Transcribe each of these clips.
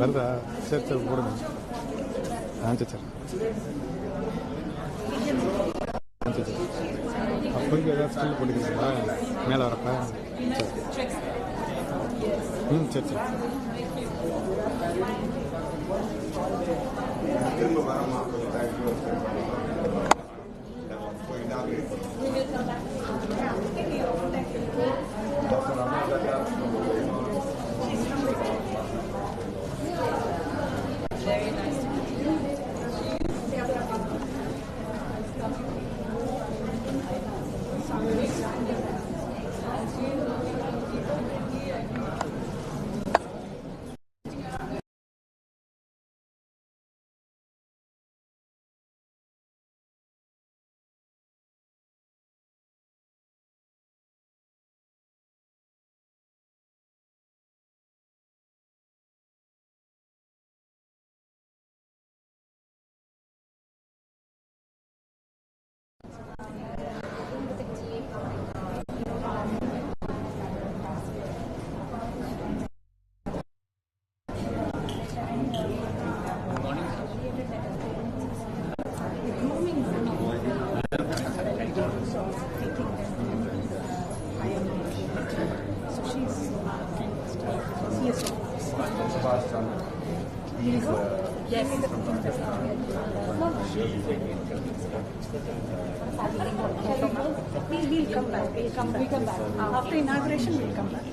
வருதா? சரி சரி போடுங்க. சரி சரி அப்போதைக்கு ஏதாவது ஸ்டில் போட்டுக்கிறீங்களா மேலே வரப்ப? சரி சரி சரி திரும்ப வரமா Very nice to meet you. Yes. We'll come back. We'll come back. After inauguration, we'll come back.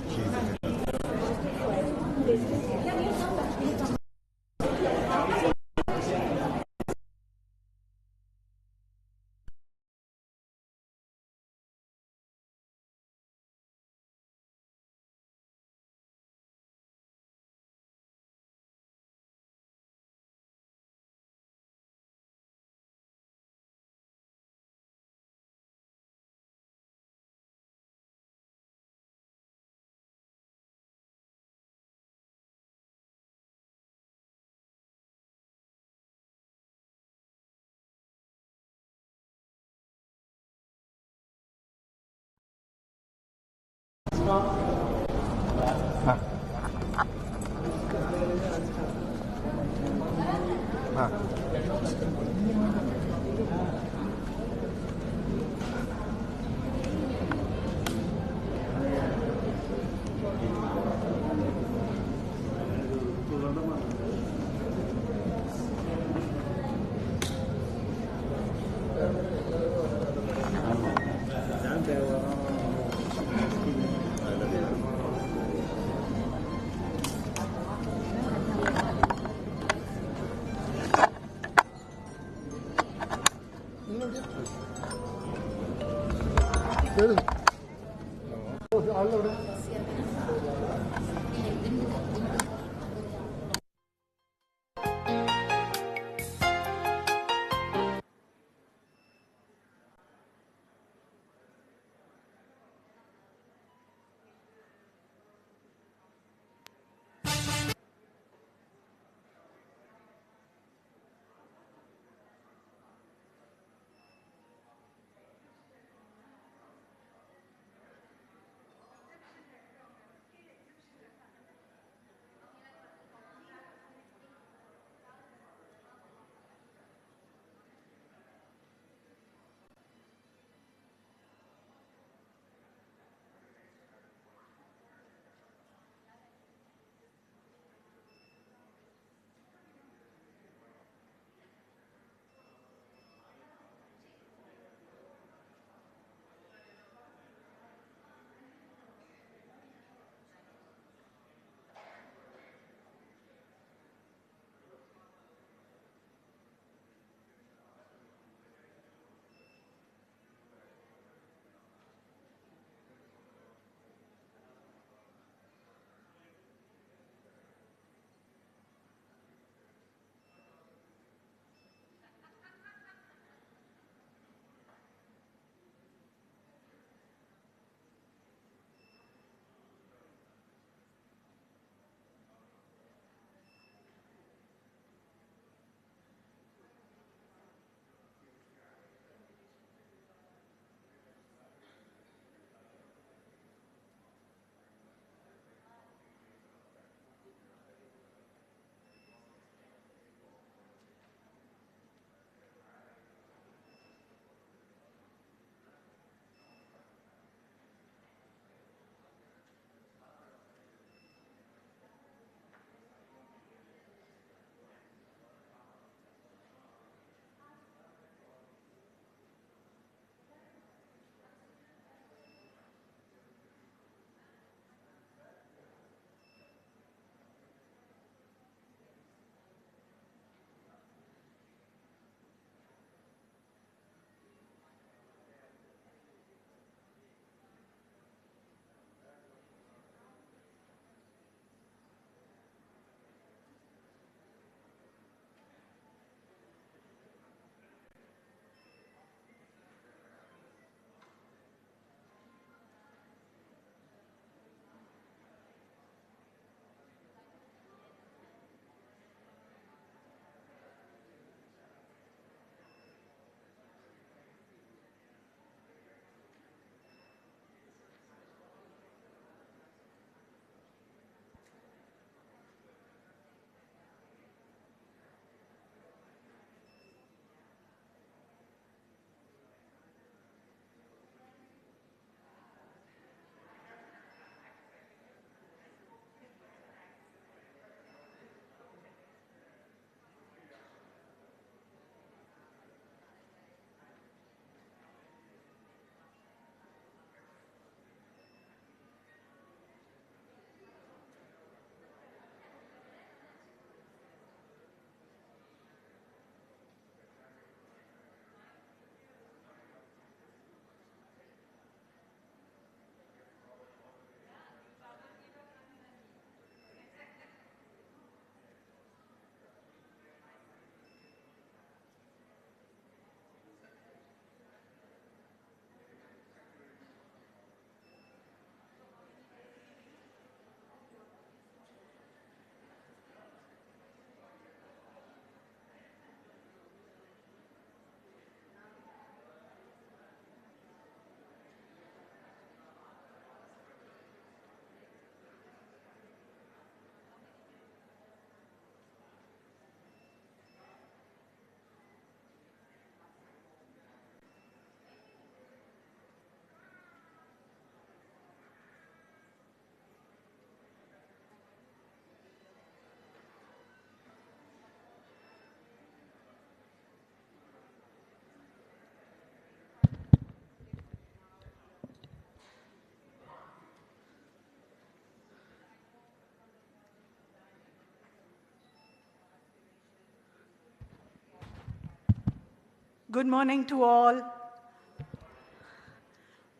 Good morning to all.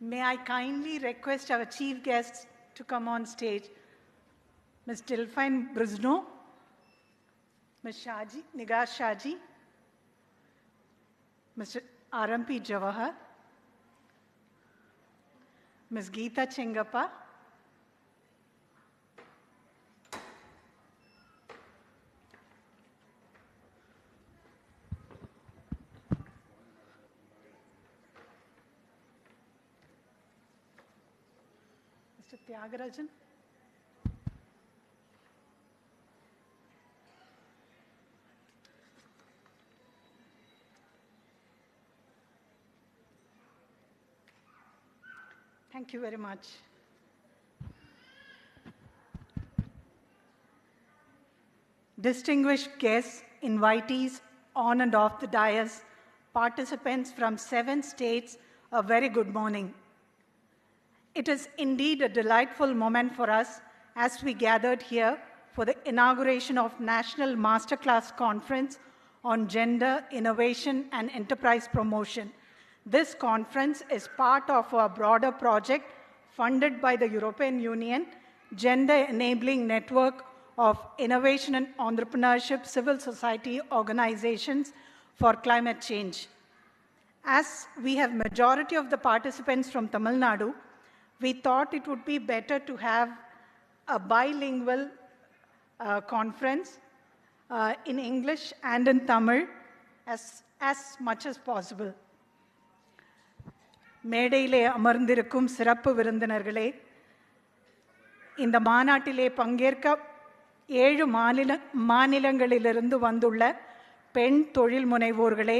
May I kindly request our chief guests to come on stage. Ms. Delphine Brisno, Ms. Shaji, Nigar Shaji, Mr. R.M.P. Jawahar, Ms. Geeta Chengappa, Mr. Tyagarajan, thank you very much. Distinguished guests, invitees on and off the dais, participants from 7 states, a very good morning. It is indeed a delightful moment for us as we gathered here for the inauguration of National Masterclass Conference on Gender, Innovation and Enterprise Promotion. This conference is part of our broader project funded by the European Union, Gender Enabling Network of Innovation and Entrepreneurship Civil Society Organizations for Climate Change. As we have majority of the participants from Tamil Nadu, we thought it would be better to have a bilingual conference in English and in Tamil as much as possible. மேடையிலே அமர்ந்திருக்கும் சிறப்பு விருந்தினர்களே, இந்த மாநாட்டிலே பங்கேற்க 7 மாநிலங்களிலிருந்து வந்துள்ள பெண் தொழில் முனைவோர்களே,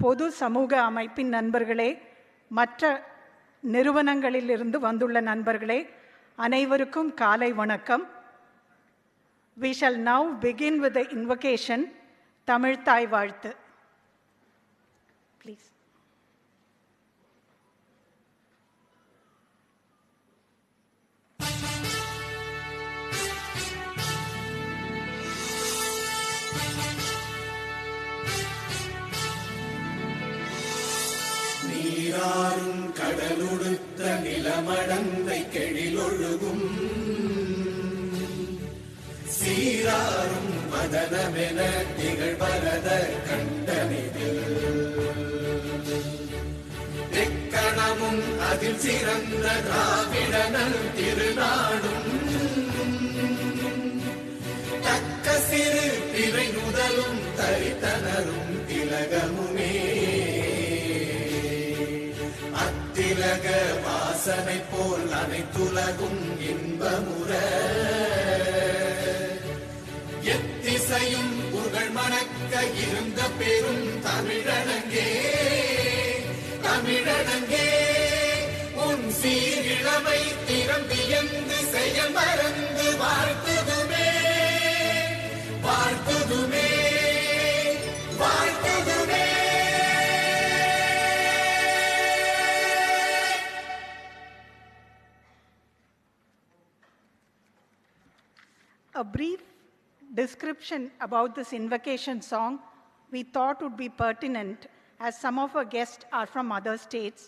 பொது சமூக அமைப்பின் நண்பர்களே, மற்ற நிறுவனங்களிலிருந்து வந்துள்ள நண்பர்களே, அனைவருக்கும் காலை வணக்கம். We shall now begin with the invocation, Tamil தாய் வாழ்த்து. Please. நீராறும் கடலுடுத்த நிலமடந்தை கெழிலொழுகும் சீராறும் மதனமென திகழ்வரத கண்டனிதில் எக்கணமும் அதில் சிறந்த திராவிடனல் திருநாடும் தக்க சிறு பிறை நுதலும் தரித்தனரும் திலகமுமே திலக வாசனை போல் அனைத்துலகும் இன்பமுற எத்திசையும் புகழ் மணக்க இருந்த பெரும் தமிழனங்கே தமிழனங்கே உன் சீரிழமை திறம் வியந்து செயல் மறந்து வாழ்த்துதுமே வாழ்த்துதுமே வாழ்த்துதுமே. A brief description about this invocation song we thought would be pertinent as some of our guests are from other states.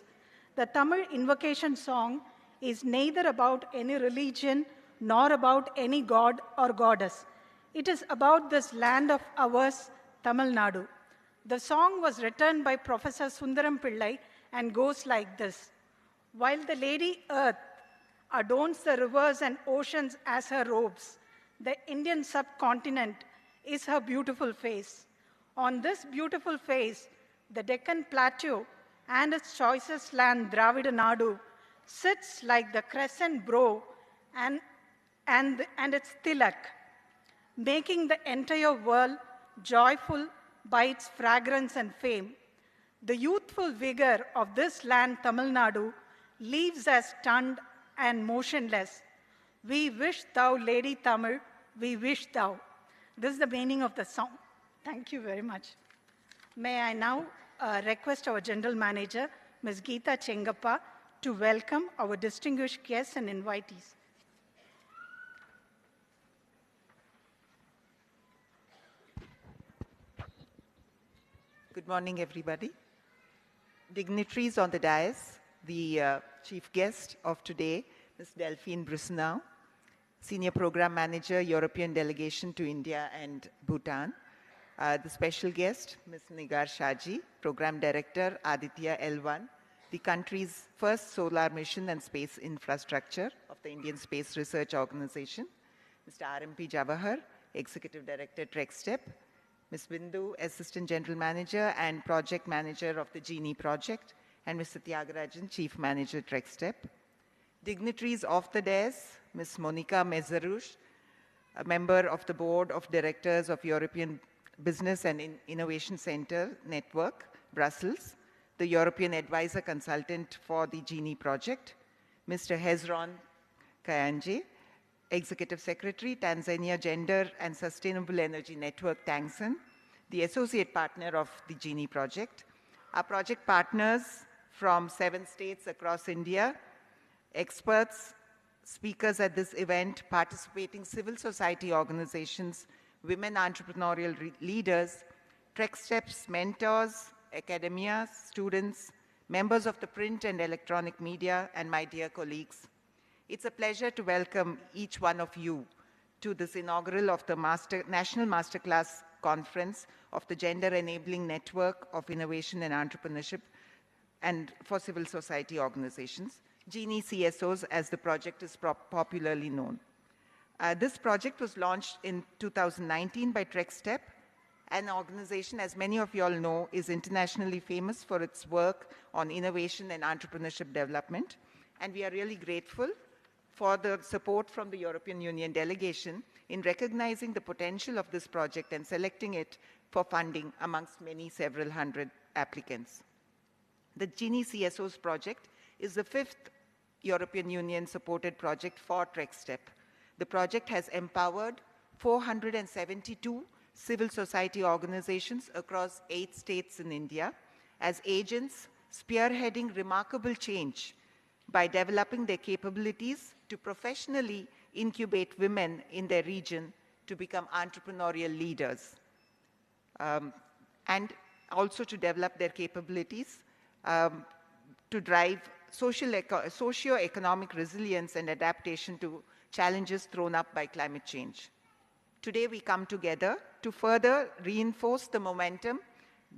The Tamil invocation song is neither about any religion nor about any god or goddess. It is about this land of ours, Tamil Nadu. The song was written by Professor Sundaram Pillai and goes like this. While the Lady Earth adorns the rivers and oceans as her robes, the Indian subcontinent is her beautiful face. On this beautiful face, the Deccan Plateau and its choicest land, Dravida Nadu, sits like the crescent brow and its tilak, making the entire world joyful by its fragrance and fame. The youthful vigor of this land, Tamil Nadu, leaves us stunned and motionless. We wish thou, Lady Tamil, we wish thou. This is the meaning of the song. Thank you very much. May I now request our General Manager, Ms. Geeta Chengappa, to welcome our distinguished guests and invitees. Good morning, everybody. dignitaries on the dais, the chief guest of today, Ms. Delphine Brissenau, Senior Program Manager, European Delegation to India and Bhutan, the special guest, Ms. Nigar Shaji, Program Director, Aditya L1, the country's first solar mission and space infrastructure of the Indian Space Research Organization, Mr. RMP Jawahar, Executive Director, TrekStep, Ms. Bindu, Assistant General Manager and Project Manager of the Genie project, and Mr. Tyagarajan, Chief Manager, TrekStep. Dignitaries of the dais, Ms. Monica Mezarouche, a member of the Board of Directors of European Business and Innovation Center Network, Brussels, the European Advisor Consultant for the Genie project, Mr. Hezron Kayanje, Executive Secretary, Tanzania Gender and Sustainable Energy Network, TANGSEN, the Associate Partner of the Genie project, our project partners from 7 states across India, experts, speakers at this event, participating civil society organizations, women entrepreneurial leaders, TrekStep's mentors, academia, students, members of the print and electronic media, and my dear colleagues. It's a pleasure to welcome each one of you to this inaugural of the National Masterclass Conference of the Gender Enabling Network of Innovation and Entrepreneurship and for Civil Society Organizations, Genie CSOs as the project is popularly known. This project was launched in 2019 by TrekStep, an organization, as many of you all know, is internationally famous for its work on innovation and entrepreneurship development. And we are really grateful for the support from the European Union delegation in recognizing the potential of this project and selecting it for funding amongst several hundred applicants. The Genie CSOs project is the 5th European Union supported project for TrekStep. The project has empowered 472 civil society organizations across 8 states in India as agents spearheading remarkable change by developing their capabilities to professionally incubate women in their region to become entrepreneurial leaders, and also to develop their capabilities to drive socio-economic resilience and adaptation to challenges thrown up by climate change. Today we come together to further reinforce the momentum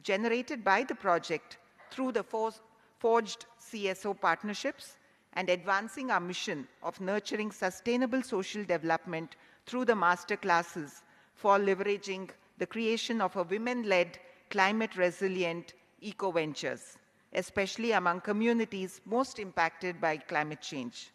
generated by the project through the forged CSO partnerships and advancing our mission of nurturing sustainable social development through the master classes for leveraging the creation of a women-led climate-resilient eco-ventures, especially among communities most impacted by climate change.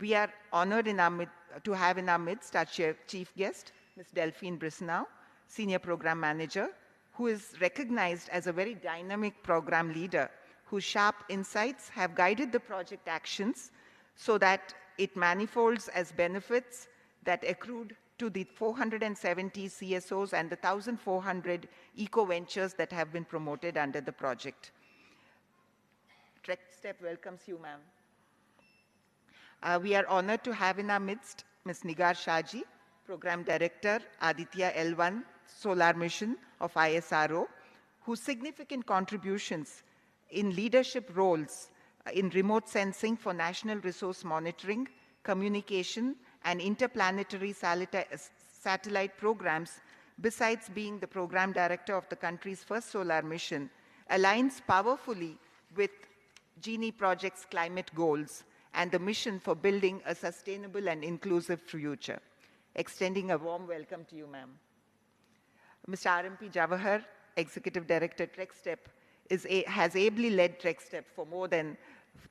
We are honored to have in our midst our chief guest, Ms. Delphine Brissenau, Senior Program Manager, who is recognized as a very dynamic program leader whose sharp insights have guided the project actions so that it manifolds as benefits that accrued to the 470 CSOs and the 1,400 eco-ventures that have been promoted under the project. TrekStep welcomes you, ma'am. We are honored to have in our midst Ms. Nigar Shaji, Program Director, Aditya L1 Solar Mission of ISRO, whose significant contributions in leadership roles in remote sensing for national resource monitoring, communication, and interplanetary satellite programs, besides being the Program Director of the country's first solar mission, aligns powerfully with Genie Project's climate goals and the mission for building a sustainable and inclusive future. Extending a warm welcome to you, ma'am. Mr. RMP Jawahar, Executive Director, TrekStep, has ably led TrekStep for more than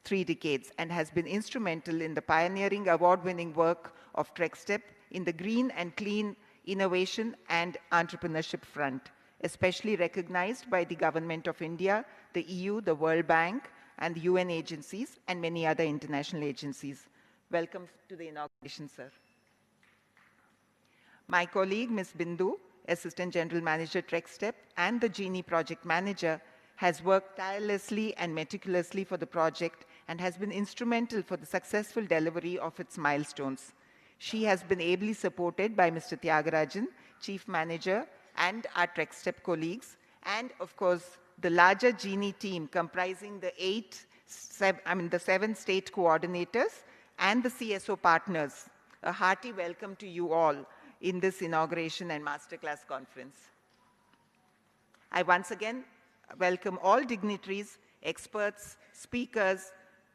3 decades and has been instrumental in the pioneering award-winning work of TrekStep in the green and clean innovation and entrepreneurship front, especially recognized by the Government of India, the EU, the World Bank, and the UN agencies, and many other international agencies. Welcome to the inauguration, sir. My colleague, Ms. Bindu, Assistant General Manager, TrekStep, and the Genie Project Manager, has worked tirelessly and meticulously for the project and has been instrumental for the successful delivery of its milestones. She has been ably supported by Mr. Tyagarajan, Chief Manager, and our TrekStep colleagues, and of course, the larger Genie team comprising the the 7 state coordinators and the CSO partners, a hearty welcome to you all in this inauguration and masterclass conference. I once again welcome all dignitaries, experts, speakers,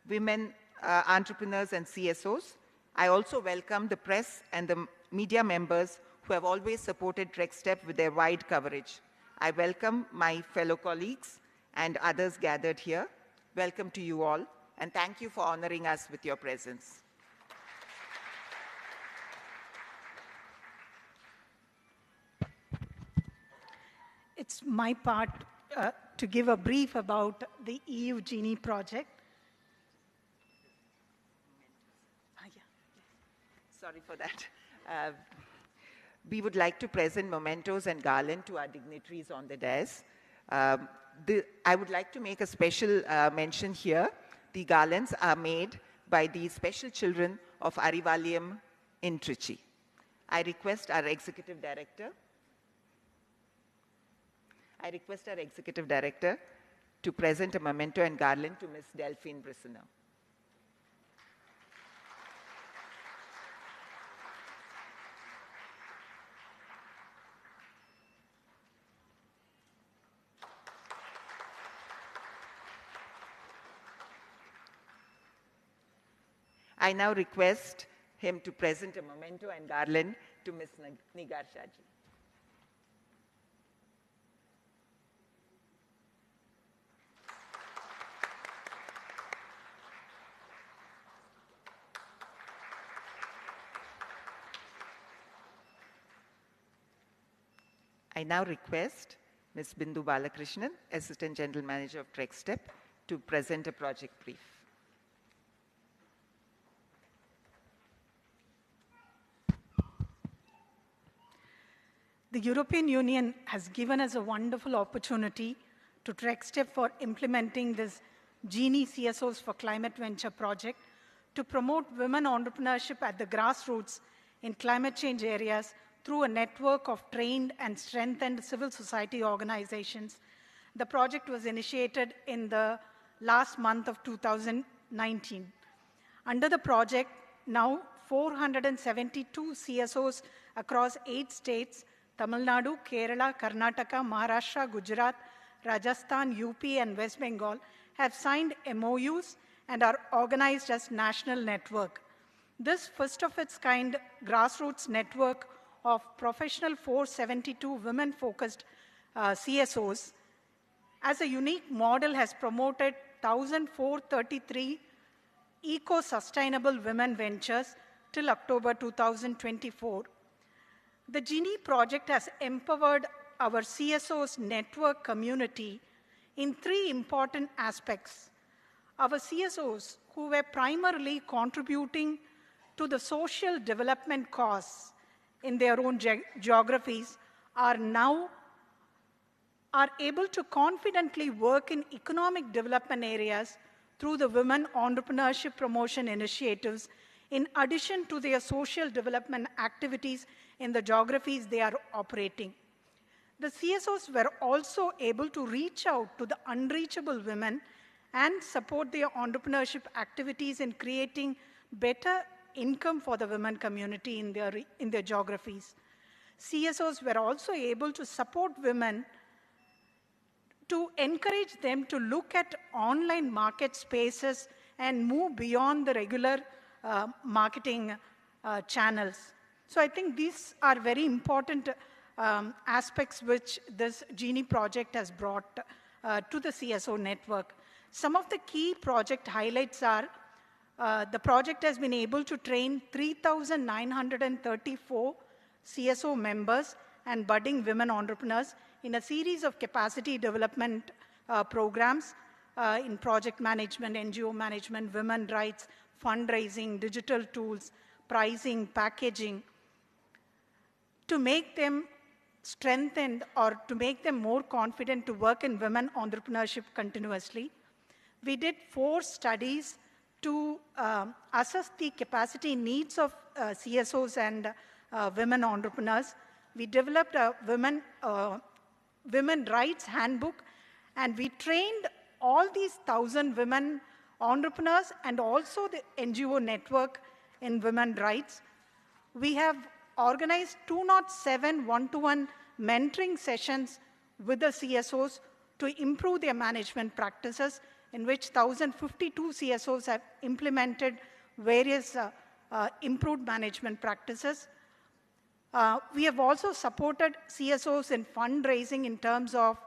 women entrepreneurs and CSOs. I also welcome the press and the media members who have always supported TrekStep with their wide coverage. I welcome my fellow colleagues and others gathered here. Welcome to you all, and thank you for honoring us with your presence. It's my part to give a brief about the EU Genie project. Sorry for that. We would like to present mementos and garland to our dignitaries on the dais. I would like to make a special mention here. The garlands are made by the special children of Arivalium in Trichy. I request our Executive Director to present a memento and garland to Ms. Delphine Brissonneau. I now request him to present a memento and garland to Ms. Nigar Shaji. I now request Ms. Bindu Balakrishnan, Assistant General Manager of TrekStep, to present a project brief. The European Union has given us a wonderful opportunity to TrekStep for implementing this Genie CSOs for Climate Venture project to promote women entrepreneurship at the grassroots in climate change areas through a network of trained and strengthened civil society organizations. The project was initiated in the last month of 2019. Under the project, now 472 CSOs across 8 states, Tamil Nadu, Kerala, Karnataka, Maharashtra, Gujarat, Rajasthan, UP, and West Bengal have signed MOUs and are organized as national network. This first of its kind grassroots network of professional 472 women-focused CSOs as a unique model has promoted 1,433 eco-sustainable women ventures till October 2024. The Genie project has empowered our CSOs network community in 3 important aspects. Our CSOs, who were primarily contributing to the social development cause in their own geographies, are now able to confidently work in economic development areas through the women entrepreneurship promotion initiatives, in addition to their social development activities in the geographies they are operating. The CSOs were also able to reach out to the unreachable women and support their entrepreneurship activities in creating better income for the women community in their geographies. CSOs were also able to support women to encourage them to look at online market spaces and move beyond the regular marketing channels. So I think these are very important aspects which this Genie project has brought to the CSO network. Some of the key project highlights are the project has been able to train 3,934 CSO members and budding women entrepreneurs in a series of capacity development programs in project management, NGO management, women rights, fundraising, digital tools, pricing, packaging, to make them strengthened or to make them more confident to work in women entrepreneurship continuously. We did 4 studies to assess the capacity needs of CSOs and women entrepreneurs. We developed a women rights handbook And we trained all these 1,000 women entrepreneurs and also the NGO network in women rights. We have organized 207 one-to-one mentoring sessions with the CSOs to improve their management practices, in which 1,052 CSOs have implemented various improved management practices. We have also supported CSOs in fundraising in terms of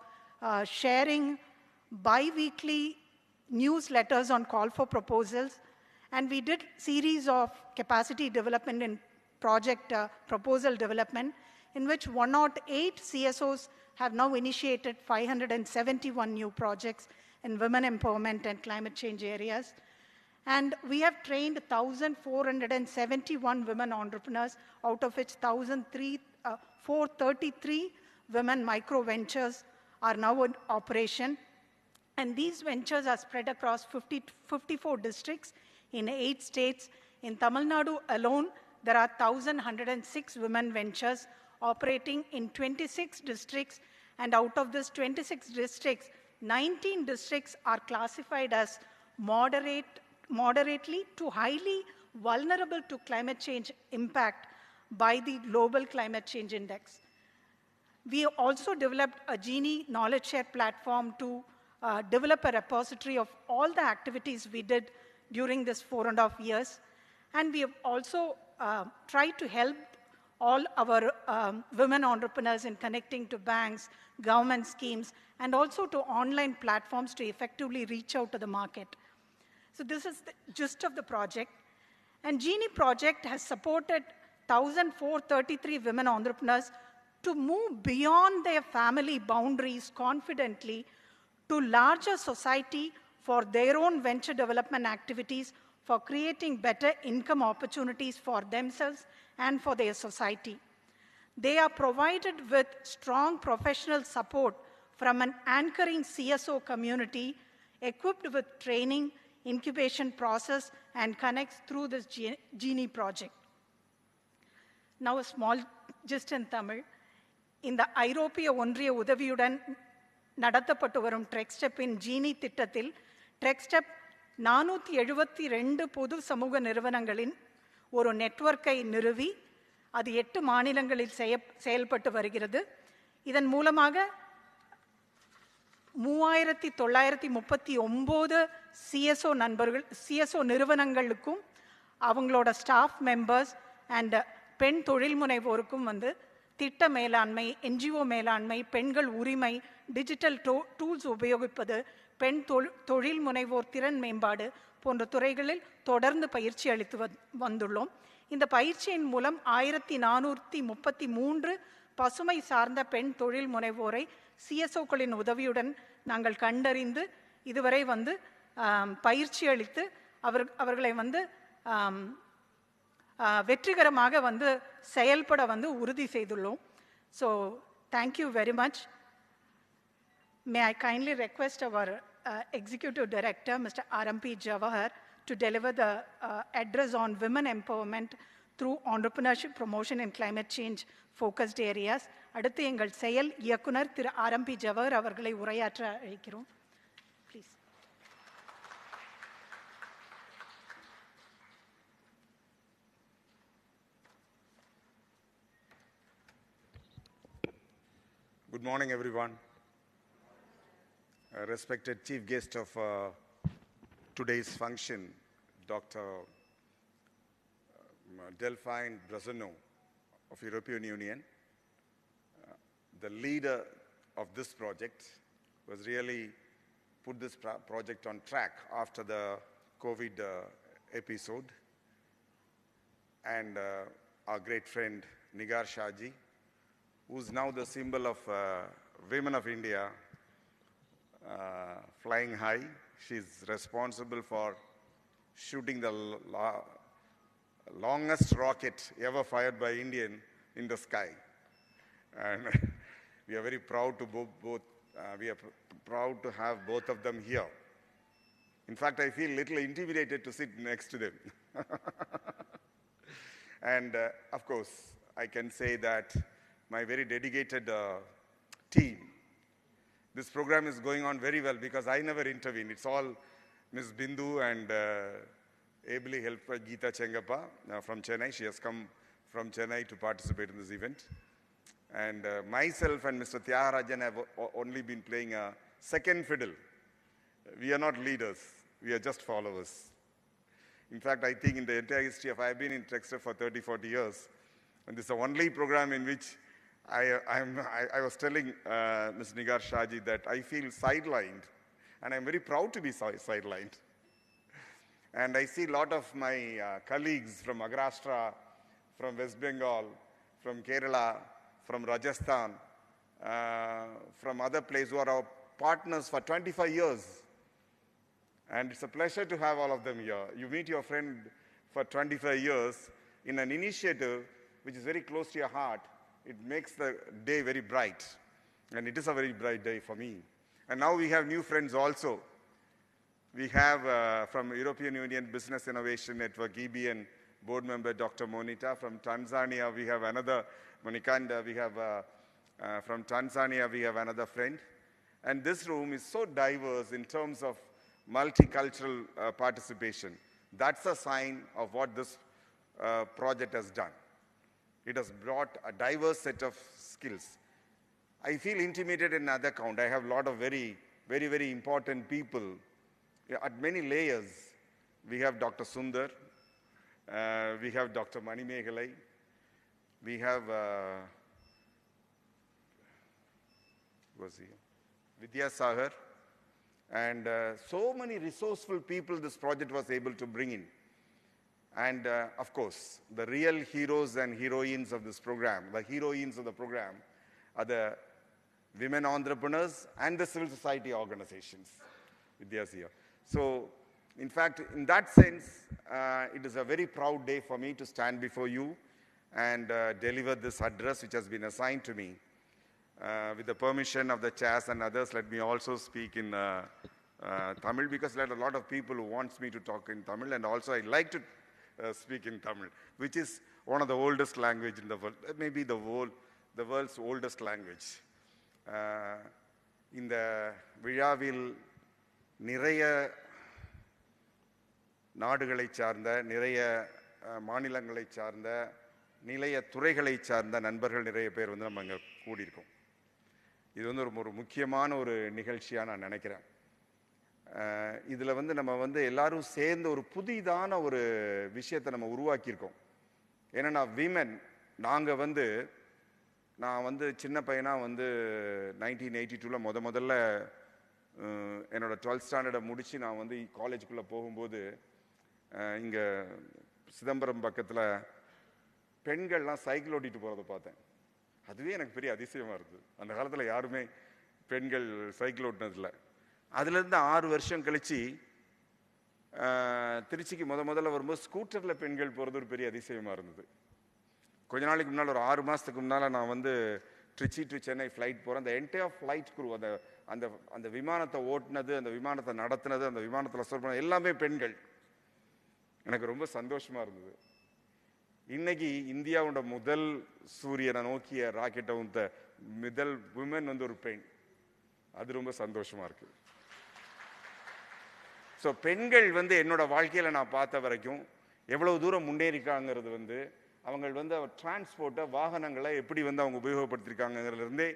sharing bi-weekly newsletters on call for proposals, and we did series of capacity development and project proposal development, in which 108 CSOs have now initiated 571 new projects in women empowerment and climate change areas. And we have trained 1,471 women entrepreneurs, out of which 433 women micro ventures are now in operation. And these ventures are spread across 54 districts in 8 states. In Tamil Nadu alone, there are 1,106 women ventures operating in 26 districts. And out of this 26 districts, 19 districts are classified as moderately to highly vulnerable to climate change impact by the Global Climate Change Index. We also developed a Genie knowledge share platform to develop a repository of all the activities we did during this 4.5 years. And we have also tried to help all our women entrepreneurs in connecting to banks, government schemes, and also to online platforms to effectively reach out to the market. So this is the gist of the project. And Genie project has supported 1,433 women entrepreneurs to move beyond their family boundaries confidently to larger society for their own venture development activities, for creating better income opportunities for themselves and for their society. They are provided with strong professional support from an anchoring CSO community equipped with training, incubation process, and connects through this Genie project. Now a small gist in Tamil. இந்த ஐரோப்பிய ஒன்றிய உதவியுடன் நடத்தப்பட்டு வரும் ட்ரெக்ஸ்டெப்பின் ஜீனி திட்டத்தில் ட்ரெக்ஸ்டெப் 472 பொது சமூக நிறுவனங்களின் ஒரு நெட்வொர்க்கை நிறுவி அது 8 மாநிலங்களில் செயல்பட்டு வருகிறது. இதன் மூலமாக 3,939 சிஎஸ்ஓ நிறுவனங்களுக்கும் அவங்களோட ஸ்டாஃப் மெம்பர்ஸ் அண்ட் பெண் தொழில் முனைவோருக்கும் திட்ட மேலாண்மை, என்ஜிஓ மேலாண்மை, பெண்கள் உரிமை, டிஜிட்டல் டூல்ஸ் உபயோகிப்பது, பெண் தொழில் முனைவோர் திறன் மேம்பாடு போன்ற துறைகளில் தொடர்ந்து பயிற்சி அளித்து வந்துள்ளோம். இந்த பயிற்சியின் மூலம் 1,433 பசுமை சார்ந்த பெண் தொழில் முனைவோரை சிஎஸ்ஓக்களின் உதவியுடன் நாங்கள் கண்டறிந்து இதுவரை பயிற்சி அளித்து அவர்களை வெற்றிகரமாக செயல்பட உறுதி செய்துள்ளோம். So thank you very much. May I kindly request our Executive Director, Mr. R.M.P. Jawahar, to deliver the address on women empowerment through entrepreneurship promotion and climate change focused areas. அடுத்து எங்கள் செயல் இயக்குனர் திரு R.M.P. ஜவஹர் அவர்களை உரையாற்ற அழைக்கிறோம். Please. Good morning, everyone. Respected chief guest of today's function, Dr. Delphine Brissonneau of European Union. The leader of this project was really put this project on track after the COVID episode. And our great friend Nigar Shahji, who's now the symbol of women of India, flying high. She's responsible for shooting the longest rocket ever fired by Indian in the sky. And we are very proud to proud to have both of them here. In fact, I feel a little intimidated to sit next to them. And of course, I can say that my very dedicated team this program is going on very well because I never intervene. It's all Ms. Bindu and ably helped by Geeta Chengappa from Chennai. She has come from Chennai to participate in this event. And myself and Mr. Tyagarajan have only been playing a second fiddle. We are not leaders. We are just followers. In fact, I think in the entire history of, I've been in Trexter for 30, 40 years, and this is the only program in which I was telling Ms. Nigar Shaji that I feel sidelined, and I'm very proud to be sidelined. And I see a lot of my colleagues from Maharashtra, from West Bengal, from Kerala, from Rajasthan, from other places who are our partners for 25 years. And it's a pleasure to have all of them here. You meet your friend for 25 years in an initiative which is very close to your heart. It makes the day very bright. And it is a very bright day for me. And now we have new friends also. We have from European Union Business Innovation Network, EBN, board member Dr. Monita. From Tanzania, we have another, Monikanda. We have, from Tanzania, we have another friend. And this room is so diverse in terms of multicultural participation. That's a sign of what this project has done. It has brought a diverse set of skills. I feel intimidated in another count. I have a lot of very, very important people at many layers. We have Dr. Sundar, we have Dr. Mani Meghalai, we have Vidya Sagar, and so many resourceful people this project was able to bring in. And of course, the real heroes and heroines of this program, the heroines of the program, are the women entrepreneurs and the civil society organizations. Vidya's here. So, in fact, in that sense, it is a very proud day for me to stand before you and deliver this address which has been assigned to me. With the permission of the chairs and others, let me also speak in Tamil, because there are a lot of people who want me to talk in Tamil, and also I like to speak in Tamil, which is one of the oldest language in the world, maybe the world's oldest language. இந்த விழாவில் நிறைய நாடுகளைச் சார்ந்த, நிறைய மாநிலங்களைச் சார்ந்த, நிலைய துறைகளைச் சார்ந்த நண்பர்கள் நிறைய பேர் வந்து நம்ம இங்கே கூடியிருக்கோம். இது வந்து ஒரு முக்கியமான ஒரு நிகழ்ச்சியாக நான் நினைக்கிறேன். இதில் வந்து நம்ம வந்து எல்லாரும் சேர்ந்து ஒரு புதிதான ஒரு விஷயத்தை நம்ம உருவாக்கியிருக்கோம். ஏன்னா விமன், நாங்கள் வந்து, நான் வந்து சின்ன பையனாக வந்து 1982 முதல்ல என்னோடய 12th ஸ்டாண்டர்டை முடித்து நான் வந்து காலேஜுக்குள்ளே போகும்போது இங்கே சிதம்பரம் பக்கத்தில் பெண்கள்லாம் சைக்கிள் ஓட்டிகிட்டு போகிறத பார்த்தேன். அதுவே எனக்கு பெரிய அதிசயமாக இருக்குது. அந்த காலத்தில் யாருமே பெண்கள் சைக்கிள் ஓட்டினதில்லை. அதுலேருந்து 6 வருஷம் கழித்து திருச்சிக்கு முதல்ல வரும்போது ஸ்கூட்டரில் பெண்கள் போகிறது ஒரு பெரிய அதிசயமாக இருந்தது. கொஞ்ச நாளைக்கு முன்னால், ஒரு 6 மாதத்துக்கு முன்னால் நான் வந்து ட்ரிச்சி டு சென்னை ஃப்ளைட் போகிறேன். அந்த என்டையர் ஃப்ளைட் குரூ, அந்த விமானத்தை ஓட்டினது, அந்த விமானத்தை நடத்தினது, அந்த விமானத்தில் சொல் பண்ணது எல்லாமே பெண்கள். எனக்கு ரொம்ப சந்தோஷமாக இருந்தது. இன்னைக்கு இந்தியாவோட முதல் சூரியனை நோக்கிய ராக்கெட்டை வந்து முதல் விமன் வந்து ஒரு பெண். அது ரொம்ப சந்தோஷமாக இருக்குது. ஸோ பெண்கள் வந்து என்னோட வாழ்க்கையில் நான் பார்த்த வரைக்கும் எவ்வளவு தூரம் முன்னேறிக்காங்கிறது வந்து அவங்க வந்து டிரான்ஸ்போர்ட்டை, வாகனங்களை எப்படி வந்து அவங்க உபயோகப்படுத்திருக்காங்கிறதுலேருந்தே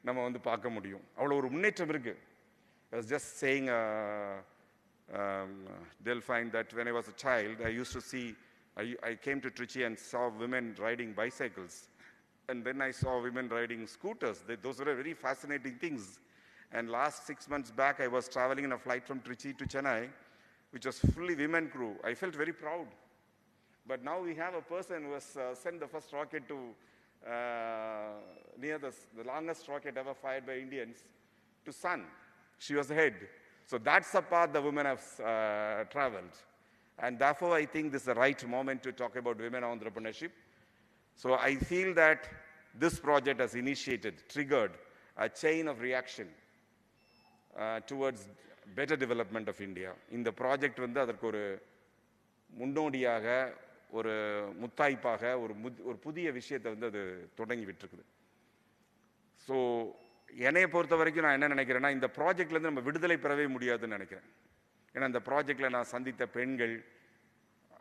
நம்ம வந்து பார்க்க முடியும். அவ்வளோ ஒரு முன்னேற்றம் இருக்குது. I was just saying, Delphine, that when I was a child, I used to see, I came to Trichy and saw women riding bicycles. And then I saw women riding scooters. Those were very fascinating things. And last 6 months back, I was traveling in a flight from Trichy to Chennai, which was fully women crew. I felt very proud. But now we have a person who has sent the first rocket to near the longest rocket ever fired by Indians to Sun. She was the head. So that's the path the women have traveled. And therefore, I think this is the right moment to talk about women entrepreneurship. So I feel that this project has initiated, triggered a chain of reaction towards better development of India. இந்த project வந்து அதற்கு ஒரு முன்னோடியாக, ஒரு முத்தாய்ப்பாக, ஒரு புதிய விஷயத்தை வந்து அது தொடங்கி விட்டுருக்குது. ஸோ என்னையை பொறுத்த வரைக்கும் நான் என்ன நினைக்கிறேன்னா, இந்த ப்ராஜெக்ட்லேருந்து நம்ம விடுதலை பெறவே முடியாதுன்னு நினைக்கிறேன். ஏன்னா இந்த ப்ராஜெக்டில் நான் சந்தித்த பெண்கள்,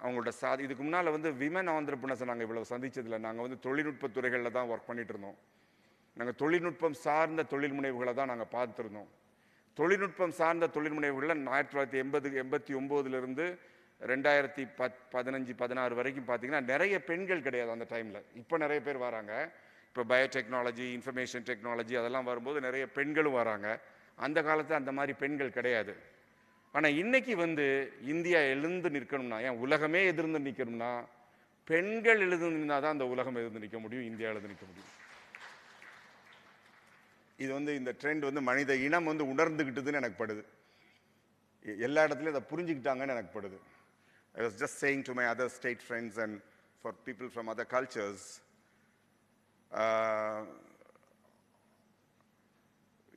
அவங்களோட இதுக்கு முன்னால் வந்து விமன் ஆந்திரப்ரனர்ஸை நாங்கள் இவ்வளோ சந்தித்ததில்லை. நாங்கள் வந்து தொழில்நுட்ப துறைகளில் தான் ஒர்க் பண்ணிட்டு இருந்தோம். நாங்கள் தொழில்நுட்பம் சார்ந்த தொழில் முனைவுகளை தான் நாங்கள் பார்த்துருந்தோம். தொழில்நுட்பம் சார்ந்த தொழில் முனைவுகளில் 1989 2015-16 வரைக்கும் பார்த்தீங்கன்னா நிறைய பெண்கள் கிடையாது அந்த டைமில். இப்போ நிறைய பேர் வராங்க. இப்போ பயோடெக்னாலஜி, இன்ஃபர்மேஷன் டெக்னாலஜி அதெல்லாம் வரும்போது நிறைய பெண்களும் வராங்க. அந்த காலத்தில் அந்த மாதிரி பெண்கள் கிடையாது. ஆனால் இன்னைக்கு வந்து இந்தியா எழுந்து நிற்கணும்னா, ஏன் உலகமே எதிர்ந்து நிற்கணும்னா, பெண்கள் எழுந்து நின்னா தான் அந்த உலகம் எழுந்து நிற்க முடியும், இந்தியா எழுந்து நிற்க முடியும். இது வந்து இந்த ட்ரெண்ட் வந்து மனித இனம் வந்து உணர்ந்துகிட்டதுன்னு எனக்கு படுது. எல்லா இடத்துலையும் அதை புரிஞ்சுக்கிட்டாங்கன்னு எனக்கு படுது. I was just saying to my other state friends and for people from other cultures,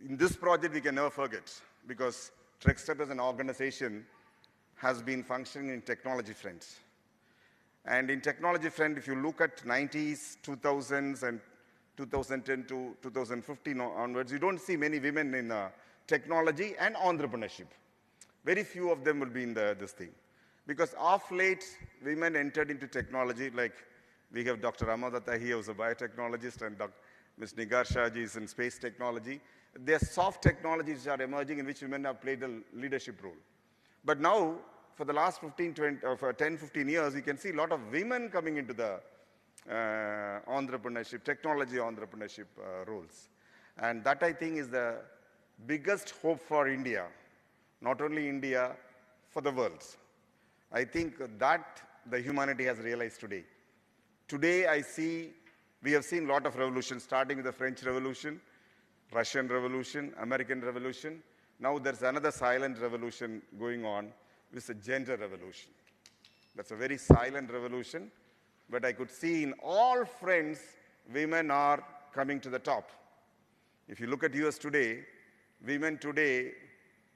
in this project we can never forget, because Trichy as an organization has been functioning in technology front. And in technology front, if you look at 90s, 2000s and 2010 to 2015 onwards, you don't see many women in technology and entrepreneurship. Very few of them will be in this thing. Because of late, women entered into technology, like we have Dr. Ramadatta here, who's a biotechnologist, and Ms. Nigar Shahji is in space technology. There are soft technologies which are emerging in which women have played a leadership role. But now, for the last 10-15 years, you can see a lot of women coming into the entrepreneurship, technology entrepreneurship roles. And that, I think, is the biggest hope for India. Not only India, for the world. I think that the humanity has realized today. Today, I see, we have seen a lot of revolutions, starting with the French Revolution, Russian Revolution, American Revolution. Now there's another silent revolution going on, which is a gender revolution. That's a very silent revolution, but I could see in all fronts, women are coming to the top. If you look at US today, women today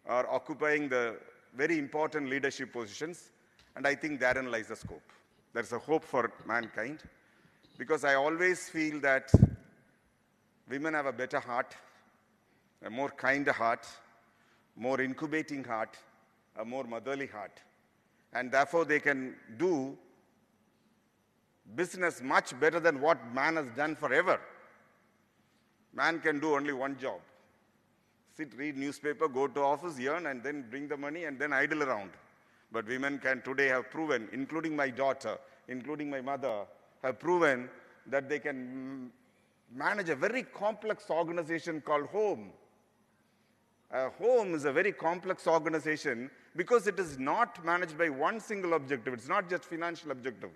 are occupying the very important leadership positions, and I think therein lies the scope. There's a hope for mankind, because I always feel that women have a better heart, a more kind heart, more incubating heart, a more motherly heart, and therefore they can do business much better than what man has done forever. Man can do only one job. Sit, read newspaper, go to office, earn, and then bring the money, and then idle around. But women can today have proven, including my daughter, including my mother, have proven that they can manage a very complex organization called home. A home is a very complex organization because it is not managed by one single objective. It's not just financial objective.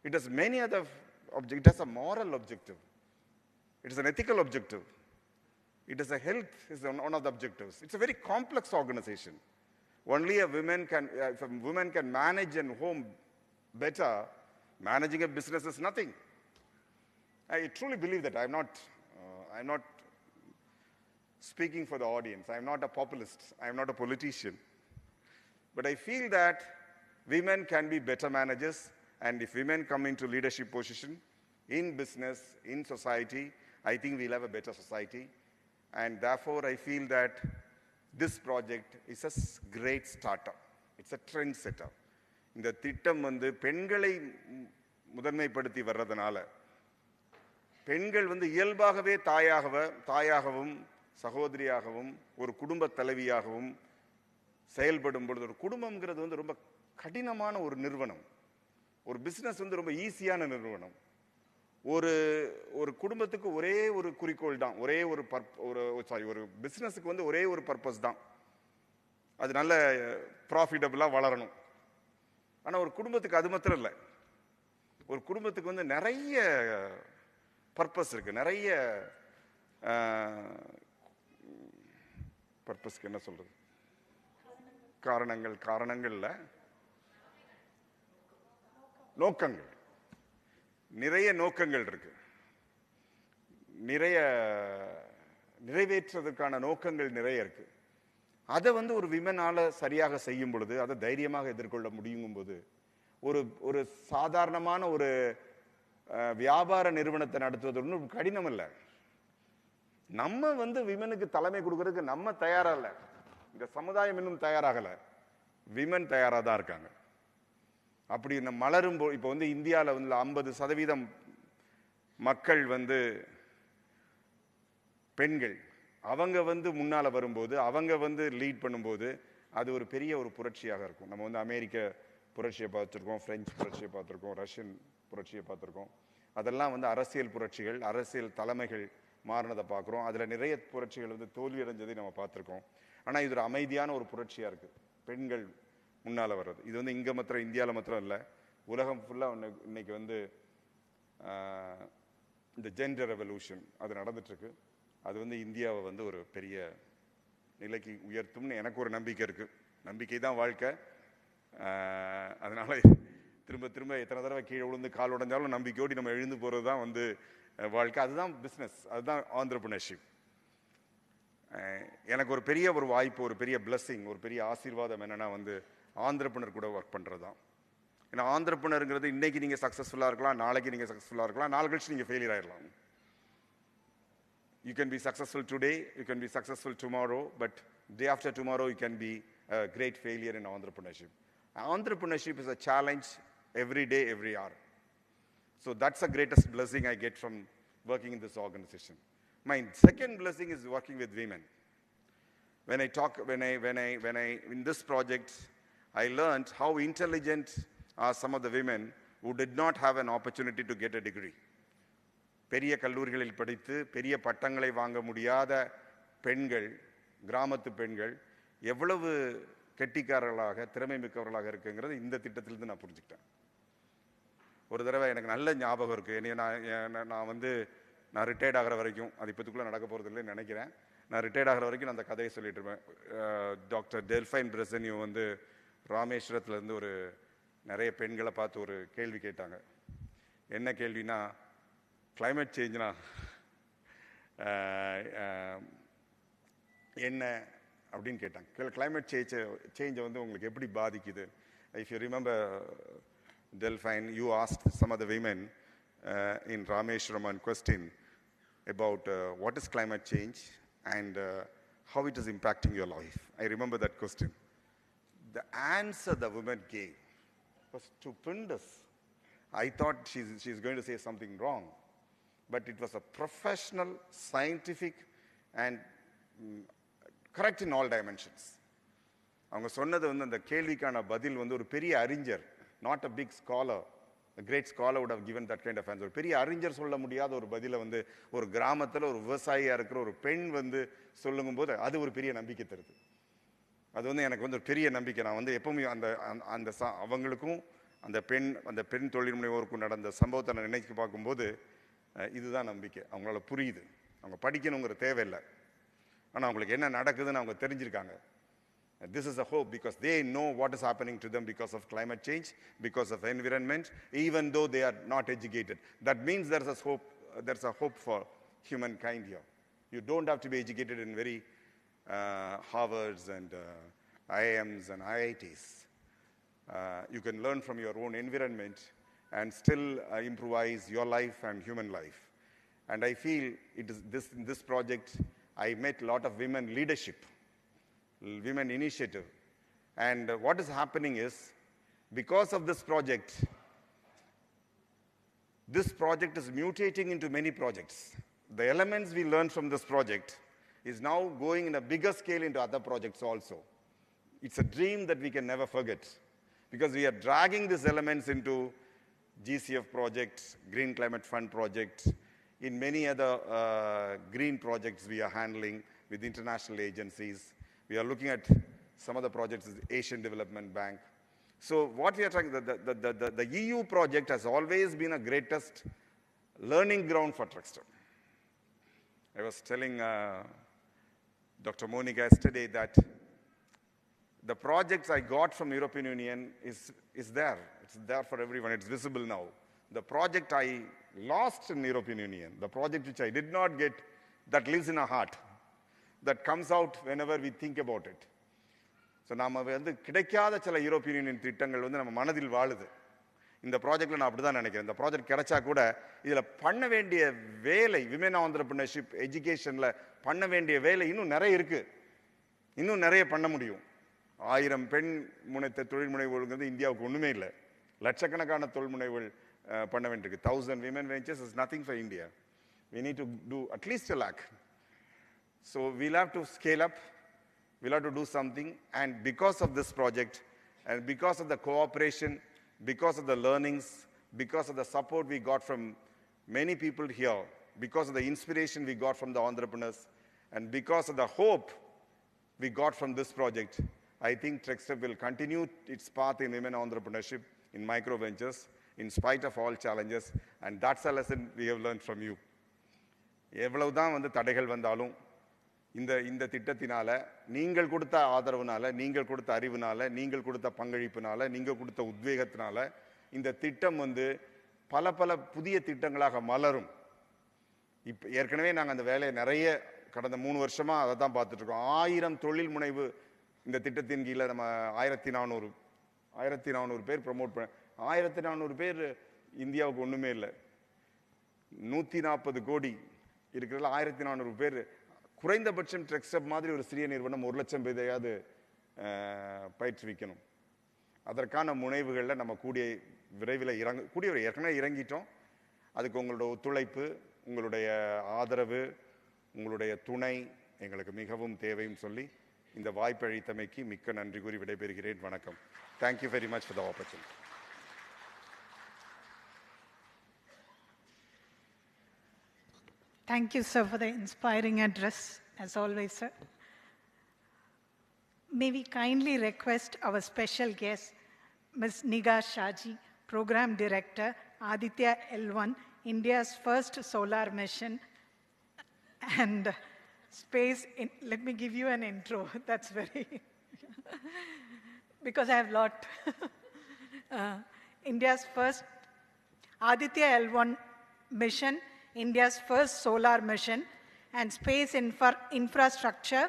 It has many other objectives. It has a moral objective. It is an ethical objective. It is a health is one of the objectives. It's a very complex organization. Only a woman can, if a woman can manage a home better, managing a business is nothing. I truly believe that. I'm not speaking for the audience. I'm not a populist. I'm not a politician. But I feel that women can be better managers, and if women come into leadership position in business, in society, I think we'll have a better society. And therefore, I feel that this project is a great startup. It's a trend setter. இந்த திட்டம் வந்து பெண்களை முதன்மைப்படுத்தி வர்றதுனால, பெண்கள் வந்து இயல்பாகவே தாயாகவும் சகோதரியாகவும் ஒரு குடும்ப தலைவியாகவும் செயல்படும் பொழுது, ஒரு குடும்பம்ங்கிறது வந்து ரொம்ப கடினமான ஒரு நிறுவனம். ஒரு பிசினஸ் வந்து ரொம்ப ஈஸியான நிறுவனம். ஒரு குடும்பத்துக்கு ஒரே ஒரு குறிக்கோள் தான், ஒரு பிசினஸுக்கு வந்து ஒரே ஒரு பர்பஸ் தான், அது நல்ல ப்ராஃபிட்டபிளா வளரணும். ஆனா ஒரு குடும்பத்துக்கு அது மாத்திரம் இல்லை. ஒரு குடும்பத்துக்கு வந்து நிறைய பர்பஸ் இருக்கு, நிறைய பர்பஸ்க்கு என்ன சொல்றது, காரணங்கள்ல நோக்கங்கள், நிறைய நோக்கங்கள் இருக்கு. நிறைவேற்றுவதற்கான நோக்கங்கள் நிறைய இருக்கு. அதை வந்து ஒரு விமனால சரியாக செய்யும் பொழுது, அதை தைரியமாக எதிர்கொள்ள முடியும் போது, ஒரு சாதாரணமான ஒரு வியாபார நிறுவனத்தை நடத்துவது ஒன்றும் கடினம் இல்லை. நம்ம வந்து விமனுக்கு தலைமை கொடுக்கறதுக்கு நம்ம தயாரா இல்லை, இந்த சமுதாயம் இன்னும் தயாராகலை, விமன் தயாராக தான் இருக்காங்க. அப்படி மலரும் இப்போ வந்து இந்தியாவில் வந்து 50% மக்கள் வந்து பெண்கள், அவங்க வந்து முன்னால வரும்போது, அவங்க வந்து லீட் பண்ணும்போது அது ஒரு பெரிய ஒரு புரட்சியாக இருக்கும். நம்ம வந்து அமெரிக்க புரட்சியை பார்த்துருக்கோம், பிரெஞ்சு புரட்சியை பார்த்துருக்கோம், ரஷ்யன் புரட்சியை பார்த்துருக்கோம். அதெல்லாம் வந்து அரசியல் புரட்சிகள், அரசியல் தலைமைகள் மாறினதை பார்க்குறோம். அதில் நிறைய புரட்சிகள் வந்து தோல்வி அடைஞ்சதை நம்ம பார்த்துருக்கோம். ஆனால் இது ஒரு அமைதியான ஒரு புரட்சியாக இருக்குது, பெண்கள் முன்னால் வர்றது. இது வந்து இங்கே மாத்திரம், இந்தியாவில் மாத்திரம் இல்லை, உலகம் ஃபுல்லாக இன்னைக்கு வந்து இந்த ஜெண்டர் ரெவல்யூஷன் அது நடந்துட்டுருக்கு. அது வந்து இந்தியாவை வந்து ஒரு பெரிய நிலைக்கு உயர்த்தும்னு எனக்கு ஒரு நம்பிக்கை இருக்குது. நம்பிக்கை தான் வாழ்க்கை. அதனால திரும்ப திரும்ப எத்தனை தடவை கீழே விழுந்து கால் உடைஞ்சாலும் நம்பிக்கையோடு நம்ம எழுந்து போகிறது தான் வந்து வாழ்க்கை. அதுதான் பிஸ்னஸ், அதுதான் ஆண்டர்பிரினர்ஷிப். எனக்கு ஒரு பெரிய ஒரு வாய்ப்பு, ஒரு பெரிய பிளஸ்ஸிங், ஒரு பெரிய ஆசீர்வாதம் என்னன்னா வந்து ஆண்டர்பிரினர் கூட ஒர்க் பண்ணுறது தான். ஏன்னா ஆண்டர்பிரினருங்கிறது இன்னைக்கு நீங்கள் சக்ஸஸ்ஃபுல்லாக இருக்கலாம், நாளைக்கு நீங்கள் சக்ஸஸ்ஃபுல்லாக இருக்கலாம், நாளை கழிச்சு நீங்கள் ஃபெயிலியர் ஆயிடலாம். You can be successful today, you can be successful tomorrow, but day after tomorrow you can be a great failure in entrepreneurship. Entrepreneurship is a challenge every day, every hour. So that's the greatest blessing I get from working in this organization. My second blessing is working with women. When I in this project, I learned how intelligent are some of the women who did not have an opportunity to get a degree. பெரிய கல்லூரிகளில் படித்து பெரிய பட்டங்களை வாங்க முடியாத பெண்கள், கிராமத்து பெண்கள் எவ்வளவு கெட்டிக்காரர்களாக, திறமை மிக்கவர்களாக இருக்குங்கிறது இந்த திட்டத்திலிருந்து நான் புரிஞ்சுக்கிட்டேன். ஒரு தடவை எனக்கு நல்ல ஞாபகம் இருக்குது. நான் ரிட்டையர்ட் ஆகிற வரைக்கும், அது இப்போதுக்குள்ளே நடக்க போகிறது இல்லைன்னு நினைக்கிறேன், நான் ரிட்டையர்ட் ஆகிற வரைக்கும் நான் அந்த கதையை சொல்லிட்டு இருப்பேன். டாக்டர் டெல்ஃபைன் பிரசன்யூ வந்து ராமேஸ்வரத்துலேருந்து ஒரு நிறைய பெண்களை பார்த்து ஒரு கேள்வி கேட்டாங்க. என்ன கேள்வினா, கிளைமேட் சேஞ்ச்னா என்ன அப்படின்னு கேட்டாங்க. கிளைமேட் சேஞ்சை வந்து உங்களுக்கு எப்படி பாதிக்குது? If you remember Delphine, you asked some of the women in Rameshwaram one question about what is climate change and how it is impacting your life. I remember that question. The answer the woman gave was stupendous. I thought she's going to say something wrong. But it was a professional, scientific, and correct in all dimensions. அவங்க சொன்னது வந்து அந்த கேள்விக்கான பதில் வந்து ஒரு பெரிய அறிஞர், not a big scholar, a great scholar would have given that kind of answer. ஒரு பெரிய அறிஞர் சொல்ல முடியாத ஒரு பதிலை வந்து ஒரு கிராமத்தில் ஒரு விவசாயியா இருக்கிற ஒரு பெண் வந்து சொல்லுங்கும் போது அது ஒரு பெரிய நம்பிக்கை தருது. அது வந்து எனக்கு வந்து ஒரு பெரிய நம்பிக்கை. நான் வந்து எப்பவுமே அந்த அவங்களுக்கும் அந்த பெண் தொழில் முனைவோருக்கும் நடந்த சம்பவத்தை நான் நினைச்சு பார்க்கும்போது இதுதான் நம்பிக்கை. அவங்களால புரியுது, அவங்க படிக்கணுங்கிற தேவையில்லை, ஆனால் அவங்களுக்கு என்ன நடக்குதுன்னு அவங்க தெரிஞ்சிருக்காங்க. This is a hope because they know what is happening to them because of climate change, because of environment, even though they are not educated. That means there's a hope for humankind here. You don't have to be educated in very Harvards and IIMs and IITs. You can learn from your own environment and still improvise your life and human life. And I feel it is in this project, I met a lot of women leadership, women initiative. And what is happening is, because of this project is mutating into many projects. The elements we learned from this project is now going in a bigger scale into other projects also. It's a dream that we can never forget, because we are dragging these elements into GCF projects, Green Climate Fund projects, in many other green projects we are handling with international agencies. We are looking at some of the projects with the Asian Development Bank. So what we are trying, the EU project has always been a greatest learning ground for Trickster. I was telling Dr. Monica yesterday that the projects I got from European Union is there. It's there for everyone. It's visible now. The project I lost in European Union, the project which I did not get, that lives in our heart, that comes out whenever we think about it. So நாம வந்து கிடைக்காத சில European union திட்டங்கள் வந்து நம்ம மனதில் வாழுது. இந்த ப்ராஜெக்டில் நான் அப்படி தான் நினைக்கிறேன். இந்த ப்ராஜெக்ட் கிடைச்சா கூட இதில் பண்ண வேண்டிய வேலை, விமன் ஆண்டர்பிரினர்ஷிப் எஜுகேஷனில் பண்ண வேண்டிய வேலை இன்னும் நிறைய இருக்குது. இன்னும் நிறைய பண்ண முடியும். 1000 பெண் முனைத்த தொழில் முனைவோருங்கிறது இந்தியாவுக்கு ஒன்றுமே இல்லை. லட்சக்கணக்கான தொழில் முனைவுகள் பண்ண வேண்டியிருக்கு. 1000 women ventures is nothing for India. We need to do at least 1 lakh. So we'll have to scale up. We'll have to do something. And because of this project, and because of the cooperation, because of the learnings, because of the support we got from many people here, because of the inspiration we got from the entrepreneurs, and because of the hope we got from this project, I think TREXTEP will continue its path in women entrepreneurship, in micro ventures, in spite of all challenges. And that's a lesson we have learned from you. எவ்வளவுதான் தடைகள் வந்தாலும் இந்த திட்டத்தினால, நீங்கள் கொடுத்த ஆதரவுனால, நீங்கள் கொடுத்த அறிவுனால, நீங்கள் கொடுத்த பங்களிப்புனால, நீங்கள் கொடுத்த உத்வேகத்தினால இந்த திட்டம் பல பல புதிய திட்டங்களாக மலரும். இப்போ ஏற்கனவே நாங்கள் அந்த வேலையை நிறைய கடந்த 3 வருஷமாக அதை தான் பார்த்துட்டு இருக்கோம். 1000 தொழில் முனைவு இந்த திட்டத்தின் கீழே நம்ம 1400 பேர் ப்ரமோட் பண்ண. 1400 பேர் இந்தியாவுக்கு ஒன்றுமே இல்லை. 140 கோடி இருக்கிறதுல 1400 பேர். குறைந்தபட்சம் ட்ரெக்ஸ்டப் மாதிரி ஒரு சிறிய நிறுவனம் 1 லட்சம் பேரையாவது பயிற்றுவிக்கணும். அதற்கான முனைவுகளில் நம்ம விரைவில் ஏற்கனவே இறங்கிட்டோம். அதுக்கு உங்களோட ஒத்துழைப்பு, உங்களுடைய ஆதரவு, உங்களுடைய துணை எங்களுக்கு மிகவும் தேவைன்னு சொல்லி இந்த வாய்ப்பு அளித்தமைக்கு மிக்க நன்றி கூறி விடைபெறுகிறேன். வணக்கம். Thank you very much for the opportunity. Thank you, sir, for the inspiring address, as always, sir. May we kindly request our special guest, Ms. Nigar Shaji, Program Director, Aditya L1, India's first solar mission, and space. Let me give you an intro. That's very, because I have lot. India's first Aditya L1 mission, India's first solar mission, and space infrastructure,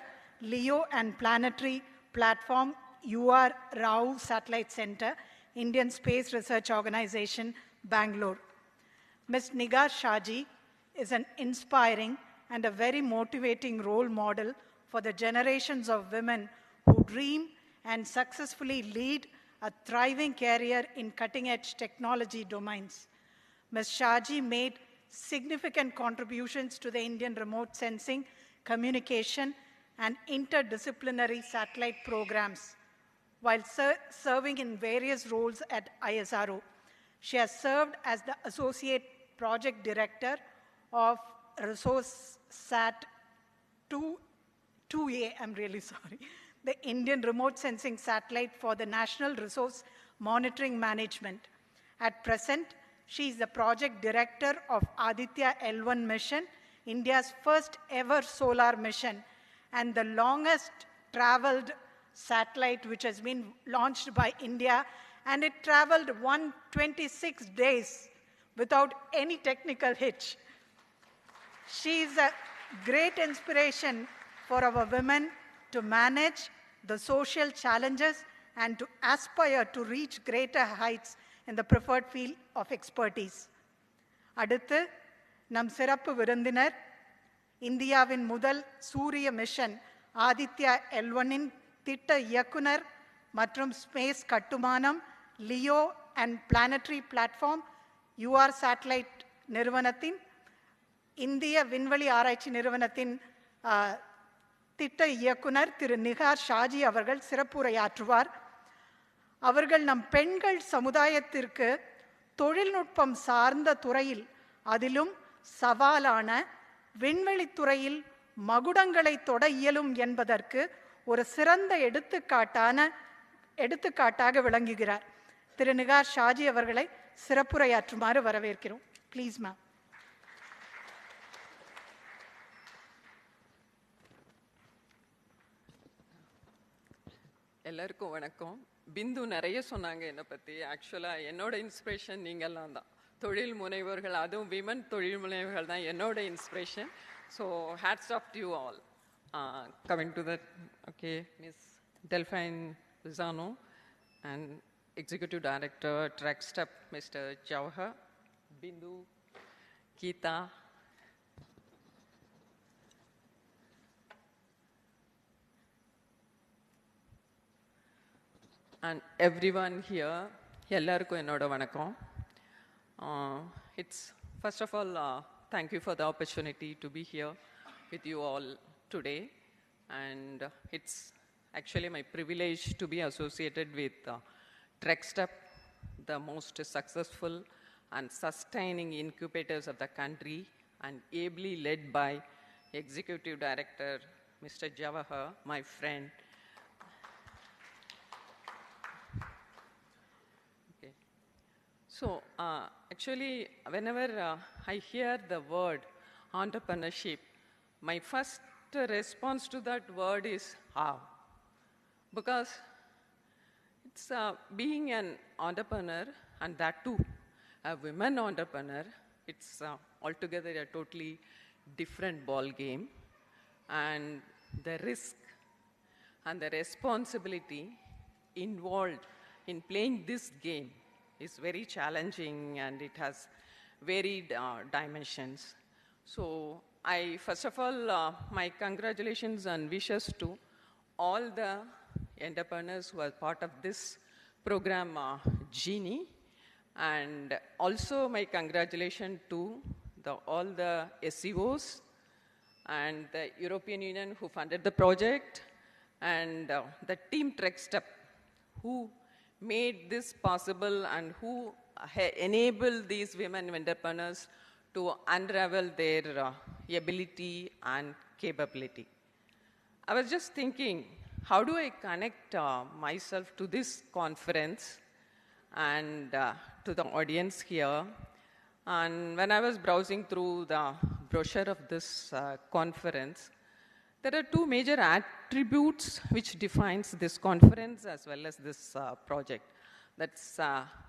LEO and planetary platform, UR Rao Satellite Center, Indian Space Research Organization, Bangalore. Ms. Nigar Shaji is an inspiring and a very motivating role model for the generations of women who dream and successfully lead a thriving career in cutting-edge technology domains. Ms. Shaji made significant contributions to the Indian remote sensing, communication, and interdisciplinary satellite programs. While serving in various roles at ISRO, she has served as the Associate Project Director of ResourceSat 2A, I'm really sorry, the Indian remote sensing satellite for the National Resource Monitoring Management. At present, she is the Project Director of Aditya L1 mission, India's first ever solar mission, and the longest traveled satellite which has been launched by India, and it traveled 126 days without any technical hitch. She is a great inspiration for our women to manage the social challenges and to aspire to reach greater heights in the preferred field of expertise. அடுத்து நம் சிறப்பு விருந்தினர், இந்தியாவின் முதல் சூரிய mission Aditya L1-இன் திட்ட இயக்குனர் மற்றும் ஸ்பேஸ் கட்டுமானம், Leo and planetary platform, UR satellite நிறுவனத்தின், இந்திய விண்வெளி ஆராய்ச்சி நிறுவனத்தின் திட்ட இயக்குனர் திரு நிகார் ஷாஜி அவர்கள் சிறப்புரையாற்றுவார். அவர்கள் நம் பெண்கள் சமுதாயத்திற்கு தொழில்நுட்பம் சார்ந்த துறையில், அதிலும் சவாலான விண்வெளித்துறையில் மகுடங்களை தொட இயலும் என்பதற்கு ஒரு சிறந்த எடுத்துக்காட்டாக விளங்குகிறார். திரு நிகார் ஷாஜி அவர்களை சிறப்புரையாற்றுமாறு வரவேற்கிறோம். Please ma'am. எல்லாருக்கும் வணக்கம். பிந்து நிறைய சொன்னாங்க என்னை பற்றி. ஆக்சுவலாக என்னோட இன்ஸ்பிரேஷன் நீங்கள்லாம் தான், தொழில் முனைவர்கள், அதுவும் விமன் தொழில் முனைவர்கள் தான் என்னோட inspiration. So hats off to you all. Coming to that, okay, miss Delphine Rizano, and Executive Director, Track Step, Mr. Jawhar, Bindu, Geeta, and everyone here, எல்லாருக்கும் என்னோட வணக்கம். It's first of all, thank you for the opportunity to be here with you all today, and it's actually my privilege to be associated with TrekStep, the most successful and sustaining incubators of the country, and ably led by Executive Director Mr. Jawahar, my friend. Okay. So actually, whenever I hear the word entrepreneurship, my first response to that word is how. Because it's being an entrepreneur, and that too, a women entrepreneur, it's altogether a totally different ball game. And the risk and the responsibility involved in playing this game is very challenging, and it has varied dimensions. So first of all, my congratulations and wishes to all the entrepreneurs who are part of this program, Genie, and also my congratulations to all the SEOs and the European Union who funded the project, and the team TrekStep who made this possible and who enabled these women entrepreneurs to unravel their ability and capability. I was just thinking, how do I connect myself to this conference and to the audience here? And when I was browsing through the brochure of this conference, there are two major attributes which defines this conference as well as this project. That's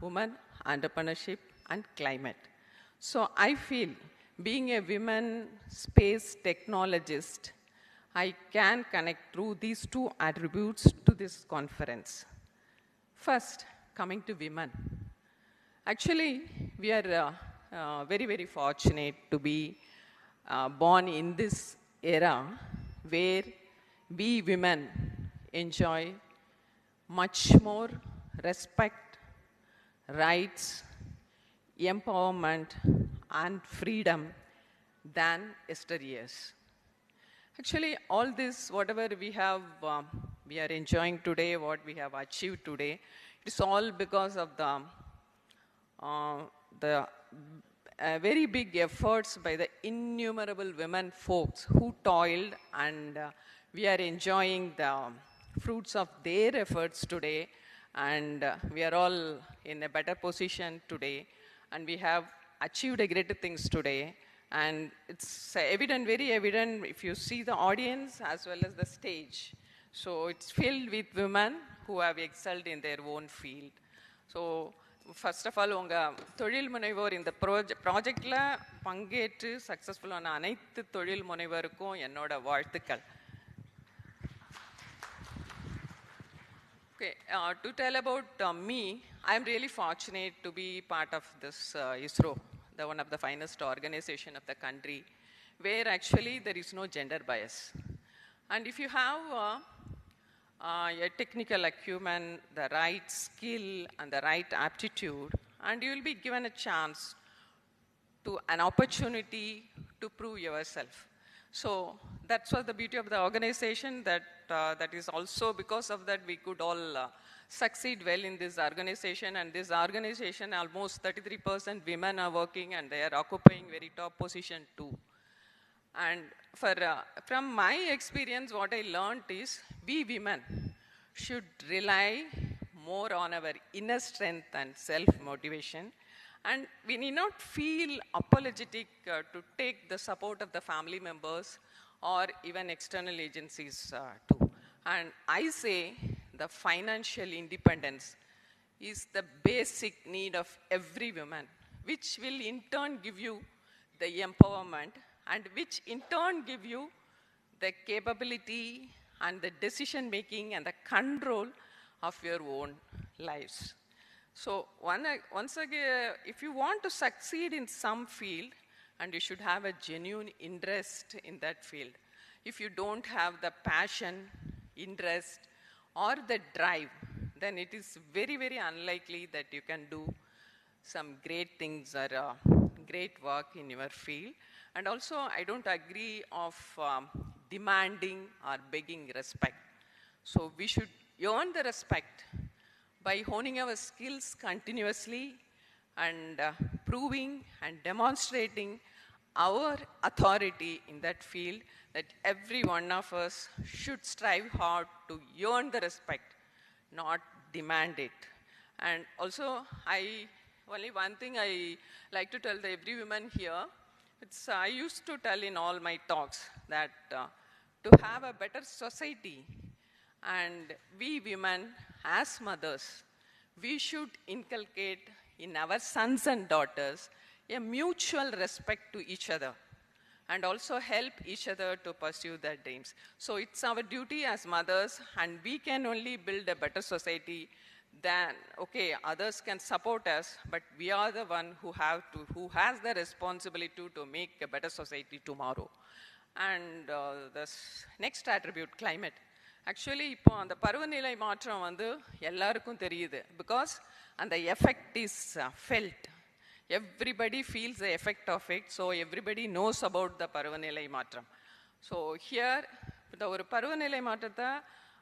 women, entrepreneurship, and climate. So I feel, being a women space technologist, I can connect through these two attributes to this conference. First, coming to women. Actually, we are very, very fortunate to be born in this era where we women enjoy much more respect, rights, empowerment, and freedom than yesteryears. Actually, all this, whatever we are enjoying today, what we have achieved today, it's all because of the very big efforts by the innumerable women folks who toiled, and we are enjoying the fruits of their efforts today, and we are all in a better position today, and we have achieved greater things today. And it's evident, very evident, if you see the audience as well as the stage. So it's filled with women who have excelled in their own field. So first of all, உங்கள் தொழில் முனைவோர் இந்த ப்ராஜெக்டில் பங்கேற்று சக்ஸஸ்ஃபுல்லான அனைத்து தொழில் முனைவோருக்கும் என்னோட வாழ்த்துக்கள். Okay, to tell about me, I'm really fortunate to be part of this ISRO, one of the finest organization of the country, where actually there is no gender bias. And if you have a technical acumen, the right skill, and the right aptitude, and you will be given a chance to an opportunity to prove yourself. So that's what the beauty of the organization, that is also because of that we could all succeed well in this organization. And this organization, almost 33% women are working, and they are occupying very top position too. And from my experience, what I learned is we women should rely more on our inner strength and self-motivation. And we need not feel apologetic to take the support of the family members or even external agencies too. And I say the financial independence is the basic need of every woman, which will in turn give you the empowerment, and which in turn give you the capability and the decision making and the control of your own lives. So once again, if you want to succeed in some field, and you should have a genuine interest in that field. If you don't have the passion, interest, or the drive, then it is very, very unlikely that you can do some great things or great work in your field. And also, I don't agree of demanding or begging respect. So we should earn the respect by honing our skills continuously and proving and demonstrating our authority in that field, that every one of us should strive hard to earn the respect, not demand it. And also, only one thing I like to tell every woman here, I used to tell in all my talks that to have a better society, and we women as mothers, we should inculcate in our sons and daughters a mutual respect to each other and also help each other to pursue their dreams. So it's our duty as mothers, and we can only build a better society than, okay, others can support us, but we are the one who has the responsibility to make a better society tomorrow. And the next attribute, climate. Actually, இப்போ அந்த பருவநிலை மாற்றம் வந்து எல்லாருக்கும் தெரியுது, because and the effect is felt. Everybody feels the effect of it, so everybody knows about the பருவநிலை மாற்றம். So here, the ஒரு பருவநிலை மாற்றத்தை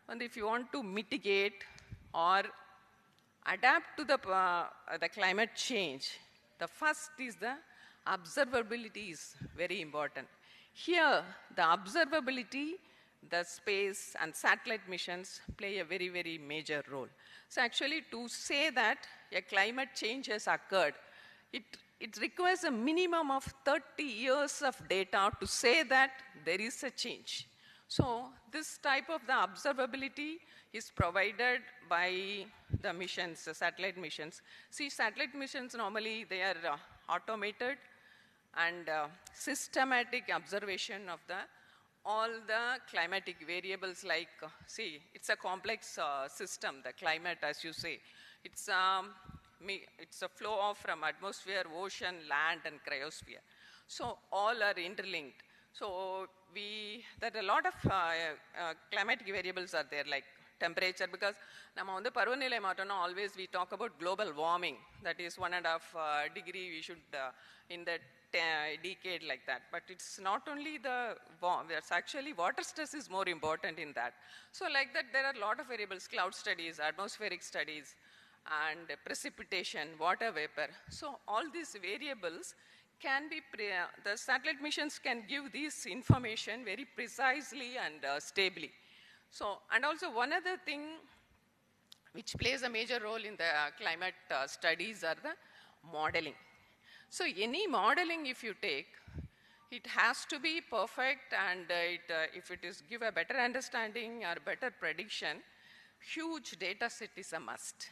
வந்து if you want to mitigate or adapt to the climate change, the first is the observability is very important. Here, the observability, the space and satellite missions play a very, very major role. So actually, to say that a climate change has occurred, it requires a minimum of 30 years of data to say that there is a change. So this type of the observability is provided by the missions, the satellite missions. See, satellite missions normally they are automated and systematic observation of all the climatic variables like, see, it's a complex system, the climate, as you say. It's a flow off from atmosphere, ocean, land, and cryosphere. So all are interlinked. So there are a lot of climatic variables are there, like temperature, because நம்ம வந்து பருவநிலை மாற்றம்னா always we talk about global warming, that is 1.5 degree we should in the decade like that. But it's not only there's actually water stress is more important in that. So like that there are a lot of variables, cloud studies, atmospheric studies, and precipitation, water vapor. So all these variables can be, the satellite missions can give this information very precisely and stably. So, and also one other thing which plays a major role in the climate studies are the modeling. So any modeling if you take, it has to be perfect, and if it is give a better understanding or better prediction, huge data set is a must.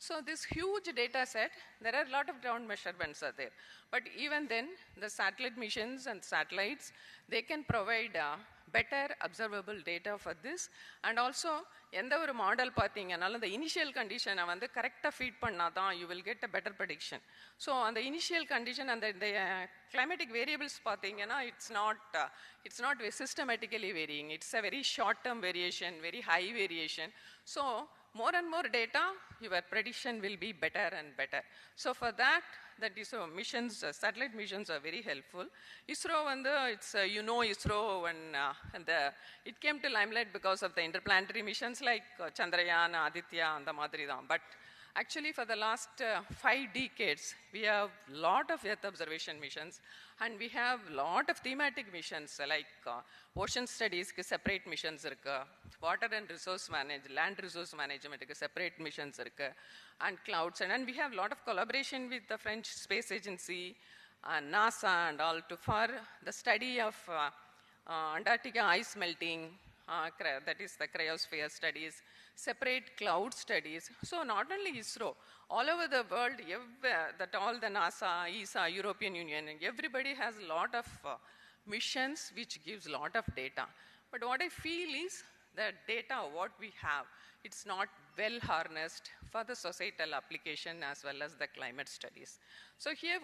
So this huge data set, there are a lot of ground measurements are there. But even then, the satellite missions and satellites, they can provide better observable data for this. And also, எந்த ஒரு model பார்த்தீங்கன்னாலும் the initial condition வந்து கரெக்டாக feet பண்ணாதான் you will get a better prediction. So அந்த initial condition and the climatic variables பார்த்தீங்கன்னா it's not systematically varying. It's a very short-term variation, very high variation. So more and more data, your prediction will be better and better. So for that ISRO missions, satellite missions are very helpful. ISRO, it's, you know ISRO, and it came to limelight because of the interplanetary missions like Chandrayaan, Aditya, and the Madridam. But actually for the last 5 decades, we have a lot of Earth observation missions, and we have a lot of thematic missions like ocean studies, separate missions, water and resource management, land resource management, separate missions, and clouds. And we have a lot of collaboration with the French Space Agency, NASA, and all for the study of Antarctica ice melting, that is the cryosphere studies, separate cloud studies. So not only ISRO, all over the world, all the NASA, ESA, European Union, and everybody has a lot of missions which gives a lot of data. But what I feel is that data, what we have, it's not well harnessed for the societal application as well as the climate studies. So here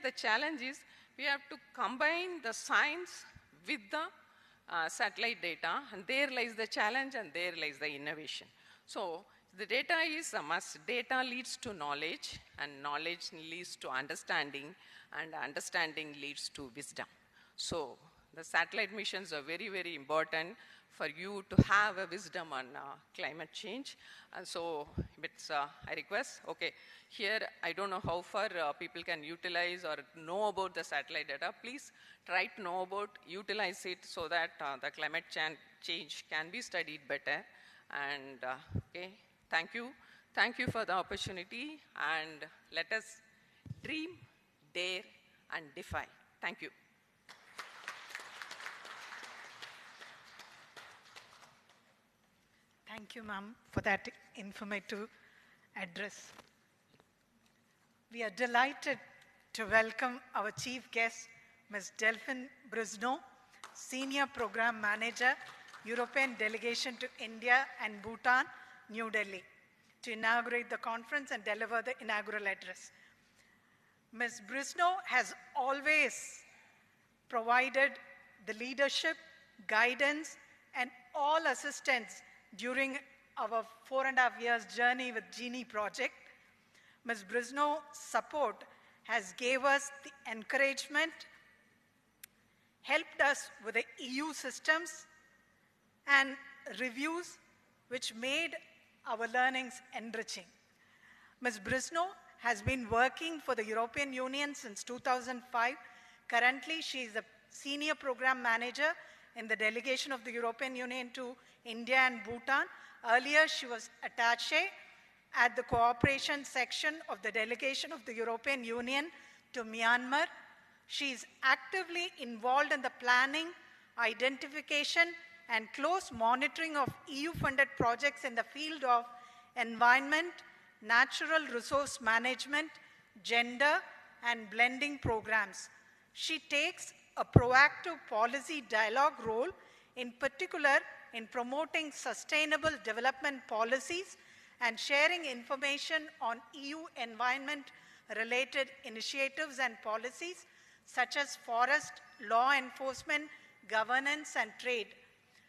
the challenge is we have to combine the science with the satellite data, and there lies the challenge and there lies the innovation. So the data is a must. Data leads to knowledge, and knowledge leads to understanding, and understanding leads to wisdom. So the satellite missions are very, very important for you to have a wisdom on climate change. And so it's, I request, okay, here I don't know how far people can utilize or know about the satellite data. Please try to know about, utilize it so that the climate change can be studied better. And okay, thank you. Thank you for the opportunity, and let us dream, dare, and defy. Thank you. Thank you, ma'am, for that informative address. We are delighted to welcome our chief guest, Ms. Delphine Brisneau, Senior Program Manager, European Delegation to India and Bhutan, New Delhi, to inaugurate the conference and deliver the inaugural address. Ms. Brisneau has always provided the leadership, guidance, and all assistance during our 4.5 years journey with Genie project. Ms. Brisneau's support has gave us the encouragement, helped us with the EU systems and reviews, which made our learnings enriching. Ms. Brisneau has been working for the European Union since 2005. Currently, she is a Senior Program Manager in the delegation of the European Union to India and Bhutan. Earlier, she was attaché at the cooperation section of the delegation of the European Union to Myanmar. She is actively involved in the planning, identification, and close monitoring of EU-funded projects in the field of environment, natural resource management, gender, and blending programs. She takes a proactive policy dialogue role, in particular in promoting sustainable development policies and sharing information on EU environment-related initiatives and policies, such as forest, law enforcement, governance, and trade.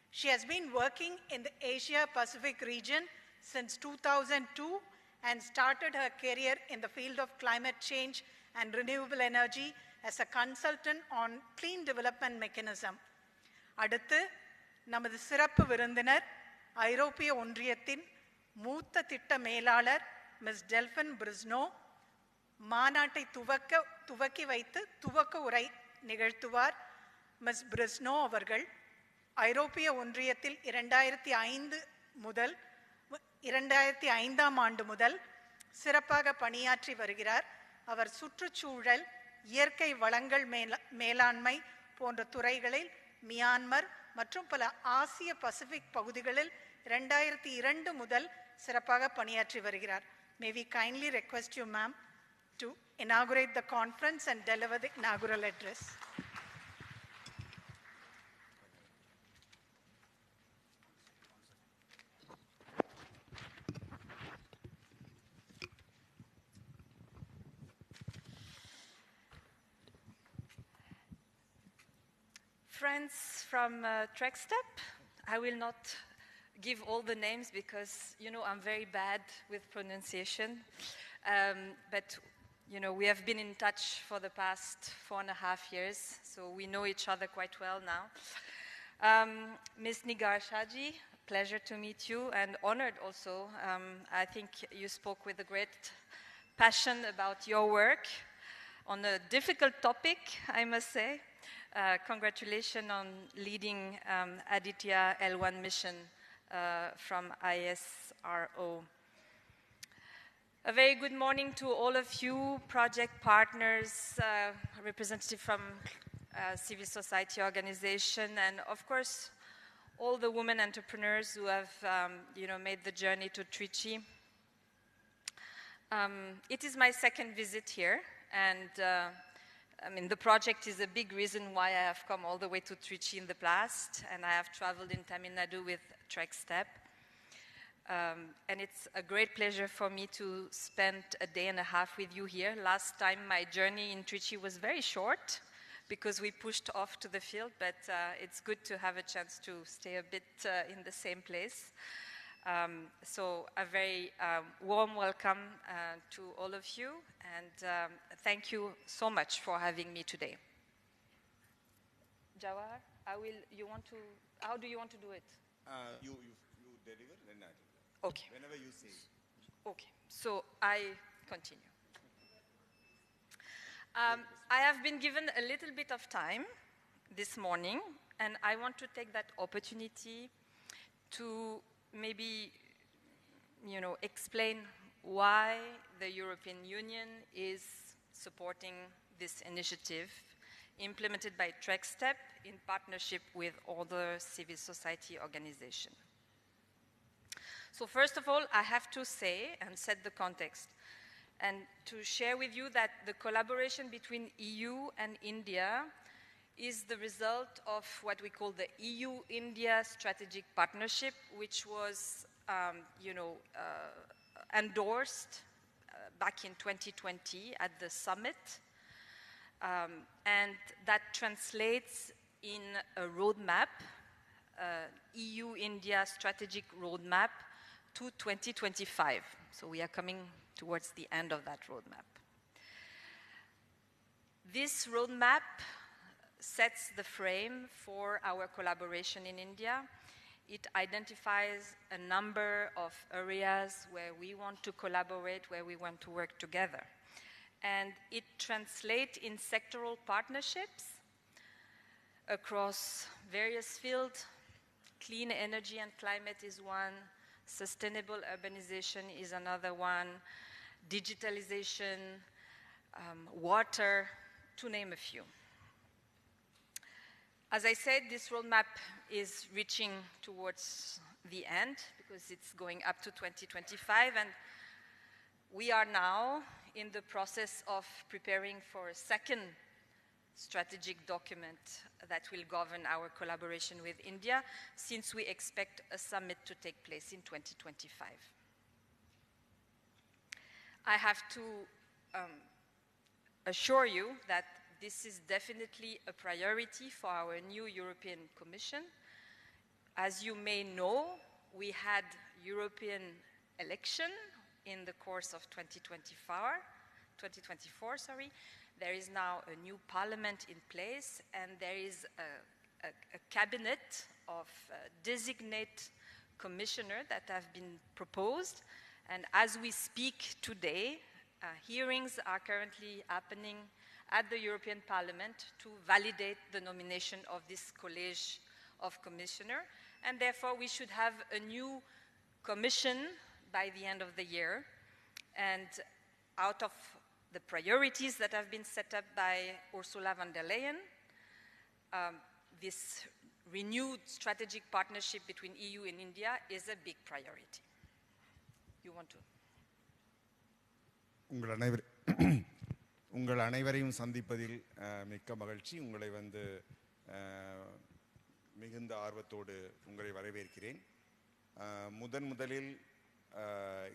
She has been working in the Asia-Pacific region since 2002 and started her career in the field of climate change and renewable energy as a consultant on clean development mechanism. அடுத்து நமது சிறப்பு விருந்தினர் ஐரோப்பிய ஒன்றியத்தின் மூத்த திட்ட மேலாளர் miss Delphine பிரிஸ்னோ மாநாட்டை துவக்கி வைத்து துவக்க உரை நிகழ்த்துவார். மிஸ் பிரிஸ்னோ அவர்கள் ஐரோப்பிய ஒன்றியத்தில் 2005ஆம் ஆண்டு முதல் சிறப்பாக பணியாற்றி வருகிறார். அவர் சுற்றுச்சூழல், இயற்கை வளங்கள் மேலாண்மை போன்ற துறைகளில் மியான்மர் மற்றும் பல ஆசிய பசிபிக் பகுதிகளில் 2002 முதல் சிறப்பாக பணியாற்றி வருகிறார். May we kindly request you, ma'am, to inaugurate the conference and deliver the inaugural address. Friends from TrekStep, I will not give all the names because, you know, I'm very bad with pronunciation. But, you know, we have been in touch for the past 4.5 years, so we know each other quite well now. Ms. Nigar Shaji, pleasure to meet you and honored also. I think you spoke with a great passion about your work on a difficult topic, I must say. Congratulations on leading Aditya L1 mission from ISRO. A very good morning to all of you, project partners, representatives from civil society organization, and of course, all the women entrepreneurs who have you know, made the journey to Trichy. It is my second visit here, and I mean, the project is a big reason why I have come all the way to Trichy in the past, and I have traveled in Tamil Nadu with TrekStep. And it's a great pleasure for me to spend a day and a half with you here. Last time my journey in Trichy was very short because we pushed off to the field, but it's good to have a chance to stay a bit in the same place. So a very warm welcome to all of you, and thank you so much for having me today. Jawahar, how do you want to do it? You deliver, then I deliver. Okay. Whenever you say. Okay, so I continue. I have been given a little bit of time this morning, and I want to take that opportunity to maybe, explain why the European Union is supporting this initiative implemented by TrekStep in partnership with other civil society organizations. So first of all, I have to say and set the context and to share with you that the collaboration between EU and India is the result of what we call the EU-India Strategic Partnership, which was endorsed back in 2020 at the summit. And that translates in a roadmap, EU-India Strategic Roadmap to 2025. So we are coming towards the end of that roadmap. This roadmap sets the frame for our collaboration in India. It identifies a number of areas where we want to collaborate, where we want to work together. And it translates in sectoral partnerships across various fields. Clean energy and climate is one, sustainable urbanization is another one, digitalization, water, to name a few. As I said, this roadmap is reaching towards the end because it's going up to 2025, and we are now in the process of preparing for a second strategic document that will govern our collaboration with India, since we expect a summit to take place in 2025. I have to assure you that this is definitely a priority for our new European Commission. As you may know, we had European election in the course of 2024. There is now a new parliament in place, and there is a cabinet of designate commissioners that have been proposed. And as we speak today, hearings are currently happening at the European Parliament to validate the nomination of this college of commissioners. And therefore, we should have a new commission by the end of the year. And out of the priorities that have been set up by Ursula von der Leyen, this renewed strategic partnership between EU and India is a big priority. You want to? உங்கள் அனைவரையும் சந்திப்பதில் மிக்க மகிழ்ச்சி. உங்களை மிகுந்த ஆர்வத்தோடு உங்களை வரவேற்கிறேன். முதலில்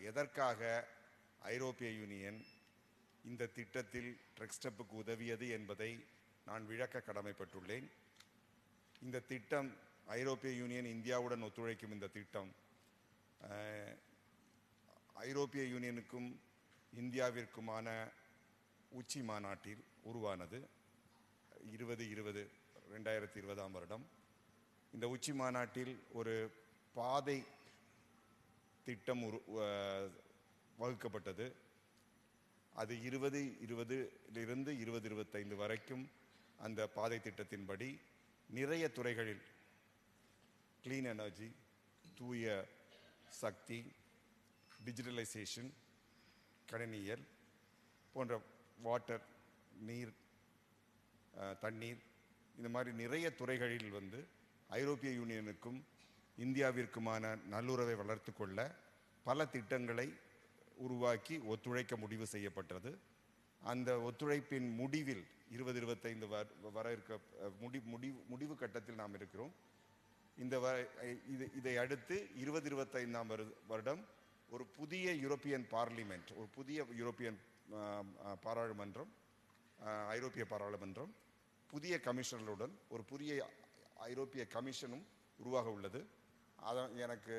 எதற்காக ஐரோப்பிய யூனியன் இந்த திட்டத்தில் ட்ரெக்ஸ்டெப்புக்கு உதவியது என்பதை நான் விளக்க கடமைப்பட்டுள்ளேன். இந்த திட்டம், ஐரோப்பிய யூனியன் இந்தியாவுடன் ஒத்துழைக்கும் இந்த திட்டம் ஐரோப்பிய யூனியனுக்கும் இந்தியாவிற்குமான உச்சி மாநாட்டில் உருவானது 2020 வருடம். இந்த உச்சி மாநாட்டில் ஒரு பாதை திட்டம் வகுக்கப்பட்டது. அது 2020 2025 வரைக்கும் அந்த பாதை திட்டத்தின்படி நிறைய துறைகளில் கிளீன் எனர்ஜி, தூய சக்தி, டிஜிட்டலைசேஷன், கணினியல் போன்ற வாட்டர், நீர், தண்ணீர், இந்த மாதிரி நிறைய துறைகளில் ஐரோப்பிய யூனியனுக்கும் இந்தியாவிற்குமான நல்லுறவை வளர்த்து கொள்ள பல திட்டங்களை உருவாக்கி ஒத்துழைக்க முடிவு செய்யப்பட்டது. அந்த ஒத்துழைப்பின் முடிவில் 2025 வர இருக்க முடிவு கட்டத்தில் நாம் இருக்கிறோம். இதை அடுத்து 2025ஆம் வருடம் ஒரு புதிய யூரோப்பியன் பார்லிமெண்ட், ஒரு புதிய யூரோப்பியன் பாராளுமன்றம், ஐரோப்பிய பாராளுமன்றம், புதிய கமிஷனருடன் ஒரு புதிய ஐரோப்பிய கமிஷனும் உருவாக உள்ளது. எனக்கு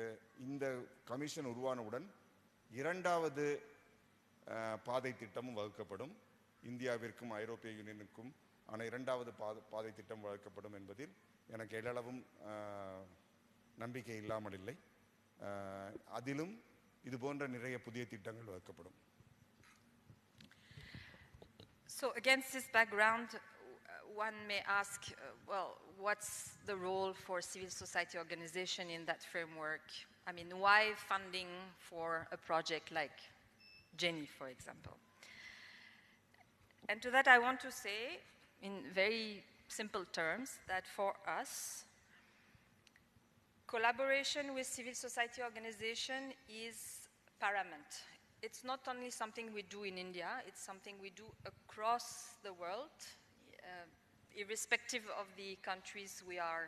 இந்த கமிஷன் உருவானவுடன் இரண்டாவது பாதை திட்டமும் வகுக்கப்படும். இந்தியாவிற்கும் ஐரோப்பிய யூனியனுக்கும் ஆன இரண்டாவது பாதை திட்டம் வகுக்கப்படும் என்பதில் எனக்கு எல்லளவும் நம்பிக்கை இல்லாமல் இல்லை. அதிலும் இது போன்ற நிறைய புதிய திட்டங்கள் வகுக்கப்படும். So against this background, one may ask, well, what's the role for civil society organization in that framework? I mean, why funding for a project like Jenny, for example? And to that I want to say, in very simple terms, that for us, collaboration with civil society organization is paramount. It's not only something we do in India, it's something we do across the world, irrespective of the countries we are,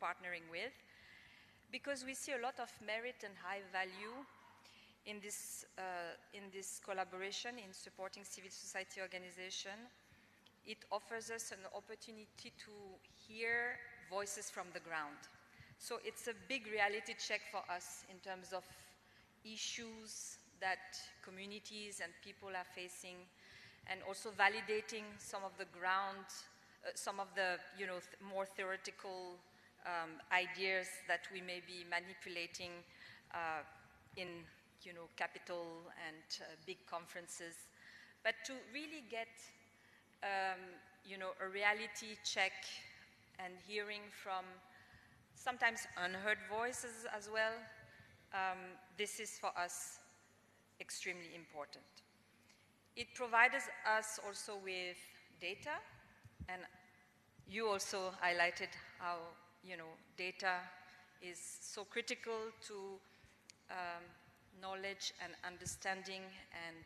partnering with, because we see a lot of merit and high value in this collaboration, in supporting civil society organization. It offers us an opportunity to hear voices from the ground. So it's a big reality check for us in terms of issues that communities and people are facing, and also validating some of the ground, some of the more theoretical ideas that we may be manipulating in capital and big conferences, but to really get a reality check and hearing from sometimes unheard voices as well. This is for us extremely important. It provides us also with data, and you also highlighted how data is so critical to knowledge and understanding and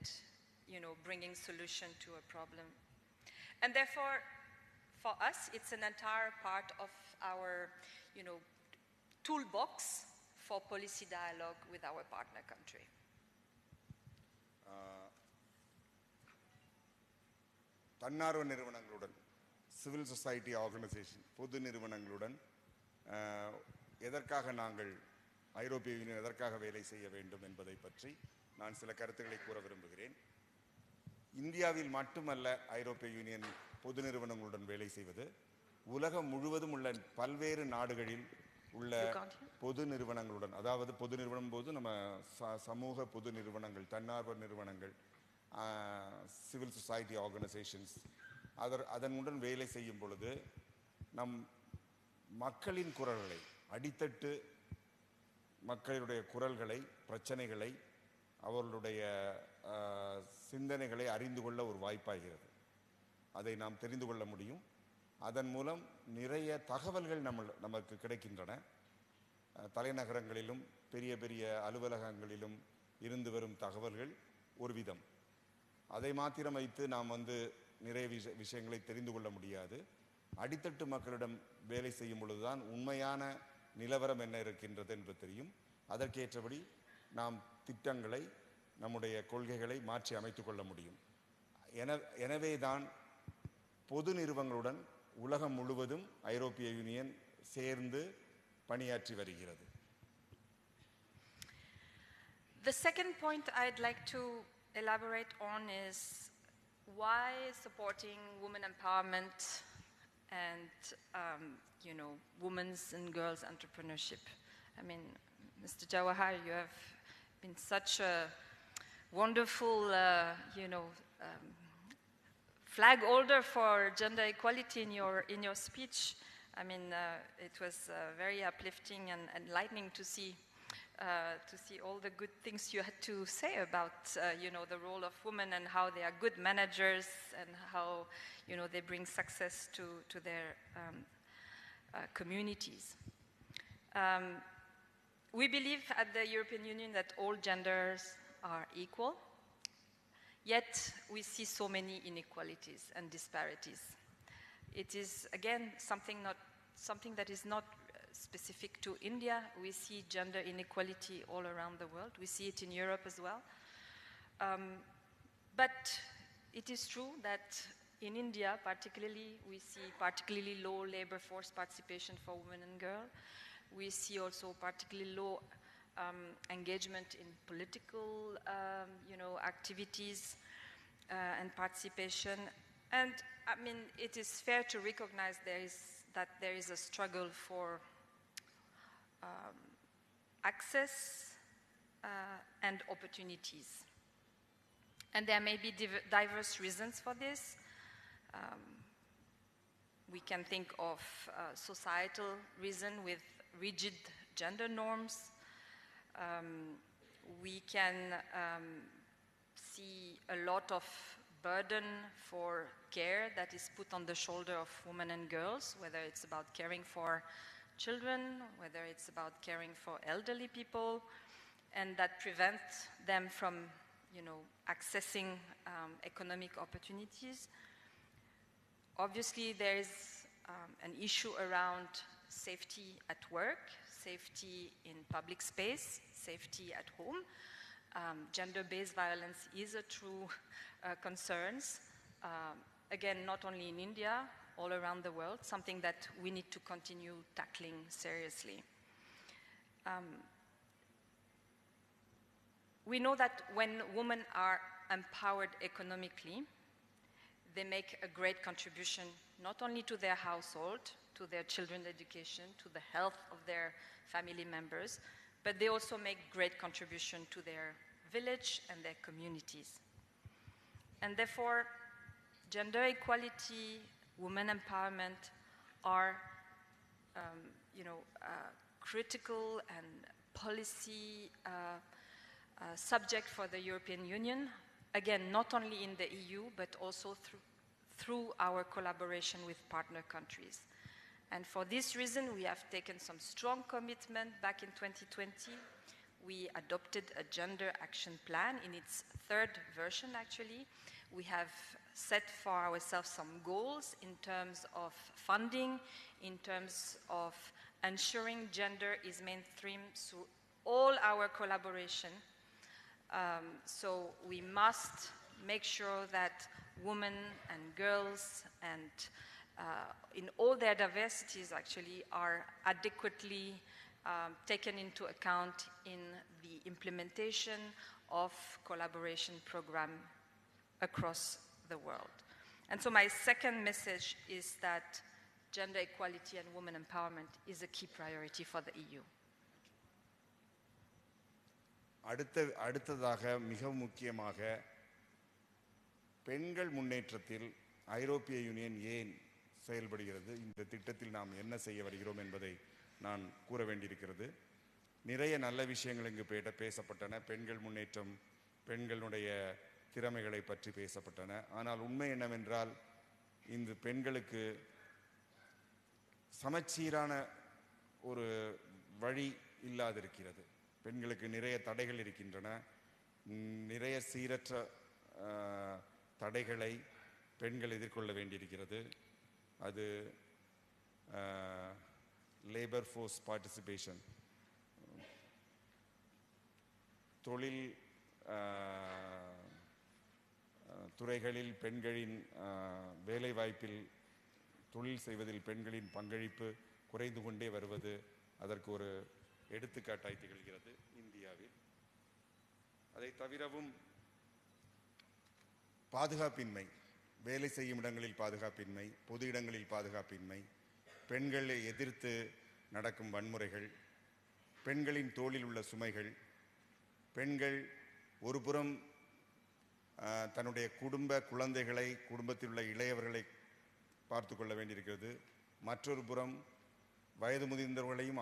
bringing solution to a problem. And therefore, for us, it's an entire part of our toolbox for policy dialogue with our partner country. தன்னார்வ நிறுவனங்களுடன், civil society organisation, பொது நிறுவனங்களுடன் எதற்காக நாங்கள் ஐரோப்பிய union எதற்காக வேலை செய்ய வேண்டும் என்பதை பற்றி நான் சில கருத்துக்களை கூற விரும்புகிறேன். இந்தியாவில் மட்டுமல்ல ஐரோப்பிய யூனியன் பொது நிறுவனங்களுடன் வேலை செய்வது, உலகம் முழுவதும் உள்ள பல்வேறு நாடுகளில் உள்ள பொது நிறுவனங்களுடன், அதாவது பொது நிறுவனம் போது நம்ம சமூக பொது நிறுவனங்கள், தன்னார்வ நிறுவனங்கள், சிவில் சொசைட்டி ஆர்கனைசேஷன்ஸ், அதனுடன் வேலை செய்யும் பொழுது நம் மக்களின் குரல்களை, அடித்தட்டு மக்களுடைய குரல்களை, பிரச்சனைகளை, அவர்களுடைய சிந்தனைகளை அறிந்து கொள்ள ஒரு வாய்ப்பாகிறது. அதை நாம் தெரிந்து கொள்ள முடியும். அதன் மூலம் நிறைய தகவல்கள் நமக்கு கிடைக்கின்றன. தலைநகரங்களிலும் பெரிய பெரிய அலுவலகங்களிலும் இருந்து வரும் தகவல்கள் ஒரு விதம். அதை மாத்திரம் வைத்து நாம் நிறைய விஷயங்களை தெரிந்து கொள்ள முடியாது. அடித்தட்டு மக்களிடம் வேலை செய்யும் பொழுதுதான் உண்மையான நிலவரம் என்ன இருக்கின்றது என்று தெரியும். அதற்கேற்றபடி நாம் திட்டங்களை, நம்முடைய கொள்கைகளை மாற்றி அமைத்துக் கொள்ள முடியும். எனவேதான் பொது நிறுவனங்களுடன் உலகம் முழுவதும் ஐரோப்பிய யூனியன் சேர்ந்து பணியாற்றி வருகிறது. The second point I'd like to elaborate on is why supporting women empowerment and women's and girls entrepreneurship. I mean, Mr. Jawahar, you have been such a wonderful, flag holder for gender equality in your speech. I mean, it was very uplifting and enlightening to see all the good things you had to say about, the role of women and how they are good managers and how, they bring success to their communities. We believe at the European Union that all genders are equal, yet we see so many inequalities and disparities. It is, again, something that is not specific to India. We see gender inequality all around the world. We see it in Europe as well. But it is true that in India, particularly, we see particularly low labor force participation for women and girls. We see also particularly low engagement in political, activities and participation. And I mean, it is fair to recognize that there is a struggle for access and opportunities. And there may be diverse reasons for this. We can think of societal reason with rigid gender norms. We can see a lot of burden for care that is put on the shoulder of women and girls, whether it's about caring for children, whether it's about caring for elderly people, and that prevents them from accessing economic opportunities. Obviously, there is an issue around safety at work, safety in public space, safety at home. Gender-based violence is a true concern. Again, not only in India, all around the world, something that we need to continue tackling seriously. We know that when women are empowered economically, they make a great contribution not only to their household, to their children's education, to the health of their family members, but they also make great contribution to their village and their communities. And therefore, gender equality, women empowerment are critical and policy subject for the European Union, again, not only in the EU, but also through our collaboration with partner countries. And for this reason, we have taken some strong commitment back in 2020. We adopted a gender action plan in its third version, actually. We have set for ourselves some goals in terms of funding, in terms of ensuring gender is mainstream through all our collaboration. So we must make sure that women and girls and in all their diversities actually are adequately taken into account in the implementation of collaboration program across the world. And so my second message is that gender equality and women empowerment is a key priority for the EU. அடுத்ததாக மிக முக்கியமாக பெண்கள் முன்னேற்றத்தில் ஐரோப்பிய union ஏன் செயல்படுகிறது, இந்த திட்டத்தில் நாம் என்ன செய்ய வருகிறோம் என்பதை நான் கூற வேண்டியிருக்கிறது. நிறைய நல்ல விஷயங்கள் இங்கு பேசப்பட்டன. பெண்கள் முன்னேற்றம், பெண்களுடைய திறமைகளை பற்றி பேசப்பட்டன. ஆனால் உண்மை என்னவென்றால், இந்த பெண்களுக்கு சமச்சீரான ஒரு வழி இல்லாதிருக்கிறது. பெண்களுக்கு நிறைய தடைகள் இருக்கின்றன. நிறைய சீரற்ற தடைகளை பெண்கள் எதிர்கொள்ள வேண்டியிருக்கிறது. அது லேபர் ஃபோர்ஸ் பார்ட்டிசிபேஷன், தொழில் துறைகளில் பெண்களின் வேலைவாய்ப்பில், தொழில் செய்வதில் பெண்களின் பங்களிப்பு குறைந்து கொண்டே வருவது அதற்கு ஒரு எடுத்துக்காட்டாய் திகழ்கிறது இந்தியாவில். அதை தவிரவும் பாதுகாப்பின்மை, வேலை செய்யும் இடங்களில் பாதுகாப்பின்மை, பொது இடங்களில் பாதுகாப்பின்மை, பெண்களை எதிர்த்து நடக்கும் வன்முறைகள், பெண்களின் தோளில் உள்ள சுமைகள், பெண்கள் ஒருபுறம் தன்னுடைய குழந்தைகளை, குடும்பத்தில் உள்ள இளையவர்களை பார்த்து கொள்ள வேண்டியிருக்கிறது, மற்றொரு புறம் வயது முதிர்ந்தவர்களையும்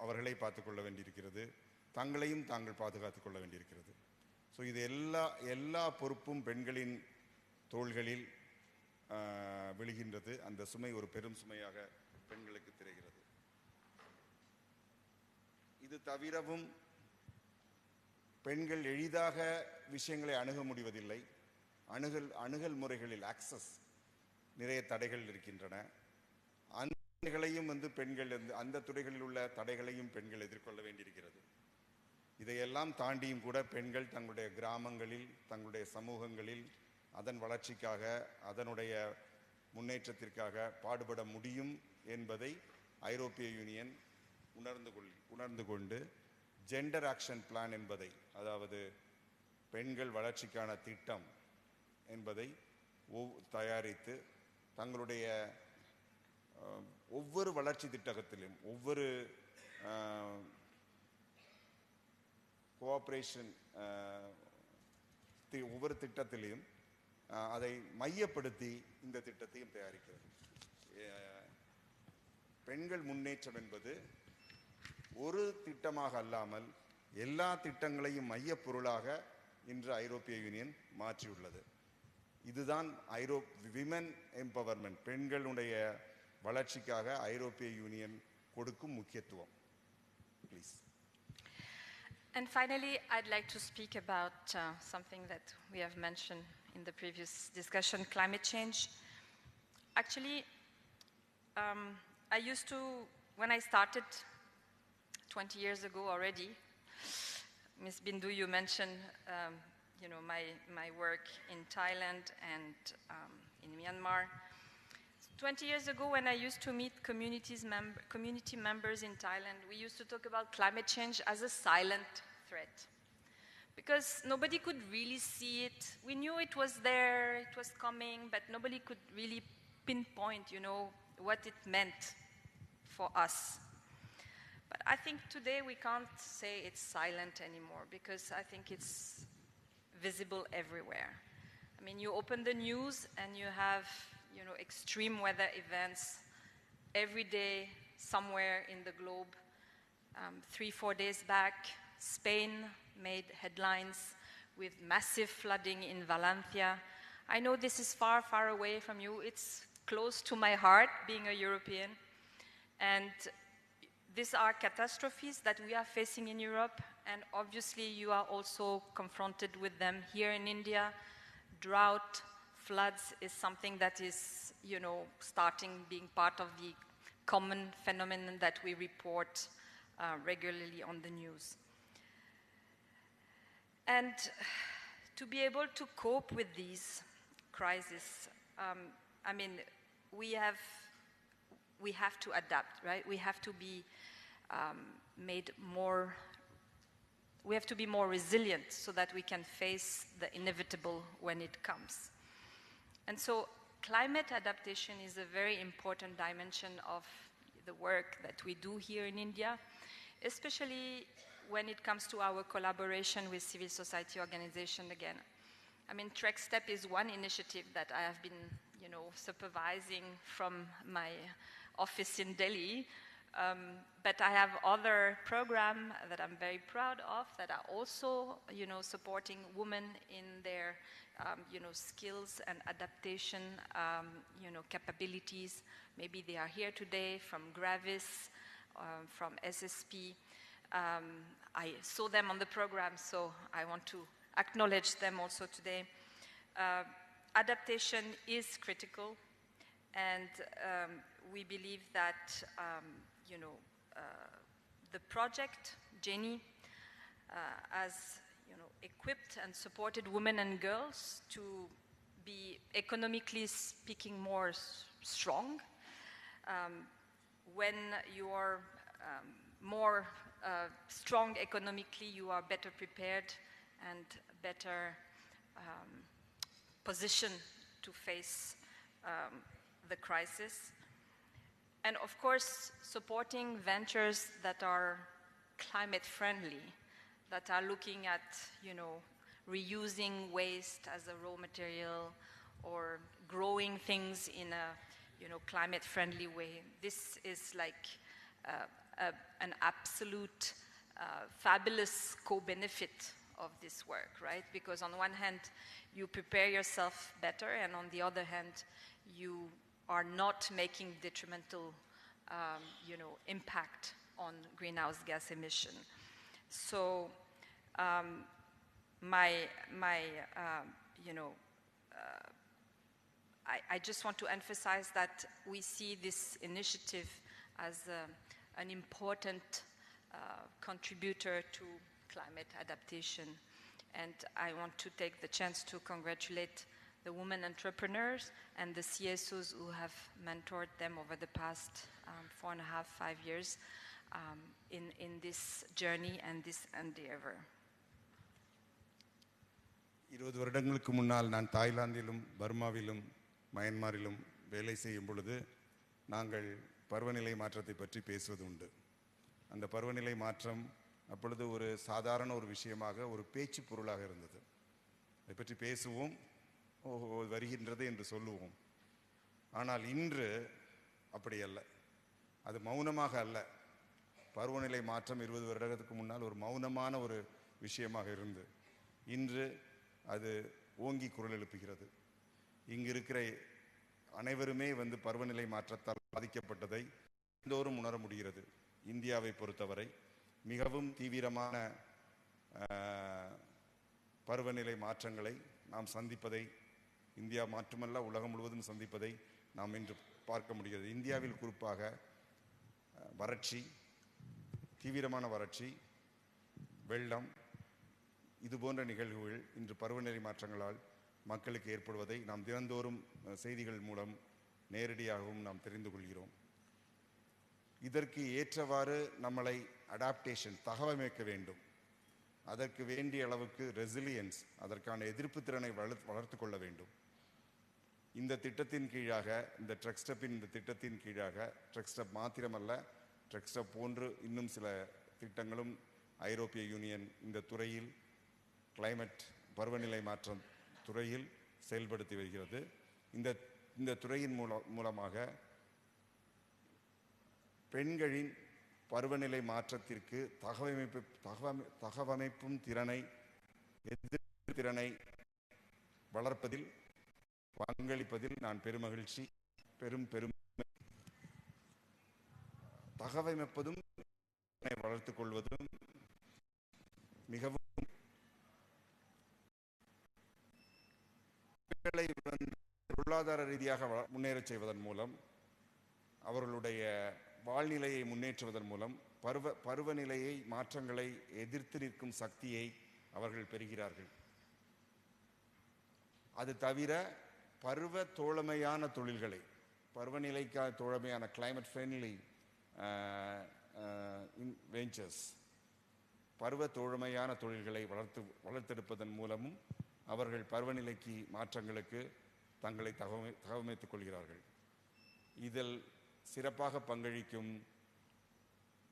அவர்களை பார்த்து கொள்ள வேண்டியிருக்கிறது, தங்களையும் தாங்கள் பாதுகாத்துக் கொள்ள வேண்டியிருக்கிறது. ஸோ இது எல்லா பொறுப்பும் பெண்களின் தோள்களில் விழுகின்றது. அந்த சுமை ஒரு பெரும் சுமையாக பெண்களுக்கு தெரிகிறது. இது தவிரவும் பெண்கள் எளிதாக விஷயங்களை அணுக முடிவதில்லை. அணுகல் முறைகளில் ஆக்சஸ் நிறைய தடைகள் இருக்கின்றன. துறைகளையும் பெண்கள் அந்த துறைகளில் உள்ள தடைகளையும் பெண்கள் எதிர்கொள்ள வேண்டியிருக்கிறது. இதையெல்லாம் தாண்டியும் கூட பெண்கள் தங்களுடைய கிராமங்களில், தங்களுடைய சமூகங்களில் அதன் வளர்ச்சிக்காக, அதனுடைய முன்னேற்றத்திற்காக பாடுபட முடியும் என்பதை ஐரோப்பிய யூனியன் உணர்ந்து கொண்டு ஜெண்டர் ஆக்ஷன் பிளான் என்பதை, அதாவது பெண்கள் வளர்ச்சிக்கான திட்டம் என்பதை தயாரித்து தங்களுடைய ஒவ்வொரு வளர்ச்சி திட்டத்திலும், ஒவ்வொரு கோஆபரேஷன் ஒவ்வொரு திட்டத்திலையும் அதை மையப்படுத்தி இந்த திட்டத்தையும் தயாரிக்கிறது. பெண்கள் முன்னேற்றம் என்பது ஒரு திட்டமாக அல்லாமல் எல்லா திட்டங்களையும் மையப்பொருளாக இன்று ஐரோப்பிய யூனியன் மாற்றியுள்ளது. இதுதான் விமன் எம்பவர்மெண்ட், பெண்களுடைய வளர்ச்சிக்காக ஐரோப்பிய யூனியன் கொடுக்கும் முக்கியத்துவம். Please. And finally, I'd like to speak about something that we have mentioned in the previous discussion, climate change. Actually, I used to, when I started 20 years ago already, Ms. Bindu, you mentioned my work in Thailand and in Myanmar. 20 years ago, when I used to meet community members in Thailand, we used to talk about climate change as a silent threat. Because nobody could really see it. We knew it was there, it was coming, but nobody could really pinpoint, what it meant for us. But I think today we can't say it's silent anymore, because I think it's visible everywhere. I mean, you open the news and you have, extreme weather events every day somewhere in the globe. 3-4 days back, Spain made headlines with massive flooding in Valencia. I know this is far, far away from you. It's close to my heart, being a European. And these are catastrophes that we are facing in Europe, and obviously you are also confronted with them here in India. Drought, floods is something that is, starting being part of the common phenomenon that we report regularly on the news. And to be able to cope with these crises, we have to adapt, right? We have to be we have to be more resilient so that we can face the inevitable when it comes. And so climate adaptation is a very important dimension of the work that we do here in India, especially when it comes to our collaboration with civil society organization again. I mean, Trek Step is one initiative that I have been, supervising from my office in Delhi. But I have other programs that I'm very proud of that are also, supporting women in their, skills and adaptation, capabilities. Maybe they are here today from Gravis, from SSP. I saw them on the program, so I want to acknowledge them also today. Adaptation is critical, and we believe that the project, Jenny, has equipped and supported women and girls to be economically speaking more strong. When you are more strong economically, you are better prepared and better positioned to face the crisis. And of course, supporting ventures that are climate friendly, that are looking at, reusing waste as a raw material or growing things in a, climate friendly way. This is like an absolute fabulous co-benefit of this work, right? Because on one hand, you prepare yourself better, and on the other hand, you are not making detrimental, impact on greenhouse gas emission. So, I just want to emphasize that we see this initiative as an important contributor to climate adaptation. And I want to take the chance to congratulate the women entrepreneurs and the CSOs who have mentored them over the past 4.5, 5 years in this journey and this endeavor. 20 வருடங்களுக்கு முன்னால் நான் தாய்லாந்திலும் பர்மாவிலும் மயன்மாரிலும் வேலை செய்யும் பொழுது நாங்கள் பருவநிலை மாற்றத்தை பற்றி பேசுவது உண்டு. அந்த பருவநிலை மாற்றம் அப்பொழுது ஒரு சாதாரண ஒரு விஷயமாக ஒரு பேச்சு பொருளாக இருந்தது. அதை பற்றி பேசுவோம், வருகின்றது என்று சொல்லுவோம். ஆனால் இன்று அப்படி அல்ல. அது மௌனமாக அல்ல. பருவநிலை மாற்றம் 20 வருடத்துக்கு முன்னால் ஒரு மௌனமான ஒரு விஷயமாக இருந்து இன்று அது ஓங்கி குரல் எழுப்புகிறது. இங்கு இருக்கிற அனைவருமே பருவநிலை மாற்றத்தால் பாதிக்கப்பட்டதை எல்லோரும் உணர முடிகிறது. இந்தியாவை பொறுத்தவரை மிகவும் தீவிரமான பருவநிலை மாற்றங்களை நாம் சந்திப்பதை, இந்தியா மட்டுமல்ல உலகம் முழுவதும் சந்திப்பதை நாம் இன்று பார்க்க முடிகிறது. இந்தியாவில் குறிப்பாக வறட்சி, தீவிரமான வறட்சி, வெள்ளம், இது போன்ற நிகழ்வுகள் இன்று பருவநிலை மாற்றங்களால் மக்களுக்கு ஏற்படுவதை நாம் தினந்தோறும் செய்திகள் மூலம் நேரடியாகவும் நாம் தெரிந்து கொள்கிறோம். இதற்கு ஏற்றவாறு நம்மளை அடாப்டேஷன் தகவமைக்க வேண்டும். அதற்கு வேண்டிய அளவுக்கு ரெசிலியன்ஸ், அதற்கான எதிர்ப்பு திறனை வளர்த்து கொள்ள வேண்டும். இந்த திட்டத்தின் கீழாக, இந்த ட்ரெக்ஸ்டெப்பின் இந்த திட்டத்தின் கீழாக, ட்ரெக்ஸ்டெப் மாத்திரமல்ல, ட்ரெக்ஸ்டெப் போன்று இன்னும் சில திட்டங்களும் ஐரோப்பிய யூனியன் இந்த துறையில் கிளைமேட் பருவநிலை மாற்றம் துறையில் செயல்படுத்தி வருகிறது. இந்த துறையின் மூலமாக பெண்களின் பருவநிலை மாற்றத்திற்கு தகவமைப்பும் திறனை, எதிர்ப்பு திறனை வளர்ப்பதில் பங்களிப்பதில் நான் பெருமகிழ்ச்சி தகவமைப்பதும் வளர்த்துக் கொள்வதும் மிகவும் பொருளாதார ரீதியாக முன்னேறச் செய்வதன் மூலம், அவர்களுடைய வாழ்நிலையை முன்னேற்றுவதன் மூலம் பருவநிலையை மாற்றங்களை எதிர்த்து நிற்கும் சக்தியை அவர்கள் பெறுகிறார்கள். அது தவிர பருவ தோழமையான தொழில்களை, பருவநிலைக்கான தோழமையான கிளைமேட் ஃப்ரெண்ட்லி வெஞ்சர்ஸ், பருவ தோழமையான தொழில்களை வளர்த்தெடுப்பதன் மூலமும் அவர்கள் பருவநிலைக்கு மாற்றங்களுக்கு தங்களை தகவமைத்துக் கொள்கிறார்கள். இதில் சிறப்பாக பங்களிக்கும்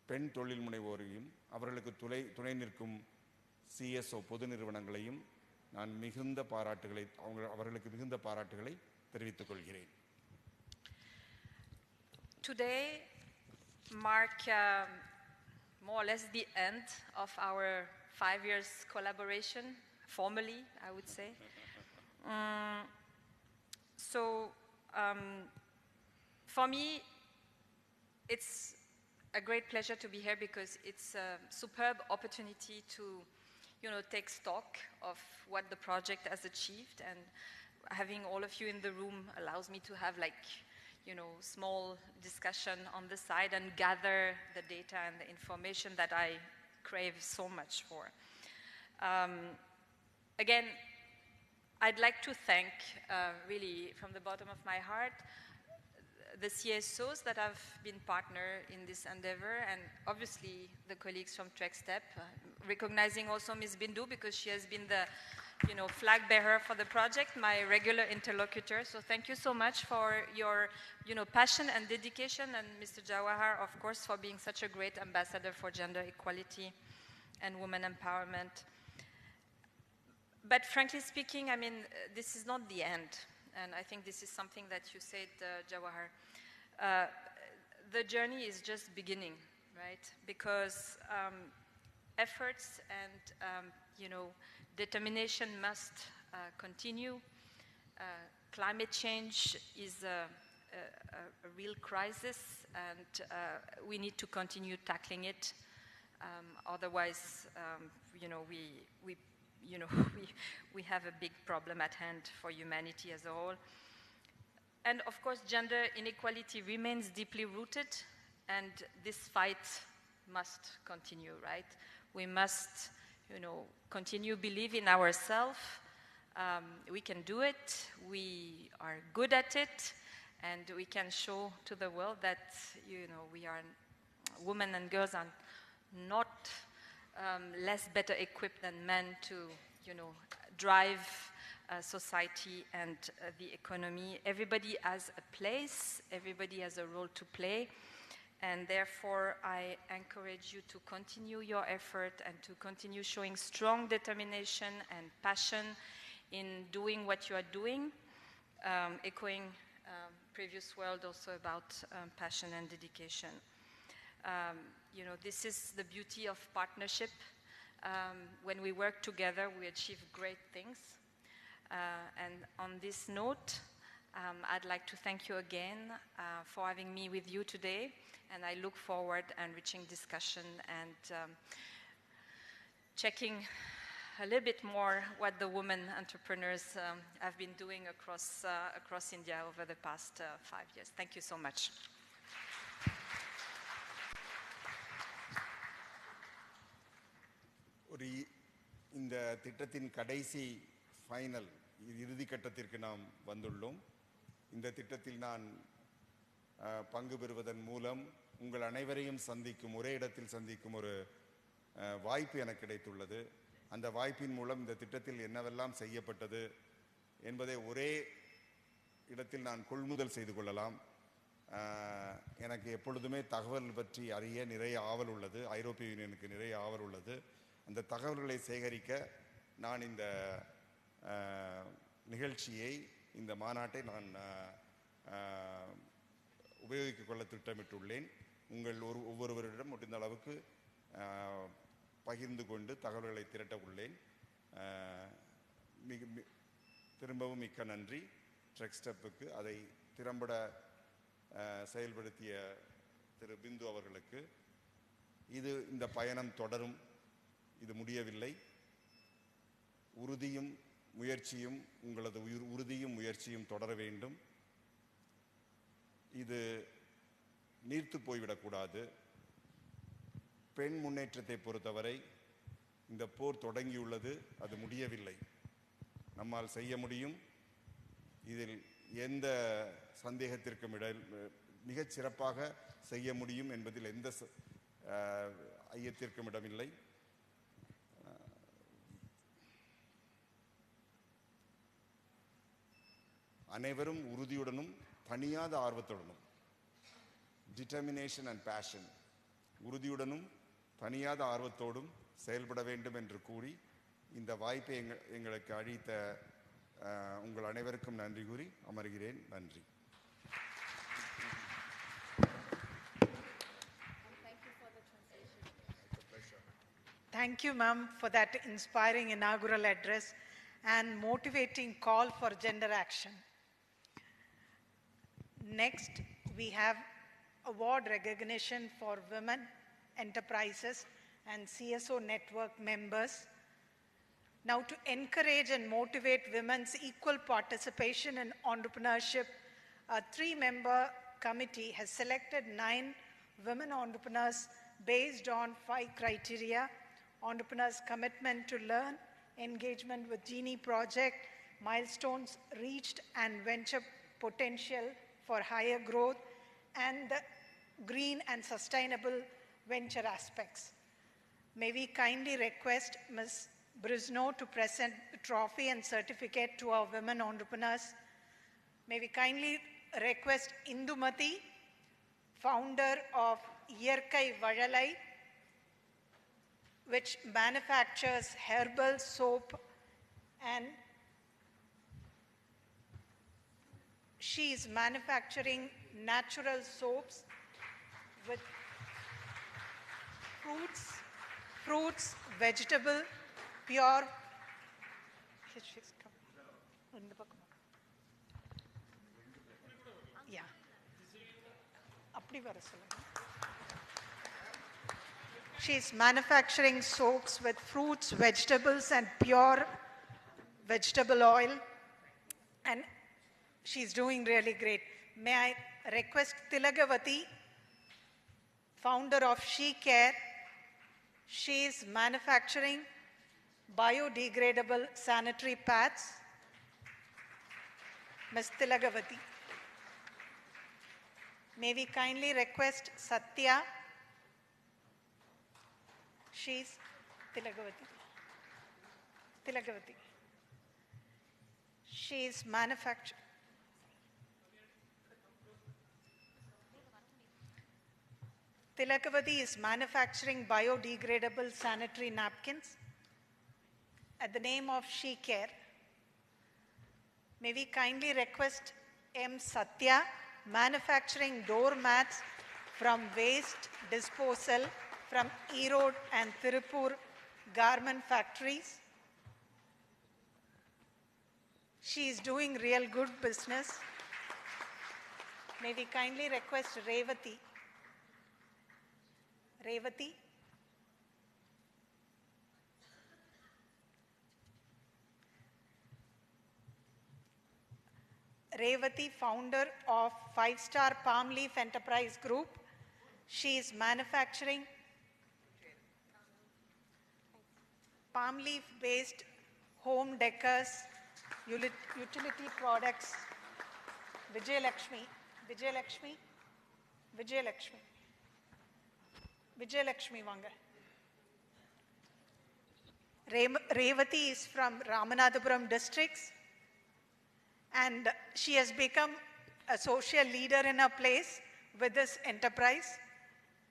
பெண் தொழில் முனைவோரையும் அவர்களுக்கு துணை நிற்கும் CSO பொது நிறுவனங்களையும் நான் அவர்களுக்கு மிகுந்த பாராட்டுகளை தெரிவித்துக் கொள்கிறேன். Today mark more or less the end of our 5 years collaboration, formally, I would say. For me, it's a great pleasure to be here because it's a superb opportunity to, take stock of what the project has achieved, and having all of you in the room allows me to have small discussion on the side and gather the data and the information that I crave so much for. Again, I'd like to thank, really, from the bottom of my heart, the CSOs that have been partner in this endeavor, and obviously the colleagues from TrekStep, recognizing also Ms. Bindu because she has been the flag bearer for the project, my regular interlocutor. So thank you so much for your passion and dedication, and Mr. Jawahar, of course, for being such a great ambassador for gender equality and women empowerment. But frankly speaking, I mean, this is not the end. And I think this is something that you said, Jawahar. The journey is just beginning, right? Because efforts and, determination must continue. Climate change is a real crisis, and we need to continue tackling it. Otherwise, we have a big problem at hand for humanity as a whole. And of course, gender inequality remains deeply rooted, and this fight must continue, right? We must, continue believing in ourselves. We can do it. We are good at it, and we can show to the world that, we are, women and girls are not less better equipped than men to, drive society and the economy. Everybody has a place, everybody has a role to play, and therefore I encourage you to continue your effort and to continue showing strong determination and passion in doing what you are doing, echoing previous word also about passion and dedication. This is the beauty of partnership. When we work together, we achieve great things. And on this note, I'd like to thank you again for having me with you today, and I look forward to enriching discussion and checking a little bit more what the women entrepreneurs have been doing across India over the past 5 years. Thank you so much. இந்த திட்டத்தின் கடைசி final இறுதி கட்டத்திற்கு நாம் வந்துள்ளோம். இந்த திட்டத்தில் நான் பங்கு பெறுவதன் மூலம் உங்கள் அனைவரையும் சந்திக்கும், ஒரே இடத்தில் சந்திக்கும் ஒரு வாய்ப்பு எனக்கு கிடைத்துள்ளது. அந்த வாய்ப்பின் மூலம் இந்த திட்டத்தில் என்னவெல்லாம் செய்யப்பட்டது என்பதை ஒரே இடத்தில் நான் கொள்முதல் செய்து கொள்ளலாம். எனக்கு எப்பொழுதுமே தகவல் பற்றி அறிய நிறைய ஆவல் உள்ளது. ஐரோப்பிய யூனியனுக்கு நிறைய ஆவல் உள்ளது. அந்த தகவல்களை சேகரிக்க நான் இந்த நிகழ்ச்சியை, இந்த மாநாட்டை நான் உபயோகித்துக் கொள்ள திட்டமிட்டுள்ளேன். உங்கள் ஒவ்வொருவரிடம் முடிந்த அளவுக்கு பகிர்ந்து கொண்டு தகவல்களை திரட்ட உள்ளேன். திரும்பவும் மிக்க நன்றி ட்ரெக்ஸ்டெப்புக்கு, அதை திறம்பட செயல்படுத்திய திரு பிந்து அவர்களுக்கு. இந்த பயணம் தொடரும், இது முடியவில்லை. உறுதியும் முயற்சியும், உங்களது உறுதியும் முயற்சியும் தொடர வேண்டும். இது நீர்த்து போய்விடக்கூடாது. பெண் முன்னேற்றத்தை பொறுத்தவரை இந்த போர் தொடங்கியுள்ளது, அது முடியவில்லை. நம்மால் செய்ய முடியும். இதில் எந்த சந்தேகத்திற்கும் மிகச் சிறப்பாக செய்ய முடியும் என்பதில் எந்த ஐயத்திற்கும் இடமில்லை. அனைவரும் உறுதியுடனும் தனியாத ஆர்வத்துடனும், டிட்டர்மினேஷன் அண்ட் பேஷன், உறுதியுடனும் தனியாத ஆர்வத்தோடும் செயல்பட வேண்டும் என்று கூறி இந்த வாய்ப்பை எங்களுக்கு அளித்த உங்கள் அனைவருக்கும் நன்றி கூறி அமர்கிறேன். நன்றி. Thank you, ma'am, for that inspiring inaugural address and motivating call for gender action. Next, we have award recognition for women enterprises and CSO network members. Now, to encourage and motivate women's equal participation in entrepreneurship, a 3-member committee has selected 9 women entrepreneurs based on 5 criteria: entrepreneurs' commitment to learn, engagement with Genie project, milestones reached and venture potential for higher growth, and the green and sustainable venture aspects. May we kindly request Ms. Brisno to present the trophy and certificate to our women entrepreneurs. May we kindly request Indumati, founder of Iyarkai Valalai, which manufactures herbal soap, and she is manufacturing natural soaps with fruits, vegetable, pure. Yeah. She is manufacturing soaps with fruits, vegetables, and pure vegetable oil. And She's doing really great. May I request Tilagavati, founder of She Care. She is manufacturing biodegradable sanitary pads. Ms. Tilagavati. May we kindly request Satya. She's Tilagavati. Tilagavati. She is manufacturing. Tilagavati is manufacturing biodegradable sanitary napkins at the name of She Care. May we kindly request M. Satya, manufacturing door mats from waste disposal from Erode and Tirupur garment factories. She is doing real good business. May we kindly request Revati. Revati. Revati, founder of 5-Star Palm Leaf Enterprise Group. She is manufacturing palm leaf based home decors, utility products. Vijay Lakshmi. Vijay Lakshmi. Vijay Lakshmi. Vijay Lakshmi Vanga. Revati is from Ramanathapuram districts, and she has become a social leader in her place with this enterprise.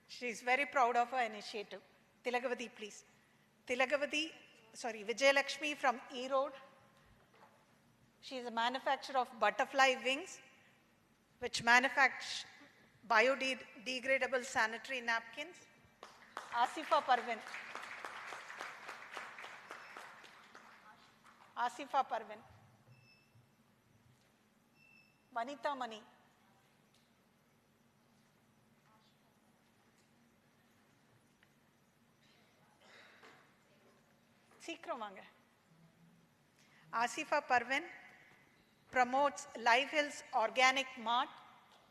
She is very proud of her initiative. Tilagavati, please. Tilagavati, sorry, Vijay Lakshmi from Erode. She is a manufacturer of butterfly wings, which manufacture biodegradable sanitary napkins. Asifa Parvin. Asifa Parvin. Vanita Mani. Seekram vaanga. Asifa Parvin promotes Live Hills Organic Mart,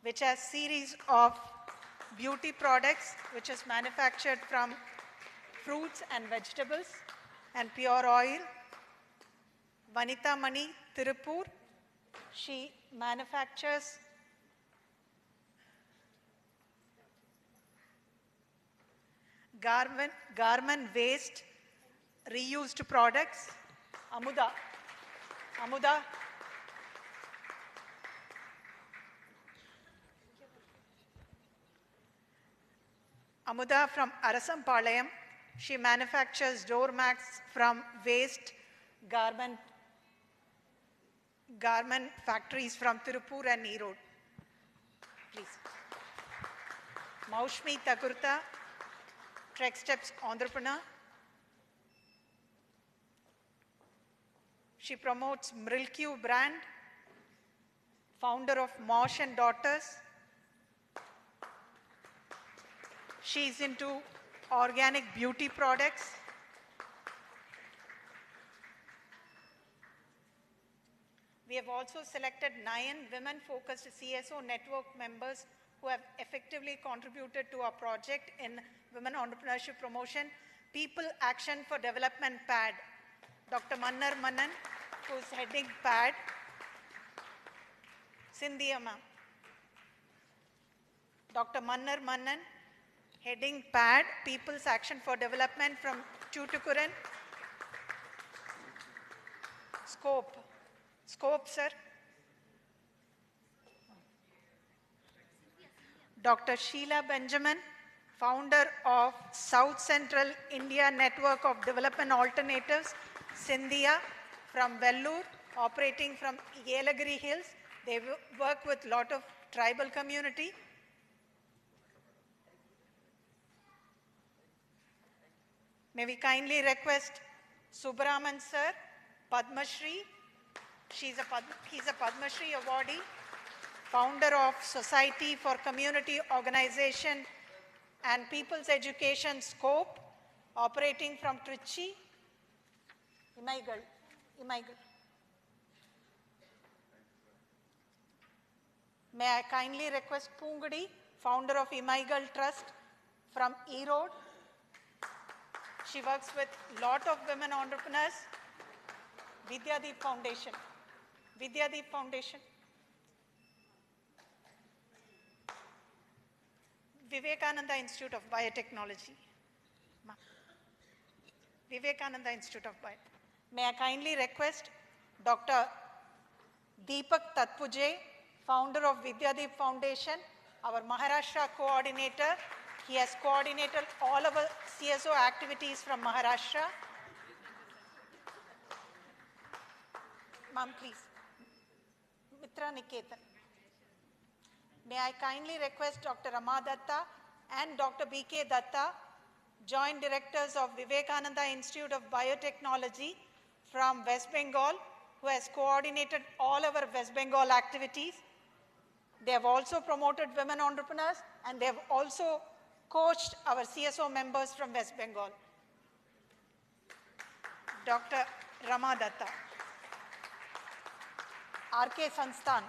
which has series of beauty products which is manufactured from fruits and vegetables and pure oil. Vanita Mani, Tirupur. She manufactures garment waste, reused products. Amuda. Amuda. Amuda from Arasampalayam. She manufactures door mats from waste garment factories from Tirupur and Erode. Please. Maushmi Thakurta, Trek Steps entrepreneur. She promotes Mrilq brand, founder of Mosh and Daughters. She is into organic beauty products. We have also selected 9 women-focused CSO network members who have effectively contributed to our project in women entrepreneurship promotion. People Action for Development PAD. Dr. Mannar Manan, who is heading PAD. Sindhia ma'am. Dr. Mannar Manan, heading PAD, People's Action for Development from Tuticorin. Scope, sir. Dr. Sheila Benjamin, founder of South Central India Network of Development Alternatives, Sindhia from Vellore, operating from Yelagiri Hills. They work with a lot of tribal community. May we kindly request Subbaraman sir, Padma Shri. He's a Padma Shri awardee, founder of Society for Community Organization and People's Education Scope, operating from Trichy. Imaigal. May I kindly request Pungudi, founder of Imaigal Trust from Erode. She works with lot of women entrepreneurs. Vidyadeep Foundation. Vidyadeep Foundation. Vivekananda Institute of Biotechnology. Vivekananda Institute of Biotechnology. May I kindly request Dr. Deepak Tatpuje, founder of Vidyadeep Foundation, our Maharashtra coordinator. He has coordinated all of our CSO activities from Maharashtra. Ma'am, please. Mitra Niketan. May I kindly request Dr. Rama Datta and Dr. B.K. Datta, Joint Directors of Vivekananda Institute of Biotechnology from West Bengal, who has coordinated all our West Bengal activities. They have also promoted women entrepreneurs and they have also coached our CSO members from West Bengal. Dr. Rama Datta. R.K. Sansthan.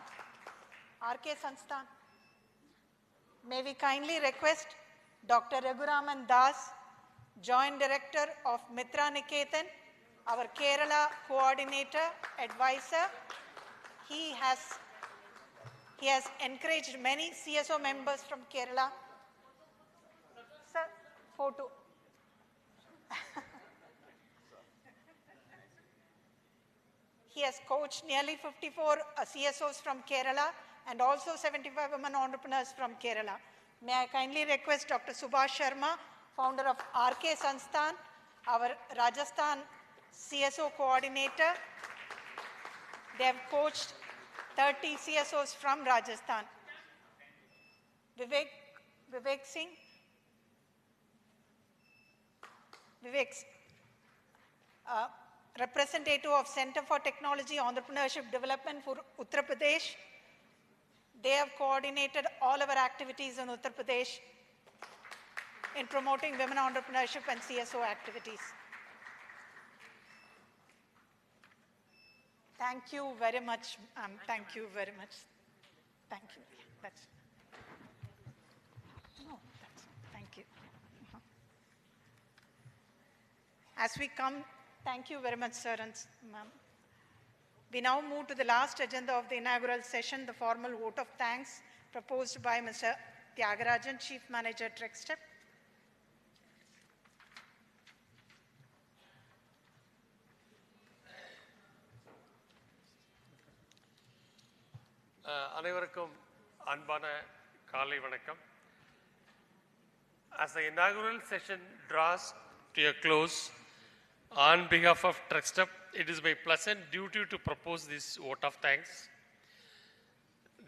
R.K. Sansthan. May we kindly request Dr. Raghuraman Das, Joint Director of Mitra Niketan, our Kerala Coordinator, Advisor. He has encouraged many CSO members from Kerala. Sir, photo. He has coached nearly 54 CSOs from Kerala and also 75 women entrepreneurs from Kerala. May I kindly request Dr. Subhash Sharma, founder of RK Sansthan, our Rajasthan CSO coordinator. They have coached 30 CSOs from Rajasthan. Vivek Singh. Vivek, representative of Center for Technology Entrepreneurship Development for Uttar Pradesh. They have coordinated all our activities in Uttar Pradesh in promoting women entrepreneurship and CSO activities. Thank you very much. Thank you very much. Thank you. Thank you. As we come, thank you very much, sir and ma'am. We now move to the last agenda of the inaugural session, the formal vote of thanks proposed by Mr. Tyagarajan, Chief Manager, TrexStep. அனைவருக்கும் அன்பான காலை வணக்கம். As the inaugural session draws to a close, on behalf of TrexStep, it is my pleasant duty to propose this vote of thanks.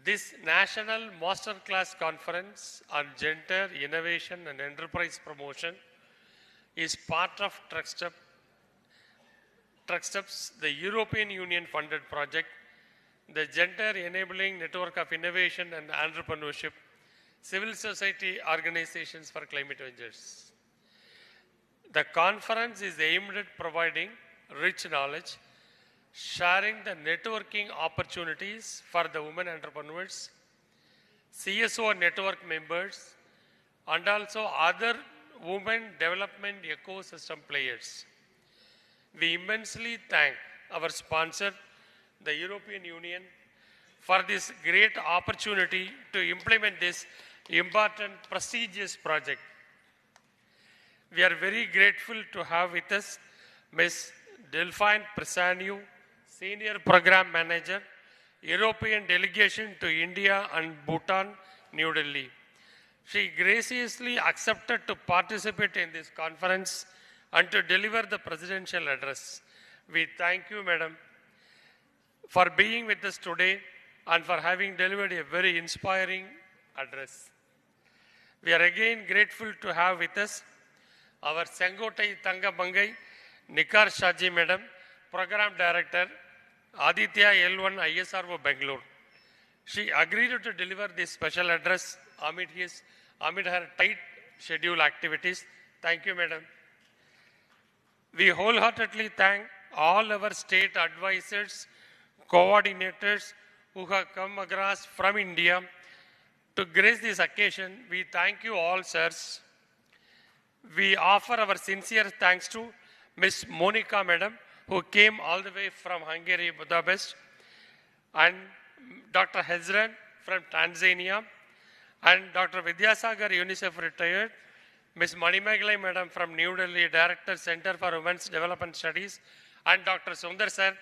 This National Masterclass Conference on Gender, Innovation and Enterprise Promotion is part of TrexStep's the European Union funded project, the Gender Enabling Network of Innovation and Entrepreneurship, Civil Society Organizations for Climate Ventures. The conference is aimed at providing rich knowledge, sharing the networking opportunities for the women entrepreneurs, CSO network members, and also other women development ecosystem players. We immensely thank our sponsor, the European Union, for this great opportunity to implement this important, prestigious project. We are very grateful to have with us Ms. Delphine Prisaniu, Senior Program Manager, European Delegation to India and Bhutan, New Delhi. She graciously accepted to participate in this conference and to deliver the presidential address. We thank you, Madam, for being with us today and for having delivered a very inspiring address. We are again grateful to have with us our Sengotai Tangabangai Nikar Shaji Madam, Program Director, Aditya L1 ISRO Bangalore. She agreed to deliver this special address amid her tight schedule activities. Thank you, Madam. We wholeheartedly thank all our state advisors, coordinators who have come across from India to grace this occasion. We thank you all, sirs. We offer our sincere thanks to Miss Monica, madam, who came all the way from Hungary, Budapest, and Dr. Hezran from Tanzania, and Dr. Vidyasagar, UNICEF retired, Ms. Manimegalai madam from New Delhi, Director, Center for Women's Development Studies, and Dr. Sundar sir,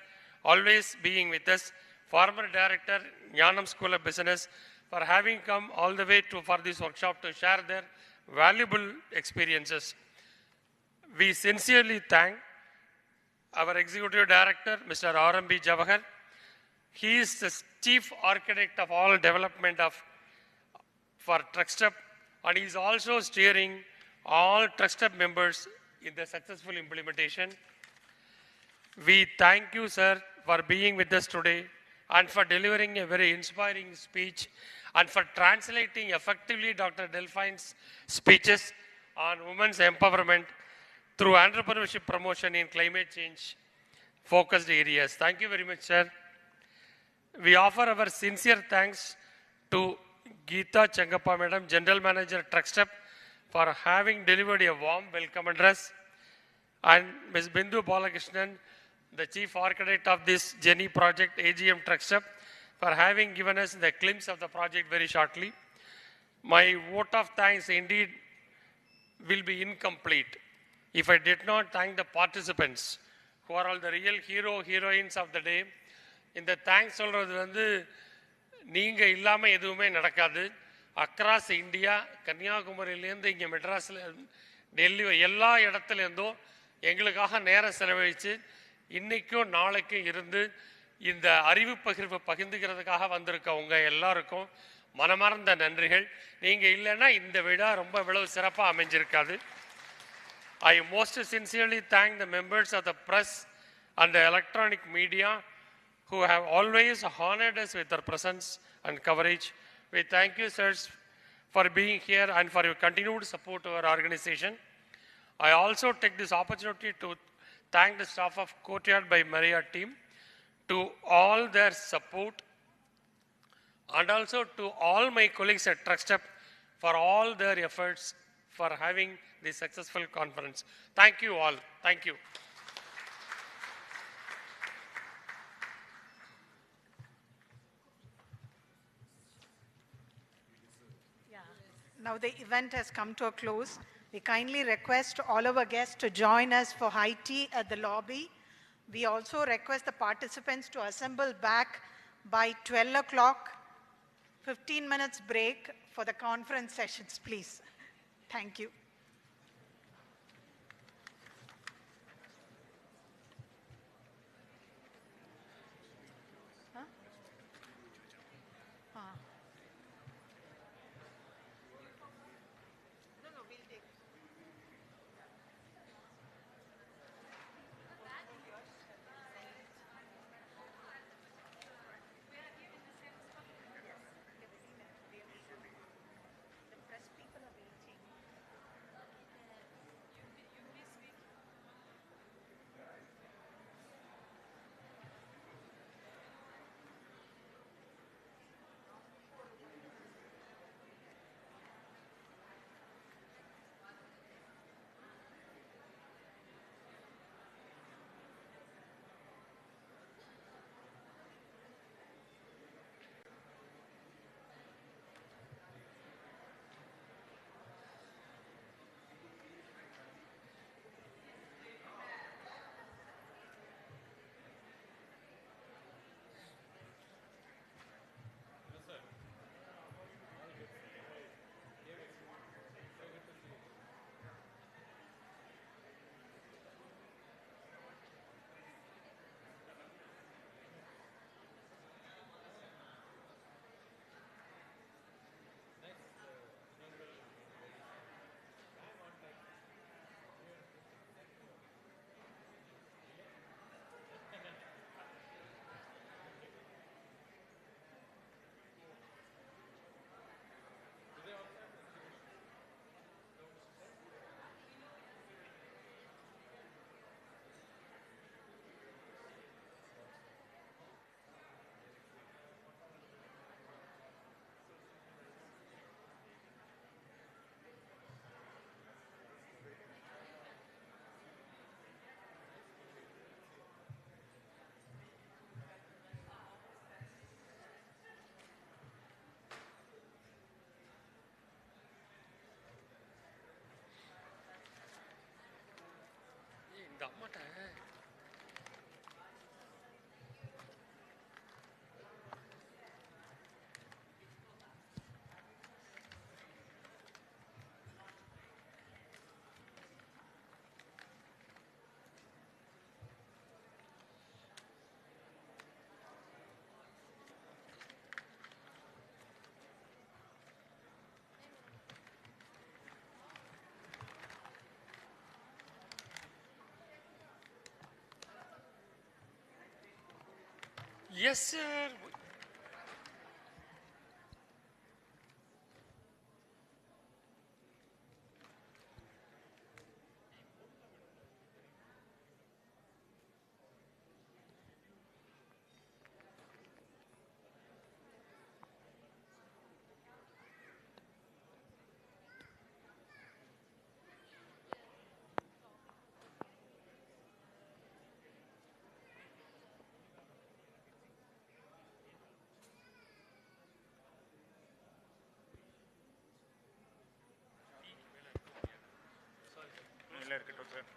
always being with us, former Director, Jnanam School of Business, for having come all the way for this workshop to share their valuable experiences. We sincerely thank our Executive Director, Mr. R.M.B. Jawahar. He is the chief architect of all development for TruckStep, and he is also steering all TruckStep members in the successful implementation. We thank you, sir, for being with us today and for delivering a very inspiring speech and for translating effectively Dr. Delphine's speeches on women's empowerment through entrepreneurship promotion in climate change focused areas. Thank you very much, sir. We offer our sincere thanks to Geeta Changappa, madam, General Manager, TruckStep, for having delivered a warm welcome address, and Ms. Bindu Balakrishnan, the Chief Architect of this Jenny project, AGM TruckStep, for having given us the glimpse of the project very shortly. My vote of thanks indeed will be incomplete if I did not thank the participants who are all the real heroines of the day. இந்த thanks சொல்கிறது வந்து நீங்கள் இல்லாமல் எதுவுமே நடக்காது. Across India, கன்னியாகுமரியிலேருந்து இங்கே மெட்ராஸில், டெல்லி, எல்லா இடத்துலேருந்தும் எங்களுக்காக நேரம் செலவழித்து இன்றைக்கும் நாளைக்கும் இருந்து இந்த அறிவு பகிர்வு பகிர்ந்துக்கிறதுக்காக வந்திருக்கவங்க எல்லாருக்கும் மனமார்ந்த நன்றிகள். நீங்கள் இல்லைன்னா இந்த விழா ரொம்ப இவ்வளவு சிறப்பாக அமைஞ்சிருக்காது. I most sincerely thank the members of the press and the electronic media who have always honored us with their presence and coverage. We thank you, sirs, for being here and for your continued support to our organization. I also take this opportunity to thank the staff of Courtyard by Maria team to all their support, and also to all my colleagues at TruckStep for all their efforts for having this successful conference. Thank you all. Thank you. Now the event has come to a close. We kindly request all our guests to join us for high tea at the lobby. We also request the participants to assemble back by 12 o'clock. 15 minutes break for the conference sessions, please. Thank you. இந்த அம்மாட்ட Yes, sir. இல்லை இருக்கட்டும் sir.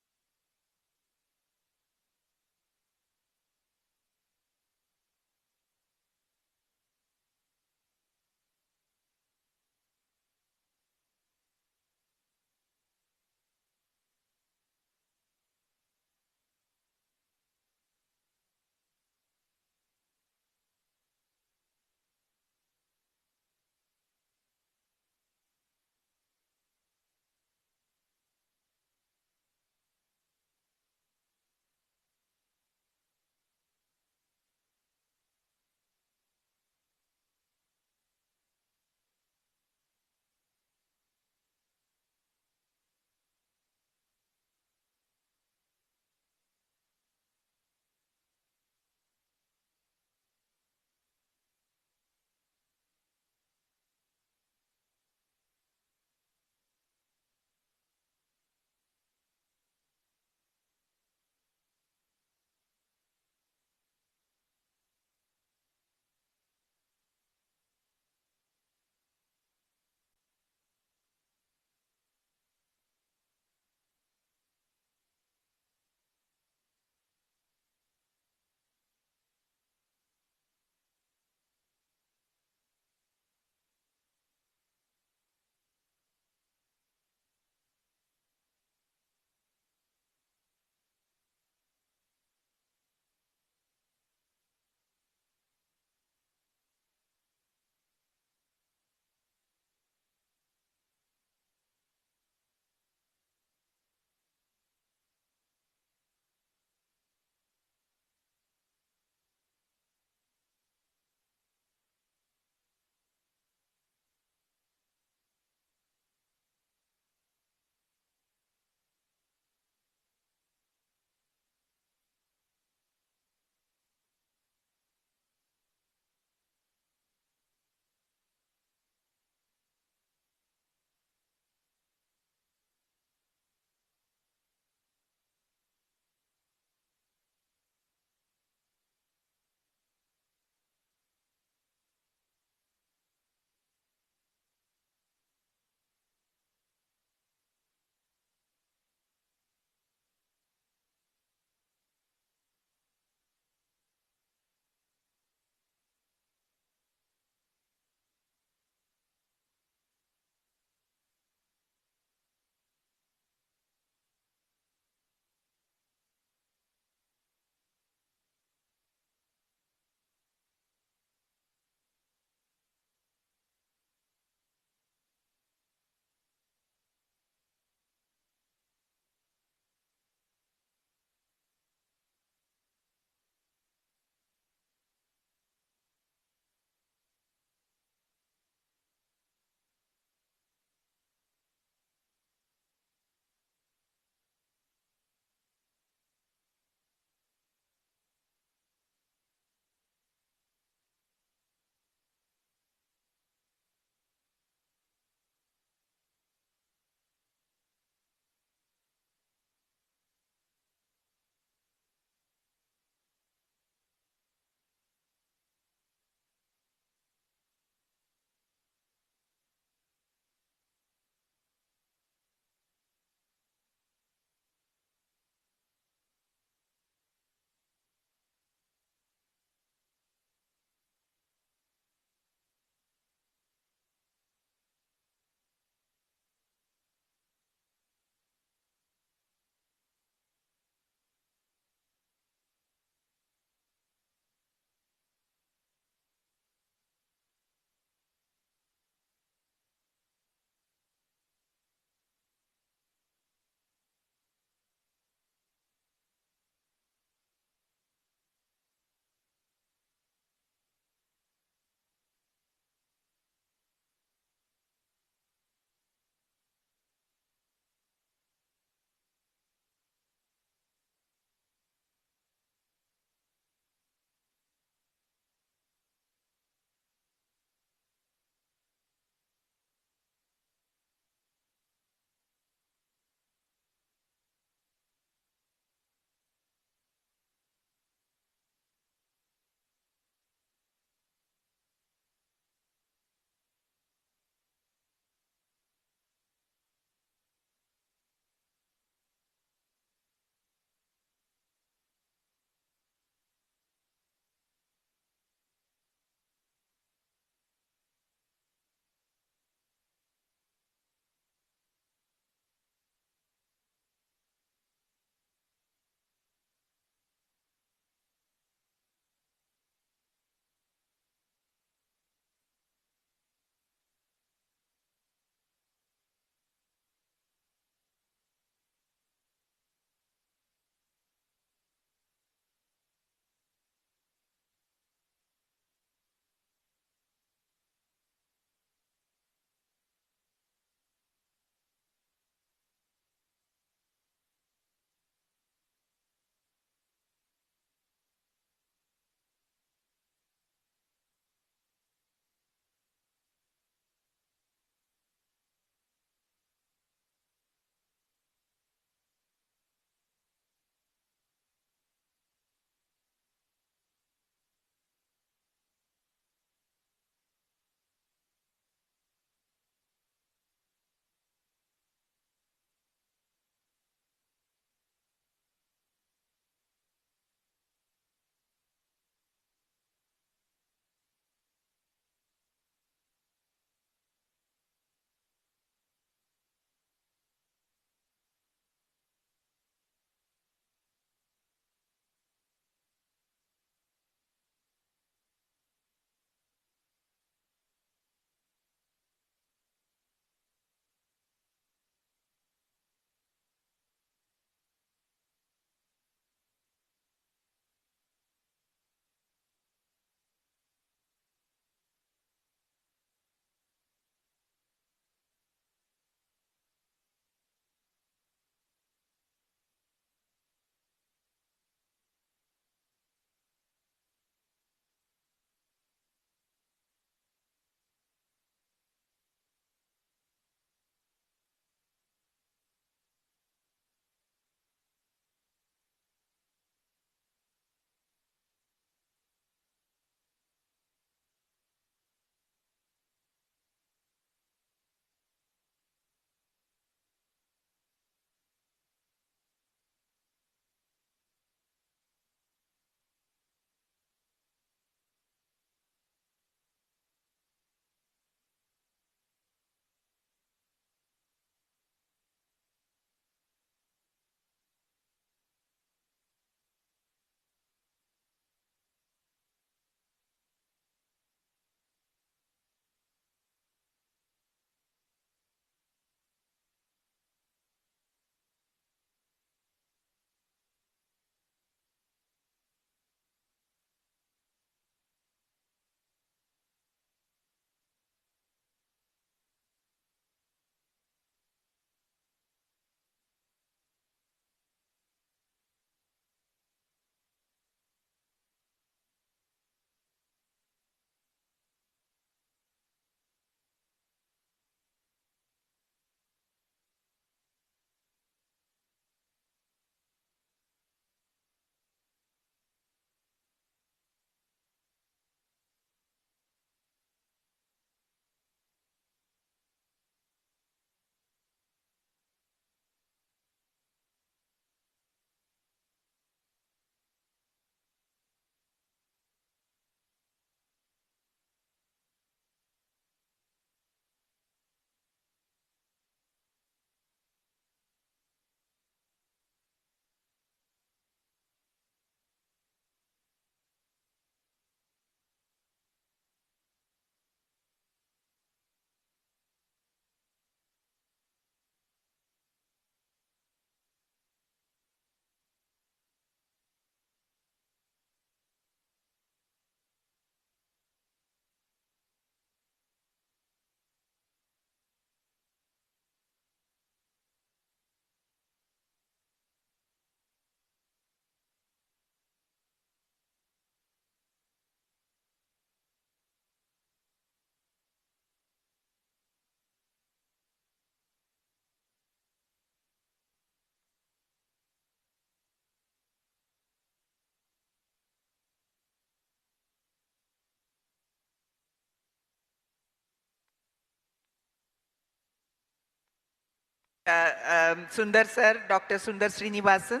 Sundar sir, Dr. Sundar Srinivasan,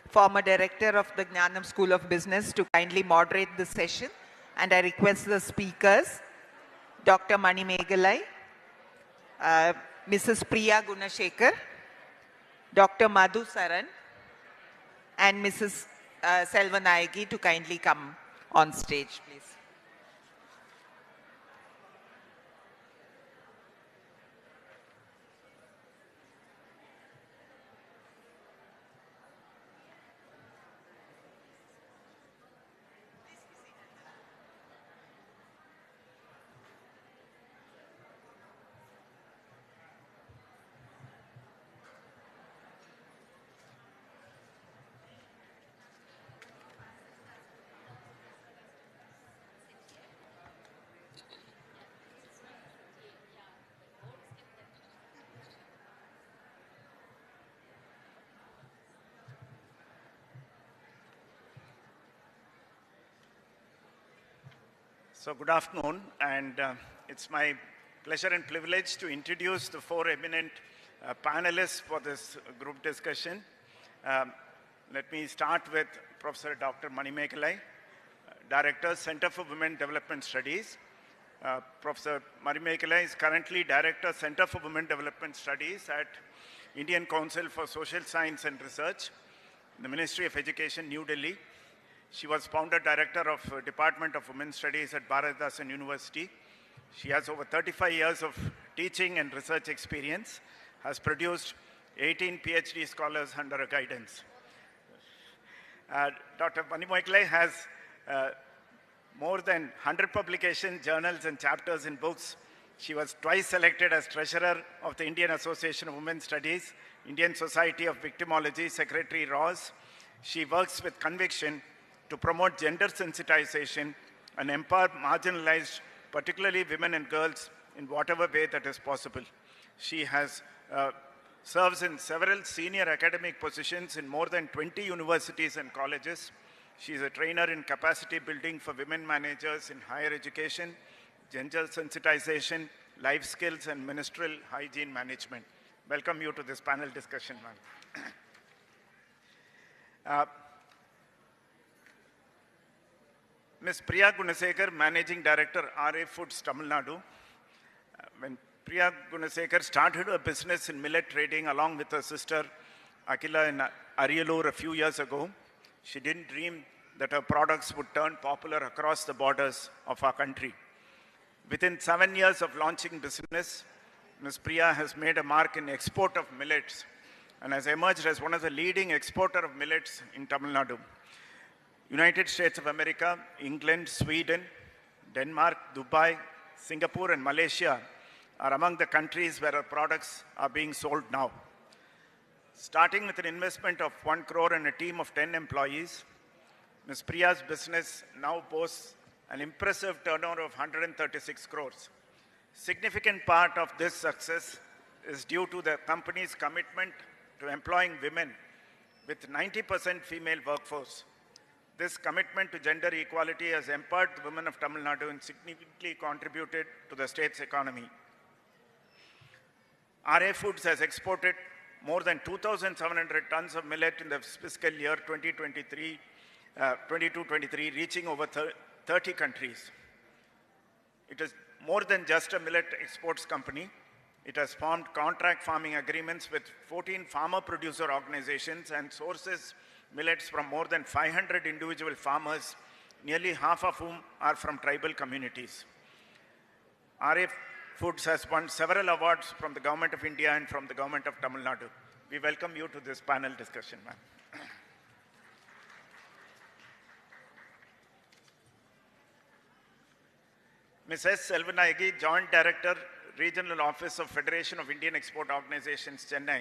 former director of the Gnanam School of Business, to kindly moderate the session. And I request the speakers, Dr. Mani Megalai, Mrs. Priya Gunashekar, Dr. Madhu Saran, and Mrs. Selvanayagi to kindly come on stage, please. So good afternoon, and it's my pleasure and privilege to introduce the four eminent panelists for this group discussion. Let me start with Professor Dr. Mani Megalai, Director, Center for Women Development Studies. Professor Mani Megalai is currently Director, Center for Women Development Studies at Indian Council for Social Science and Research, the Ministry of Education, New Delhi. She was founder director of Department of Women's Studies at Bharatdasan University. She has over 35 years of teaching and research experience, has produced 18 PhD scholars under her guidance. Dr. Mani Megalai has more than 100 publications, journals, and chapters in books. She was twice selected as treasurer of the Indian Association of Women's Studies, Indian Society of Victimology, Secretary Ross. She works with conviction to promote gender sensitization and empower marginalized, particularly women and girls, in whatever way that is possible. She has serves in several senior academic positions in more than 20 universities and colleges. She is a trainer in capacity building for women managers in higher education, gender sensitization, life skills, and menstrual hygiene management. Welcome you to this panel discussion, ma'am. Ms. Priya Gunashekar, Managing Director, RA Foods, Tamil Nadu. When Priya Gunashekar started her business in millet trading along with her sister Akila in Ariyalur a few years ago, she didn't dream that her products would turn popular across the borders of our country. Within 7 years of launching business, Ms. Priya has made a mark in export of millets and has emerged as one of the leading exporters of millets in Tamil Nadu. United States of America, England, Sweden, Denmark, Dubai, Singapore, and Malaysia are among the countries where our products are being sold now. Starting with an investment of 1 crore and a team of 10 employees, Ms. Priya's business now boasts an impressive turnover of 136 crores. Significant part of this success is due to the company's commitment to employing women with 90% female workforce. This commitment to gender equality has empowered the women of Tamil Nadu and significantly contributed to the state's economy. RA Foods has exported more than 2,700 tons of millet in the fiscal year 22-23, reaching over 30 countries. It is more than just a millet exports company. It has formed contract farming agreements with 14 farmer producer organizations and sources millets from more than 500 individual farmers, nearly half of whom are from tribal communities. RA Foods has won several awards from the Government of India and from the Government of Tamil Nadu. We welcome you to this panel discussion, ma'am. Ms. S. Selvanayagi, Joint Director, Regional Office of Federation of Indian Export Organizations, Chennai.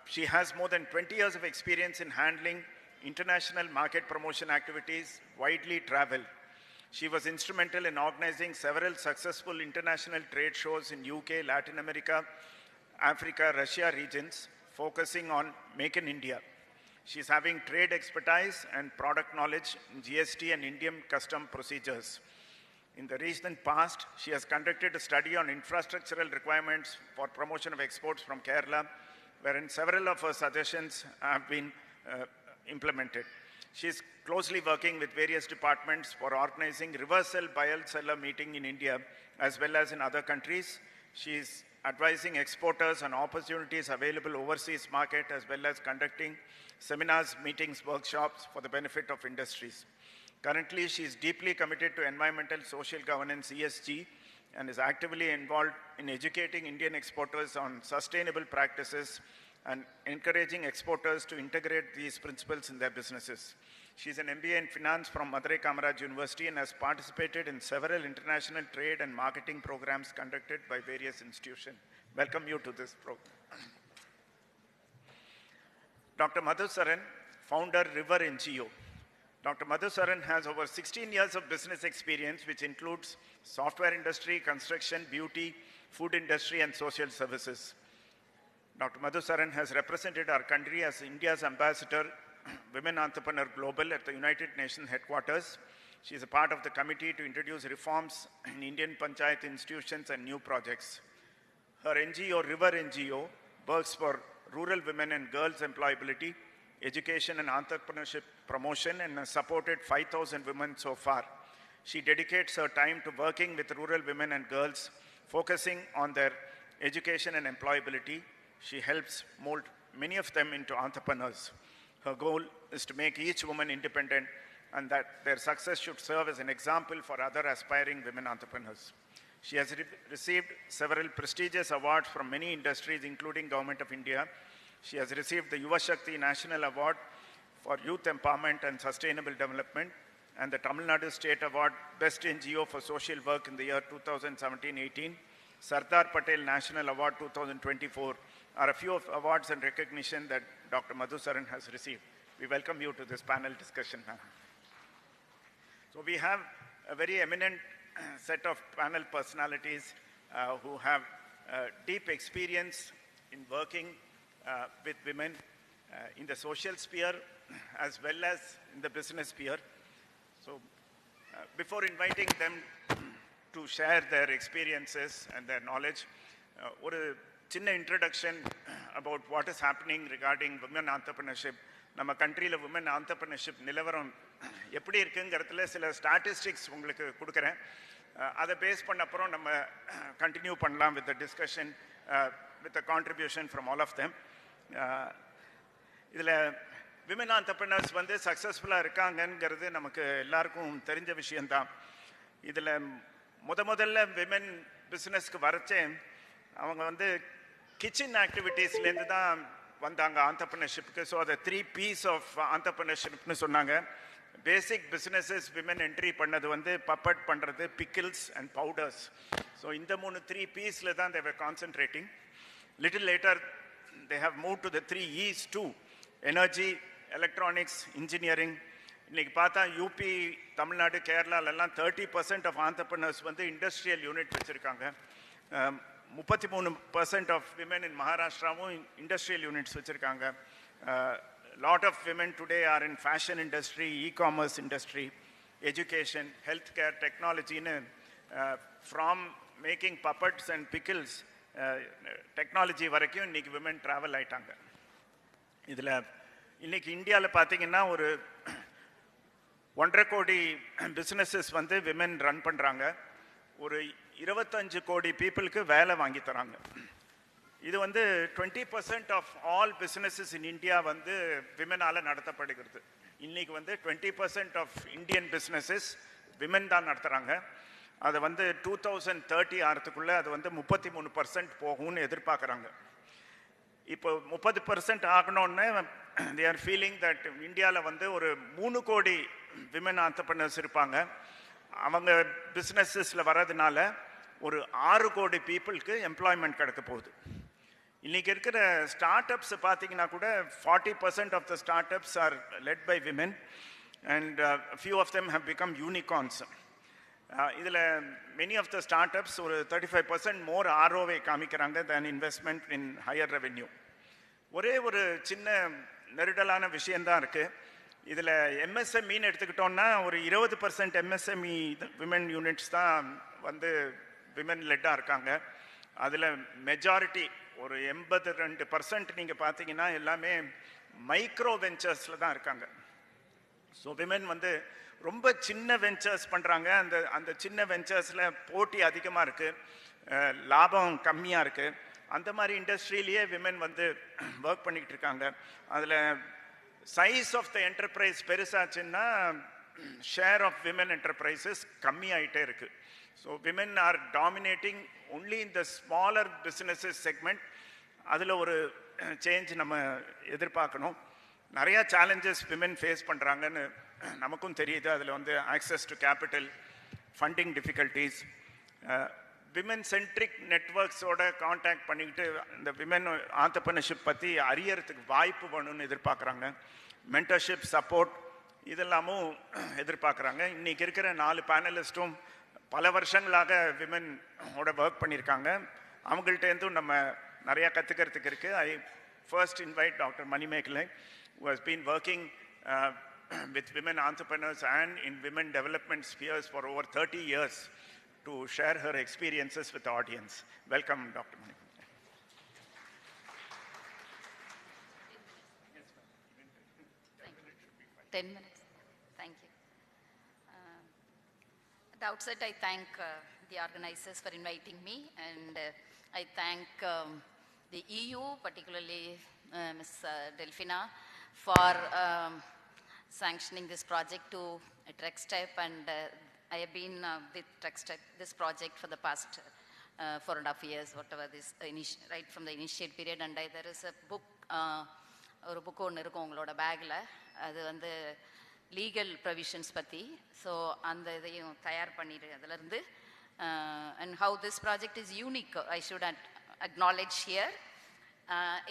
She has more than 20 years of experience in handling international market promotion activities, widely travel. She was instrumental in organizing several successful international trade shows in UK, Latin America, Africa, Russia regions, focusing on Make in India. She's having trade expertise and product knowledge in GST and Indian custom procedures. In the recent past, she has conducted a study on infrastructural requirements for promotion of exports from Kerala, wherein several of her suggestions have been implemented. She is closely working with various departments for organizing reversal buyer-seller meeting in India as well as in other countries. She is advising exporters on opportunities available overseas market as well as conducting seminars, meetings, workshops for the benefit of industries. Currently, she is deeply committed to environmental social governance, ESG, and is actively involved in educating Indian exporters on sustainable practices and encouraging exporters to integrate these principles in their businesses. She is an MBA in Finance from Madurai Kamaraj University and has participated in several international trade and marketing programs conducted by various institutions. Welcome you to this program. Dr. Madhusaran, founder River NGO. Dr. Madhusaran has over 16 years of business experience, which includes software industry, construction, beauty, food industry, and social services. Dr. Madhusaran has represented our country as India's ambassador, Women Entrepreneur Global at the United Nations headquarters. She is a part of the committee to introduce reforms in Indian Panchayat institutions and new projects. Her NGO, River NGO, works for rural women and girls' employability, education and entrepreneurship promotion, and has supported 5,000 women so far. She dedicates her time to working with rural women and girls, focusing on their education and employability. She helps mold many of them into entrepreneurs. Her goal is to make each woman independent and that their success should serve as an example for other aspiring women entrepreneurs. She has received several prestigious awards from many industries, including Government of India. She has received the Yuva Shakti National Award for Youth Empowerment and Sustainable Development and the Tamil Nadu State Award Best NGO for Social Work in the year 2017-18. Sardar Patel National Award 2024 are a few of awards and recognition that Dr. Madhusaran has received. We welcome you to this panel discussion. So we have a very eminent set of panel personalities who have deep experience in working with women in the social sphere as well as in the business sphere. So before inviting them to share their experiences and their knowledge, what a chinna introduction about what is happening regarding women entrepreneurship. நம்ம கண்ட்ரியில் woman entrepreneurship நிலவரம் எப்படி இருக்குங்கிறதுல சில statistics உங்களுக்கு கொடுக்குறேன். அதை base பண்ண அப்புறம் நம்ம கண்டினியூ பண்ணலாம் with the discussion with the contribution from all of them. இதில் விமன் ஆண்டர்பிரினர்ஸ் வந்து சக்ஸஸ்ஃபுல்லாக இருக்காங்கங்கிறது நமக்கு எல்லாருக்கும் தெரிஞ்ச விஷயந்தான். இதில் முதல்ல விமன் பிஸ்னஸ்க்கு வரச்சே அவங்க வந்து கிச்சன் ஆக்டிவிட்டீஸ்லேருந்து தான் வந்தாங்க ஆண்டர்பிரினர்ஷிப்புக்கு. ஸோ அதை 3 P's ஆஃப் ஆண்டர்பிரினர்ஷிப்னு சொன்னாங்க. பேசிக் பிஸ்னஸஸ் விமன் என்ட்ரி பண்ணது வந்து பப்பட் பண்ணுறது, பிக்கிள்ஸ் அண்ட் பவுடர்ஸ். ஸோ இந்த 3 P'ஸில் தான் they were concentrating. Little later they have moved to the 3 E's too: energy, electronics, engineering. இன்னைக்கு பார்த்தா யூபி, தமிழ்நாடு, கேரளாலெல்லாம் 30% ஆஃப் ஆண்டர்பிரினர்ஸ் வந்து இண்டஸ்ட்ரியல் யூனிட் வச்சுருக்காங்க. 33% ஆஃப் விமன் இன் மகாராஷ்டிராவும் இண்டஸ்ட்ரியல் யூனிட்ஸ் வச்சுருக்காங்க. lot of women today are in fashion industry, e-commerce industry, education, healthcare, technology. From making puppets and pickles, technology வரைக்கும் இன்னைக்கு women travel ஆயிட்டாங்க. இதில் இன்னைக்கு இந்தியாவில் பார்த்தீங்கன்னா ஒரு 1.5 கோடி பிஸ்னஸஸ் வந்து விமன் ரன் பண்ணுறாங்க. ஒரு 25 கோடி பீப்புளுக்கு வேலை வாங்கி தராங்க. இது வந்து 20% of all businesses in India வந்து விமனால் நடத்தப்படுகிறது. இன்னைக்கு வந்து 20% ஆஃப் இந்தியன் பிஸ்னஸஸ் விமன் தான் நடத்துகிறாங்க. அதை வந்து 2030 ஆகிறதுக்குள்ளே அது வந்து 33% போகும்னு எதிர்பார்க்குறாங்க. இப்போ 30% ஆகணும்னு they are feeling that இந்தியாவில் வந்து ஒரு 3 கோடி விமன் ஆண்டர்பிரினர்ஸ் இருப்பாங்க. அவங்க பிஸ்னஸஸில் வர்றதுனால ஒரு 6 கோடி பீப்புளுக்கு எம்ப்ளாய்மெண்ட் கிடைக்க போகுது. இன்றைக்கி இருக்கிற ஸ்டார்ட் அப்ஸ் பார்த்தீங்கன்னா கூட 40% of the startups are led by women and few of them have become unicorns. இதில் many of the startups ஒரு 35% மோர் ஆர்ஓவை காமிக்கிறாங்க than investment in higher revenue. ஒரே ஒரு சின்ன நெருடலான விஷயந்தான் இருக்குது. இதில் எம்எஸ்எம்இன்னு எடுத்துக்கிட்டோம்னா ஒரு 20% எம்எஸ்எம்இ விமன் யூனிட்ஸ் தான் வந்து விமன் லெட்டாக இருக்காங்க. அதில் மெஜாரிட்டி ஒரு 82% நீங்கள் பார்த்தீங்கன்னா எல்லாமே மைக்ரோ வெஞ்சர்ஸில் தான் இருக்காங்க. ஸோ விமன் வந்து ரொம்ப சின்ன வெஞ்சர்ஸ் பண்ணுறாங்க. அந்த சின்ன வெஞ்சர்ஸில் போட்டி அதிகமாக இருக்குது, லாபம் கம்மியாக இருக்குது. அந்த மாதிரி இண்டஸ்ட்ரியிலேயே விமன் வந்து ஒர்க் பண்ணிக்கிட்டு இருக்காங்க. அதில் சைஸ் ஆஃப் த என்டர்பிரைஸ் பெருசாச்சுன்னா ஷேர் ஆஃப் விமன் என்டர்பிரைசஸ் கம்மியாயிட்டே இருக்குது. So women are dominating only இந்த ஸ்மாலர் பிஸ்னஸஸ் செக்மெண்ட். அதில் ஒரு சேஞ்ச் நம்ம எதிர்பார்க்கணும். நிறையா சேலஞ்சஸ் விமன் ஃபேஸ் பண்ணுறாங்கன்னு நமக்கும் தெரியுது. அதில் வந்து access to capital, funding difficulties, women centric நெட்ஒர்க்ஸோட காண்டாக்ட் பண்ணிக்கிட்டு இந்த விமன் ஆண்டர்பிரினர்ஷிப் பற்றி அறியறதுக்கு வாய்ப்பு வேணும்னு எதிர்பார்க்குறாங்க. மென்டர்ஷிப், சப்போர்ட் இதெல்லாமும் எதிர்பார்க்குறாங்க. இன்றைக்கி இருக்கிற 4 பேனலிஸ்ட்டும் பல வருஷங்களாக விமனோட ஒர்க் பண்ணியிருக்காங்க. அவங்கள்ட்டேருந்தும் நம்ம நிறையா கற்றுக்கிறதுக்கு இருக்குது. I first invite doctor Manimekalai, who has been working with women entrepreneurs and in women development spheres for over 30 years to share her experiences with the audience. Welcome, Dr. Mani. 10 minutes. Thank you. At the outset, I thank the organizers for inviting me, and I thank the EU, particularly Ms. Delfina, for sanctioning this project to TrexStep, and I have been with TrexStep, this project, for the past 4.5 years, whatever this, right from the initiate period. And there is a book, ஒரு book ஒன்று இருக்கும் உங்களோட பேக்கில், அது வந்து legal provisions பற்றி. So அந்த இதையும் தயார் பண்ணிடு அதிலிருந்து. And how this project is unique, I should acknowledge here,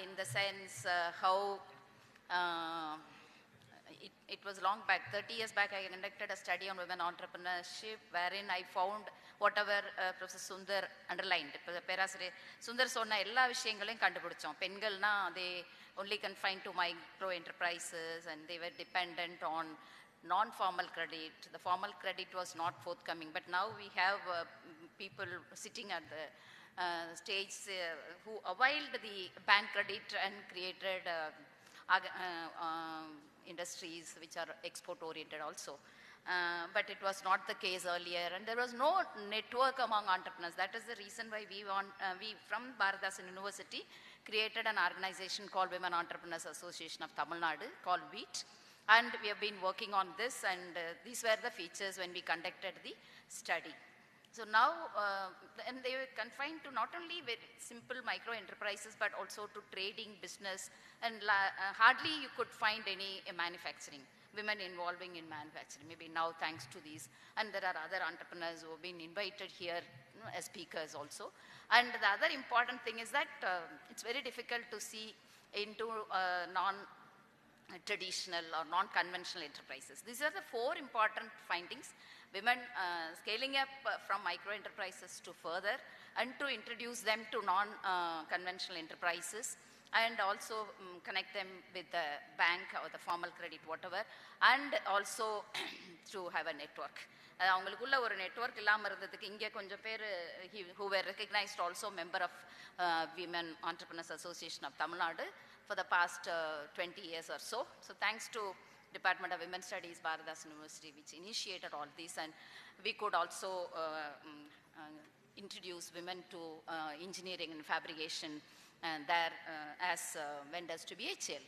in the sense how it was long back, 30 years back, I conducted a study on women entrepreneurship, wherein I found whatever Professor Sundar underlined. பேராசிரியர் சுந்தர் சொன்ன எல்லா விஷயங்களையும் கண்டுபிடிச்சோம். பெண்கள்னா they only confined to micro enterprises, and they were dependent on non-formal credit. The formal credit was not forthcoming, but now we have people sitting at the stage who availed the bank credit and created industries which are export oriented also. But it was not the case earlier, and there was no network among entrepreneurs. That is the reason why we from Bharathasan University created an organization called Women Entrepreneurs Association of Tamil Nadu, called WEAT, and we have been working on this, and these were the features when we conducted the study. So now, and they were confined to not only very simple micro enterprises, but also to trading, business, and hardly you could find any manufacturing, women involving in manufacturing. Maybe now thanks to these, and there are other entrepreneurs who have been invited here, you know, as speakers also. And the other important thing is that it's very difficult to see into non-traditional or non-conventional enterprises. These are the 4 important findings. Women scaling up from micro enterprises to further, and to introduce them to non-conventional enterprises, and also connect them with the bank or the formal credit, whatever, and also to have a network. அவங்களுக்குள்ள ஒரு network இல்லாமல் இருந்ததுக்கு இங்கே கொஞ்சம் பேர் who were recognized also member of Women Entrepreneurs Association of Tamil Nadu for the past 20 years or so. So thanks to Department of Women Studies, Bharathasan University, which initiated all this, and we could also introduce women to engineering and fabrication, and there as vendors to BHL,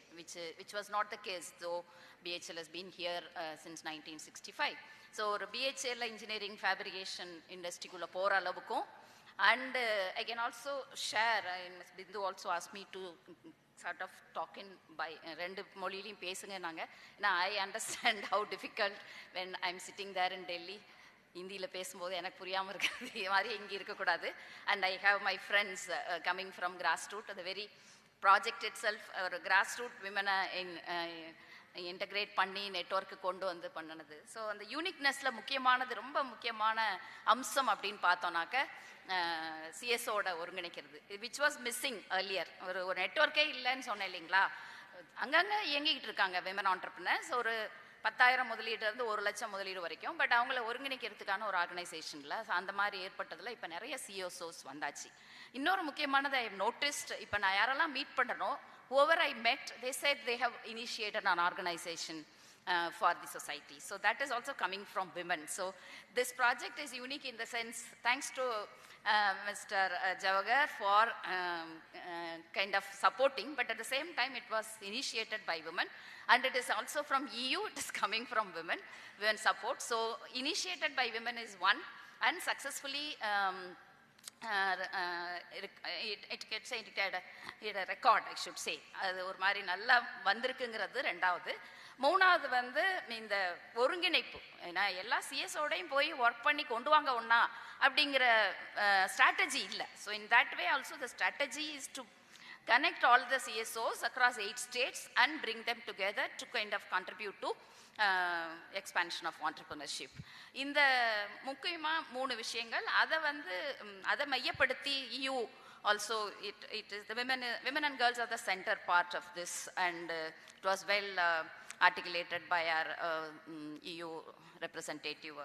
which was not the case, though BHL has been here since 1965. So BHL engineering fabrication industry kulla pora alavukum, and I can also share, Ms. Bindu also asked me to sort of talk in by rendu moliyilum pesunga nanga. Now I understand how difficult when I'm sitting there in Delhi, இந்தியில் பேசும்போது எனக்கு புரியாமல் இருக்கிறது மாதிரி இங்கே இருக்கக்கூடாது. And I have my friends coming from grass root. அது very project itself ஒரு கிராஸ் ரூட் விமனை இன்டகிரேட் பண்ணி நெட்வொர்க்கு கொண்டு வந்து பண்ணினது. ஸோ அந்த யூனிக்னஸில் முக்கியமானது, ரொம்ப முக்கியமான அம்சம் அப்படின்னு பார்த்தோன்னாக்க சிஎஸ்ஓட ஒருங்கிணைக்கிறது, விச் வாஸ் மிஸ்ஸிங் earlier. ஒரு நெட்வொர்க்கே இல்லைன்னு சொன்னேன் இல்லைங்களா. அங்கங்கே இயங்கிக்கிட்டு இருக்காங்க விமன் ஆண்டர்பிரினர்ஸ். ஒரு 10,000 முதலீடுலேருந்து 1,00,000 முதலீடு வரைக்கும். பட் அவங்கள ஒருங்கிணைக்கிறதுக்கான ஒரு ஆர்கனைசேஷனில் அந்த மாதிரி ஏற்பட்டதில் இப்போ நிறைய சிஓசோஸ் வந்தாச்சு. இன்னொரு முக்கியமானது ஐ ஹவ் நோட்டிஸ்ட், இப்போ நான் யாரெல்லாம் meet பண்ணுறனோ, whoever I met, they said they have initiated an organization for the society. So that is also coming from women. So this project is unique in the sense, thanks to Mr. Javagar for kind of supporting, but at the same time it was initiated by women, and it is also from EU, it is coming from women support. So initiated by women is one, and successfully it gets a record, I should say. அது ஒரு மாதிரி நல்லா வந்திருக்குங்கிறது ரெண்டாவது. மூணாவது வந்து இந்த ஒருங்கிணைப்பு, ஏன்னா எல்லா சிஎஸ்ஓடையும் போய் ஒர்க் பண்ணி கொண்டு வாங்க ஒன்றா அப்படிங்கிற ஸ்ட்ராட்டஜி இல்லை. So in that way also the strategy is to connect all the CSOs across 8 states and bring them together to kind of contribute to expansion of entrepreneurship. இந்த முக்கியமா 3 விஷயங்கள் அதை மையப்படுத்தி EU also it is the women and girls are the center part of this, and it was well articulated by our EU representative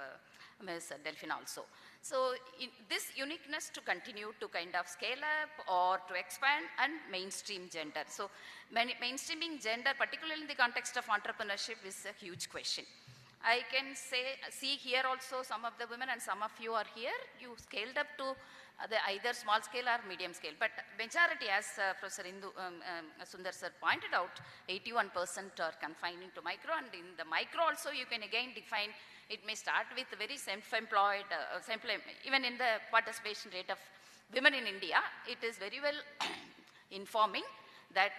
Ms. Delphine also. So this uniqueness to continue to kind of scale up or to expand and mainstream gender. So mainstreaming gender, particularly in the context of entrepreneurship, is a huge question. I can see here also some of the women, and some of you are here, you scaled up to the either small scale or medium scale. But majority, as Professor Sundar sir pointed out, 81% are confining to micro, and in the micro also you can again define, it may start with very self-employed, even in the participation rate of women in India, it is very well informing that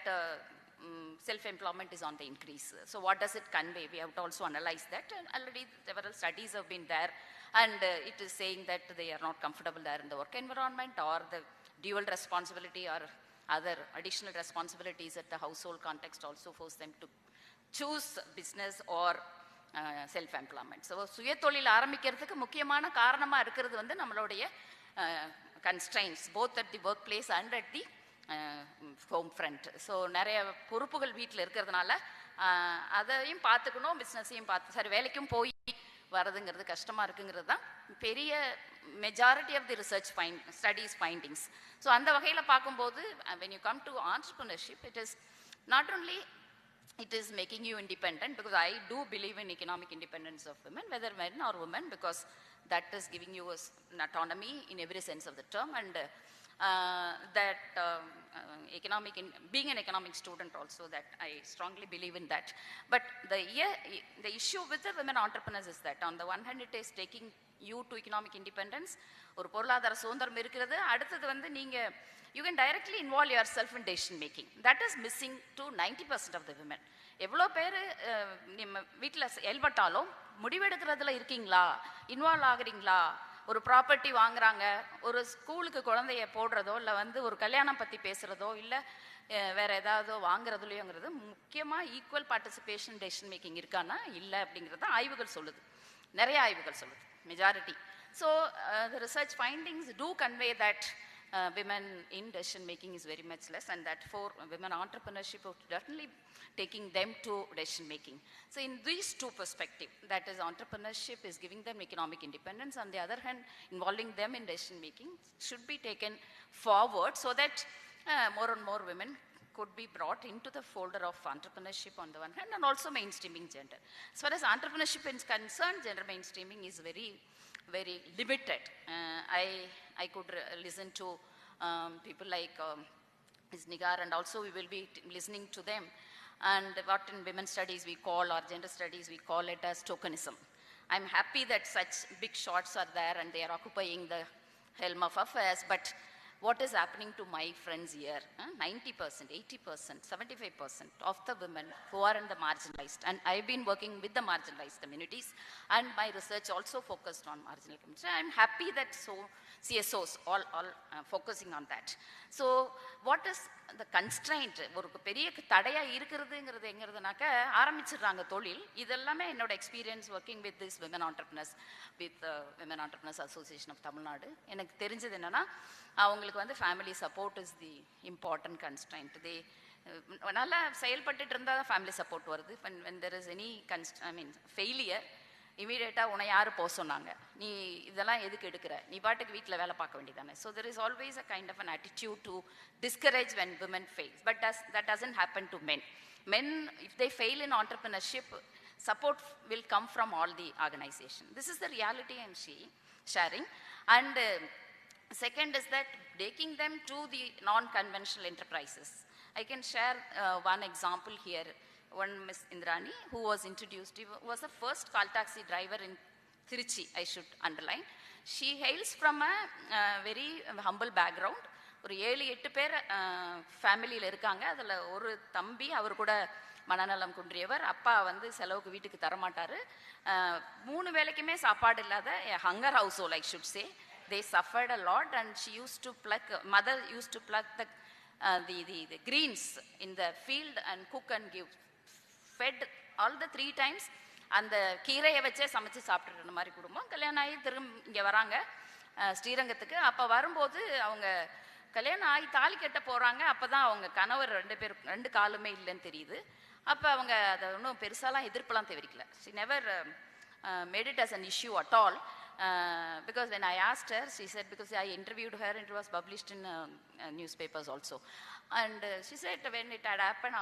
self-employment is on the increase. So what does it convey? We have to also analyze that, and already several studies have been there, and it is saying that they are not comfortable there in the work environment, or the dual responsibility or other additional responsibilities at the household context also force them to choose business or self-employment. So சுய தொழில் ஆரம்பிக்கிறதுக்கு முக்கியமான காரணமாக இருக்கிறது வந்து நம்மளுடைய constraints, both at the workplace and at the home front. So நிறைய பொறுப்புகள் வீட்டில் இருக்கிறதுனால அதையும் பார்த்துக்கணும், பிஸ்னஸையும் சரி வேலைக்கும் போய் வரதுங்கிறது கஷ்டமாக இருக்குங்கிறது தான் பெரிய majority of the research studies findings. So அந்த வகையில் பார்க்கும்போது when you come to entrepreneurship, it is not only it is making you independent, because I do believe in economic independence of women, whether men or women, because that is giving you an autonomy in every sense of the term, and that being an economic student also, that I strongly believe in that. But the issue with the women entrepreneurs is that on the one hand it is taking you to economic independence, ஒரு பொருளாதார சுதந்திரம் இருக்கிறது. அடுத்தது வந்து you can directly involve yourself in decision making. That is missing to 90% of the women. எவ்வளோ பேர் நம்ம வீட்டில் செயல்பட்டாலும் முடிவெடுக்கிறதுல இருக்கீங்களா, இன்வால்வ் ஆகுறீங்களா? ஒரு ப்ராப்பர்ட்டி வாங்குறாங்க, ஒரு ஸ்கூலுக்கு குழந்தைய போடுறதோ, இல்லை வந்து ஒரு கல்யாணம் பற்றி பேசுகிறதோ, இல்லை வேற ஏதாவது வாங்குறதுலையோங்கிறது முக்கியமாக ஈக்குவல் பார்ட்டிசிபேஷன் டெசிஷன் மேக்கிங் இருக்கான்னா இல்லை அப்படிங்கிறது தான் ஆய்வுகள் சொல்லுது, நிறைய ஆய்வுகள் சொல்லுது, majority. So the research findings do convey that women in decision making is very much less, and that for women entrepreneurship is definitely taking them to decision making. So in these two perspectives, that is entrepreneurship is giving them economic independence, on the other hand involving them in decision making should be taken forward, so that more and more women could be brought into the folder of entrepreneurship on the one hand, and also mainstreaming gender. As far as entrepreneurship is concerned, gender mainstreaming is very limited. I could listen to people like Ms. Nigar, and also we will be listening to them, and what in women's studies we call, or gender studies we call it as tokenism. I'm happy that such big shots are there and they are occupying the helm of affairs, but what is happening to my friends here? 90%, 80%, 75% of the women who are in the marginalized, and I've been working with the marginalized communities, and my research also focused on marginal communities. I'm happy that CSOs all focusing on that. So what is the constraint? ஒரு பெரிய தடையா இருக்கிறதுங்கிறதுனாக்க ஆரம்பிச்சிடுறாங்க தொழில். இதெல்லாமே என்னோட experience working with this women entrepreneurs with women entrepreneurs association of Tamil Nadu. எனக்கு தெரிஞ்சது என்னன்னா, அவங்களுக்கு வந்து family support is the important constraint. நல்லா செயல்பட்டுட்டு இருந்தால் தான் ஃபேமிலி சப்போர்ட் வருது. when there is any failure, இமீடியட்டாக உன்னை யார் போக சொன்னாங்க, நீ இதெல்லாம் எதுக்கு எடுக்கிற, நீ பாட்டுக்கு வீட்டில் வேலை பார்க்க வேண்டியதானே. So there is always a kind of an attitude to discourage when women fail, but that doesn't happen to men. Men, if they fail in entrepreneurship, support will come from all the organization. This is the reality I'm sharing. And second is that taking them to the non-conventional enterprises. I can share one example here. One Miss Indrani, who was introduced, was the first call taxi driver in Trichy, I should underline. She hails from a very humble background. ஒரு 7-8 பேர் ஃபேமிலியில் இருக்காங்க. அதில் ஒரு தம்பி, அவர் கூட மனநலம் குன்றியவர். அப்பா வந்து செலவுக்கு வீட்டுக்கு தரமாட்டார். 3 வேளைக்குமே சாப்பாடு இல்லாத hunger house hold, I should say. They suffered a lot, and she used to pluck, mother used to pluck the greens in the field and cook and give. Fed all the 3 times. அந்த கீரையை வச்சே சமைச்சு சாப்பிட்ற மாதிரி குடும்பம். கல்யாணம் ஆகி திரும்ப இங்கே வராங்க ஸ்ரீரங்கத்துக்கு. அப்போ வரும்போது அவங்க கல்யாணம் ஆகி தாலி கட்ட போகிறாங்க. அப்போ தான் அவங்க கணவர் 2 காலுமே இல்லைன்னு தெரியுது. அப்போ அவங்க அதை ஒன்றும் பெருசாலாம் எதிர்ப்பெல்லாம் தெரிவிக்கல. she never made it as an issue at all. Because when I asked her, she said, because I interviewed her and it was published in newspapers also. And she said when it had happened,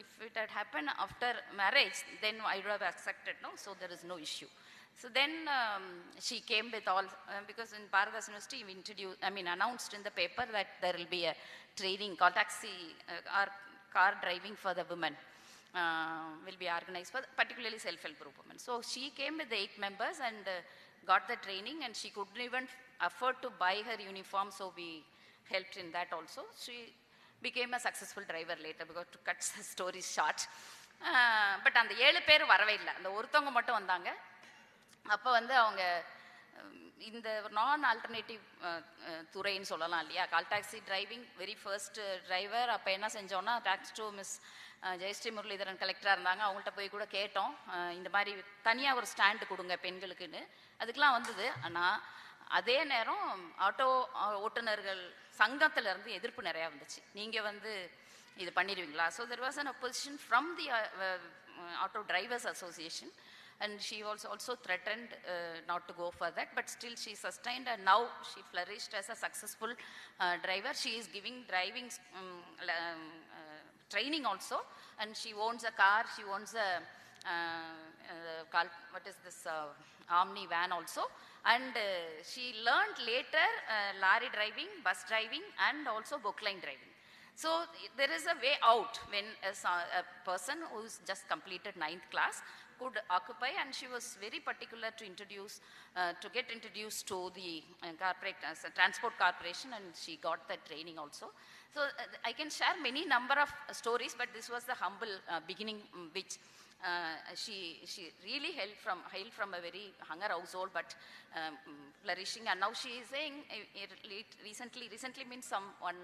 if it had happened after marriage, then I would have accepted, no? So there is no issue. So then she came with all, because in Bharadas University we announced in the paper that there will be a training, call taxi or car driving for the women. Will be organized for particularly self-help group women. So she came with the 8 members and got the training, and she couldn't even afford to buy her uniform, so we helped in that also. She became a successful driver later, because to cut the story short. But அந்த 7 பேர் வரவே இல்லை, அந்த ஒருத்தவங்க மட்டும் வந்தாங்க. அப்போ வந்து அவங்க இந்த நான் ஆல்டர்னேட்டிவ் துறைன்னு சொல்லலாம் இல்லையா, call taxi driving very first driver. அப்போ என்ன செஞ்சோன்னா, talks to miss Jayashree Muralidharan கலெக்டராக இருந்தாங்க. அவங்கள்ட்ட போய் கூட கேட்டோம், இந்த மாதிரி தனியாக ஒரு ஸ்டாண்டு கொடுங்க பெண்களுக்குன்னு. அதுக்கெலாம் வந்தது. ஆனால் அதே நேரம் ஆட்டோ ஓட்டுநர்கள் சங்கத்திலேருந்து எதிர்ப்பு நிறையா வந்துச்சு, நீங்கள் வந்து இது பண்ணிடுவீங்களா. So there was an opposition from the auto drivers association. And she was also threatened not to go for that, but still she sustained, and now she flourished as a successful driver. She is giving driving training also, and she owns a car, she owns a what is this Omni van also, and she learned later lorry driving, bus driving, and also bookline driving. So there is a way out when a person who's just completed 9th class could occupy, and she was very particular to get introduced to the corporate transport corporation, and she got that training also. So I can share many number of stories, but this was the humble beginning, which she really hailed from a very hunger household, but flourishing. And now she is saying, recently means one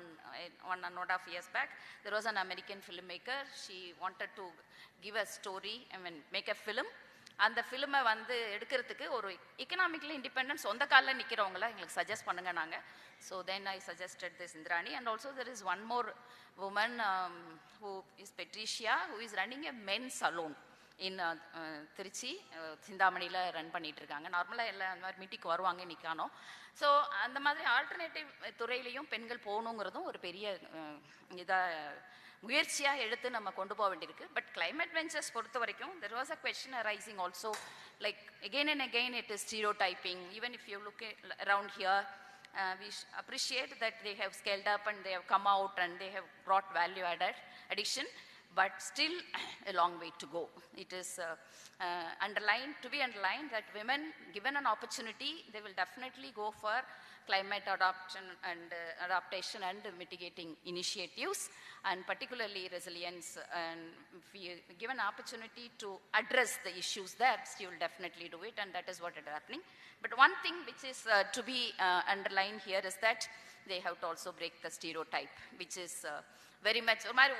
and a half years back, there was an American filmmaker. She wanted to give a story, make a film. அந்த ஃபிலிமை வந்து எடுக்கிறதுக்கு ஒரு economically independent சொந்த காலில் நிற்கிறவங்கள எங்களுக்கு suggest பண்ணுங்க நாங்கள். So then I suggested this Indrani. And also there is one more woman who is Patricia, who is running a men salon in Trichy, சிந்தாமணியில் ரன் பண்ணிட்டு இருக்காங்க. நார்மலாக எல்லாம் அந்த மாதிரி மீட்டிங்க்கு வருவாங்க, நிற்கானோ. ஸோ அந்த மாதிரி ஆல்டர்னேட்டிவ் துறையிலையும் பெண்கள் போகணுங்கிறதும் ஒரு பெரிய இதாக முயற்சியாக எடுத்து நம்ம கொண்டு போக வேண்டியிருக்கு. பட் கிளைமேட் வெஞ்சர்ஸ் பொறுத்த வரைக்கும் there was a question arising also, like again and again it is stereotyping. Even if you look around here, we appreciate that they have scaled up and they have come out and they have brought value addition, but still a long way to go. It is to be underlined that women, given an opportunity, they will definitely go for climate adaptation and mitigating initiatives, and particularly resilience. And if we give an opportunity to address the issues there, she will definitely do it, and that is what is happening. But one thing which is to be underlined here is that they have to also break the stereotype, which is very much ஒரு மாதிரி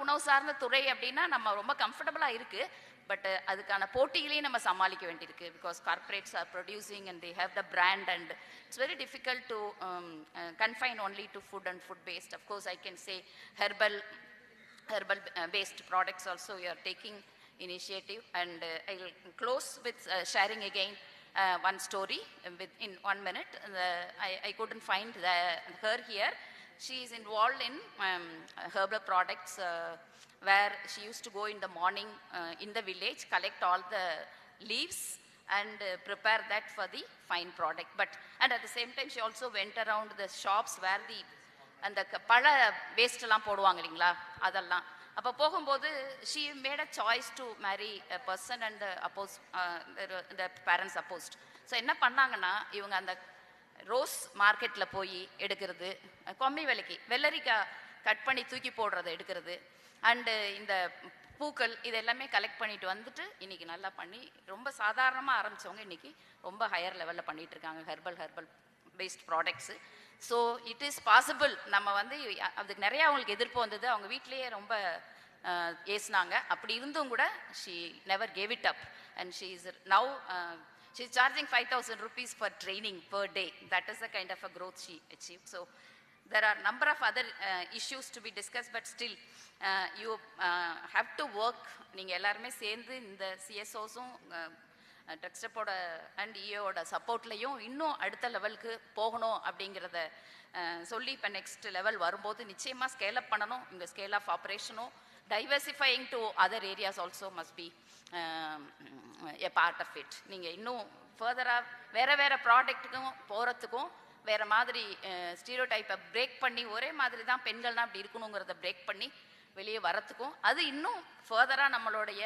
உணவு சார்ந்த துறை அப்படின்னா நம்ம ரொம்ப கம்ஃபர்டபுளாக இருக்குது. பட் அதுக்கான போட்டிகளையும் நம்ம சமாளிக்க வேண்டியிருக்கு, because corporates are producing and they have the brand, and it's very difficult to confine only to food and food paste. Of course I can say herbal herbal based products also we are taking initiative. And I will close with sharing again one story in 1 minute. I couldn't find her here. She is involved in herbal products where she used to go in the morning in the village, collect all the leaves and prepare that for the fine product. And at the same time she also went around the shops where the அந்த பழ வேஸ்ட்லாம் போடுவாங்க இல்லைங்களா, அதெல்லாம் அப்போ போகும்போது she made a choice to marry a person and oppose இந்த parents அப்போஸ்ட். So என்ன பண்ணாங்கன்னா இவங்க அந்த ரோஸ் மார்க்கெட்டில் போய் எடுக்கிறது, கொம்மி விலைக்கு வெள்ளரிக்காய் கட் பண்ணி தூக்கி போடுறதை எடுக்கிறது, அண்டு இந்த பூக்கள் இது எல்லாமே கலெக்ட் பண்ணிட்டு வந்துட்டு இன்னைக்கு நல்லா பண்ணி ரொம்ப சாதாரணமாக ஆரம்பித்தவங்க இன்னைக்கு ரொம்ப ஹையர் லெவலில் பண்ணிட்டு இருக்காங்க herbal paste products. So it is possible. நம்ம வந்து அதுக்கு நிறையா அவங்களுக்கு எதிர்ப்பு வந்தது, அவங்க வீட்லேயே ரொம்ப ஏசினாங்க. அப்படி இருந்தும் கூட she never gave it up and she is now she is charging 5,000 rupees for training per day. That is the kind of a growth she achieved. So there are number of other issues to be discussed, but still you have to work. நீங்கள் எல்லாருமே சேர்ந்து இந்த சிஎஸ்ஓஸும் ட்ரக்ஸ்டப்போட and இஓட சப்போர்ட்லையும் இன்னும் அடுத்த லெவலுக்கு போகணும் அப்படிங்கிறத சொல்லி இப்போ நெக்ஸ்ட் லெவல் வரும்போது நிச்சயமாக ஸ்கேல் அப் பண்ணணும். இந்த ஸ்கேல் ஆஃப் ஆப்ரேஷனும் diversifying to other areas also must be a part of it. நீங்கள் இன்னும் ஃபர்தராக வேறு ப்ராடக்ட்டுக்கும் போகிறதுக்கும் வேறு மாதிரி ஸ்டீரியோ டைப்பை பிரேக் பண்ணி ஒரே மாதிரி தான் பெண்கள்னால் அப்படி இருக்கணுங்கிறத பிரேக் பண்ணி வெளியே வரத்துக்கும் அது இன்னும் ஃபர்தராக நம்மளுடைய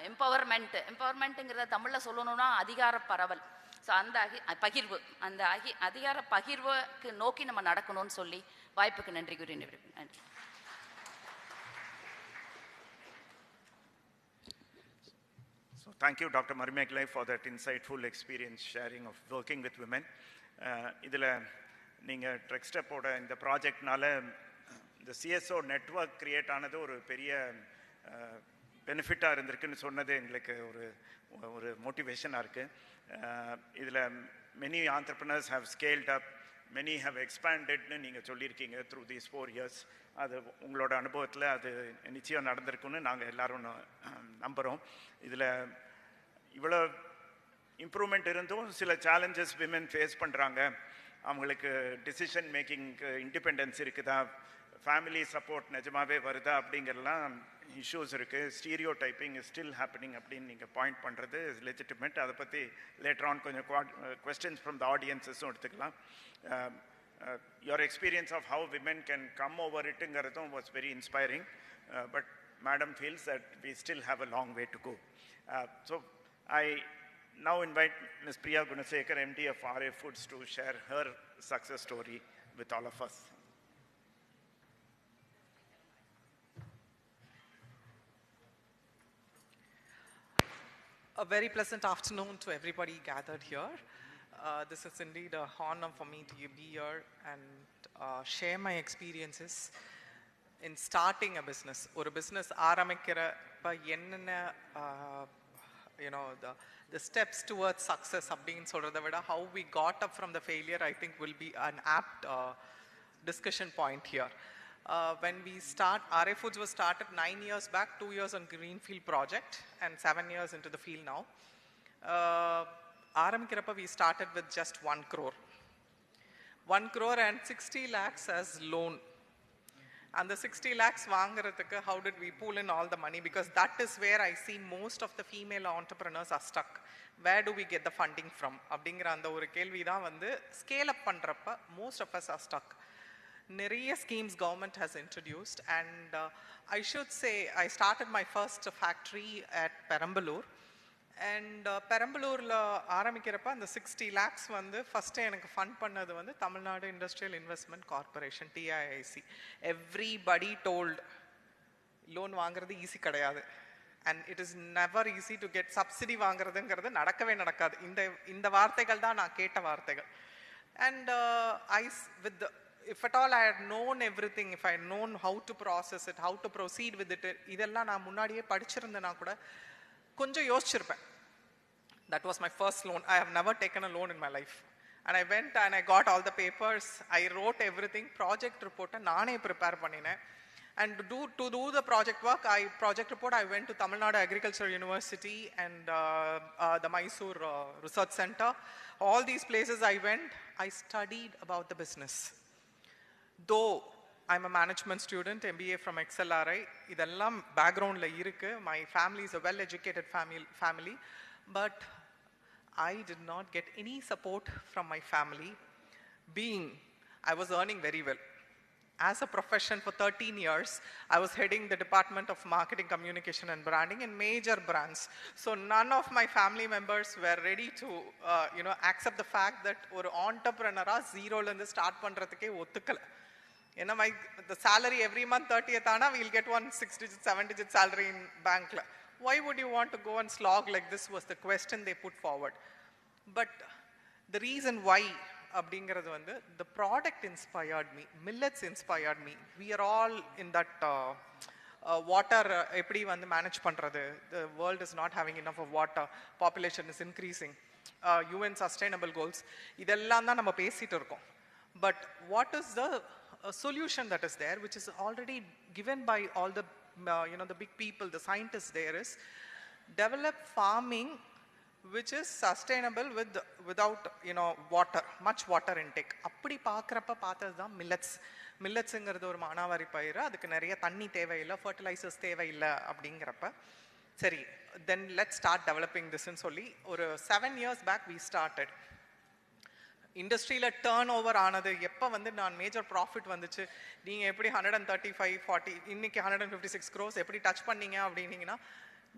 எம்பவர்மெண்ட்டுங்கிறத தமிழில் சொல்லணும்னா அதிகார பரவல். ஸோ அந்த பகிர்வு, அந்த அதிகார பகிர்வுக்கு நோக்கி நம்ம நடக்கணும்னு சொல்லி வாய்ப்புக்கு நன்றி கூறி நன்றி. So thank you, Dr. Marimeglai, for that insightful experience sharing of working with women. இதில் நீங்கள் ட்ரெக்ஸ்டப்போட இந்த ப்ராஜெக்ட்னால இந்த சிஎஸ்ஓ நெட்வொர்க் கிரியேட் ஆனது ஒரு பெரிய பெனிஃபிட்டாக இருந்திருக்குன்னு சொன்னது எங்களுக்கு ஒரு மோட்டிவேஷனாக இருக்குது. இதில் many entrepreneurs have scaled up, many have எக்ஸ்பேண்டட்னு நீங்கள் சொல்லியிருக்கீங்க த்ரூ தீஸ் 4 years. அது உங்களோட அனுபவத்தில் அது நிச்சயம் நடந்திருக்குன்னு நாங்கள் எல்லோரும் நம்புகிறோம். இதில் இவ்வளோ இம்ப்ரூவ்மெண்ட் இருந்தும் சில சேலஞ்சஸ் விமென் ஃபேஸ் பண்ணுறாங்க. அவங்களுக்கு டிசிஷன் மேக்கிங்க்கு இண்டிபெண்டன்ஸ் இருக்குதா, ஃபேமிலி சப்போர்ட் நிஜமாகவே வருதா அப்படிங்கிறலாம் இஷ்யூஸ் இருக்குது. Stereo typing is still happening அப்படின்னு நீங்கள் பாயிண்ட் பண்ணுறது லெஜிட்டிமேட். அதை பற்றி லேட்டர் ஆன் கொஞ்சம் கொஸ்டின்ஸ் ஃப்ரம் த ஆடியன்ஸஸும் எடுத்துக்கலாம். your experience of how women can come over itங்கிறதும் was very inspiring. But Madam feels that we still have a long way to go. So I now invite Ms. Priya Gunasekar, MD of RA Foods, to share her success story with all of us. A very pleasant afternoon to everybody gathered here. This is indeed an honor for me to be here and share my experiences in starting a business. Or a business ஆரம்பிக்கிறப்ப என்னென்ன the steps towards success அப்படின்னு சொல்றதை விட how we got up from the failure I think will be an apt discussion point here. When we start, RA Foods was started 9 years back, 2 years on Greenfield project and 7 years into the field now. ஆரம்பிக்கிறப்ப we started with just 1 crore. 1 crore and 60 lakhs as loan. And the 60 lakhs வாங்குறதுக்கு how did we pull in all the money? Because that is where I see most of the female entrepreneurs are stuck. Where do we get the funding from? அப்படிங்கிற அந்த ஒரு கேள்வி தான் வந்து scale up பண்றப்ப most of us are stuck. நிறைய schemes government has introduced and I should say I started my first factory at Perambalur. And பெரம்பலூரில் ஆரம்பிக்கிறப்ப அந்த 60 lakhs வந்து ஃபஸ்ட்டு எனக்கு ஃபண்ட் பண்ணது வந்து Tamil Nadu industrial investment corporation, TIIC. Everybody told loan வாங்குறது easy கிடையாது. And it is never easy to get subsidy வாங்குறதுங்கிறது நடக்கவே நடக்காது. இந்த வார்த்தைகள் தான் நான் கேட்ட வார்த்தைகள். And if at all I had known everything, if I had known how to process it, how to proceed with it, இதெல்லாம் நான் முன்னாடியே படிச்சிருந்தேன்னா கூட கொஞ்சம் யோசிச்சிருப்பேன். That was my first loan. I have never taken a loan in my life. And I went and I got all the papers. I wrote everything. Project report நானே prepare பண்ணினேன். And to do the project work, project report, I went to Tamil Nadu Agriculture University and the Mysore Research Center. All these places I went, I studied about the business. Though I'm a management student, MBA from XLRI, idallam background la irukku. My family is a well-educated family, but I did not get any support from my family, being I was earning very well. As a profession for 13 years, I was heading the Department of Marketing, Communication and Branding in major brands. So none of my family members were ready to, accept the fact that ஒரு entrepreneur zero ல start பண்றதுக்கே ஒத்துக்கல. The salary every month 30th ana, we'll get one 6-digit, 7-digit salary in bank. Why would you want to go and slog like this was the question they put forward. But the reason why the product inspired me, millets inspired me. We are all in that water eppadi vandu manage pandrathu. The world is not having enough of water, population is increasing, UN sustainable goals, idellam da nama pesittu irukom. But what is the solution that is there, which is already given by all the the big people, the scientists there, is develop farming which is sustainable without water, much water intake. Appadi paakrappa paathadha millets. Millets ingiradhu oru maanavari payira, adukku neriya thanni thevayilla, fertilizers thevayilla abdingrappa seri, then let's start developing this nu solli oru 7 years back we started. இண்டஸ்ட்ரியில் turn over ஆனது எப்போ நான் major profit வந்துச்சு, நீங்கள் எப்படி 135-40 இன்னைக்கு 156 crores எப்படி touch பண்ணீங்க அப்படின்னீங்கன்னா,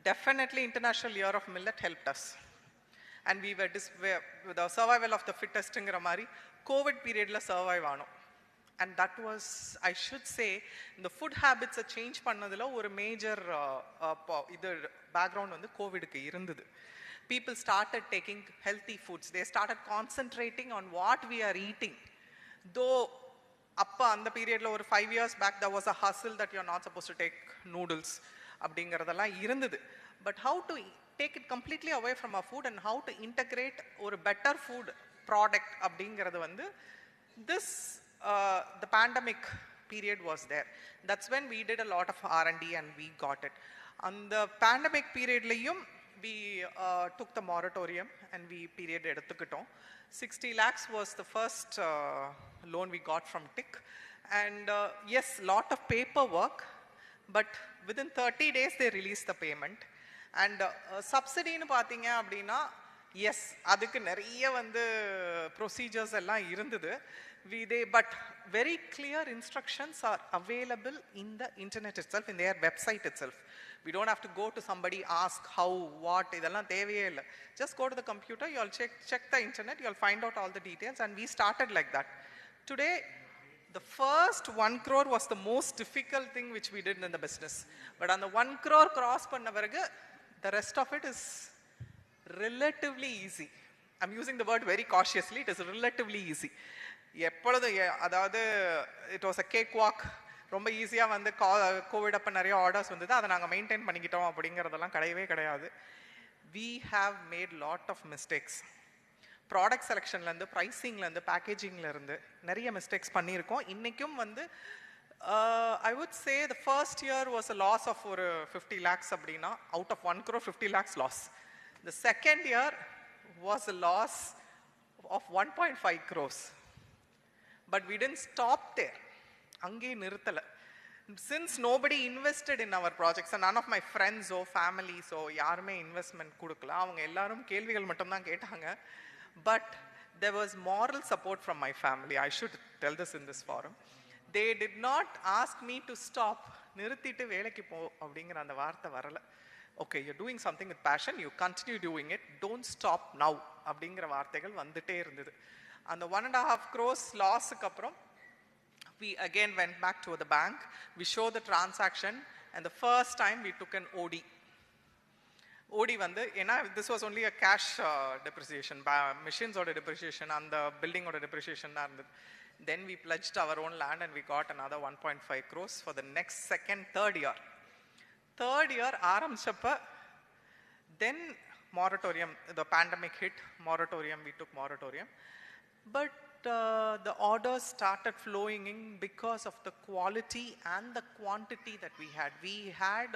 definitely international year of millet helped us. And we were the survival of the ஃபிட்டஸ்ட்டுங்கிற மாதிரி கோவிட் பீரியடில் சர்வைவ் ஆனோம். And that was, I should say, இந்த ஃபுட் ஹேபிட்ஸை சேஞ்ச் பண்ணதில் ஒரு மேஜர் இது பேக்ரவுண்ட் கோவிடுக்கு இருந்தது. People started taking healthy foods. They started concentrating on what we are eating. Though, appa and the period over 5 years back, there was a hustle that you're not supposed to take noodles. But how to take it completely away from our food and how to integrate or a better food product, this, the pandemic period was there. That's when we did a lot of R&D and we got it. And the pandemic period, we took the moratorium and we period eduthukitom. 60 lakhs was the first loan we got from TIC. And yes, lot of paperwork, but within 30 days they released the payment. And subsidy nu pathinga appadina, yes, adukku neriya procedures ella irundhudu. But very clear instructions are available in the internet itself, in their website itself. We don't have to go to somebody, ask how, what, idella thevaiye illa. Just go to the computer, you'll check the internet, you'll find out all the details, and we started like that. Today, the first 1 crore was the most difficult thing which we did in the business. But on the 1 crore cross panna varaga, the rest of it is relatively easy. I'm using the word very cautiously, it is relatively easy. அதாவது it was a cake walk. ரொம்ப ஈஸியாக Covid அப்போ நிறைய orders வந்தது, அதை நாங்கள் maintain பண்ணிக்கிட்டோம் அப்படிங்கிறதெல்லாம் கிடையவே கிடையாது. We have made lot of mistakes. Product செலெக்ஷன்லேருந்து, ப்ரைஸிங்லேருந்து, பேக்கேஜிங்லேருந்து நிறைய மிஸ்டேக்ஸ் பண்ணியிருக்கோம். இன்றைக்கும் I would say the first year was a loss of ஒரு 50 lakhs அப்படின்னா, out of 1 crore 50 lakhs loss. The second year was a loss of 1.5 crores. But we didn't stop there. Ange nirthala. Since nobody invested in our projects, and none of my friends or family, so yarume investment kudukala, avanga ellarum kelvigal mattum dhaan ketanga. But there was moral support from my family. I should tell this in this forum. They did not ask me to stop. Nirthittu velakku po abdingra and vaartha varala. Okay, you're doing something with passion, you continue doing it, don't stop now abdingra vaarthaigal vandutte irundhudu. And the 1.5 crores loss kapram, we again went back to the bank, we showed the transaction, and the first time we took an OD. OD this was only a cash depreciation, machines or depreciation and the building or depreciation. Then we pledged our own land and we got another 1.5 crores for the next third year. Third year, Aramchappa, then moratorium, the pandemic hit, moratorium, we took moratorium. But the orders started flowing in because of the quality and the quantity that we had. We had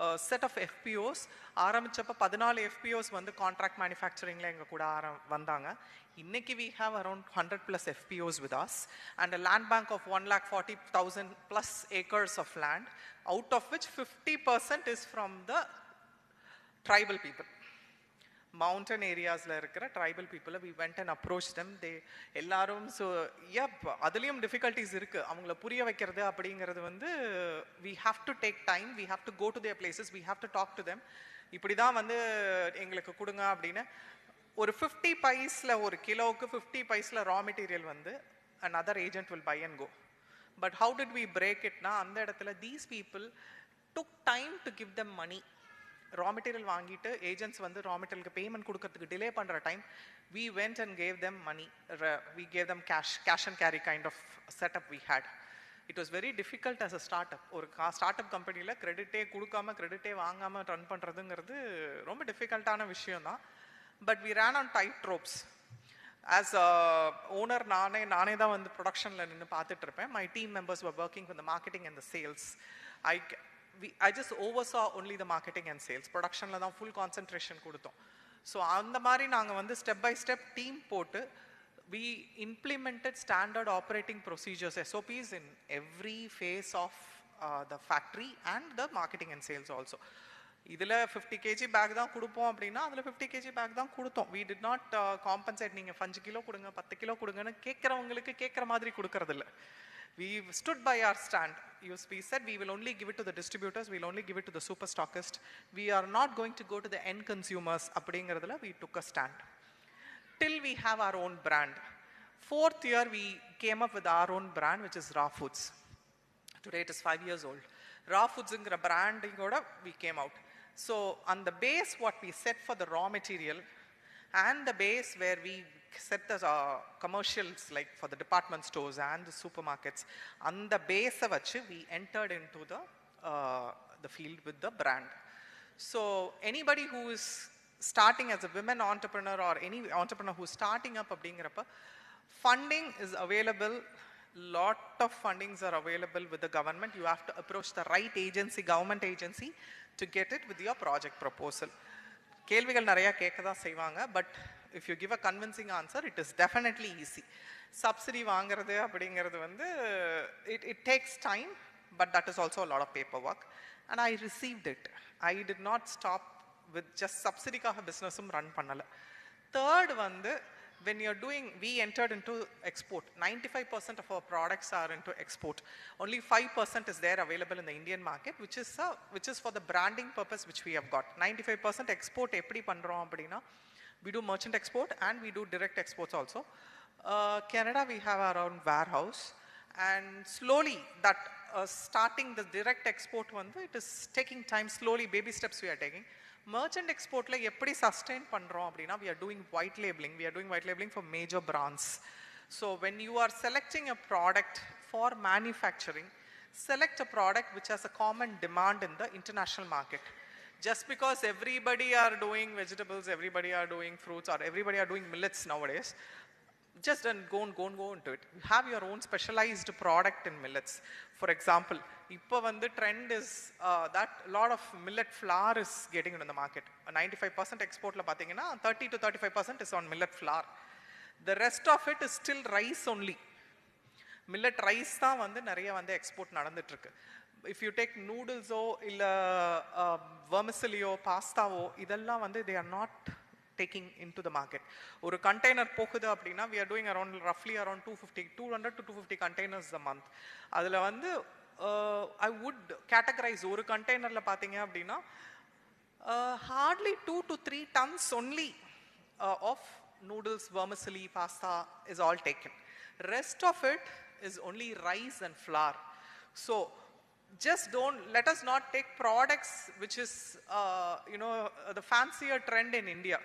a set of FPOs. ஆரம்பிச்சப்ப 14 FPOs வந்து contract manufacturingல எங்க கூட வந்தாங்க. இன்னைக்கு we have around 100 plus FPOs with us and a land bank of 1,40,000 plus acres of land, out of which 50% is from the tribal people. Mountain areas la irukra tribal people, we went and approached them. They ellarum, so yep, adiliyum difficulties irukku avangala puriya vekkiradu அப்படிங்கிறது வந்து we have to take time, we have to go to their places, we have to talk to them. இப்படி தான் வந்து எங்களுக்கு கொடுங்க அப்படின்னு ஒரு 50 பைஸ்ல ஒரு கிலோவுக்கு 50 பைஸ்ல raw material வந்து another agent will buy and go. But how did we break it na, அந்த இடத்துல these people took time to give them money. Raw material வாங்கிட்டு agents வந்து raw material payment கொடுக்கிறதுக்கு delay பண்ற time, we went and gave them money. We gave them cash and carry kind of setup we had. It was very difficult as a startup. ஒரு startup companyல creditே கொடுக்காம creditே வாங்காம run பண்றதுங்கிறது ரொம்ப டிஃபிகல்ட்டான விஷயம் தான். But we ran on tight ropes. As a owner, நானே தான் வந்து ப்ரொடக்ஷன்ல நின்று பார்த்துட்டு இருப்பேன். My team members were working with the marketing and the sales. I just oversaw only the marketing and sales. Productionல தான் full concentration கொடுத்தோம். So அந்த மாதிரி நாங்க வந்து step by step team போட்டு we implemented standard operating procedures, SOPs in every phase of the factory and the marketing and sales also. இதில் 50 kg back தான் கொடுப்போம் அப்படின்னா அதில் 50 kg பேக் தான் கொடுத்தோம். We did not compensate. நீங்கள் 5 கிலோ கொடுங்க 10 கிலோ கொடுங்கன்னு கேட்குறவங்களுக்கு கேட்குற மாதிரி கொடுக்கறதில்ல. We stood by our stand. We said we will only give it to the distributors, we will only give it to the super stockist. We are not going to go to the end consumers. அப்படிங்கிறதுல we took a stand. Till we have our own brand. 4th year we came up with our own brand, which is Raw Foods. Today it is 5 years old. Raw Foods-ங்கிற branding-ஓட we came out. So on the base what we set for the raw material and the base where we set the commercials like for the department stores and the supermarkets, on the base of which we entered into the field with the brand. So anybody who is starting as a women entrepreneur or any entrepreneur who is starting up அப்படிங்கிறப்ப funding is available. Lot of fundings are available with the government. You have to approach the right agency, government agency, to get it with your project proposal. கேள்விகள் நிறைய கேட்க தான் செய்வாங்க, but if you give a convincing answer, it is definitely easy. Subsidy வாங்குறது அப்படிங்கிறது வந்து it takes time, but that is also a lot of paperwork, and I received it. I did not stop with just subsidy-காக business-உம் run பண்ணல. Third வந்து when you're doing, we entered into export. 95% of our products are into export. Only 5% is there available in the Indian market, which is for the branding purpose which we have got. 95% export eppadi pandrom appadina, we do merchant export and we do direct exports also. Canada we have our own warehouse, and slowly that starting the direct export one, it is taking time. Slowly baby steps we are taking. Merchant export la eppadi sustain pandrom appadina, we are doing white labeling. We are doing white labeling for major brands. So when you are selecting a product for manufacturing, select a product which has a common demand in the international market. Just because everybody are doing vegetables, everybody are doing fruits, or everybody are doing millets nowadays, just don't go into it. You have your own specialized product in millets. For example, இப்போ வந்து trend is that a lot of millet flour is getting into the market. 95% exportல பாத்தீங்கன்னா 30 to 35% is on millet flour. The rest of it is still rice only. Millet rice தான் வந்து நிறைய வந்து export நடந்துட்டு இருக்கு. If you take noodles ஓ இல்ல vermicelli ஓ பாஸ்தாவோ இதெல்லாம் வந்து they are not taking into the market. ஒரு container போகுது அப்படின்னா we are doing roughly around 200 to 250 containers a month. அதுல வந்து I would categorize ஒரு containerல பாத்தீங்க அப்படின்னா hardly 2 to 3 tons only of noodles, vermicelli, pasta is all taken. Rest of it is only rice and flour. So just let us not take products which is the fancier trend in India,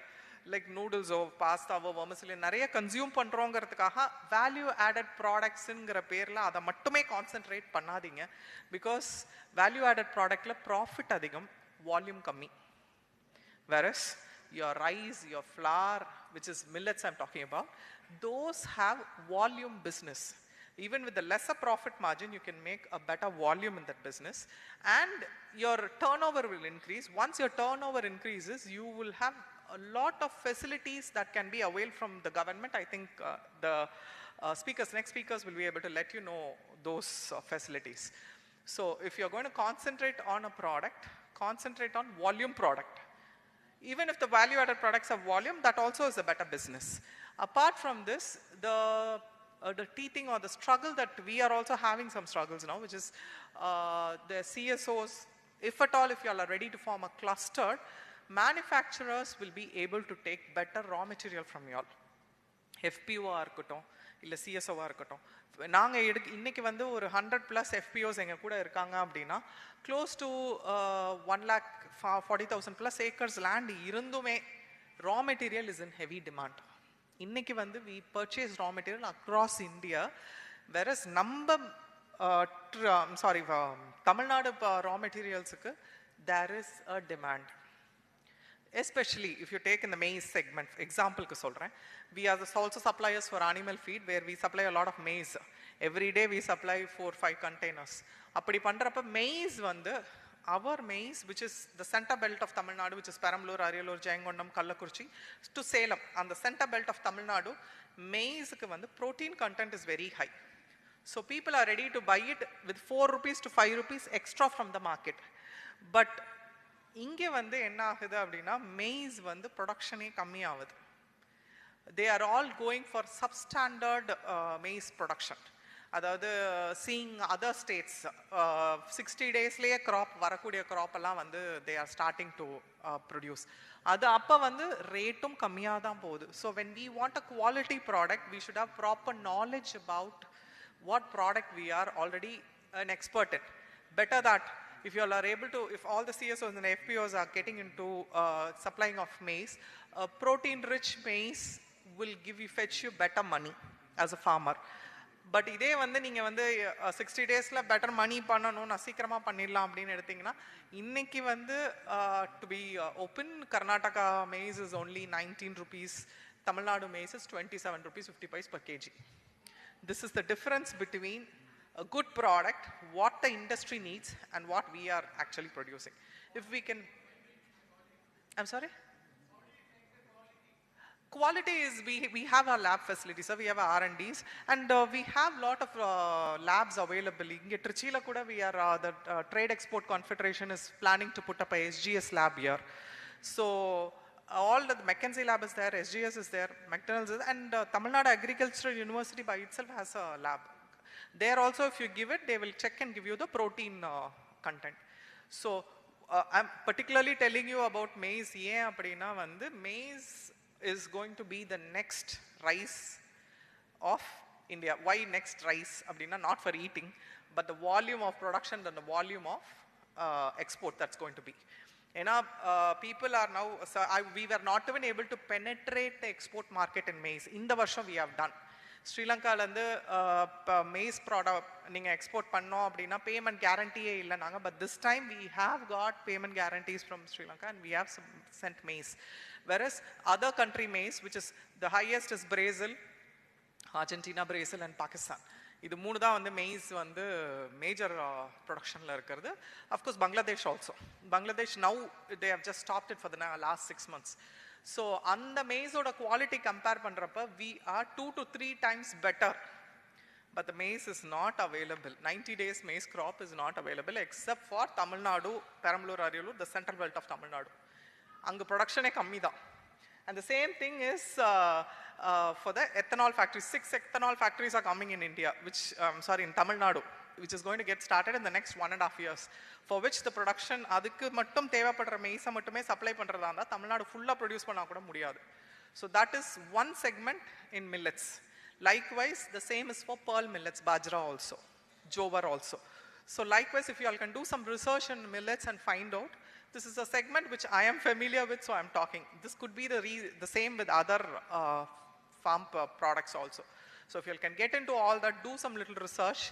like noodles or pasta or vermicelli நிறைய consume பண்றோங்கிறதுக்காக value added ப்ராடக்ட்ஸ்ங்கிற பேர்ல அதை மட்டுமே concentrate பண்ணாதீங்க. Because value added ப்ராடக்ட்ல profit அதிகம், volume கம்மி. Whereas your rice, your flour, which is millets I'm talking about, those have volume business. Even with the lesser profit margin, you can make a better volume in that business, and your turnover will increase. Once your turnover increases, you will have a lot of facilities that can be availed from the government. I think the next speakers will be able to let you know those facilities. So if you're going to concentrate on a product, concentrate on volume product. Even if the value-added products have volume, that also is a better business. Apart from this, the teething or the struggle that we are also having some struggles now, which is the CSOs, if at all, if you all are ready to form a cluster, manufacturers will be able to take better raw material from you all. FPO-ஆ இருக்கட்டும், இல்லை CSO-வா இருக்கட்டும். நாங்கள் இன்னைக்கு வந்து ஒரு 100+ FPOs எங்கள் கூட இருக்காங்க அப்படின்னா, close to 1,40,000+ acres land இருந்துமே raw material is in heavy demand. இன்னைக்கு வந்து we purchase raw material across India, whereas நம்ம Tamil Nadu raw materialsக்கு there is a demand. Especially if you take in the maize segment, example ku solren, we are also suppliers for animal feed, where we supply a lot of maize. Every day we supply 4-5 containers. Appadi pandrappa maize vandu, our maize, which is the center belt of Tamil Nadu, which is Perambalur, Ariyalur, Jayangondam, Kallakurichi, to Salem, on the center belt of Tamil Nadu, maize ku vandu protein content is very high. So people are ready to buy it with 4 rupees to 5 rupees extra from the market. But இங்கே வந்து என்ன ஆகுது அப்படின்னா, maize வந்து ப்ரொடக்ஷனே கம்மியாகுது. They are all going for substandard maize production. அதாவது seeing other states 60 daysலயே crop வரக்கூடிய crop எல்லாம் வந்து they are starting to produce. அது அப்போ வந்து ரேட்டும் கம்மியாக தான் போகுது. So when we want a quality product, we should have proper knowledge about what product we are already an expert in. Better that if you all are able to, if all the CSOs and FPOs are getting into supplying of maize, protein-rich maize will fetch you better money as a farmer. But இதே வந்து நீங்க வந்து 60 daysல better money பண்ணணும், நான் சீக்கிரமா பண்ணிடலாம் அப்படின்னு எடுத்தீங்கன்னா, இன்னைக்கு வந்து to be open, Karnataka maize is only 19 rupees, Tamil Nadu maize is 27 rupees 50 paise per kg. This is the difference between a good product, what the industry needs, and what we are actually producing. If we can, I'm sorry? Quality is, we have our lab facilities, so we have our R&Ds, and we have lot of labs available. In Trichy kuda we are, the Trade Export Confederation is planning to put up a SGS lab here. So all the McKinsey lab is there, SGS is there, McDonald's is, and Tamil Nadu Agricultural University by itself has a lab. There also, if you give it, they will check and give you the protein content. So I'm particularly telling you about maize. Maize is going to be the next rice of India. Why next rice? Not for eating, but the volume of production and the volume of export that's going to be. People are now, we were not even able to penetrate the export market in maize. In the varsha we have done. Sri Lanka maize product நீங்க export பண்ணோம் அப்படின்னா payment கேரண்டியே இல்லை நாங்கள். But this time we have got payment guarantees from Sri Lanka and we have sent maize. Whereas other country maize, which is the highest, is Brazil, Argentina, Brazil and Pakistan. இது மூணு தான் வந்து maize வந்து major ப்ரொடக்ஷனில் இருக்கிறது. Of course Bangladesh also. Bangladesh now they have just stopped it for the last 6 months. So அந்த maize-ஓட quality compare பண்றப்ப we are 2 to 3 times better. But the maize is not available. 90 days maize crop is not available except for Tamil Nadu, Perambalur, Ariyalur, the central belt of Tamil Nadu. அங்க ப்ரொடக்ஷனே கம்மி தான். And the same thing is for the ethanol factories. 6 ethanol factories are coming in India, which, in Tamil Nadu, which is going to get started in the next 1.5 years, for which the production, adukku mattum தேவைப்படுற maize மட்டுமே supply பண்றதா இருந்தா தமிழ்நாடு ஃபுல்லா produce பண்ணா கூட முடியாது. So that is one segment in millets. Likewise, the same is for pearl millets, bajra also, jowar also. So likewise, if you all can do some research in millets and find out, this is a segment which I am familiar with, so I'm talking. This could be the same with other farm products also. So if you all can get into all that, do some little research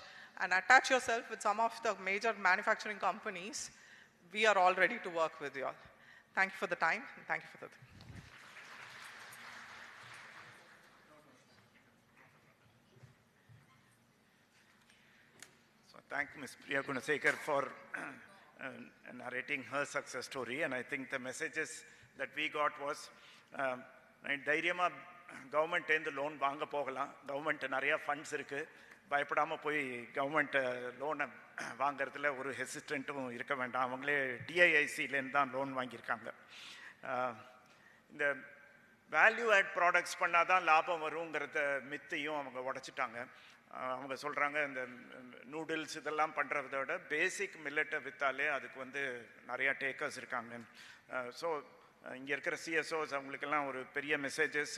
and attach yourself with some of the major manufacturing companies, we are all ready to work with you all. Thank you for the time, and thank you for the thank Ms. Priya Gunasekar for narrating her success story. And I think the messages that we got was, தைரியமா government இந்த loan வாங்க போகலாம், government நிறைய funds இருக்கு, பயப்படாமல் போய் government லோனை வாங்கிறதுல ஒரு ஹெசிஸ்டண்ட்டும் இருக்க வேண்டாம். அவங்களே டிஐஐசிலேருந்து தான் லோன் வாங்கியிருக்காங்க. இந்த வேல்யூ ஆட் ப்ராடக்ட்ஸ் பண்ணால் தான் லாபம் வருங்கிறத மித்தையும் அவங்க உடைச்சிட்டாங்க. அவங்க சொல்கிறாங்க இந்த நூடுல்ஸ் இதெல்லாம் பண்ணுறத விட பேசிக் மில்லட்டை விற்றாலே அதுக்கு வந்து நிறையா டேக்கர்ஸ் இருக்காங்க. ஸோ இங்கே இருக்கிற சிஎஸ்ஓஸ் அவங்களுக்கெல்லாம் ஒரு பெரிய மெசேஜஸ்,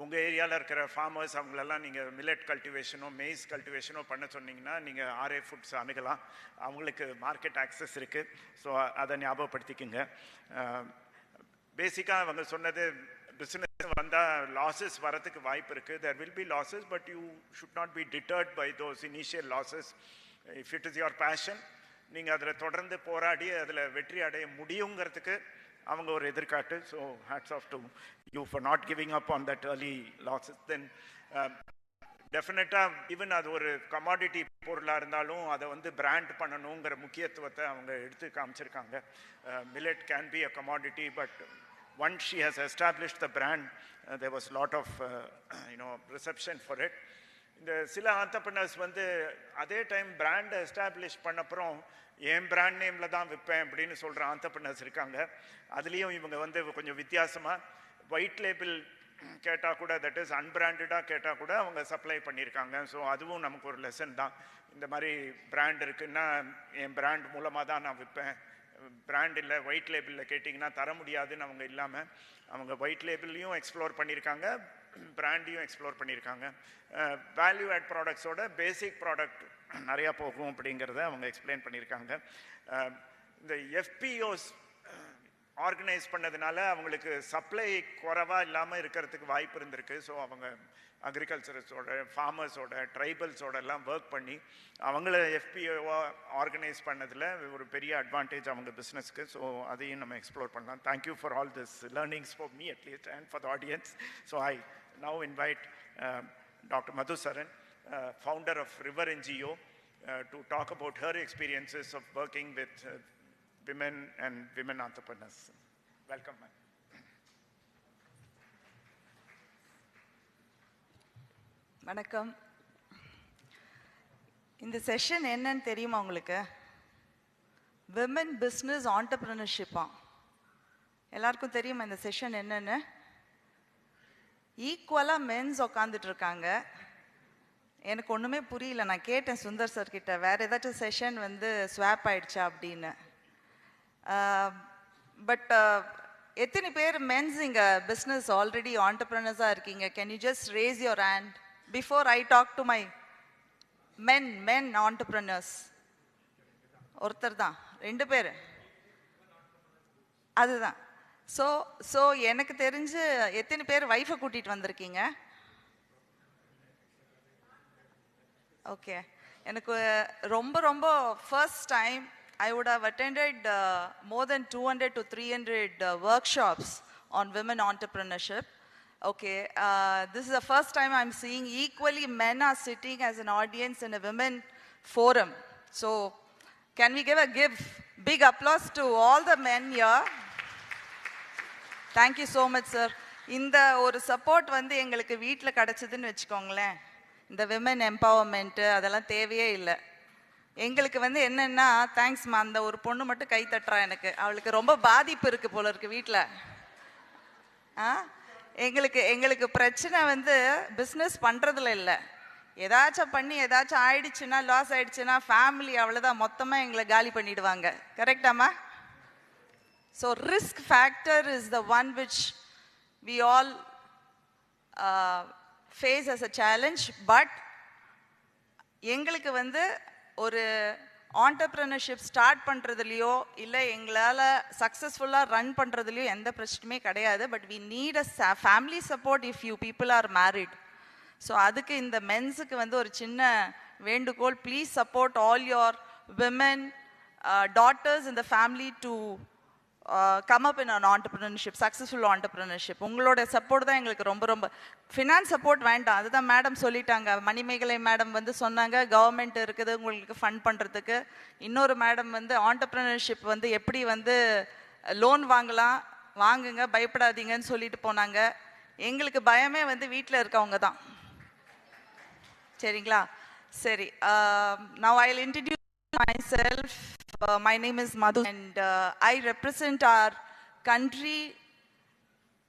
உங்கள் ஏரியாவில் இருக்கிற ஃபார்மர்ஸ் அவங்களெல்லாம் நீங்கள் மில்லட் கல்டிவேஷனோ மெய்ஸ் கல்டிவேஷனோ பண்ண சொன்னீங்கன்னா நீங்கள் ஆர்ஏ ஃபுட்ஸ் அணுகலாம், அவங்களுக்கு மார்க்கெட் ஆக்சஸ் இருக்குது. ஸோ அதை ஞாபகப்படுத்திக்குங்க. பேசிக்காக அவங்க சொன்னது, பிஸ்னஸ் வந்தால் லாஸஸ் வரத்துக்கு வாய்ப்பு இருக்குது. There will be losses, but you should not be deterred by those initial losses. If it is your passion, நீங்கள் அதில் தொடர்ந்து போராடி அதில் வெற்றி அடைய முடியுங்கிறதுக்கு அவங்க ஒரு எதிர்காட்டு. So hats off to you for not giving up on that early losses. Then டெஃபினட்டாக ஈவன் அது ஒரு கமாடிட்டி பொருளாக இருந்தாலும் அதை வந்து பிராண்ட் பண்ணணுங்கிற முக்கியத்துவத்தை அவங்க எடுத்து காமிச்சிருக்காங்க. Millet can be a commodity, but once she has established the brand, there was a lot of reception for it. இந்த சில ஆண்டர்பிரினர்ஸ் வந்து அதே டைம் பிராண்டை எஸ்டாப்ளிஷ் பண்ணப்புறம் என் பிராண்ட் நேமில் தான் விற்பேன் அப்படின்னு சொல்கிற ஆண்டர்பிரினர்ஸ் இருக்காங்க. அதுலேயும் இவங்க வந்து கொஞ்சம் வித்தியாசமாக ஒயிட் லேபிள் கேட்டால் கூட, தட் இஸ் அன்பிராண்டடாக கேட்டால் கூட அவங்க சப்ளை பண்ணியிருக்காங்க. ஸோ அதுவும் நமக்கு ஒரு லெசன் தான். இந்த மாதிரி பிராண்ட் இருக்குன்னா என் பிராண்ட் மூலமாக தான் நான் விற்பேன், பிராண்ட் இல்லை ஒயிட் லேபிளில் கேட்டிங்கன்னா தர முடியாதுன்னு அவங்க இல்லாமல் அவங்க ஒயிட் லேபிளையும் எக்ஸ்ப்ளோர் பண்ணியிருக்காங்க, பிராண்டையும் எக்ஸ்ப்ளோர் பண்ணியிருக்காங்க. வேல்யூ ஆட் ப்ராடக்ட்ஸோட பேசிக் ப்ராடக்ட் நிறையா போகும் அப்படிங்கிறத அவங்க எக்ஸ்பிளைன் பண்ணியிருக்காங்க. இந்த எஃபிஓஸ் ஆர்கனைஸ் பண்ணதுனால அவங்களுக்கு சப்ளை குறைவாக இல்லாமல் இருக்கிறதுக்கு வாய்ப்பு இருந்திருக்கு. ஸோ அவங்க அக்ரிகல்ச்சரஸோட, ஃபார்மர்ஸோட, ட்ரைபல்ஸோட எல்லாம் ஒர்க் பண்ணி அவங்கள எஃபிஓவாக ஆர்கனைஸ் பண்ணதில் ஒரு பெரிய அட்வான்டேஜ் அவங்க பிஸ்னஸ்க்கு. ஸோ அதையும் நம்ம எக்ஸ்ப்ளோர் பண்ணலாம். Thank you for all this learnings for me at least and for the audience. So I now invite Dr. Madhu Saran, founder of River NGO, to talk about her experiences of working with women and women entrepreneurs. Welcome, ma'am. வணக்கம். இந்த session என்னன்னு தெரியுமா உங்களுக்கு? Women business ஆண்டர்பிரினர்ஷிப்பா. எல்லாருக்கும் தெரியுமா இந்த session என்னன்னு? ஈக்குவலாக மென்ஸ் உட்காந்துட்டு இருக்காங்க. எனக்கு ஒன்றுமே புரியல. நான் கேட்டேன் சுந்தர் சார் கிட்ட, வேறு ஏதாச்சும் செஷன் வந்து ஸ்வாப் ஆயிடுச்சா அப்படின்னு. பட் எத்தனை பேர் மென்ஸ் இங்கே பிஸ்னஸ் ஆல்ரெடி ஆண்டர்பிரினர்ஸாக இருக்கீங்க? Can you just raise your hand before I talk to my men entrepreneurs? ஒருத்தர் தான், 2 பேர். அதுதான். ஸோ எனக்கு தெரிஞ்சு எத்தனை பேர் வைஃபை கூட்டிகிட்டு வந்திருக்கீங்க? ஓகே. எனக்கு ரொம்ப first time I would have attended more than 200 to 300 workshops on women entrepreneurship. Okay, this is the first time I'm seeing equally men are sitting as an audience in a women forum. So can we give big applause to all the men here? Thank you so much, sir. இந்த ஒரு support வந்து எங்களுக்கு வீட்டில் கிடச்சிதுன்னு வச்சுக்கோங்களேன், இந்த women empowerment அதெல்லாம் தேவையே இல்லை. எங்களுக்கு வந்து என்னென்னா, தேங்க்ஸ்மா, அந்த ஒரு பொண்ணு மட்டும் கை தட்டுறா, எனக்கு அவளுக்கு ரொம்ப பாதிப்பு இருக்குது போல இருக்குது வீட்டில். எங்களுக்கு பிரச்சனை வந்து பிஸ்னஸ் பண்ணுறதுல இல்லை, ஏதாச்சும் பண்ணி ஏதாச்சும் ஆயிடுச்சுன்னா, லாஸ் ஆயிடுச்சுன்னா ஃபேமிலி அவ்வளோதான், மொத்தமாக எங்களை காலி பண்ணிடுவாங்க. கரெக்டாம்மா? So risk factor is the one which we all face as a challenge. But எங்களுக்கு வந்து ஒரு ஆண்டர்பிரினர்ஷிப் ஸ்டார்ட் பண்ணுறதுலையோ இல்லை எங்களால் சக்ஸஸ்ஃபுல்லாக ரன் பண்ணுறதுலையோ எந்த பிரச்சனையுமே கிடையாது. But we need a family support if you people are married. So அதுக்கு இந்த மென்ஸுக்கு வந்து ஒரு சின்ன வேண்டுகோள், please support all your women daughters in the family to come up in an entrepreneurship, successful entrepreneurship. உங்களோட சப்போர்ட் தான் எங்களுக்கு ரொம்ப ரொம்ப. ஃபினான்ஸ் சப்போர்ட் வேண்டாம், அதுதான் மேடம் சொல்லிட்டாங்க. மணிமேகலை மேடம் வந்து சொன்னாங்க கவர்மெண்ட் இருக்குது உங்களுக்கு ஃபண்ட் பண்ணுறதுக்கு. இன்னொரு மேடம் வந்து entrepreneurship வந்து எப்படி வந்து லோன் வாங்கலாம், வாங்குங்க பயப்படாதீங்கன்னு சொல்லிட்டு போனாங்க. எங்களுக்கு பயமே வந்து வீட்டில் இருக்கவங்க தான். சரிங்களா? சரி, now I'll introduce myself. My name is Madhu and I represent our country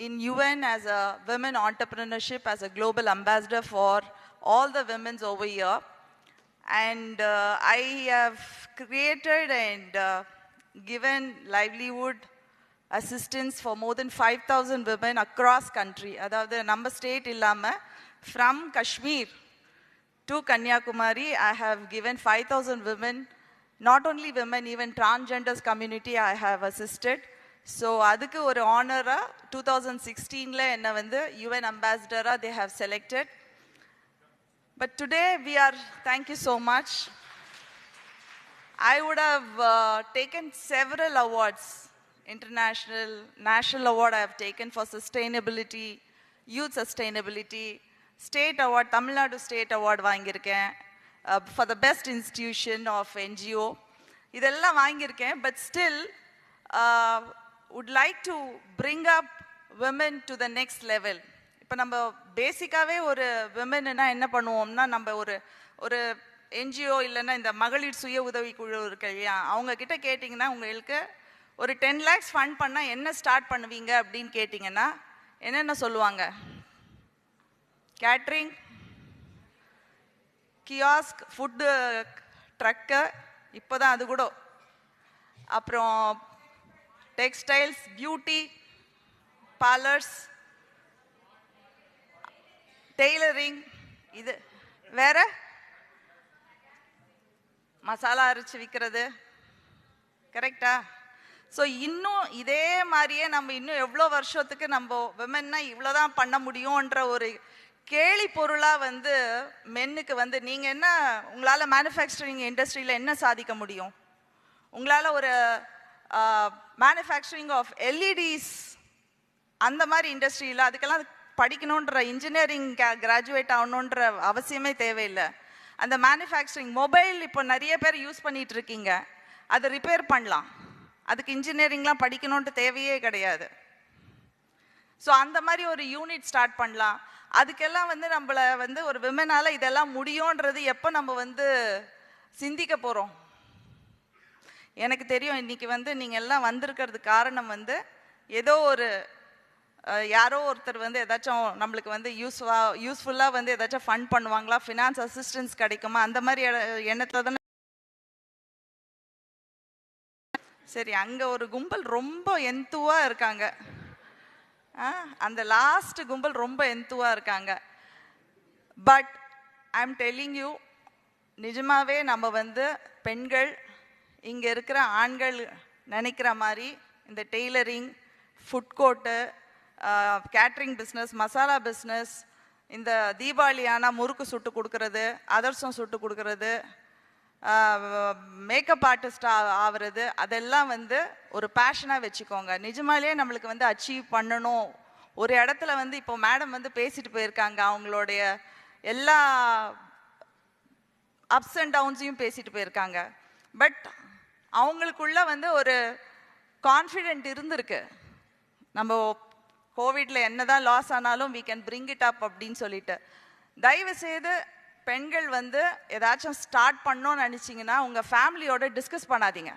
in UN as a women entrepreneurship, as a global ambassador for all the women's over here. And I have created and given livelihood assistance for more than 5,000 women across country. Adavadhu நம்ம state illama from Kashmir to Kanyakumari I have given 5,000 women, not only women, even transgenders community I have assisted. So adukku ஒரு honor-ஆ 2016 la enna வந்து UN ambassador-ஆ they have selected. But today we are, thank you so much. I would have taken several awards, international, national award I have taken for sustainability, youth sustainability, state award, Tamil Nadu state award வாங்கியிருக்கேன் for the best institution of NGO. இதெல்லாம் வாங்கியிருக்கேன். But still would like to bring up women to the next level. இப்போ நம்ம பேசிக்காவே ஒரு விமன்னா என்ன பண்ணுவோம்னா, நம்ம ஒரு என்ஜிஓ இல்லைன்னா இந்த மகளிர் சுய உதவி குழு இருக்கு இல்லையா, அவங்க கிட்ட கேட்டிங்கன்னா உங்களுக்கு ஒரு 10 lakhs ஃபண்ட் பண்ணால் என்ன ஸ்டார்ட் பண்ணுவீங்க அப்படின்னு கேட்டிங்கன்னா என்னென்ன சொல்லுவாங்க? கேட்ரிங், கியாஸ்க், ஃபுட்டு ட்ரக்கு, இப்போ தான் அது கூட, அப்புறம் டெக்ஸ்டைல்ஸ், பியூட்டி பார்லர்ஸ், டெய்லரிங், இது வேற மசாலா அரைச்சி விற்கிறது. கரெக்டா? ஸோ இன்னும் இதே மாதிரியே நம்ம இன்னும் எவ்வளோ வருஷத்துக்கு நம்ம விமன்னா இவ்வளோதான் பண்ண முடியும்ன்ற ஒரு கேலி பொருளாக வந்து மென்னுக்கு வந்து நீங்கள் என்ன உங்களால் மேனுஃபேக்சரிங் இண்டஸ்ட்ரியில் என்ன சாதிக்க முடியும்? உங்களால் ஒரு மேனுஃபேக்சரிங் ஆஃப் எல்இடிஸ் அந்த மாதிரி இண்டஸ்ட்ரியில் அதுக்கெல்லாம் படிக்கணுன்ற இன்ஜினியரிங் கிராஜுவேட் ஆகணுன்ற அவசியமே தேவையில்லை. அந்த மேனுஃபேக்சரிங் மொபைல் இப்போ நிறைய பேர் யூஸ் பண்ணிட்டு இருக்கீங்க, அதை ரிப்பேர் பண்ணலாம், அதுக்கு இன்ஜினியரிங்லாம் படிக்கணுன்ட்டு தேவையே கிடையாது. ஸோ அந்த மாதிரி ஒரு யூனிட் ஸ்டார்ட் பண்ணலாம். அதுக்கெல்லாம் வந்து நம்மளை வந்து ஒரு விமனால் இதெல்லாம் முடியுன்றது எப்போ நம்ம வந்து சிந்திக்க போகிறோம்? எனக்கு தெரியும் இன்னைக்கு வந்து நீங்கள் எல்லாம் வந்திருக்கிறது காரணம் வந்து ஏதோ ஒரு யாரோ ஒருத்தர் வந்து ஏதாச்சும் நம்மளுக்கு வந்து யூஸ்ஃபுல்லாக வந்து ஏதாச்சும் ஃபண்ட் பண்ணுவாங்களா, ஃபினான்ஸ் அசிஸ்டன்ஸ் கிடைக்குமா, அந்த மாதிரி எண்ணத்தில் தானே. சரி, அங்கே ஒரு கும்பல் ரொம்ப எந்துவாக இருக்காங்க, அந்த லாஸ்ட் கும்பல் ரொம்ப எந்துவாக இருக்காங்க. But I am telling you, நிஜமாவே நம்ம வந்து பெண்கள் இங்கே இருக்கிற ஆண்கள் நினைக்கிற மாதிரி இந்த tailoring, food court, catering business, masala business, இந்த தீபாவளி ஆனால் முறுக்கு சுட்டு கொடுக்கறது, அதர்சம் சுட்டு கொடுக்கறது, மேக்கப் ஆர்டிஸ்ட் ஆகிறது, அதெல்லாம் வந்து ஒரு பேஷனாக வச்சுக்கோங்க. நிஜமாலே நம்மளுக்கு வந்து அச்சீவ் பண்ணணும். ஒரு இடத்துல வந்து இப்போ மேடம் வந்து பேசிட்டு போயிருக்காங்க, அவங்களுடைய எல்லா அப்ஸ் அண்ட் டவுன்ஸையும் பேசிட்டு போயிருக்காங்க. பட் அவங்களுக்குள்ள வந்து ஒரு கான்ஃபிடென்ட் இருந்திருக்கு, நம்ம கோவிட்ல என்னதான் லாஸ் ஆனாலும் we can bring it up அப்படின்னு சொல்லிட்டு. தயவு செய்து பெண்கள் வந்து ஏதாச்சும் ஸ்டார்ட் பண்ணணும்னு நினைச்சிங்கன்னா உங்கள் ஃபேமிலியோட டிஸ்கஸ் பண்ணாதீங்க,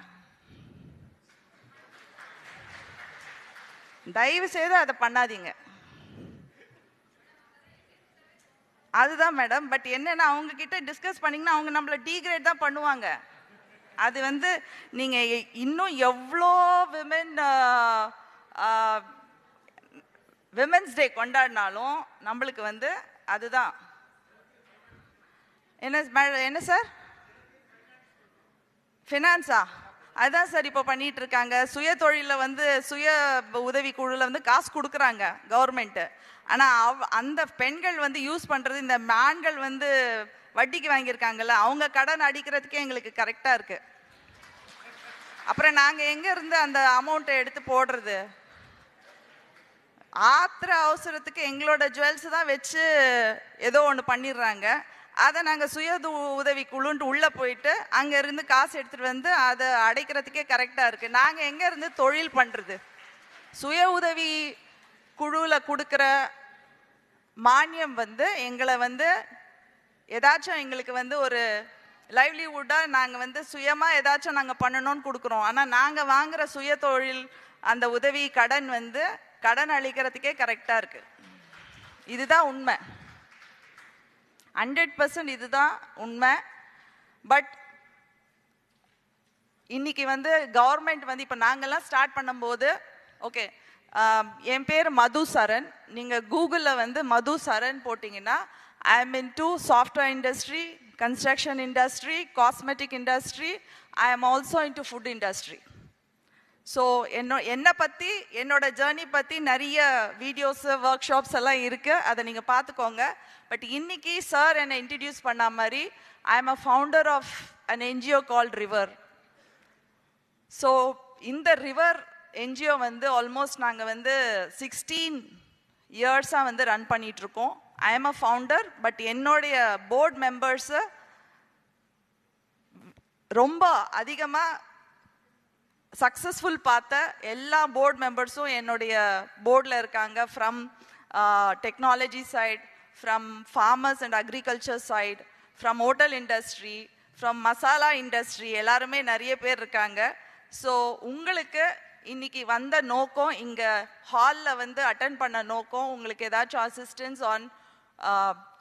தயவு செய்து அதை பண்ணாதீங்க. அதுதான் மேடம். பட் என்னன்னா அவங்க கிட்ட டிஸ்கஸ் பண்ணிங்கன்னா அவங்க நம்மளை டீக்ரேட் தான் பண்ணுவாங்க. அது வந்து நீங்கள் இன்னும் எவ்வளோ விமென்ஸ் டே கொண்டாடினாலும் நம்மளுக்கு வந்து அதுதான். என்ன சார் ஃபினான்ஸா? அதுதான் சார் இப்போ பண்ணிட்டு இருக்காங்க. சுய தொழிலில் வந்து சுய உதவி குழுவில் வந்து காசு கொடுக்குறாங்க கவர்மெண்ட்டு. ஆனால் அந்த பெண்கள் வந்து யூஸ் பண்ணுறது, இந்த ஆண்கள் வந்து வட்டிக்கு வாங்கியிருக்காங்கல்ல, அவங்க கடன் அடிக்கிறதுக்கே எங்களுக்கு கரெக்டாக இருக்குது. அப்புறம் நாங்கள் எங்கே இருந்து அந்த அமௌண்ட்டை எடுத்து போடுறது? ஆத்திர அவசரத்துக்கு எங்களோட ஜுவல்ஸ் தான் வச்சு ஏதோ ஒன்று பண்ணிடுறாங்க. அதை நாங்கள் சுய உதவி குழுன்ட்டு உள்ளே போயிட்டு அங்கேருந்து காசு எடுத்துகிட்டு வந்து அதை அடைக்கிறதுக்கே கரெக்டாக இருக்குது. நாங்கள் எங்கேருந்து தொழில் பண்ணுறது? சுய உதவி குழுவில் கொடுக்குற மானியம் வந்து எங்களை வந்து ஏதாச்சும் எங்களுக்கு வந்து ஒரு லைவ்லிஹுட்டாக நாங்கள் வந்து சுயமாக ஏதாச்சும் நாங்கள் பண்ணணும்னு கொடுக்குறோம். ஆனால் நாங்கள் வாங்குகிற சுய தொழில் அந்த உதவி கடன் வந்து கடன் அளிக்கிறதுக்கே கரெக்டாக இருக்குது. இதுதான் உண்மை, 100% இதுதான் உண்மை. பட் இன்னைக்கு வந்து கவர்மெண்ட் வந்து இப்போ நாங்கள்லாம் ஸ்டார்ட் பண்ணும்போது ஓகே என் பேர் மது சரண். நீங்கள் கூகுளில் வந்து மது சரண் போட்டிங்கன்னா I am into software industry, construction industry, cosmetic industry. I am also into food industry. So என்னை பற்றி என்னோட ஜேர்னி பற்றி நிறைய வீடியோஸு ஒர்க் ஷாப்ஸ் எல்லாம் இருக்குது, அதை நீங்கள் பார்த்துக்கோங்க. பட் இன்னைக்கு சார் என்னை இன்ட்ரடியூஸ் பண்ண மாதிரி I am a founder of an NGO called River. So இந்த ரிவர் என்ஜிஓ வந்து ஆல்மோஸ்ட் நாங்கள் வந்து 16 இயர்ஸாக வந்து ரன் பண்ணிகிட்ருக்கோம். I am a founder. But என்னுடைய போர்ட் மெம்பர்ஸு ரொம்ப அதிகமாக சக்ஸஸ்ஃபுல் பார்த்த எல்லா போர்ட் மெம்பர்ஸும் என்னுடைய போர்டில் இருக்காங்க. From technology side, from farmers and agriculture side, from hotel industry, from masala industry, எல்லாருமே நிறைய பேர் இருக்காங்க. ஸோ உங்களுக்கு இன்னைக்கு வந்த நோக்கம், இங்கே ஹாலில் வந்து அட்டன் பண்ண நோக்கம், உங்களுக்கு ஏதாச்சும் அசிஸ்டன்ஸ் ஆன்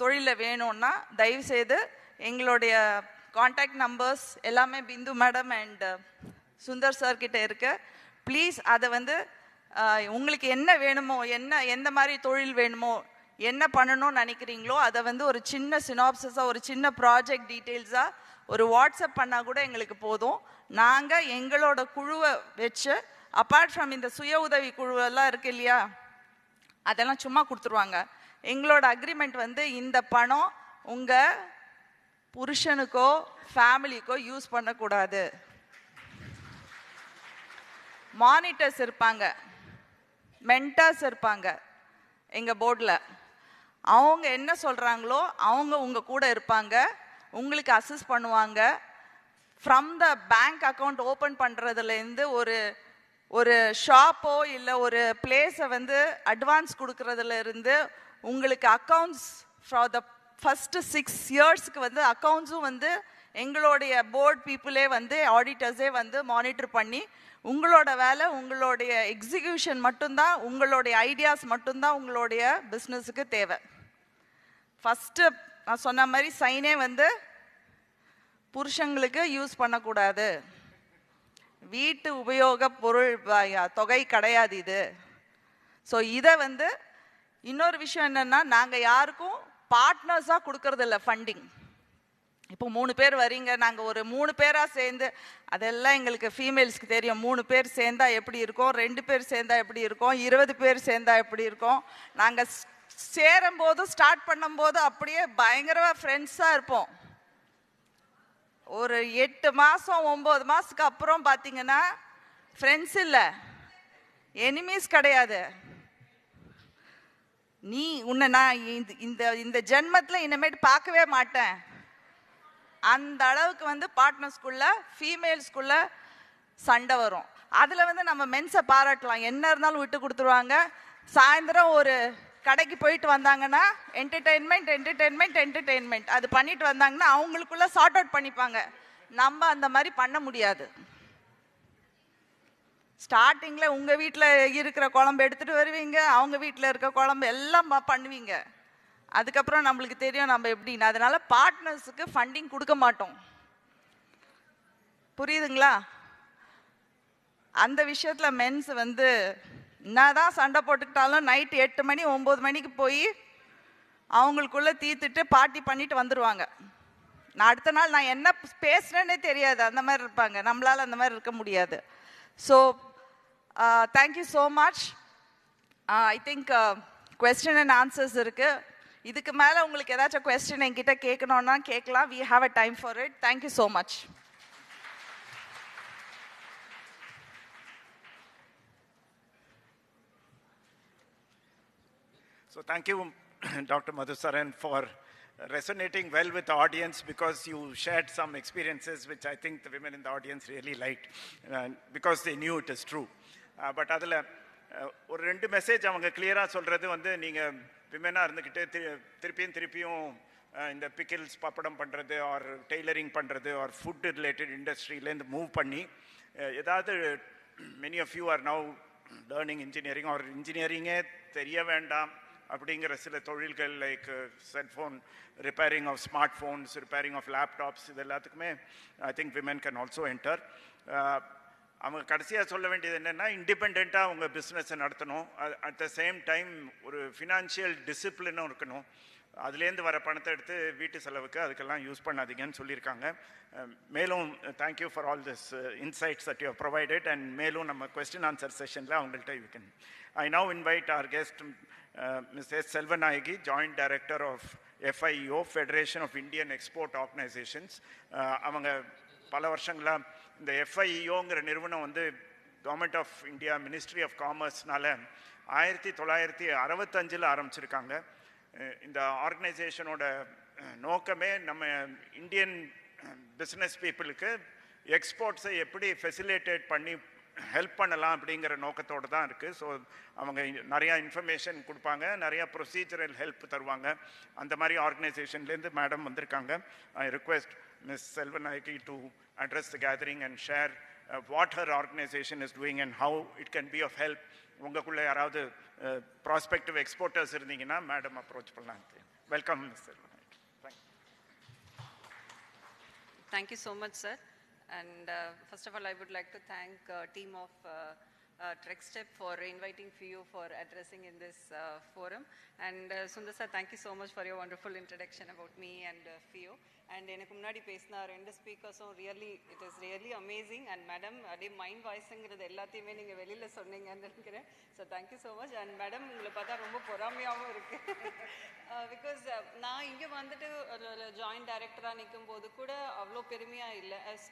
தொழிலில் வேணும்னா தயவுசெய்து எங்களுடைய காண்டாக்ட் நம்பர்ஸ் எல்லாமே பிந்து மேடம் அண்ட் சுந்தர் சார் கிட்ட இருக்கு. ப்ளீஸ் அதை வந்து உங்களுக்கு என்ன வேணுமோ, எந்த மாதிரி தொழில் வேணுமோ, என்ன பண்ணணும்னு நினைக்கிறீங்களோ அதை வந்து ஒரு சின்ன சினாப்சிஸாக, ஒரு சின்ன ப்ராஜெக்ட் டீட்டெயில்ஸாக ஒரு வாட்ஸ்அப் பண்ணால் கூட எங்களுக்கு போதும். நாங்கள் எங்களோட குழுவை வச்சு அப்பார்ட் ஃப்ரம் இந்த சுய உதவி குழுவெல்லாம் இருக்கு இல்லையா, அதெல்லாம் சும்மா கொடுத்துருவாங்க. எங்களோட அக்ரிமெண்ட் வந்து இந்த பணம் உங்கள் புருஷனுக்கோ ஃபேமிலிக்கோ யூஸ் பண்ணக்கூடாது. மானிட்டர்ஸ் இருப்பாங்க, மென்டர்ஸ் இருப்பாங்க எங்கள் போர்டில். அவங்க என்ன சொல்கிறாங்களோ அவங்க உங்கள் கூட இருப்பாங்க, உங்களுக்கு அசிஸ்ட் பண்ணுவாங்க. From the bank account open பண்ணுறதுலேருந்து ஒரு ஷாப்போ இல்லை ஒரு பிளேஸை வந்து அட்வான்ஸ் கொடுக்கறதுல இருந்து உங்களுக்கு அக்கௌண்ட்ஸ் ஃபார் த ஃபஸ்ட்டு 6 இயர்ஸ்க்கு வந்து அக்கௌண்ட்ஸும் வந்து எங்களுடைய போர்ட் பீப்புளே வந்து ஆடிட்டர்ஸே வந்து மானிட்டர் பண்ணி, உங்களோட வேலை உங்களுடைய எக்ஸிக்யூஷன் மட்டும்தான், உங்களுடைய ஐடியாஸ் மட்டும்தான் உங்களுடைய பிஸ்னஸுக்கு தேவை. ஃபஸ்ட்டு நான் சொன்ன மாதிரி சைனே வந்து புருஷங்களுக்கு யூஸ் பண்ணக்கூடாது, வீட்டு உபயோக பொருள் தொகை கிடையாது இது. ஸோ இதை வந்து இன்னொரு விஷயம் என்னென்னா, நாங்கள் யாருக்கும் பார்ட்னர்ஸாக கொடுக்கறதில்ல ஃபண்டிங். இப்போ 3 பேர் வரீங்க, நாங்கள் ஒரு 3 பேராக சேர்ந்து, அதெல்லாம் எங்களுக்கு ஃபீமேல்ஸ்க்கு தெரியும், 3 பேர் சேர்ந்தா எப்படி இருக்கும், 2 பேர் சேர்ந்தா எப்படி இருக்கும், 20 பேர் சேர்ந்தா எப்படி இருக்கும். நாங்கள் சேரும்போது ஸ்டார்ட் பண்ணும்போது அப்படியே பயங்கரமாக ஃப்ரெண்ட்ஸாக இருப்போம். ஒரு 8 மாதம் 9 மாதத்துக்கு அப்புறம் பார்த்தீங்கன்னா ஃப்ரெண்ட்ஸ் இல்லை, எனிமீஸ் கிடையாது. நீ உன்னை நான் இந்த ஜென்மத்தில் இனிமேட்டு பார்க்கவே மாட்டேன். அந்த அளவுக்கு வந்து பார்ட்னர்ஸ்குள்ள ஃபீமேல்ஸ்குள்ள சண்டை வரும். அதில் வந்து நம்ம மென்ஸை பாராட்டலாம், என்ன இருந்தாலும் விட்டு கொடுத்துருவாங்க. சாயந்தரம் ஒரு கடைக்கு போயிட்டு வந்தாங்கன்னா என்டர்டெயின்மெண்ட் அது பண்ணிட்டு வந்தாங்கன்னா அவங்களுக்குள்ள சார்ட் அவுட் பண்ணிப்பாங்க. நம்ம அந்த மாதிரி பண்ண முடியாது. ஸ்டார்டிங்கில் உங்கள் வீட்டில் இருக்கிற குழம்பு எடுத்துகிட்டு வருவீங்க, அவங்க வீட்டில் இருக்க குழம்பு எல்லாம் பண்ணுவீங்க. அதுக்கப்புறம் நம்மளுக்கு தெரியும் நம்ம எப்படின்னு. அதனால பார்ட்னர்ஸுக்கு ஃபண்டிங் கொடுக்க மாட்டோம். புரியுதுங்களா? அந்த விஷயத்தில் மென்ஸ் வந்து என்னதான் சண்டை போட்டுக்கிட்டாலும் நைட்டு 8 மணி 9 மணிக்கு போய் அவங்களுக்குள்ள தீர்த்துட்டு பார்ட்டி பண்ணிட்டு வந்துடுவாங்க. நான் அடுத்த நாள் நான் என்ன பேசுகிறேன்னே தெரியாது, அந்த மாதிரி இருப்பாங்க. நம்மளால் அந்த மாதிரி இருக்க முடியாது. So thank you so much. I think question and answers இருக்குது. இதுக்கு மேலே உங்களுக்கு ஏதாச்சும் கொஸ்டின் என்கிட்ட கேட்கணுன்னா கேட்கலாம். We have a time for it. Thank you so much. So thank you, Dr. Madhusaran, for resonating well with the audience because you shared some experiences which I think the women in the audience really liked because they knew it is true. But அதில் ஒரு ரெண்டு message அவங்க கிளியராக சொல்கிறது வந்து நீங்கள் விமனாக இருந்துக்கிட்டு திருப்பியும் இந்த பிக்கிள்ஸ் பப்படம் பண்ணுறது ஆர் டெய்லரிங் பண்ணுறது ஆர் ஃபுட் ரிலேட்டட் இண்டஸ்ட்ரியிலேருந்து மூவ் பண்ணி ஏதாவது many of you are now learning engineering or இன்ஜினியரிங்கே தெரிய வேண்டாம் அப்படிங்கிற சில தொழில்கள் like cellphone repairing of smartphones repairing of laptops இது எல்லாத்துக்குமே I think women can also enter. அவங்க கடைசியாக சொல்ல வேண்டியது என்னென்னா இண்டிபெண்ட்டாக அவங்க பிஸ்னஸை நடத்தணும், அட் த சேம் டைம் ஒரு ஃபினான்ஷியல் டிசிப்ளினும் இருக்கணும். அதுலேருந்து வர பணத்தை எடுத்து வீட்டு செலவுக்கு அதுக்கெல்லாம் யூஸ் பண்ணாதீங்கன்னு சொல்லியிருக்காங்க. மேலும் thank you for all this insights that you provided and மேலும் நம்ம கொஸ்டின் ஆன்சர் செஷனில் அவங்கள்ட்ட you can. I now invite our guest miss S Selvanayaki, joint director of FIEO, Federation of Indian Export Organizations. அவங்க பல வருஷங்களாக இந்த FIEOங்கிற நிறுவனம் வந்து government of India ministry of காமர்ஸ்னால 1965 ஆரம்பிச்சிருக்காங்க. இந்த ஆர்கனைசேஷனோட நோக்கமே நம்ம இந்தியன் பிஸ்னஸ் பீப்புளுக்கு எக்ஸ்போர்ட்ஸை எப்படி ஃபெசிலிட்டேட் பண்ணி ஹெல்ப் பண்ணலாம் அப்படிங்கிற நோக்கத்தோடு தான் இருக்குது. ஸோ அவங்க நிறையா இன்ஃபர்மேஷன் கொடுப்பாங்க, நிறையா ப்ரொசீஜரல் ஹெல்ப் தருவாங்க. அந்த மாதிரி ஆர்கனைசேஷன்லேருந்து மேடம் வந்திருக்காங்க. I request miss Selvanayaki to address the gathering and share what her organisation is doing and how it can be of help. உங்களுக்குள்ளே யாராவது ப்ராஸ்பெக்டிவ் எக்ஸ்போர்ட்டர்ஸ் இருந்தீங்கன்னா மேடம் அப்ரோச் பண்ணலாம். Welcome miss Selvanayaki. Thank you so much, sir. And first of all, I would like to thank team of TrekStep for inviting FIEO for addressing in this forum. And Sundar sir, thank you so much for your wonderful introduction about me and FIEO. And எனக்கு முன்னாடி பேசின ரெண்டு ஸ்பீக்கர்ஸும் really it is really amazing. And madam அப்படியே mind வாய்ஸுங்கிறது எல்லாத்தையுமே நீங்கள் வெளியில் சொன்னீங்கன்னு நினைக்கிறேன். So thank you so much. And madam உங்களை பார்த்தா ரொம்ப பொறாமையாகவும் இருக்குது. பிகாஸ் நான் இங்கே வந்துட்டு ஒரு ஜாயிண்ட் டைரக்டராக நிற்கும் போது கூட அவ்வளோ பெருமையாக இல்லை. As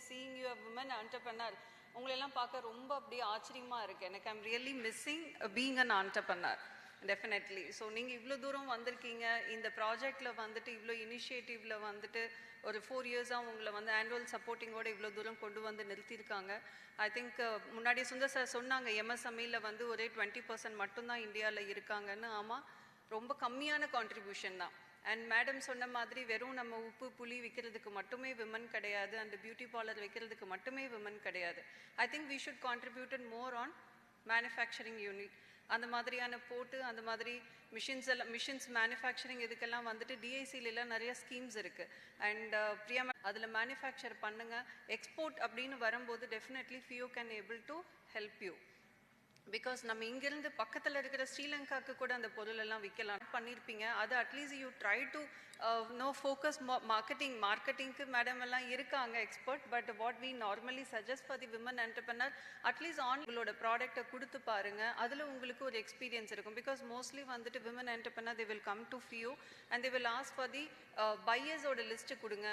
seeing you women entrepreneur உங்களெல்லாம் பார்க்க ரொம்ப அப்படியே ஆச்சரியமாக இருக்குது எனக்கு. I'm really missing being an entrepreneur definitely. So நீங்கள் இவ்வளோ தூரம் வந்திருக்கீங்க, இந்த ப்ராஜெக்டில் வந்துட்டு இவ்வளோ இனிஷியேட்டிவில் வந்துட்டு ஒரு 4 இயர்ஸாக உங்களை வந்து ஆனுவல் சப்போர்ட்டிங்கோடு இவ்வளோ தூரம் கொண்டு வந்து நிறுத்தியிருக்காங்க. ஐ திங்க் முன்னாடி சுந்தர் சார் சொன்னாங்க MSMEயில் வந்து ஒரே 20% மட்டும்தான் இந்தியாவில் இருக்காங்கன்னு. ஆமாம், ரொம்ப கம்மியான கான்ட்ரிபியூஷன் தான். அண்ட் மேடம் சொன்ன மாதிரி வெறும் நம்ம உப்பு புளி விற்கிறதுக்கு மட்டுமே விமன் கிடையாது, அந்த பியூட்டி பார்லர் வைக்கிறதுக்கு மட்டுமே விமன் கிடையாது. I think we should contributed more on manufacturing unit. அந்த மாதிரியான போட்டு அந்த மாதிரி மிஷின்ஸ் மேனுஃபேக்சரிங் இதுக்கெல்லாம் வந்துட்டு டிஐசிலாம் நிறைய ஸ்கீம்ஸ் இருக்குது. அண்ட் பிரியா அதில் மேனுஃபேக்சர் பண்ணுங்கள். எக்ஸ்போர்ட் அப்படின்னு வரும்போது definitely FIEO can able to help you. Because நம்ம இங்கேருந்து பக்கத்தில் இருக்கிற ஸ்ரீலங்காவுக்கு கூட அந்த பொருளெல்லாம் விற்கலாம் பண்ணியிருப்பீங்க. அது at least you try to know focus மார்க்கெட்டிங்க்கு மேடம் எல்லாம் இருக்காங்க expert. But what we normally suggest for the women entrepreneur at least உங்களோட ப்ராடக்ட்டை கொடுத்து பாருங்கள். அதில் உங்களுக்கு ஒரு எக்ஸ்பீரியன்ஸ் இருக்கும். பிகாஸ் மோஸ்ட்லி வந்துட்டு women entrepreneur they will come to FIEO and they will ask for the பையர்ஸோட லிஸ்ட்டு கொடுங்க.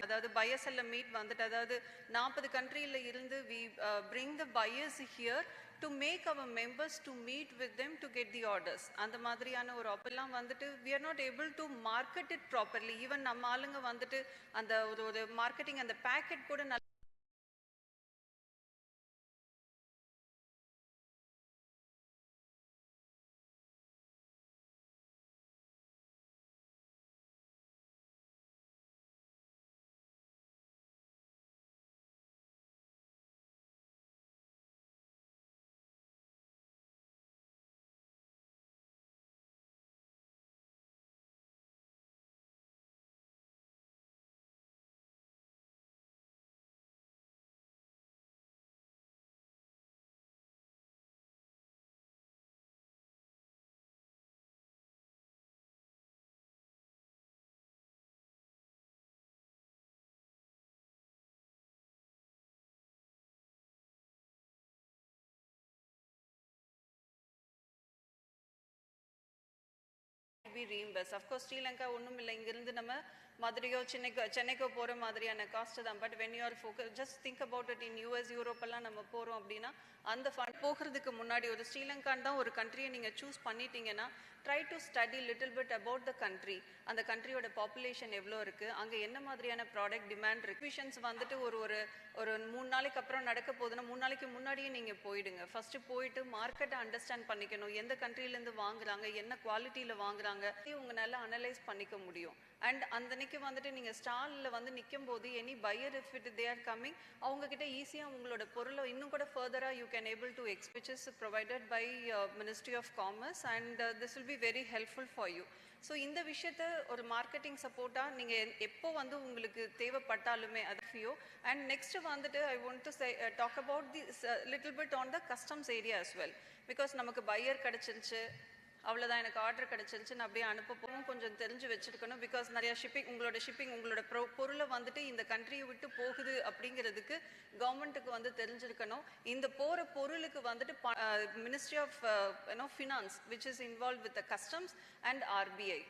அதாவது பையர்ஸ் எல்லாம் மீட் வந்துட்டு அதாவது 40 கண்ட்ரியில் இருந்து we bring the buyers here to make our members to meet with them to get the orders. அந்த மாதிரியான ஒரு ஆப்பெல்லாம் வந்துட்டு we are not able to market it properly. even நம்ம ஆளுங்க வந்துட்டு அந்த ஒரு மார்க்கெட்டிங் அந்த பேக்கெட் கூட be reimbursed. Of course, Sri Lanka ஒன்றும் இல்லை, இங்கிருந்து நம்ம மதுரையோ சென்னைக்கோ போகிற மாதிரியான காஸ்ட் தான். But when you are focus just think about it in US யூரோப்பெல்லாம் நம்ம போகிறோம் அப்படின்னா அந்த ஃபண்ட் போகிறதுக்கு முன்னாடி ஒரு ஸ்ரீலங்கான் தான் ஒரு கண்ட்ரியை நீங்கள் சூஸ் பண்ணிட்டீங்கன்னா try to study little bit about the country. அந்த கண்ட்ரியோட பாப்புலேஷன் எவ்வளோ இருக்குது, அங்கே என்ன மாதிரியான ப்ராடக்ட் டிமாண்ட் ரிக்விஷன்ஸ் வந்துட்டு ஒரு ஒரு ஒரு 3 நாளைக்கு அப்புறம் நடக்க போகுதுன்னா 3 நாளைக்கு முன்னாடியே நீங்கள் போயிடுங்க. ஃபஸ்ட்டு போயிட்டு மார்க்கெட்டை அண்டர்ஸ்டாண்ட் பண்ணிக்கணும், எந்த கண்ட்ரிலேருந்து வாங்குறாங்க, என்ன குவாலிட்டியில் வாங்குறாங்க, உங்களால் அனலைஸ் பண்ணிக்க முடியும். அண்ட் அந்தன்னைக்கு வந்துட்டு நீங்கள் ஸ்டாலில் வந்து நிற்கும் போது any buyer if it they are coming அவங்கக்கிட்ட ஈஸியாக உங்களோட பொருளை இன்னும் கூட ஃபர்தராக you can able to which is provided by Ministry of Commerce and this will be very helpful for you. So இந்த விஷயத்தை ஒரு மார்க்கெட்டிங் சப்போர்ட்டாக நீங்கள் எப்போ வந்து உங்களுக்கு தேவைப்பட்டாலுமே அது அண்ட் நெக்ஸ்ட் வந்துட்டு I want to talk about the little bit on the customs area as well. Because நமக்கு பையர் கிடச்சிருச்சு, அவ்வளோதான் எனக்கு ஆர்டர் கிடச்சிருச்சுன்னு அப்படியே அனுப்ப போகும், கொஞ்சம் தெரிஞ்சு வச்சுருக்கணும். பிகாஸ் நிறையா ஷிப்பிங் உங்களோட பொருளை வந்துட்டு இந்த கண்ட்ரியை விட்டு போகுது அப்படிங்கிறதுக்கு கவர்மெண்ட்டுக்கு வந்து தெரிஞ்சிருக்கணும். இந்த போகிற பொருளுக்கு வந்துட்டு ministry of finance which is involve with the customs and RBI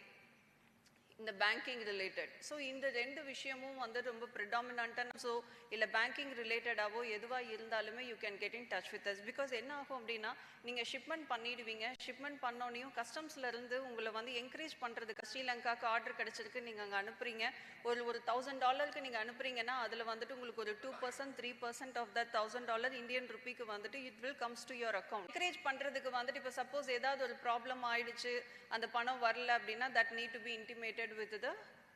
இந்த பேங்கிங் ரிலேட்டட். ஸோ இந்த 2 விஷயமும் வந்து ரொம்ப ப்ரிடாமினான்ட்டான ஸோ இல்லை பேங்கிங் ரிலேட்டடாவோ எதுவாக இருந்தாலுமே you can get in touch with us. Because என்ன ஆகும் அப்படின்னா நீங்கள் ஷிப்மெண்ட் பண்ணிடுவீங்க, ஷிப்மெண்ட் பண்ணோனையும் கஸ்டம்ஸ்லேருந்து உங்களை வந்து என்கரேஜ் பண்ணுறதுக்கு ஸ்ரீலங்காவுக்கு ஆர்டர் கிடச்சிருக்கு நீங்கள் அங்கே அனுப்புறீங்க, ஒரு $1,000 நீங்கள் அனுப்புறீங்கன்னா அதில் வந்துட்டு உங்களுக்கு ஒரு 2% 3% ஆஃப் தட் $1,000 இந்தியன் ருப்பிக்கு வந்துட்டு it will comes to your account. Encourage பண்ணுறதுக்கு வந்துட்டு இப்போ சப்போஸ் ஏதாவது ஒரு ப்ராப்ளம் ஆயிடுச்சு, அந்த பணம் வரல அப்படின்னா that need to be intimated with the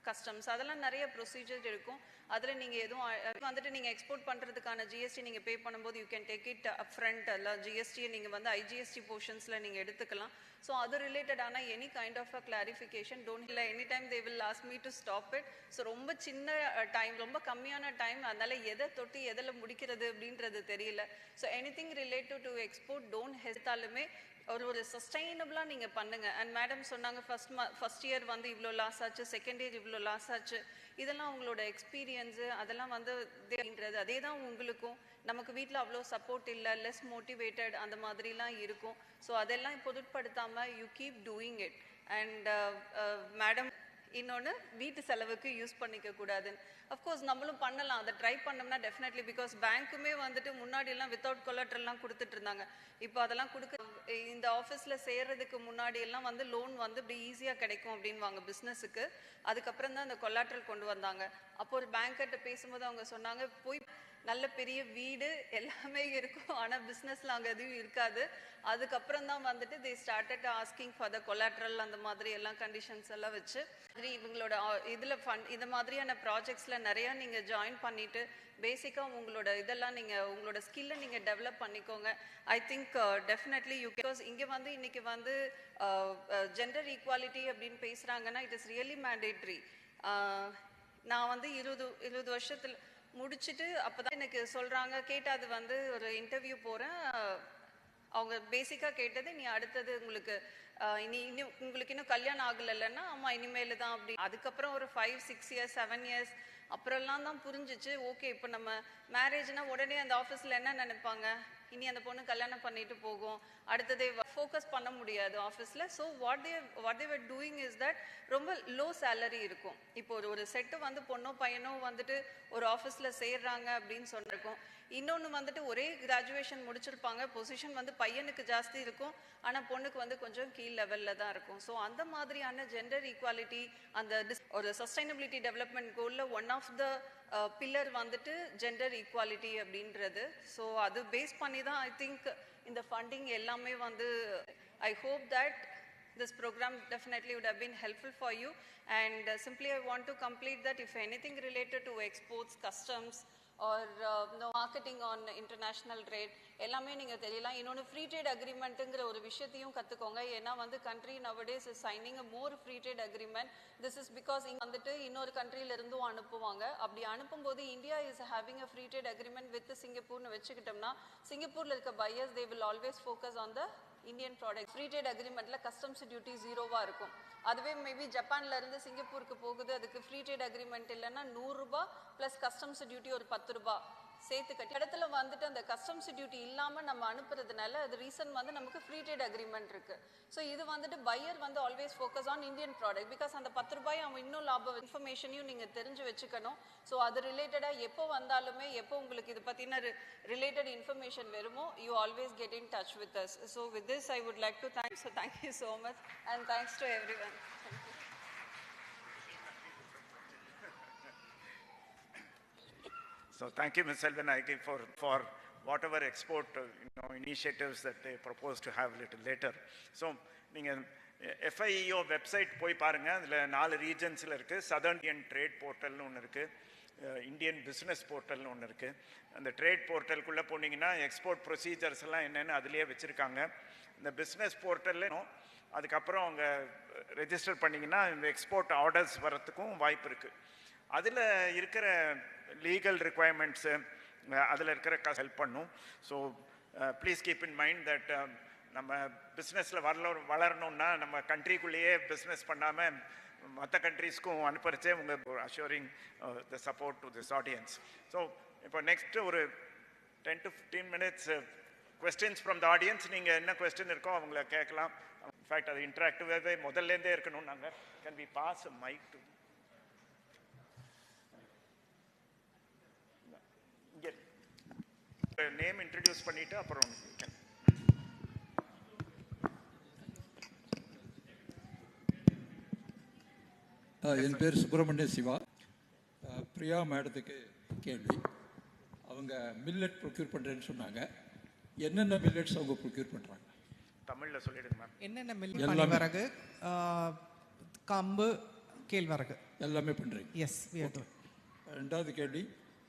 customs. அதெல்லாம் நிறைய ப்ரொசீஜர் இருக்கும். அதில் நீங்கள் எதுவும் வந்துட்டு நீங்கள் எக்ஸ்போர்ட் பண்ணுறதுக்கான ஜிஎஸ்டி நீங்கள் பே பண்ணும்போது you can take it up front. இல்லை ஜிஎஸ்டியை நீங்கள் வந்து ஐஜிஎஸ்டி போர்ஷன்ஸில் நீங்கள் எடுத்துக்கலாம். ஸோ அது ரிலேட்டடான any kind of a clarification don't இல்லை any time they will ask me to stop it. So ரொம்ப சின்ன டைம், ரொம்ப கம்மியான டைம், அதனால் எதை தொட்டு எதில் முடிக்கிறது அப்படின்றது தெரியல. So any thing relative to export don't ஹெசிட்டாலுமே ஒரு சஸ்டைனபிளாக நீங்கள் பண்ணுங்கள். அண்ட் மேடம் சொன்னாங்க ஃபஸ்ட் இயர் வந்து இவ்வளோ லாஸ் ஆச்சு, செகண்ட் இயர் இவ்வளோ லாஸ் ஆச்சு, இதெல்லாம் உங்களோட எக்ஸ்பீரியன்ஸு அதெல்லாம் வந்து அதே தான் உங்களுக்கும். நமக்கு வீட்டில் அவ்வளோ சப்போர்ட் இல்லை, லெஸ் மோட்டிவேட்டட் அந்த மாதிரிலாம் இருக்கும். ஸோ அதெல்லாம் பொருட்படுத்தாமல் you keep doing it. And madam இன்னொன்று வீட்டு செலவுக்கு யூஸ் பண்ணிக்க கூடாதுன்னு. அஃப்கோர்ஸ் நம்மளும் பண்ணலாம், அதை ட்ரை பண்ணோம்னா டெஃபினெட்லி. பிகாஸ் பேங்க்குமே வந்துட்டு முன்னாடியெல்லாம் வித்தவுட் கொலாட்ரல்லாம் கொடுத்துட்டு இருந்தாங்க. இப்போ அதெல்லாம் இந்த ஆஃபீஸில் சேர்றதுக்கு முன்னாடி எல்லாம் வந்து லோன் வந்து இப்படி ஈஸியாக கிடைக்கும் அப்படின்வாங்க பிஸ்னஸுக்கு. அதுக்கப்புறம் தான் அந்த கொலாட்ரல் கொண்டு வந்தாங்க. அப்போ ஒரு பேங்க்கிட்ட பேசும்போது அவங்க சொன்னாங்க, போய் நல்ல பெரிய வீடு எல்லாமே இருக்கும், ஆனால் பிஸ்னஸில் அங்கே எதுவும் இருக்காது. அதுக்கப்புறம் தான் வந்துட்டு they started asking for the collateral அந்த மாதிரி எல்லாம் கண்டிஷன்ஸ் எல்லாம் வச்சு இவங்களோட இதில் இந்த மாதிரியான ப்ராஜெக்ட்ஸில் நிறையா நீங்கள் ஜாயின் பண்ணிவிட்டு பேசிக்காக உங்களோட இதெல்லாம் நீங்கள் உங்களோட ஸ்கில்லை நீங்கள் டெவலப் பண்ணிக்கோங்க. I think definitely you because இங்கே வந்து இன்றைக்கி வந்து ஜெண்டர் ஈக்குவாலிட்டி அப்படின்னு பேசுகிறாங்கன்னா இட் இஸ் ரியலி மேண்டேட்ரி. நான் வந்து 20 வருஷத்தில் முடிச்சுட்டு அப்போ தான் எனக்கு சொல்கிறாங்க, கேட்டால் அது வந்து ஒரு இன்டர்வியூ போகிறேன், அவங்க பேசிக்காக கேட்டது நீ அடுத்தது உங்களுக்கு உங்களுக்கு இன்னும் கல்யாணம் ஆகலைன்னா ஆமாம் இனிமேல் தான் அப்படி. அதுக்கப்புறம் ஒரு 5-6 இயர்ஸ் 7 இயர்ஸ் அப்புறம்லாம் தான் புரிஞ்சிச்சு. ஓகே, இப்போ நம்ம மேரேஜ்னால் உடனே அந்த ஆஃபீஸில் என்ன நினைப்பாங்க, இனி அந்த பொண்ணு கல்யாணம் பண்ணிட்டு போகும், அடுத்ததே ஃபோக்கஸ் பண்ண முடியாது ஆஃபீஸில். So what they're doing is that ரொம்ப லோ சேலரி இருக்கும். இப்போ ஒரு செட்டு வந்து பொண்ணோ பையனோ வந்துட்டு ஒரு ஆஃபீஸில் சேர்றாங்க அப்படின்னு சொன்னிருக்கோம். இன்னொன்று வந்துட்டு ஒரே கிராஜுவேஷன் முடிச்சிருப்பாங்க, பொசிஷன் வந்து பையனுக்கு ஜாஸ்தி இருக்கும், ஆனால் பொண்ணுக்கு வந்து கொஞ்சம் கீழ் லெவலில் தான் இருக்கும். ஸோ அந்த மாதிரியான ஜெண்டர் ஈக்குவாலிட்டி அந்த ஒரு சஸ்டைனபிலிட்டி டெவலப்மெண்ட் கோலில் ஒன் ஆஃப் த பில்லர் வந்துட்டு ஜெண்டர் ஈக்குவாலிட்டி அப்படின்றது. ஸோ அது பேஸ் பண்ணி தான் ஐ திங்க் இந்த ஃபண்டிங் எல்லாமே வந்து I hope that this program definitely would have been helpful for you. And simply I want to complete that if anything related to exports, customs or marketing on international trade எல்லாமே நீங்கள் தெரியலாம். இன்னொன்று free trade அக்ரிமெண்ட்டுங்கிற ஒரு விஷயத்தையும் கற்றுக்கோங்க. ஏன்னா வந்து country nowadays is signing a more free trade agreement. This is because இங்கே வந்துட்டு இன்னொரு கண்ட்ரியிலிருந்தும் அனுப்புவாங்க. அப்படி அனுப்பும்போது India is having a free trade agreement with சிங்கப்பூர்னு வச்சுக்கிட்டோம்னா சிங்கப்பூரில் இருக்க buyers they will always focus on the Indian product. Free trade அக்ரிமெண்ட்டில் கஸ்டம்ஸ் டியூட்டி 0வாக இருக்கும். அதுவே மேபி ஜப்பான்லேருந்து சிங்கப்பூருக்கு போகுது, அதுக்கு ஃப்ரீ ட்ரேட் அக்ரிமெண்ட் இல்லைன்னா 100 ரூபா ப்ளஸ் கஸ்டம்ஸ் டியூட்டி ஒரு 10 ரூபா சேர்த்து கட்டி இடத்துல வந்துட்டு அந்த கஸ்டம்ஸ் டியூட்டி இல்லாமல் நம்ம அனுப்புறதுனால அது ரீசன் வந்து நமக்கு ஃப்ரீ ட்ரேட் அக்ரிமெண்ட் இருக்கு. ஸோ இது வந்துட்டு பையர் வந்து always focus on Indian product. Because அந்த 10 ரூபாய் அவன் இன்னும் லாபம் இன்ஃபர்மேஷனையும் நீங்கள் தெரிஞ்சு வச்சுக்கணும். ஸோ அது ரிலேட்டடாக எப்போ வந்தாலுமே எப்போ உங்களுக்கு இது பற்றின ரிலேட்டட் இன்ஃபர்மேஷன் வருமோ you always get in touch with us. So with this I would like to thank you so much and thanks to every one. So thank you, Ms. Selvanayake, for whatever export initiatives that they propose to have little later. So நீங்கள் FIEO website போய் பாருங்கள். அதில் 4 ரீஜன்ஸில் இருக்குது. Southern Indian trade போர்ட்டல்னு ஒன்று இருக்குது, Indian business போர்ட்டல்னு ஒன்று இருக்குது. அந்த ட்ரேட் போர்ட்டலுக்குள்ளே போனீங்கன்னா எக்ஸ்போர்ட் ப்ரொசீஜர்ஸ் எல்லாம் என்னென்னு அதிலே வச்சுருக்காங்க. இந்த பிஸ்னஸ் போர்ட்டலில் அதுக்கப்புறம் அவங்க ரெஜிஸ்டர் பண்ணிங்கன்னா இந்த எக்ஸ்போர்ட் ஆர்டர்ஸ் வரத்துக்கும் வாய்ப்பு இருக்குது. அதில் இருக்கிற லீகல் ரிக்குவயர்மெண்ட்ஸு அதில் இருக்கிற ஹெல்ப் பண்ணும். So please keep in mind that நம்ம பிஸ்னஸில் வளரணுன்னா நம்ம கண்ட்ரிக்குள்ளேயே பிஸ்னஸ் பண்ணாமல் மற்ற கண்ட்ரீஸ்க்கும் அனுப்புறச்சே உங்கள் assuring the support to this audience. So இப்போ நெக்ஸ்ட்டு ஒரு 10 to 15 minutes questions from the audience. நீங்கள் என்ன கொஸ்டின் இருக்கோ அவங்கள கேட்கலாம். இன்ஃபேக்ட் அது இன்ட்ராக்டிவாகவே முதல்லேருந்தே இருக்கணும். நாங்கள் can we pass mic to name introduce பண்ணிட்டு அப்புறம் என் பேர் சுப்பிரமணிய சிவா. பிரியா மேடத்துக்கு கேள்வி. அவங்க மில்லட் ப்ரொக்யூர் பண்ணுறேன்னு சொன்னாங்க. என்னென்ன மில்லட்ஸ் அவங்க ப்ரொக்யூர் பண்ணுறாங்க? தமிழில் சொல்லிடுங்க மேம். என்னென்ன மில்லட்? வரகு, கம்பு, கேழ்வரகு எல்லாமே பண்ணுறீங்க? எஸ். ரெண்டாவது கேள்வி,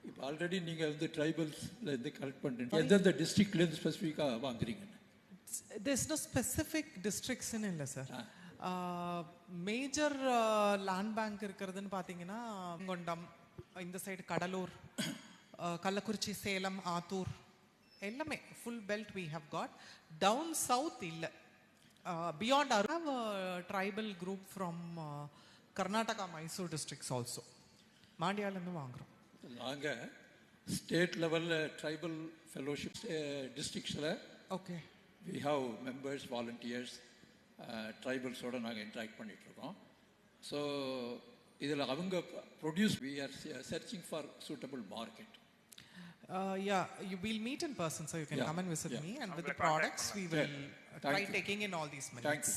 இப்போ ஆல்ரெடி நீங்கள் வந்து ட்ரைபல்ஸ்லேருந்து கலெக்ட் பண்ணுறீங்க. எந்தெந்த டிஸ்ட்ரிக்ட்லேருந்து ஸ்பெசிஃபிக்காக வாங்குறீங்க? there's no specific districts in இல்லை சார். மேஜர் லேண்ட் பேங்க் இருக்கிறதுன்னு பார்த்தீங்கன்னா கொண்டம், இந்த சைடு கடலூர், கள்ளக்குறிச்சி, சேலம், ஆத்தூர் எல்லாமே full belt we have got. Down south இல்லை. Beyond I have a tribal group from Karnataka, Mysore districts also. மாண்டியாலேருந்து வாங்குகிறோம். நாங்கள் ஸ்டேட் லெவலில் ட்ரைபல் ஃபெலோஷிப் டிஸ்ட்ரிக்ஸில் okay we have members, volunteers, ட்ரைபல்ஸோடு நாங்கள் இன்ட்ராக்ட் பண்ணிகிட்ருக்கோம். ஸோ இதில் அவங்க produce we are searching for suitable market. Yeah, you will meet in person, so you can come and visit me, and with the products we will try taking in all these minutes.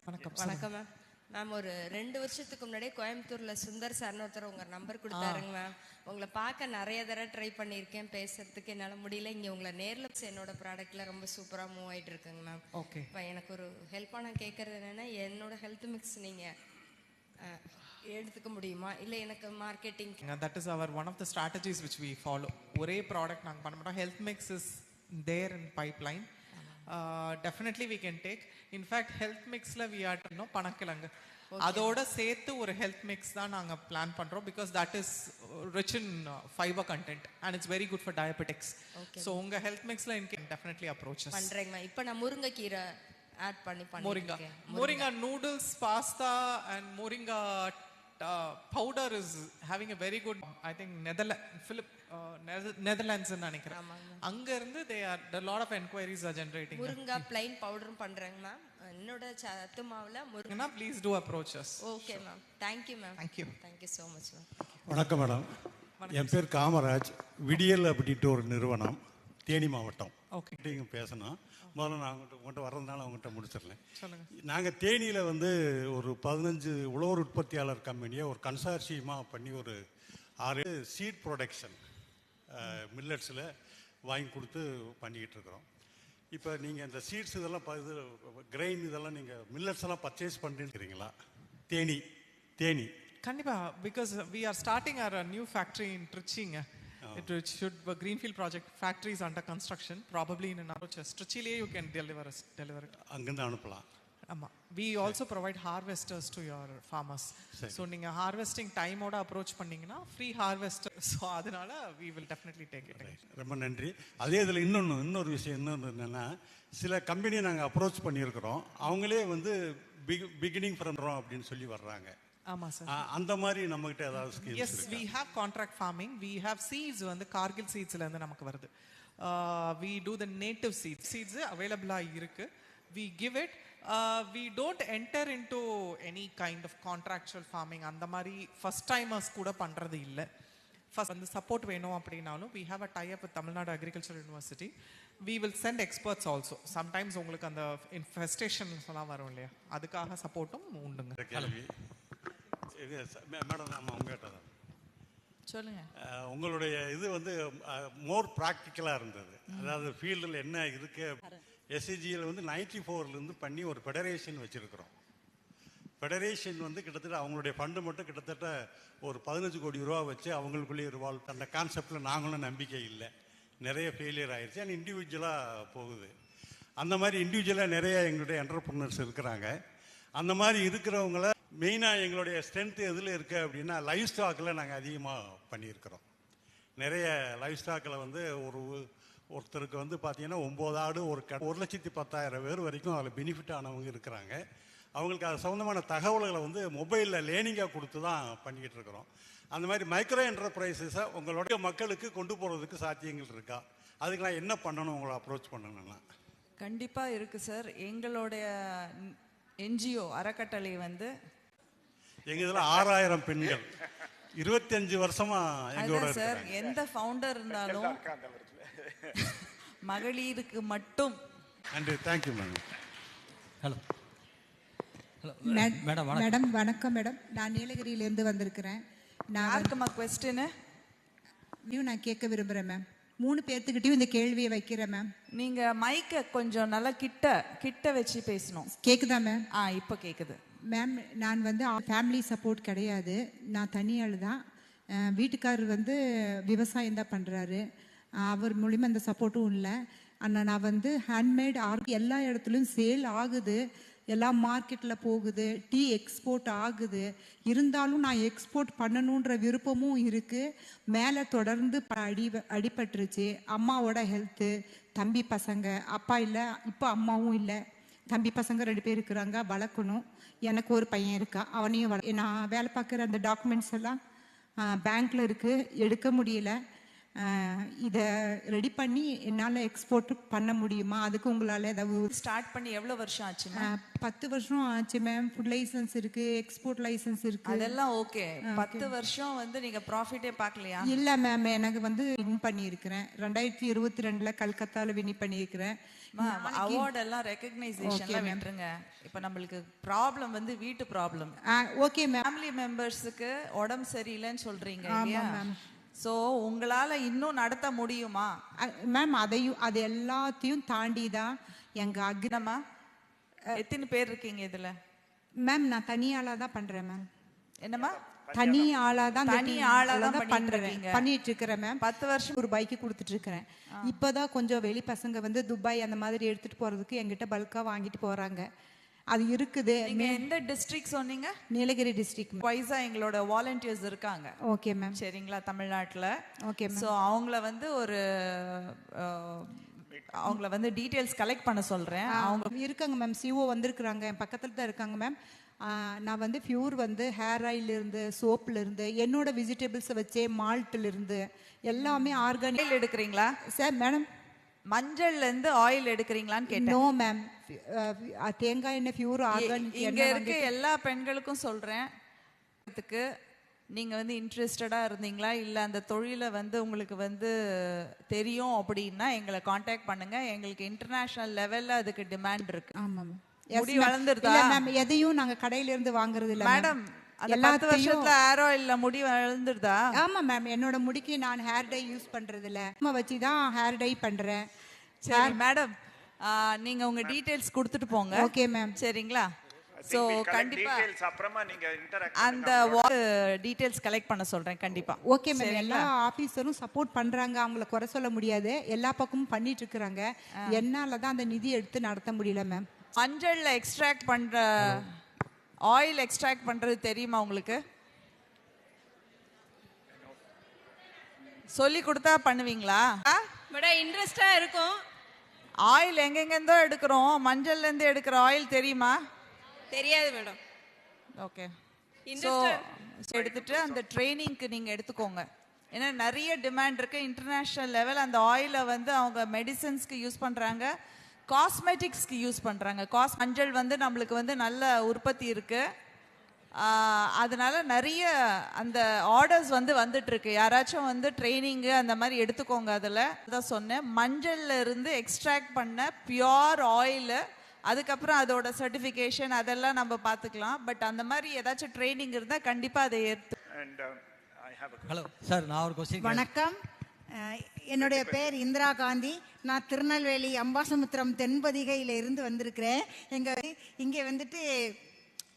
வணக்கம் ma'am. Ma'am, ஒரு 2 வருஷத்துக்கு முன்னாடியே கோயம்புத்தூர்ல சுந்தர் சார்னு ஒருத்தர் உங்க number கொடுத்தாருங்க ma'am. உங்களை பார்க்க நிறைய தடவை ட்ரை பண்ணியிருக்கேன், பேசுறதுக்கு என்னால் முடியல. இங்கே உங்களை நேரில் என்னோட ப்ராடக்ட்ல ரொம்ப சூப்பராக மூவ் ஆகிட்டு இருக்குங்க மேம். ஓகே. இப்போ எனக்கு ஒரு ஹெல்ப்பாக நான் கேட்கறது என்னன்னா, என்னோட ஹெல்த் மிக்ஸ் நீங்கள் எடுத்துக்க முடியுமா, இல்லை எனக்கு marketing? That is our one of the strategies which we follow. ஒரே ப்ராடக்ட் நாங்கள் பண்ண மாட்டோம். Health mix is there in pipeline. Definitely we can take. In fact, health mixல we are பனக்கிழங்கு அதோட சேர்த்து ஒரு ஹெல்த் மிக்ஸ் தான் நாங்க பிளான் பண்றோம். because that is rich in fiber content and it's very good for diabetics. So உங்க health மிக்ஸ்ல you can definitely approach us. பண்றேங்க. இப்போ நான் முருங்கைக்கீரை ஆட் பண்ணி பண்ணிருக்கேன். moringa noodles, pasta and moringa powder is having a very good, I think Netherlands ன்னு நினைக்கிறேன். அங்க இருந்து they are a lot of enquiries are generating. Moringa plain powder பண்றேங்க மேம். என்னோட சத்து மாவுல moringa please do approach us. Okay ma'am. thank you ma'am. thank you so much ma'am. வணக்கம் madam. என் பேர் காமராஜ். விடியல் அப்படின்ட்டு ஒரு நிறுவனம், தேனி மாவட்டம். ஓகே. நீங்க பேசணும். முதல்ல நான் உங்கள்கிட்ட வர்றதுனால அவங்ககிட்ட முடிச்சிடலேன். சொல்லுங்க. நாங்கள் தேனியில் வந்து ஒரு 15 உழவர் உற்பத்தியாளர் கம்பெனியை ஒரு கன்சார்சியமாக பண்ணி ஒரு 6 சீட் ப்ரொடக்ஷன் மில்லட்ஸில் வாங்கி கொடுத்து பண்ணிக்கிட்டு இருக்கிறோம். இப்போ நீங்கள் இந்த சீட்ஸ் இதெல்லாம் கிரெயின் இதெல்லாம் நீங்கள் மில்லட்ஸ் எல்லாம் பர்ச்சேஸ் பண்ணுறீங்களா? தேனி கண்டிப்பா, because we are starting our new factory in Trichy. It should be a greenfield project. Factory is under construction. Probably in another Trichy you can deliver it. அங்கிருந்து அனுப்பலாம். ஆமா. We also provide harvesters to your farmers. So நீங்க harvesting time ஓட approach பண்ணீங்கன்னா free harvester. So அதனால we will definitely take it. ரொம்ப நன்றி. அதே இதில் இன்னொரு விஷயம் என்னன்னா, சில கம்பெனியை நாங்கள் அப்ரோச் பண்ணியிருக்கிறோம். அவங்களே வந்து பிகினிங் பண்ணுறோம் அப்படின்னு சொல்லி வர்றாங்க. ஆமா சார். அந்த மாதிரி நம்மகிட்ட ஏதாவது schemes yes, we have contract farming. We have seeds வந்து கார்கில் சீட்ஸ்ல இருந்து நமக்கு வருது. We do the native seeds அவைலபிளா இருக்கு. We give it. We don't enter into any kind of contractual farming. அந்த மாதிரி ஃபர்ஸ்ட் டைமர்ஸ் கூட பண்றது இல்லை. ஃபர்ஸ்ட் வந்து சப்போர்ட் வேணும் அப்படின்னாலும் we have a tie up with Tamil Nadu agriculture university. We will send experts also. Sometimes உங்களுக்கு அந்த இன்ஃபெஸ்டேஷன்ஸ் எல்லாம் வரும் இல்லையா, அதுக்காக சப்போர்ட்டும் உண்டுங்க. கேள்வி மேடம், நம்ம உங்ககிட்ட தான் சொல்லுங்க. உங்களுடைய இது வந்து மோர் ப்ராக்டிக்கலாக இருந்தது. அதாவது ஃபீல்டில் என்ன இருக்கு. எஸ்சிஜியில் வந்து 94லேருந்து பண்ணி ஒரு ஃபெடரேஷன் வச்சுருக்கிறோம். ஃபெடரேஷன் வந்து கிட்டத்தட்ட அவங்களுடைய ஃபண்டு மட்டும் கிட்டத்தட்ட ஒரு 15 கோடி ரூபா வச்சு அவங்களுக்குள்ளேயே ரிவால்வ் அந்த கான்செப்டில் நாங்களும் நம்பிக்கை இல்லை. நிறைய ஃபெயிலியர் ஆயிடுச்சு. ஆனால் இண்டிவிஜுவலாக போகுது. அந்த மாதிரி இண்டிவிஜுவலாக நிறைய எங்களுடைய என்டர்பிரினர்ஸ் இருக்கிறாங்க. அந்த மாதிரி இருக்கிறவங்கள மெயினாக எங்களுடைய ஸ்ட்ரென்த்து எதில் இருக்குது அப்படின்னா லைவ் ஸ்டாக்கில் நாங்கள் அதிகமாக பண்ணியிருக்கிறோம். நிறைய லைவ் ஸ்டாக்கில் வந்து ஒருத்தருக்கு வந்து பார்த்தீங்கன்னா 9 ஆடு, 1,10,000 பேர் வரைக்கும் அதில் பெனிஃபிட் ஆனவங்க இருக்கிறாங்க. அவங்களுக்கு அது சம்மந்தமான தகவல்களை வந்து மொபைலில் லேர்னிங்காக கொடுத்து தான் பண்ணிக்கிட்டு இருக்கிறோம். அந்த மாதிரி மைக்ரோ என்டர்பிரைசஸை உங்களுடைய மக்களுக்கு கொண்டு போகிறதுக்கு சாத்தியங்கள் இருக்கா? அதுக்கு நான் என்ன பண்ணணும், உங்களை அப்ரோச் பண்ணணும்னா? கண்டிப்பாக இருக்குது சார். எங்களுடைய என்ஜிஓ அறக்கட்டளை வந்து எங்கள் இதில் 6000 பெண்கள் 25 வருஷமாக எங்களோட சார். எந்த ஃபவுண்டர் இருந்தாலும் மகளிருக்கு மட்டும். நன்றி. Thank you madam. ஹலோ மேடம் வணக்கம் மேடம். நான் நீலகிரியிலேருந்து வந்திருக்கிறேன். யாருக்குமா கொஸ்டின்? நான் கேட்க விரும்புகிறேன் மேம். 3 பேர்த்துக்கிட்டையும் இந்த கேள்வியை வைக்கிறேன் மேம். நீங்கள் மைக்கை கொஞ்சம் நல்லா கிட்ட வச்சு பேசணும். கேட்குதா மேம்? இப்போ கேட்குது மேம். நான் வந்து ஃபேமிலி சப்போர்ட் கிடையாது. நான் தனியாள் தான். வீட்டுக்காரர் வந்து விவசாயம் தான் பண்ணுறாரு. அவர் மூலிமா அந்த சப்போர்ட்டும் இல்லை. ஆனால் நான் வந்து ஹேண்ட்மேட் எல்லா இடத்துலையும் சேல் ஆகுது. எல்லாம் மார்க்கெட்டில் போகுது. டீ எக்ஸ்போர்ட் ஆகுது. இருந்தாலும் நான் எக்ஸ்போர்ட் பண்ணணுன்ற விருப்பமும் இருக்குது. மேலே தொடர்ந்து அடிபட்டுருச்சு. அம்மாவோட ஹெல்த்து, தம்பி பசங்க, அப்பா இல்லை, இப்போ அம்மாவும் இல்லை. தம்பி பசங்க 2 பேர் இருக்கிறாங்க, வளர்க்கணும். எனக்கு ஒரு பையன் இருக்கா, அவனையும் நான் வேலை பார்க்குற அந்த டாக்குமெண்ட்ஸ் எல்லாம் பேங்க்கில் இருக்குது, எடுக்க முடியல. இதை ரெடி பண்ணி என்னால் எக்ஸ்போர்ட் பண்ண முடியுமா? அதுக்கு உங்களால் ஏதாவது ஸ்டார்ட் பண்ணி எவ்வளோ வருஷம் ஆச்சு? 10 வருஷம் ஆச்சு மேம். ஃபுட் லைசன்ஸ் இருக்குது, எக்ஸ்போர்ட் லைசன்ஸ் இருக்குது. அதெல்லாம் ஓகே. 10 வருஷம் வந்து நீங்கள் ப்ராஃபிட்டே பார்க்கலையா? இல்லை மேம். எனக்கு வந்து வின் பண்ணியிருக்கிறேன். 2022 கல்கத்தாவில் வின் பண்ணியிருக்கிறேன். அவார்டெல்லாம் ரெகக்னைசேஷன்லாம் விட்டுருங்க. இப்போ நம்மளுக்கு ப்ராப்ளம் வந்து வீட்டு ப்ராப்ளம். Okay ma'am. ஃபேமிலி மெம்பர்ஸுக்கு உடம்பு சரியில்லைன்னு சொல்கிறீங்க இல்லையா? ஸோ உங்களால் இன்னும் நடத்த முடியுமா மேம்? அது எல்லாத்தையும் தாண்டி தான் எங்கள் அக்னமா. எத்தனை பேர் இருக்கீங்க இதில்? மேம் நான் தனியாளாக தான் பண்ணுறேன் மேம். என்னம்மா? தனி ஆளாக தான் பண்ணிட்டு இருக்கிறேன் மேம். 10 வருஷம் ஒரு பைக்கு கொடுத்துட்டு இருக்கிறேன். இப்போதான் கொஞ்சம் வெளி பசங்க வந்து துபாய் அந்த மாதிரி எடுத்துகிட்டு போகிறதுக்கு எங்கிட்ட பல்காக வாங்கிட்டு போகிறாங்க. அது இருக்குது. எந்த டிஸ்ட்ரிக்ட் சொன்னீங்க? நீலகிரி டிஸ்ட்ரிக்ட். வைஸா எங்களோட வாலண்டியர்ஸ் இருக்காங்க. Okay ma'am. சரிங்களா? தமிழ்நாட்டில். Okay ma'am. ஸோ அவங்கள வந்து அவங்கள வந்து டீட்டெயில்ஸ் கலெக்ட் பண்ண சொல்கிறேன். அவங்க இருக்காங்க மேம். சிஓ வந்திருக்கிறாங்க, என் பக்கத்தில் தான் இருக்காங்க மேம். நான் வந்து ஃபியூர் வந்து ஹேர் ஆயிலிருந்து, சோப்புலேருந்து, என்னோட வெஜிடபிள்ஸை வச்சே மால்ட்டிலிருந்து எல்லாமே ஆர்கானிக் எடுக்கிறீங்களா சார்? மேடம் மஞ்சள்லேருந்து ஆயில் எடுக்கிறீங்களான்னு கேட்டேன். No ma'am. தேங்காய் எண்ணெய் பியூர் ஆர்கானிக். இங்கே இருக்க எல்லா பெண்களுக்கும் சொல்கிறேன், நீங்கள் வந்து இன்ட்ரெஸ்டடாக இருந்தீங்களா இல்லை அந்த தொழிலை வந்து உங்களுக்கு வந்து தெரியும் அப்படின்னா எங்களை காண்டாக்ட் பண்ணுங்கள். எங்களுக்கு இன்டர்நேஷ்னல் லெவலில் அதுக்கு டிமாண்ட் இருக்கு. ஆமாம். முடி வளர்ந்துருதா மேம்? எதையும் நாங்கள் கடையிலேருந்து வாங்குறது இல்லை மேடம். எல்லா வருஷத்துல ஹேர் ஆயில்ல முடி வளர்ந்துருதா? ஆமா மேம். என்னோட முடிக்கு நான் ஹேர் டை யூஸ் பண்றது இல்ல, வச்சு தான் ஹேர் டை பண்றேன். சரி மேடம், நீங்க உங்க டீடைல்ஸ் கொடுத்துட்டு போங்க. Okay ma'am. சரிங்களா? சோ கண்டிப்பா அப்புறமா நீங்க இன்டராக்ட் அந்த டீடைல்ஸ் கலெக்ட் பண்ண சொல்றேன் கண்டிப்பா. Okay ma'am. எல்லா ஆபீசரும் சப்போர்ட் பண்றாங்க, அவங்கள குறை சொல்ல முடியாது. எல்லா பக்கமும் பண்ணிட்டு இருக்காங்க. என்னால தான் அந்த நிதி எடுத்து நடத்த முடியல மேம். மஞ்சள்ல எக்ஸ்ட்ராக்ட் பண்ற ஆயில் எக்ஸ்ட்ராக்ட் பண்றது தெரியுமா உங்களுக்கு? சொல்லி கொடுத்தா பண்ணுவீங்களா? பட் இன்ட்ரெஸ்டா இருக்கும். ஆயில் எங்கெங்கேருந்தோ எடுக்கிறோம், மஞ்சள்ல இருந்து எடுக்கிற ஆயில் தெரியுமா? தெரியாது மேடம். ஓகே. ஸோ எடுத்துட்டு அந்த ட்ரைனிங்க்கு நீங்கள் எடுத்துக்கோங்க. ஏன்னா நிறைய டிமாண்ட் இருக்குது இன்டர்நேஷ்னல் லெவல். அந்த ஆயிலை வந்து அவங்க மெடிசன்ஸ்க்கு யூஸ் பண்ணுறாங்க, காஸ்மெட்டிக்ஸ்க்கு யூஸ் பண்ணுறாங்க. மஞ்சள் வந்து நம்மளுக்கு வந்து நல்ல உற்பத்தி இருக்குது. அதனால நிறைய அந்த ஆர்டர்ஸ் வந்து வந்துட்டு இருக்கு. யாராச்சும் வந்து ட்ரைனிங்கு அந்த மாதிரி எடுத்துக்கோங்க. அதில் தான் சொன்னேன், மஞ்சள்ல இருந்து எக்ஸ்ட்ராக்ட் பண்ண பியோர் ஆயில், அதுக்கப்புறம் அதோட சர்டிஃபிகேஷன் அதெல்லாம் நம்ம பார்த்துக்கலாம். பட் அந்த மாதிரி ஏதாச்சும் ட்ரைனிங் இருந்தால் கண்டிப்பாக அதை எடுத்து. ஹலோ சார், நான் ஒரு கொஸ்டின். வணக்கம், என்னுடைய பேர் இந்திரா காந்தி. நான் திருநெல்வேலி அம்பாசமுத்திரம் தென்பதிகையில் இருந்து வந்திருக்கிறேன். இங்கே வந்துட்டு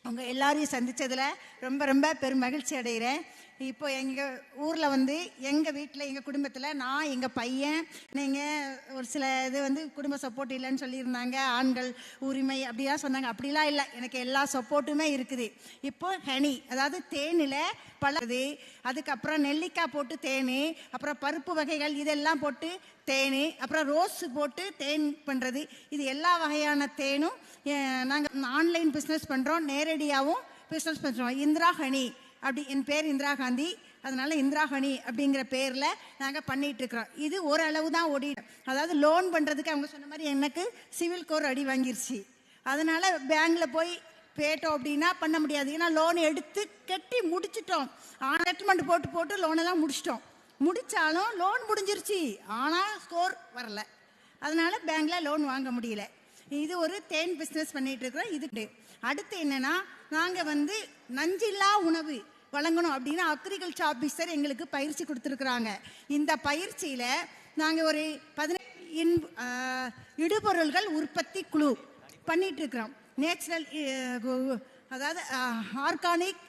அவங்க எல்லாரையும் சந்தித்ததில் ரொம்ப ரொம்ப பெரும் மகிழ்ச்சி அடைகிறேன். இப்போ எங்கள் ஊரில் வந்து எங்கள் வீட்டில் எங்கள் குடும்பத்தில் நான் எங்கள் பையன் நீங்கள் ஒரு சில இது வந்து குடும்ப சப்போர்ட் இல்லைன்னு சொல்லியிருந்தாங்க, ஆண்கள் உரிமை அப்படிலாம் சொன்னாங்க. அப்படிலாம் இல்லை, எனக்கு எல்லா சப்போர்ட்டுமே இருக்குது. இப்போ ஹனி அதாவது தேனில் பழகுது, அதுக்கப்புறம் நெல்லிக்காய் போட்டு தேன், அப்புறம் பருப்பு வகைகள் இதெல்லாம் போட்டு தேன், அப்புறம் ரோஸ் போட்டு தேன் பண்ணுறது, இது எல்லா வகையான தேனும் நாங்கள் ஆன்லைன் பிஸ்னஸ் பண்ணுறோம், நேரடியாகவும் பிஸ்னஸ் பண்ணுறோம். இந்திரா ஹனி அப்படி, என் பேர் இந்திரா காந்தி, அதனால இந்திரா ஹனி அப்படிங்கிற பேரில் நாங்கள் பண்ணிகிட்ருக்குறோம். இது ஓரளவு தான் அதாவது லோன் பண்ணுறதுக்கு அவங்க சொன்ன மாதிரி எனக்கு சிவில் கோர் அடி வாங்கிருச்சு. அதனால் பேங்கில் போய் கேட்டோம் அப்படின்னா பண்ண முடியாது. ஏன்னா லோன் எடுத்து கட்டி முடிச்சிட்டோம், செட்டில்மெண்ட் போட்டு லோனெல்லாம் முடித்தாலும் லோன் முடிஞ்சிருச்சு, ஆனால் ஸ்கோர் வரல. அதனால் பேங்கில் லோன் வாங்க முடியல. இது ஒரு தேன் பிஸ்னஸ் பண்ணிகிட்ருக்குறோம். இதுக்கு அடுத்து என்னென்னா, நாங்கள் வந்து நஞ்சில்லா உணவு வழங்கணும் அப்படின்னு அக்ரிகல்ச்சர் ஆஃபீஸர் எங்களுக்கு பயிற்சி கொடுத்துருக்குறாங்க. இந்த பயிற்சியில் நாங்கள் ஒரு 15 இடுபொருள்கள் உற்பத்தி குழு பண்ணிகிட்ருக்குறோம். நேச்சுரல் அதாவது ஆர்கானிக்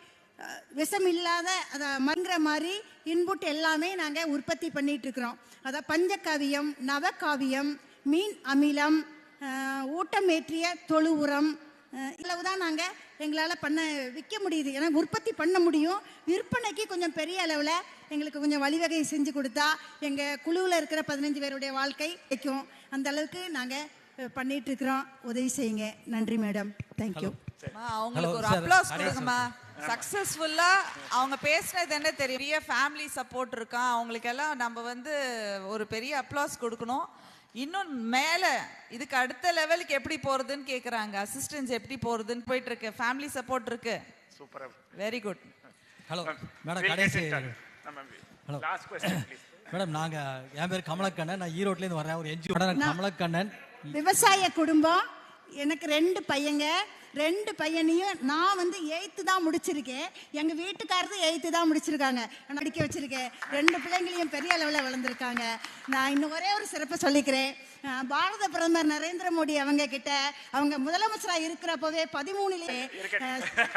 விஷம் இல்லாத அதை மங்கிற மாதிரி இன்புட் எல்லாமே நாங்கள் உற்பத்தி பண்ணிகிட்ருக்குறோம். அதாவது பஞ்சகாவியம், நவகாவியம், மீன் அமிலம், ஊட்டமேற்றிய தொழு உரம், இவ்வளவு தான் நாங்கள் எங்களால் விற்க முடியுது. ஏன்னா உற்பத்தி பண்ண முடியும், விற்பனைக்கு கொஞ்சம் பெரிய அளவில் எங்களுக்கு கொஞ்சம் வழிவகை செஞ்சு கொடுத்தா எங்கள் குழுவில் இருக்கிற 15 பேருடைய வாழ்க்கை வைக்கும். அந்த அளவுக்கு நாங்கள் பண்ணிகிட்ருக்குறோம். உதவி செய்யுங்க. நன்றி மேடம், தேங்க்யூ. அவங்களுக்கு ஒரு அப்ளாஸ் கொடுங்கம்மா. சக்ஸஸ்ஃபுல்லா அவங்க பேசினது என்ன தெரியும், ஃபேமிலி சப்போர்ட் இருக்கான், அவங்களுக்கெல்லாம் நம்ம வந்து ஒரு பெரிய அப்ளாஸ் கொடுக்கணும். இன்னும் மேலே இதுக்கு அடுத்த லெவலுக்கு எப்படி போகிறதுன்னு கேட்குறாங்க, அசிஸ்டன்ஸ் எப்படி போகிறதுன்னு போயிட்டு இருக்கு, ஃபேமிலி சப்போர்ட் இருக்கு. Super, very good. Hello madam, கடைசி hello last question please madam. என் பேர் கமலக்கண்ணன், நான் ஈரோட்லேருந்து வரேன், ஒரு என்ஜிஓ கமலக்கண்ணன். விவசாய குடும்பம், எனக்கு 2 பையங்க. 2 பையனையும் நான் வந்து 8th தான் முடிச்சிருக்கேன், எங்கள் வீட்டுக்காரது 8th தான் முடிச்சிருக்காங்க, நான் படிக்க வச்சிருக்கேன். 2 பிள்ளைங்களையும் பெரிய அளவில் வளர்ந்துருக்காங்க. நான் இன்னும் ஒரே ஒரு சிறப்பை சொல்லிக்கிறேன். பாரத பிரதமர் நரேந்திர மோடி அவங்க கிட்ட அவங்க முதலமைச்சராக இருக்கிறப்பவே 13லே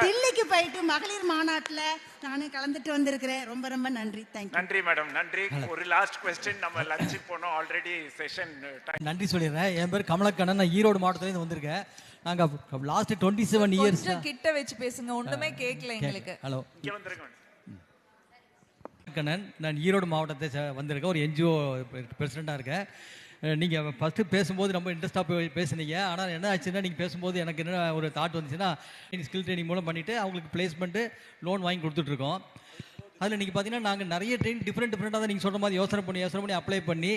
தில்லிக்கு போயிட்டு மகளிர் மாநாட்டில் நானும் கலந்துட்டு வந்திருக்கிறேன். ரொம்ப ரொம்ப நன்றி. தேங்க்யூ. நன்றி மேடம், நன்றி. ஒரு லாஸ்ட் क्वेश्चन, நம்ம லஞ்சுக்கு போனோம், ஆல்ரெடி செஷன் நன்றி சொல்லிடுறேன். என் பேர் கமலக்கண்ணன், நான் ஈரோடு மாவட்டத்துலேருந்து வந்திருக்கேன். நாங்கள் லாஸ்ட் 27 இயர்ஸ் கிட்ட வச்சு பேசுங்க, ஒன்றுமே கேட்கல எங்களுக்கு. ஹலோ கண்ணன், நான் ஈரோடு மாவட்டத்தை வந்திருக்கேன், ஒரு என்ஜிஓ பிரசிடெண்ட்டாக இருக்கேன். நீங்கள் ஃபஸ்ட்டு பேசும்போது ரொம்ப இன்ட்ரெஸ்ட்டாக பேசுனீங்க. ஆனால் என்ன ஆச்சுன்னா, நீங்கள் பேசும்போது எனக்கு என்ன ஒரு தாட் வந்துச்சுன்னா, ஸ்கில் ட்ரைனிங் மூலம் பண்ணிவிட்டு அவங்களுக்கு பிளேஸ்மெண்ட்டு லோன் வாங்கி கொடுத்துட்ருக்கோம். அதில் நீங்கள் பார்த்தீங்கன்னா நாங்கள் நிறைய ட்ரைனிங் டிஃப்ரெண்ட்டாக தான் நீங்கள் சொல்கிற மாதிரி யோசனை பண்ணி அப்ளை பண்ணி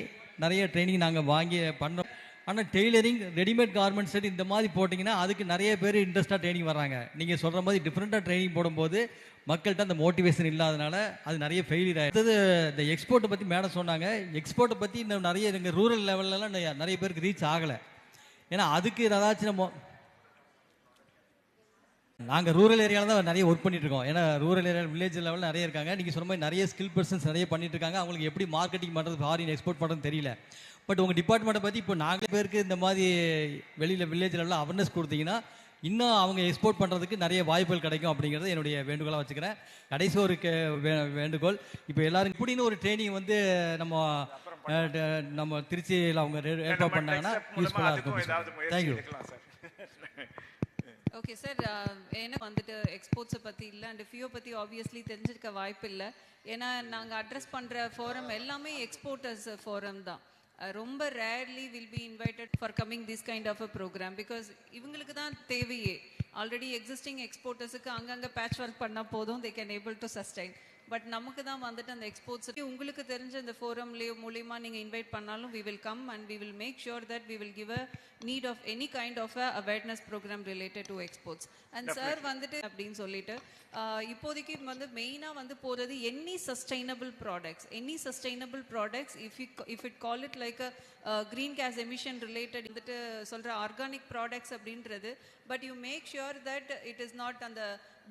நிறைய ட்ரைனிங் நாங்கள் வாங்கி பண்ணோம். ஆனால் டெய்லரிங், ரெடிமேட் கார்மெண்ட்ஸ் செட் இந்த மாதிரி போட்டிங்கன்னா அதுக்கு நிறைய பேர் இன்ட்ரெஸ்ட்டாக ட்ரைனிங் வர்றாங்க. நீங்கள் சொல்கிற மாதிரி டிஃப்ரெண்ட்டாக ட்ரைனிங் போடும்போது மக்கள்கிட்ட அந்த மோட்டிவேஷன் இல்லாதனால அது நிறைய ஃபெயிலியர் ஆகிடுது. இந்த எக்ஸ்போர்ட்டை பற்றி மேடம் சொன்னாங்க. எக்ஸ்போர்ட்டை பற்றி இன்னும் நிறைய எங்கள் ரூரல் லெவல்லலாம் நிறைய பேருக்கு ரீச் ஆகலை. ஏன்னா அதுக்கு ஏதாச்சும் நாங்கள் ரூரல் ஏரியாவில் தான் நிறைய ஒர்க் பண்ணிட்டு இருக்கோம். ஏன்னா ரூரல் ஏரியா, வில்லேஜ் லெவலில் நிறைய இருக்காங்க. நீங்கள் சொன்ன மாதிரி நிறைய ஸ்கில் பர்சன்ஸ் நிறைய பண்ணிட்டு இருக்காங்க. அவங்களுக்கு எப்படி மார்க்கெட்டிங் பண்ணுறது, ஃபாரின் எக்ஸ்போர்ட் பண்ணுறதுன்னு தெரியல. பட் உங்கள் டிபார்ட்மெண்ட்டை பற்றி இப்போ நாங்களே பேருக்கு இந்த மாதிரி வெளியில் வில்லேஜ் லெவலில் அவேர்னஸ் கொடுத்தீங்கன்னா இன்னும் அவங்க எக்ஸ்போர்ட் பண்ணுறதுக்கு நிறைய வாய்ப்புகள் கிடைக்கும் அப்படிங்கிறது என்னுடைய வேண்டுகோளாக வச்சுக்கிறேன். கடைசி ஒரு வேண்டுகோள், இப்போ எல்லாரும் இப்படின்னு ஒரு ட்ரைனிங் வந்து நம்ம திருச்சியில் அவங்க ஏற்பாடு பண்ணாங்கன்னா யூஸ்ஃபுல்லாக இருக்கும். தேங்க்யூ. ஓகே சார், எனக்கு வந்துட்டு எக்ஸ்போர்ட்ஸை பற்றி இல்லை அண்ட் ஃபியோ பற்றி ஆப்வியஸ்லி தெரிஞ்சிருக்க வாய்ப்பு இல்லை. ஏன்னா நாங்கள் அட்ரஸ் பண்ணுற ஃபோரம் எல்லாமே எக்ஸ்போர்ட்டர்ஸ் ஃபோரம் தான். ரொம்ப rarely will be invited for coming this kind of a programme because இவங்களுக்கு தான் தேவையே. ஆல்ரெடி எக்ஸிஸ்டிங் எக்ஸ்போர்ட்டர்ஸுக்கு அங்கங்கே பேட்ச் ஒர்க் பண்ணால் போதும், they can able to sustain. But நமக்கு தான் வந்துட்டு அந்த எக்ஸ்போர்ட்ஸ் உங்களுக்கு தெரிஞ்ச இந்த ஃபோரம்லேயே மூலியமா நீங்கள் இன்வைட் பண்ணாலும் we will come and we will make sure that we will give a need of any kind of a awareness program related to exports. And sir வந்துட்டு அப்படின்னு சொல்லிட்டு இப்போதைக்கு வந்து மெயினாக வந்து போகிறது any sustainable products if it call it like a green gas emission related வந்துட்டு சொல்கிற ஆர்கானிக் ப்ராடக்ட்ஸ் அப்படின்றது, but you make sure that it is not அந்த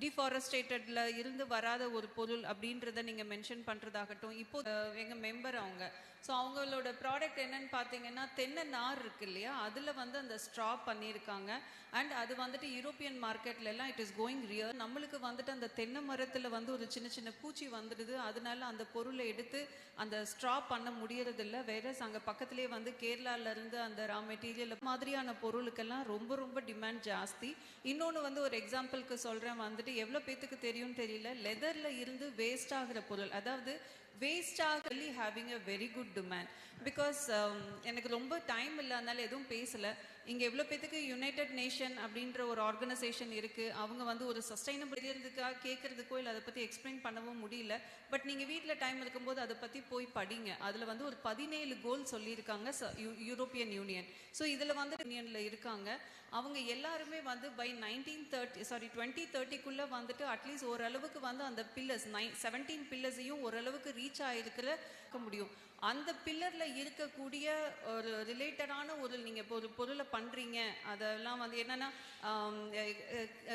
டிஃபாரஸ்டேட்டட்ல இருந்து வராத ஒரு பொருள் அப்படின்றத நீங்கள் மென்ஷன் பண்ணுறதாகட்டும். இப்போ எங்கள் மெம்பர் அவங்க, ஸோ அவங்களோட ப்ராடக்ட் என்னன்னு பார்த்தீங்கன்னா தென்னை நார் இருக்கு இல்லையா, அதில் வந்து அந்த ஸ்ட்ரா பண்ணியிருக்காங்க. அண்ட் அது வந்துட்டு யூரோப்பியன் மார்க்கெட்லலாம் இட் இஸ் கோயிங் ரியர். நம்மளுக்கு வந்துட்டு அந்த தென்னை மரத்தில் வந்து ஒரு சின்ன சின்ன பூச்சி வந்துடுது, அதனால அந்த பொருளை எடுத்து அந்த ஸ்ட்ரா பண்ண முடியறதில்ல. வேற அங்கே பக்கத்துலேயே வந்து கேரளாவிலேருந்து அந்த ரா மெட்டீரியல் மாதிரியான பொருளுக்கெல்லாம் ரொம்ப ரொம்ப டிமாண்ட் ஜாஸ்தி. இன்னொன்று வந்து ஒரு எக்ஸாம்பிளுக்கு சொல்கிறேன், வந்துட்டு எவ்வளோ பேத்துக்கு தெரியும்னு தெரியல, லெதரில் இருந்து வேஸ்ட் ஆகிற பொருள், அதாவது வேஸ்டாக having a very good demand. Because எனக்கு ரொம்ப டைம் இல்லாதனால எதுவும் பேசலை. இங்கே எவ்வளோ பேத்துக்கு யுனைடெட் நேஷன் அப்படின்ற ஒரு ஆர்கனைசேஷன் இருக்குது, அவங்க வந்து ஒரு சஸ்டைனபிள் இருக்கிறதுக்காக கேட்குறதுக்கோ இல்லை அதை பற்றி எக்ஸ்பிளைன் பண்ணவும் முடியல. பட் நீங்கள் வீட்டில் டைம் இருக்கும்போது அதை பற்றி போய் படிங்க. அதில் வந்து ஒரு 17 கோல் சொல்லியிருக்காங்க யூரோப்பியன் யூனியன். ஸோ இதில் வந்து யூனியனில் இருக்காங்க. அவங்க எல்லாருமே வந்து பை 2030 வந்துட்டு அட்லீஸ்ட் ஓரளவுக்கு வந்து அந்த பில்லர்ஸ் 17 பில்லர்ஸையும் ஓரளவுக்கு ரீச் ஆகிருக்கிற முடியும். அந்த பில்லரில் இருக்கக்கூடிய ஒரு ரிலேட்டடான ஒரு நீங்கள் இப்போ ஒரு பொருளை பண்ணுறீங்க, அதெல்லாம் வந்து என்னென்னா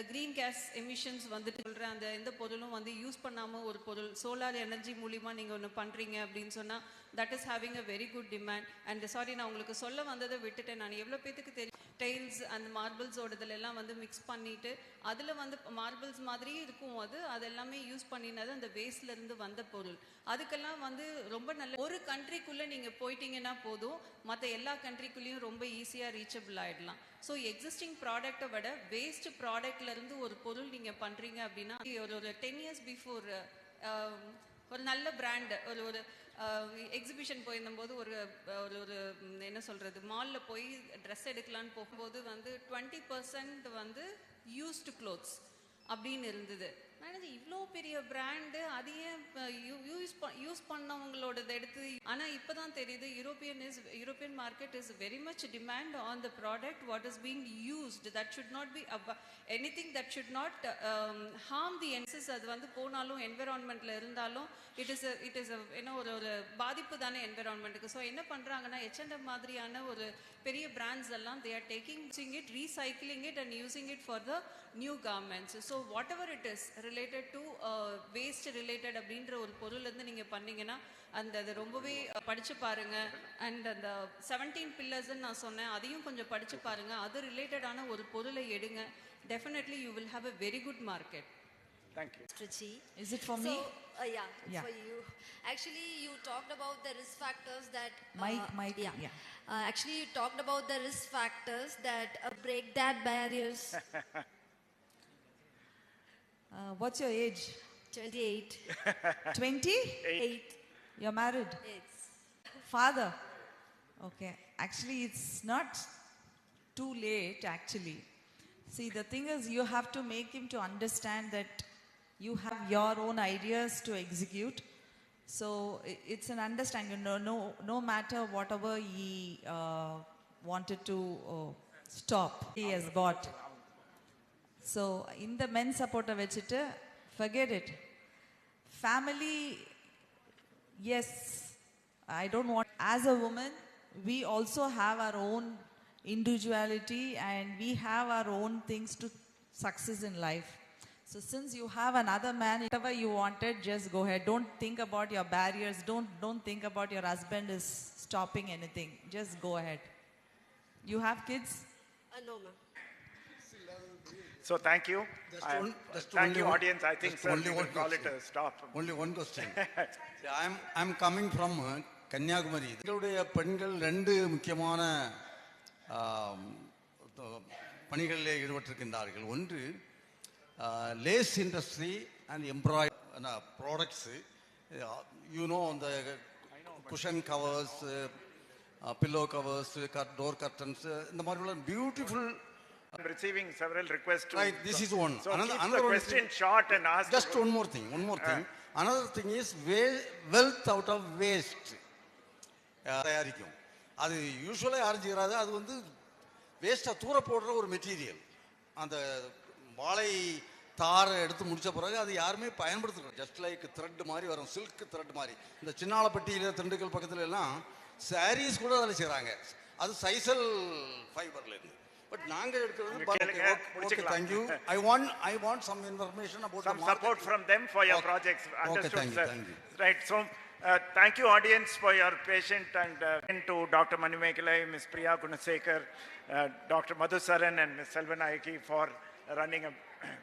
க்ரீன் கேஸ் எமிஷன்ஸ் வந்துட்டு சொல்கிறேன், அந்த எந்த பொருளும் வந்து யூஸ் பண்ணாமல் ஒரு பொருள் சோலார் எனர்ஜி மூலிமா நீங்கள் ஒன்று பண்ணுறீங்க அப்படின்னு சொன்னால் that is having a very good demand. And sorry, நான் உங்களுக்கு சொல்ல வந்ததை விட்டுட்டேன். நான் எவ்வளோ பேத்துக்கு தெரியும் டைல்ஸ் அந்த மார்பிள்ஸோடதுலாம் வந்து மிக்ஸ் பண்ணிவிட்டு அதில் வந்து மார்பிள்ஸ் மாதிரியே இருக்கும், அது எல்லாமே யூஸ் பண்ணினது அந்த வேஸ்ட்லேருந்து வந்த பொருள். அதுக்கெல்லாம் வந்து ரொம்ப நல்ல ஒரு கண்ட்ரிக்குள்ளே நீங்கள் போயிட்டீங்கன்னா போதும், மற்ற எல்லா கண்ட்ரிக்குள்ளேயும் ரொம்ப ஈஸியாக ரீச்சபிள் ஆகிடலாம். ஸோ எக்ஸிஸ்டிங் ப்ராடக்டை விட வேஸ்ட் ப்ராடக்ட்லேருந்து ஒரு பொருள் நீங்கள் பண்ணுறீங்க அப்படின்னா ஒரு 10 years பிஃபோர் ஒரு நல்ல பிராண்டு ஒரு எக்ஸிபிஷன் போயிருந்தபோது ஒரு ஒரு என்ன சொல்கிறது மாலில் போய் ட்ரெஸ் எடுக்கலான்னு போகும்போது வந்து 20% வந்து யூஸ்டு க்ளோத்ஸ் அப்படின்னு இருந்தது. நான் இவ்வளோ பெரிய பிராண்டு அது ஏன் யூஸ் பண்ணவங்களோடது எடுத்து, ஆனால் இப்போ தான் தெரியுது European market is very much demand on the product what is being used. That should not be anything that should not harm the என்சஸ். அது வந்து போனாலும் என்விரான்மெண்ட்டில் இருந்தாலும் இட் இஸ் என்ன ஒரு பாதிப்பு தானே என்விரான்மெண்ட்டுக்கு. ஸோ என்ன பண்ணுறாங்கன்னா H&M மாதிரியான ஒரு பெரிய பிராண்ட்ஸ் எல்லாம் they are taking it, recycling it and using it for the new garments. So whatever it is related to waste related அப்படின்ற ஒரு பொருள்லேருந்து நீங்கள் பண்ணீங்கன்னா அது ரொம்பவே படித்து பாருங்கள். அண்ட் அந்த 17 பில்லர்ஸ்ன்னு நான் சொன்னேன், அதையும் கொஞ்சம் படித்து பாருங்கள். அது ரிலேட்டடான ஒரு பொருளை எடுங்க. Definitely you will have a very good market. Thank you. Trichy. Is it for me? Yeah, for you. Actually, you talked about the risk factors that... Mike, yeah. Actually, you talked about the risk factors that break that barriers. What's your age? 28. 28? You're married? Yes. Father? Okay. Actually, it's not too late, actually. See, the thing is, you have to make him to understand that you have your own ideas to execute. So it's an understanding. No matter whatever he wanted to stop, he has got. So in the men support vechittu, forget it. Family, yes, I don't want. As a woman, we also have our own individuality and we have our own things to success in life. So since you have another man, whatever you wanted, just go ahead. Don't think about your barriers. Don't think about your husband is stopping anything. Just go ahead. You have kids? No, ma'am. So thank you. Thank you, audience. I think sir, only we will call it a stop. Only one question. I'm coming from Kanyakumari. எங்களுடைய பெண்கள் 2 முக்கியமான பணிகளில் ஈடுபட்டிருக்கின்றார்கள். ஒன்று lace industry and embroidery products, அந்த cushion covers, pillow covers, door curtains, இந்த மாதிரி உள்ள beautiful I'm receiving several requests to... Right, this is one. So Another, keep another the one question thing, short and ask... just one more thing, Another thing is wealth out of waste. தயாரிக்கும் அது யூஸ்வலாக யாரும் செய்கிறாது. அது வந்து வேஸ்ட்டாக தூர போடுற ஒரு மெட்டீரியல். அந்த வாழை தாரை எடுத்து முடித்த பிறகு அது யாருமே பயன்படுத்துகிறோம். ஜஸ்ட் லைக் த்ரெட் மாதிரி வரும், சில்க் த்ரெட் மாதிரி. இந்த சின்னாலப்பட்டியில் திண்டுக்கல் பக்கத்துல எல்லாம் சாரீஸ் கூட அதில் செய்கிறாங்க. அது சைசல் ஃபைபர்லேருந்து. பட் நாங்கள் எடுக்கிறது thank you. I want some information about some support from them for your projects. Understood, thank sir. you. Right, so thank you audience for your patient and to Dr. Manimekalai, Ms. Priya Gunasekar, Dr. Madhusaran and Ms. Selvan Ayaki for running a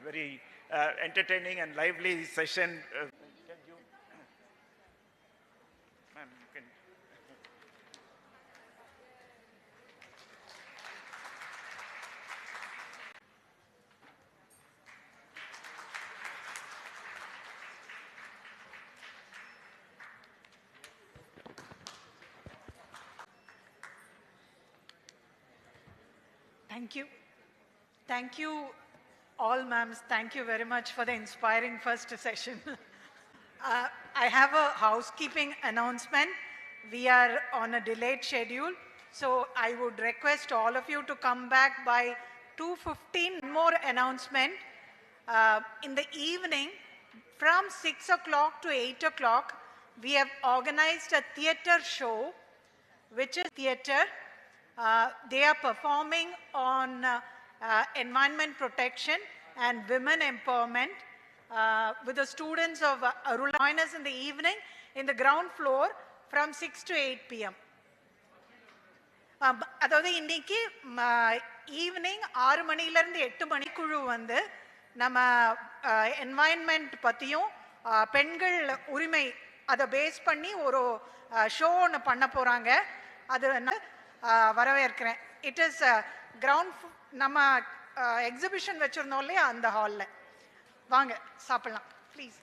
very entertaining and lively session. Can you, ma'am, you can... Thank you. Thank you all, ma'ams. Thank you very much for the inspiring first session. I have a housekeeping announcement. We are on a delayed schedule, so I would request all of you to come back by 2:15. More announcement. In the evening, from 6 o'clock to 8 o'clock, we have organized a theatre show, which is theatre. They are performing on environment protection and women empowerment with the students of Arula. Join us in the evening in the ground floor from 6 to 8 p.m. அதாவது இன்னைக்கு evening 6 மணிலேருந்து 8 மணிக்குழு வந்து நம்ம environment பற்றியும் பெண்கள் உரிமை அதை base பண்ணி ஒரு ஷோ ஒன்று பண்ண போகிறாங்க. அது வரவேற்கிறேன். இட் இஸ் கிரவுண்ட், நம்ம எக்ஸிபிஷன் வச்சுருந்தோம் இல்லையா அந்த ஹாலில். வாங்க சாப்பிட்லாம் please.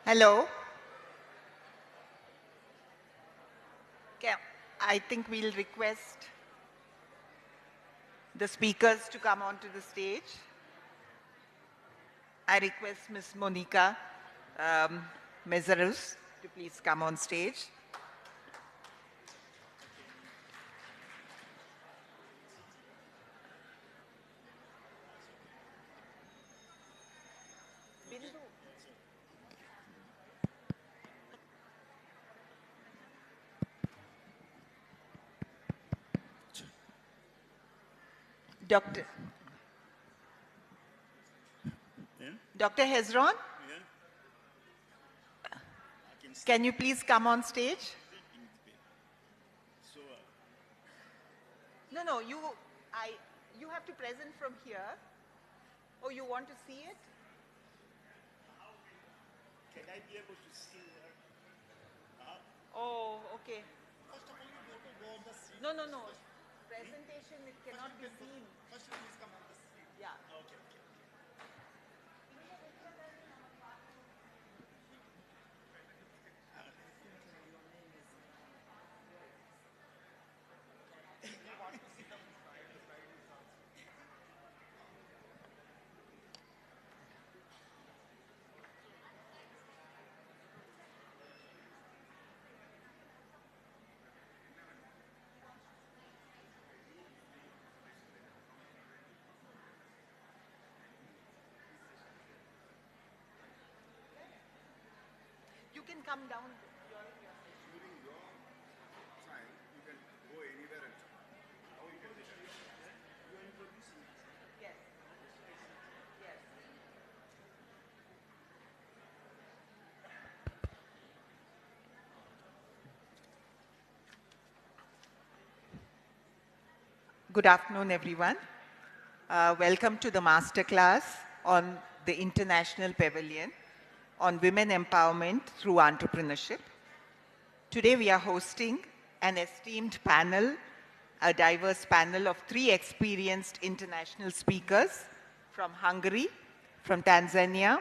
Hello. Okay, I think we'll request the speakers to come onto the stage. I request Ms. Monica Mezarus to please come on stage. Dr. Dr. Hezron? Can you please come on stage? No, you have to present from here. Oh, you want to see it? Can I be able to see her? Oh, okay. First of all, you have to go on the seat. No. Presentation, it cannot be seen. First, please come on the seat. Yeah. Okay. You can come down. During your time, you can go anywhere and how you can do that? You are introducing yourself. Yes. Yes. Good afternoon, everyone. Welcome to the masterclass on the International Pavilion on Women Empowerment through Entrepreneurship. Today we are hosting an esteemed panel, a diverse panel of 3 experienced international speakers from Hungary, from Tanzania,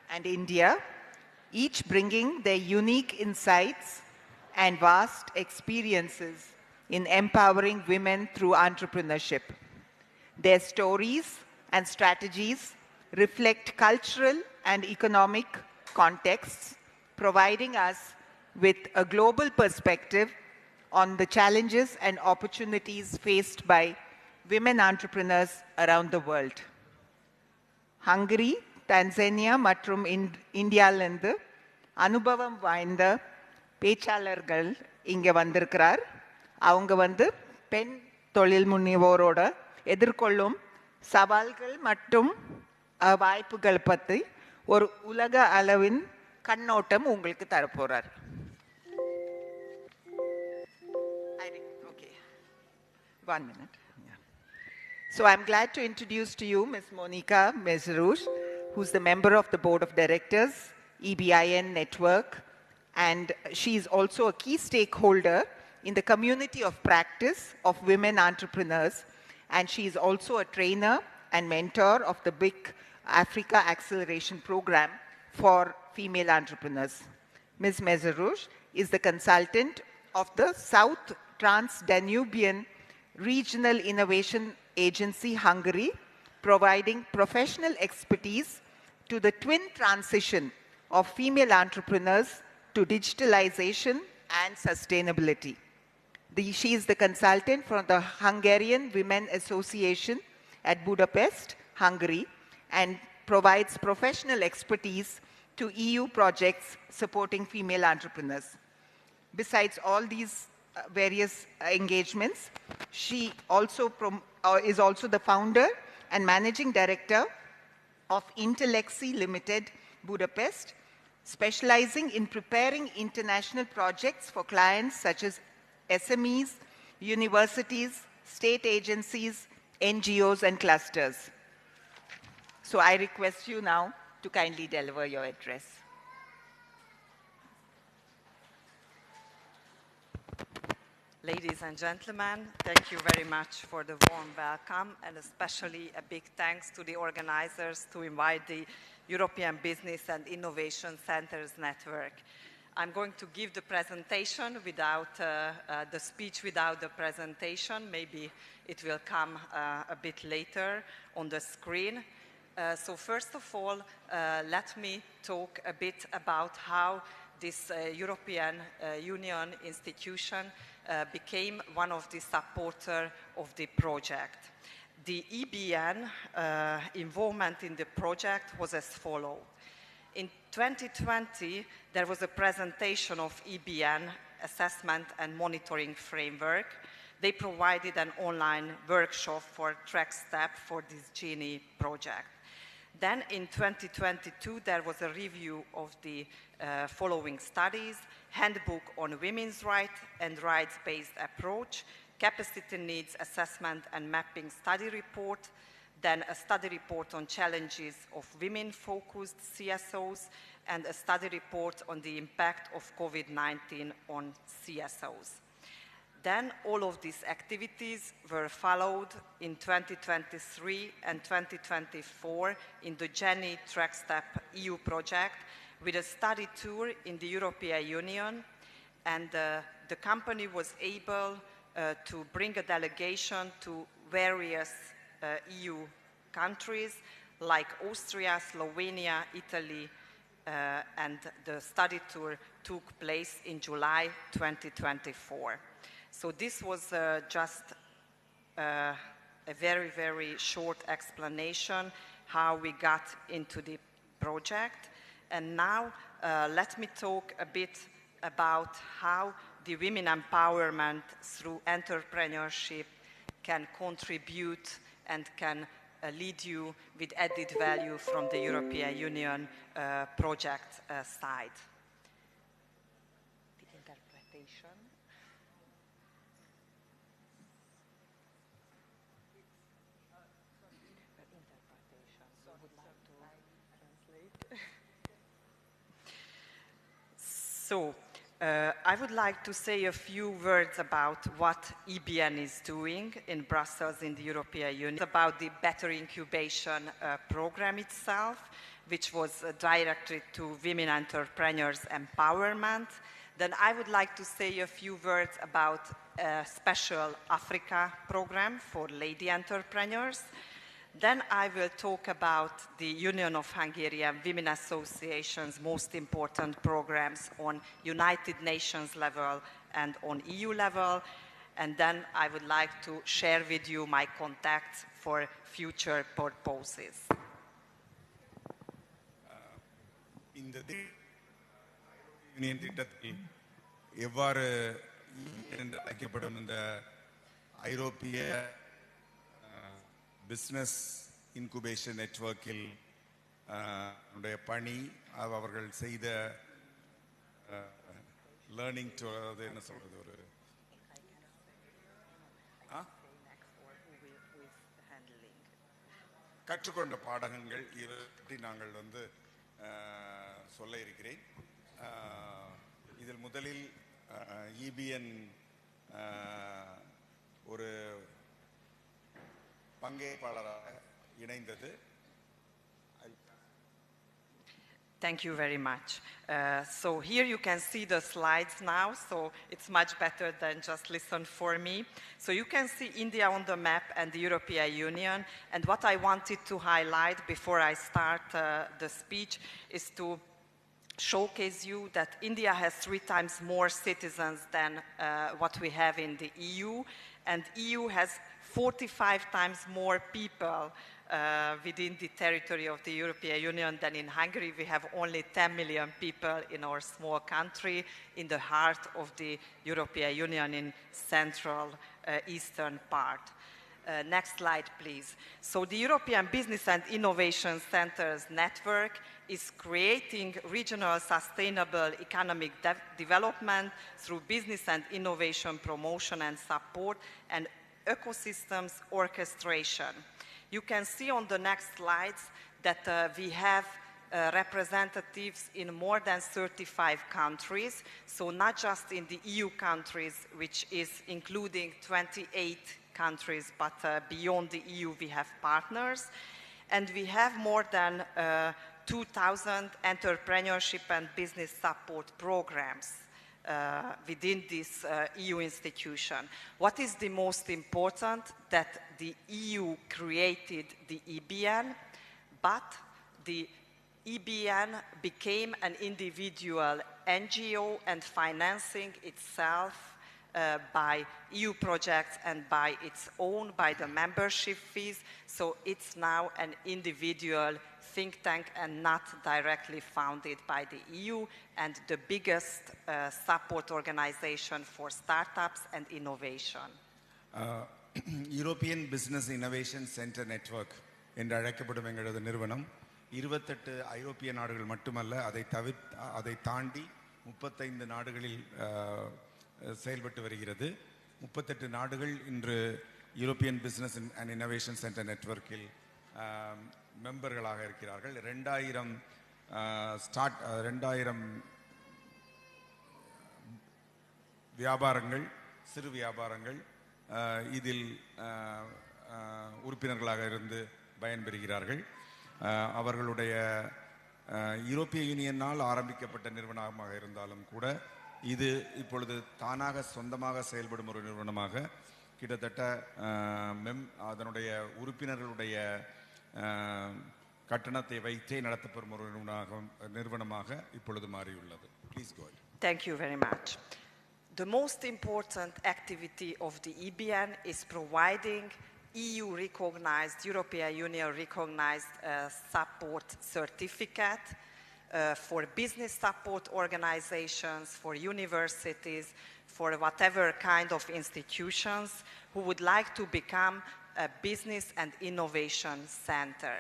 and India, each bringing their unique insights and vast experiences in empowering women through entrepreneurship. Their stories and strategies reflect cultural and economic contexts, providing us with a global perspective on the challenges and opportunities faced by women entrepreneurs around the world. Hungary, Tanzania மற்றும் இந்தியாவிலிருந்து அனுபவம் வாய்ந்த பேச்சாளர்கள் இங்கே வந்திருக்கிறார். அவங்க பெண் தொழில் முனைவோரோட எதிர்கொள்ளும் சவால்கள் மற்றும் வாய்ப்புகள் பற்றி ஒரு உலக அளவின் கண்ணோட்டம் உங்களுக்கு தரப்போறார். Okay. 1 minute. Yeah. So I'm glad to introduce to you Ms. Monica Mezarus, who's the member of the Board of Directors, EBIN Network, and she is also a key stakeholder in the community of practice of women entrepreneurs, and she is also a trainer and mentor of the Big Africa Acceleration Program for female entrepreneurs. Ms. Mezarus is the consultant of the South Trans-Danubian Regional Innovation Agency, Hungary, providing professional expertise to the twin transition of female entrepreneurs to digitalization and sustainability. She is the consultant for the Hungarian Women Association at Budapest, Hungary, and provides professional expertise to EU projects supporting female entrepreneurs. Besides all these various engagements, she also is also the founder and managing director of Intellexi Limited, Budapest, specializing in preparing international projects for clients such as SMEs, universities, state agencies, NGOs, and clusters. So I request you now to kindly deliver your address. Ladies and gentlemen, thank you very much for the warm welcome, and especially a big thanks to the organizers to invite the European Business and Innovation Centers Network. I'm going to give the presentation without the speech without the presentation. Maybe it will come a bit later on the screen. So first of all, let me talk a bit about how this European Union institution became one of the supporters of the project. The EBN involvement in the project was as follows. In 2020, there was a presentation of EBN assessment and monitoring framework. They provided an online workshop for track step for this Genie project. Then in 2022, there was a review of the following studies: Handbook on Women's Rights and Rights-Based Approach, Capacity Needs Assessment and Mapping Study Report, then a study report on challenges of women-focused CSOs, and a study report on the impact of COVID-19 on CSOs. Then all of these activities were followed in 2023 and 2024 in the Genie TrackStep EU project with a study tour in the European Union, and the company was able to bring a delegation to various EU countries like Austria, Slovenia, Italy, and the study tour took place in July 2024. So this was just a very, very short explanation how we got into the project. And now let me talk a bit about how the women empowerment through entrepreneurship can contribute and can lead you with added value from the European Union project side. The interpretation. So, I would like to say a few words about what EBN is doing in Brussels in the European Union, about the Better Incubation program itself, which was directed to women entrepreneurs empowerment. Then I would like to say a few words about a special Africa program for lady entrepreneurs. Then I will talk about the Union of Hungarian Women Association's most important programs on United Nations level and on EU level. And then I would like to share with you my contacts for future purposes. இந்த union திட்டத்தில் எவ்வாறு என்று அழைக்கப்படும் இந்த ஐரோப்பிய business incubation நெட்வொர்க்கில் உடைய பணி அவர்கள் செய்த லேர்னிங் டு அது என்ன சொல்றது ஒரு கற்றுக்கொண்ட பாடகங்கள் இதை பற்றி நாங்கள் வந்து சொல்ல இருக்கிறேன். இதில் முதலில் EBN ஒரு பங்கேற்பாளராக இணைந்தது. Thank you very much. So here you can see the slides now, so it's much better than just listen for me. So you can see India on the map and the European Union, and what I wanted to highlight before I start the speech is to showcase you that India has 3 times more citizens than what we have in the EU, and EU has 45 times more people within the territory of the European Union than in Hungary. We have only 10 million people in our small country in the heart of the European Union in central eastern part. Next slide, please. So the European Business and Innovation Centers Network is creating regional sustainable economic development through business and innovation promotion and support and ecosystems orchestration. You can see on the next slides that we have representatives in more than 35 countries, so not just in the EU countries, which is including 28 countries, but beyond the EU we have partners. And we have more than 2,000 entrepreneurship and business support programs within this EU institution. What is the most important? That the EU created the EBN, but the EBN became an individual NGO and financing itself by EU projects and by its own, by the membership fees. So it's now an individual think tank and not directly funded by the EU, and the biggest support organization for startups and innovation. European Business Innovation Center Network என்று அழைக்கப்படும் எங்களது நிறுவனம் 28 ஐரோப்பிய நாடுகள் மட்டுமல்ல, அதை தாண்டி 35 நாடுகளில் செயல்பட்டு வருகிறது. 38 நாடுகள் இன்று European business and innovation centre நெட்வொர்க்கில் மெம்பர்களாக இருக்கிறார்கள். 2000 வியாபாரங்கள், சிறு வியாபாரங்கள் இதில் உறுப்பினர்களாக இருந்து பயன்பெறுகிறார்கள். அவர்களுடைய யூரோப்பிய யூனியனால் ஆரம்பிக்கப்பட்ட நிறுவனமாக இருந்தாலும் கூட இது இப்பொழுது தானாக சொந்தமாக செயல்படும் ஒரு நிறுவனமாக கிட்டத்தட்ட அதனுடைய உறுப்பினர்களுடைய கட்டணத்தை வைத்தே நடத்தப்படும் ஒரு நிறுவனமாக இப்பொழுது மாறியுள்ளது. Please go ahead. Thank you very much. The most important activity of the EBN is providing EU-recognized, European Union-recognized support certificate for business support organizations, for universities, for whatever kind of institutions who would like to become a business and innovation center.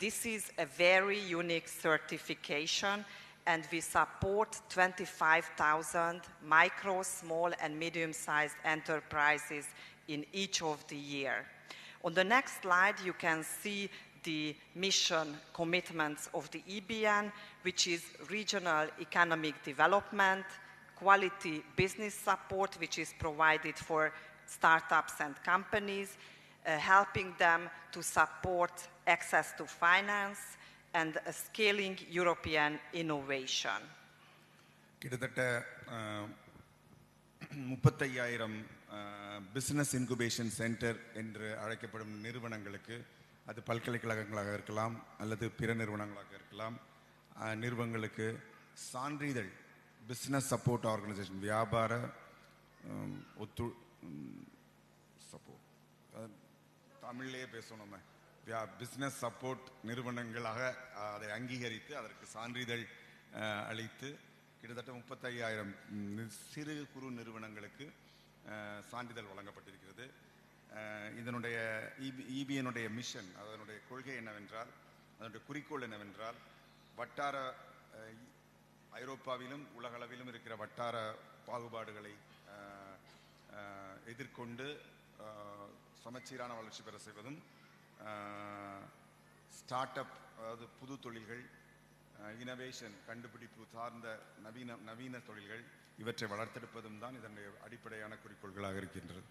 This is a very unique certification, and we support 25,000 micro, small, and medium-sized enterprises in each of the year. On the next slide, you can see the mission commitments of the EBN, which is regional economic development, quality business support, which is provided for startups and companies, helping them to support access to finance, and scaling European innovation. கிட்டத்தட்ட 35,000 business incubation centre என்று அழைக்கப்படும் நிறுவனங்களுக்கு, அது பல்கலைக்கழகங்களாக இருக்கலாம் அல்லது பிற நிறுவனங்களாக இருக்கலாம், நிறுவனங்களுக்கு சான்றிதழ் பிஸ்னஸ் சப்போர்ட் ஆர்கனைசேஷன், வியாபார சப்போர்ட், தமிழ்லேயே பேசணும், பிஸ்னஸ் சப்போர்ட் நிறுவனங்களாக அதை அங்கீகரித்து அதற்கு சான்றிதழ் அளித்து கிட்டத்தட்ட 35,000 சிறு குறு நிறுவனங்களுக்கு சான்றிதழ் வழங்கப்பட்டிருக்கிறது. இதனுடைய EBNுடைய மிஷன், அதனுடைய கொள்கை என்னவென்றால், அதனுடைய குறிக்கோள் என்னவென்றால், வட்டார ஐரோப்பாவிலும் உலகளவிலும் இருக்கிற வட்டார பாகுபாடுகளை எதிர்கொண்டு சமச்சீரான வளர்ச்சி பெற செய்வதும், ஸ்டார்ட் அப் அதாவது புது தொழில்கள், இனோவேஷன் கண்டுபிடிப்பு சார்ந்த நவீன தொழில்கள் இவற்றை வளர்த்தெடுப்பதும் தான் இதனுடைய அடிப்படையான குறிக்கோள்களாக இருக்கின்றது.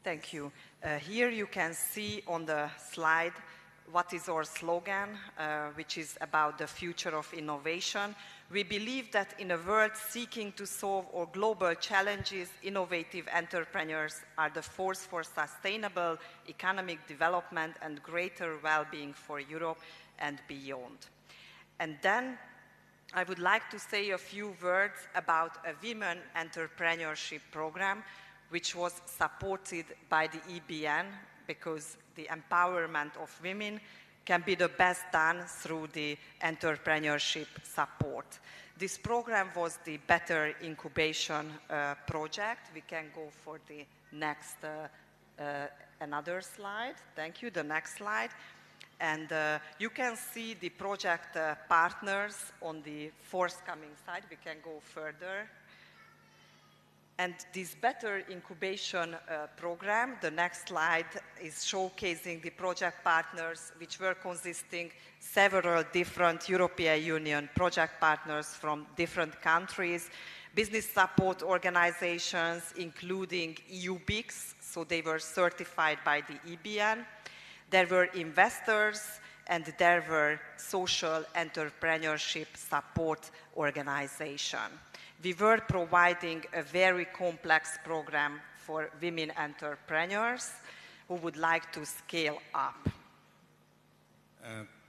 Thank you. Here you can see on the slide what is our slogan, which is about the future of innovation. We believe that in a world seeking to solve our global challenges, innovative entrepreneurs are the force for sustainable economic development and greater well-being for Europe and beyond. And then I would like to say a few words about a women entrepreneurship program which was supported by the EBN, because the empowerment of women can be the best done through the entrepreneurship support. This program was the Better Incubation project. We can go for the next, another slide. Thank you, the next slide. And you can see the project partners on the forthcoming slide. We can go further. And this better incubation program, the next slide is showcasing the project partners, which were consisting several different European Union project partners from different countries, business support organizations, including EU BICs, so they were certified by the EBN. There were investors, and there were social entrepreneurship support organizations. We were providing a very complex program for women entrepreneurs who would like to scale up.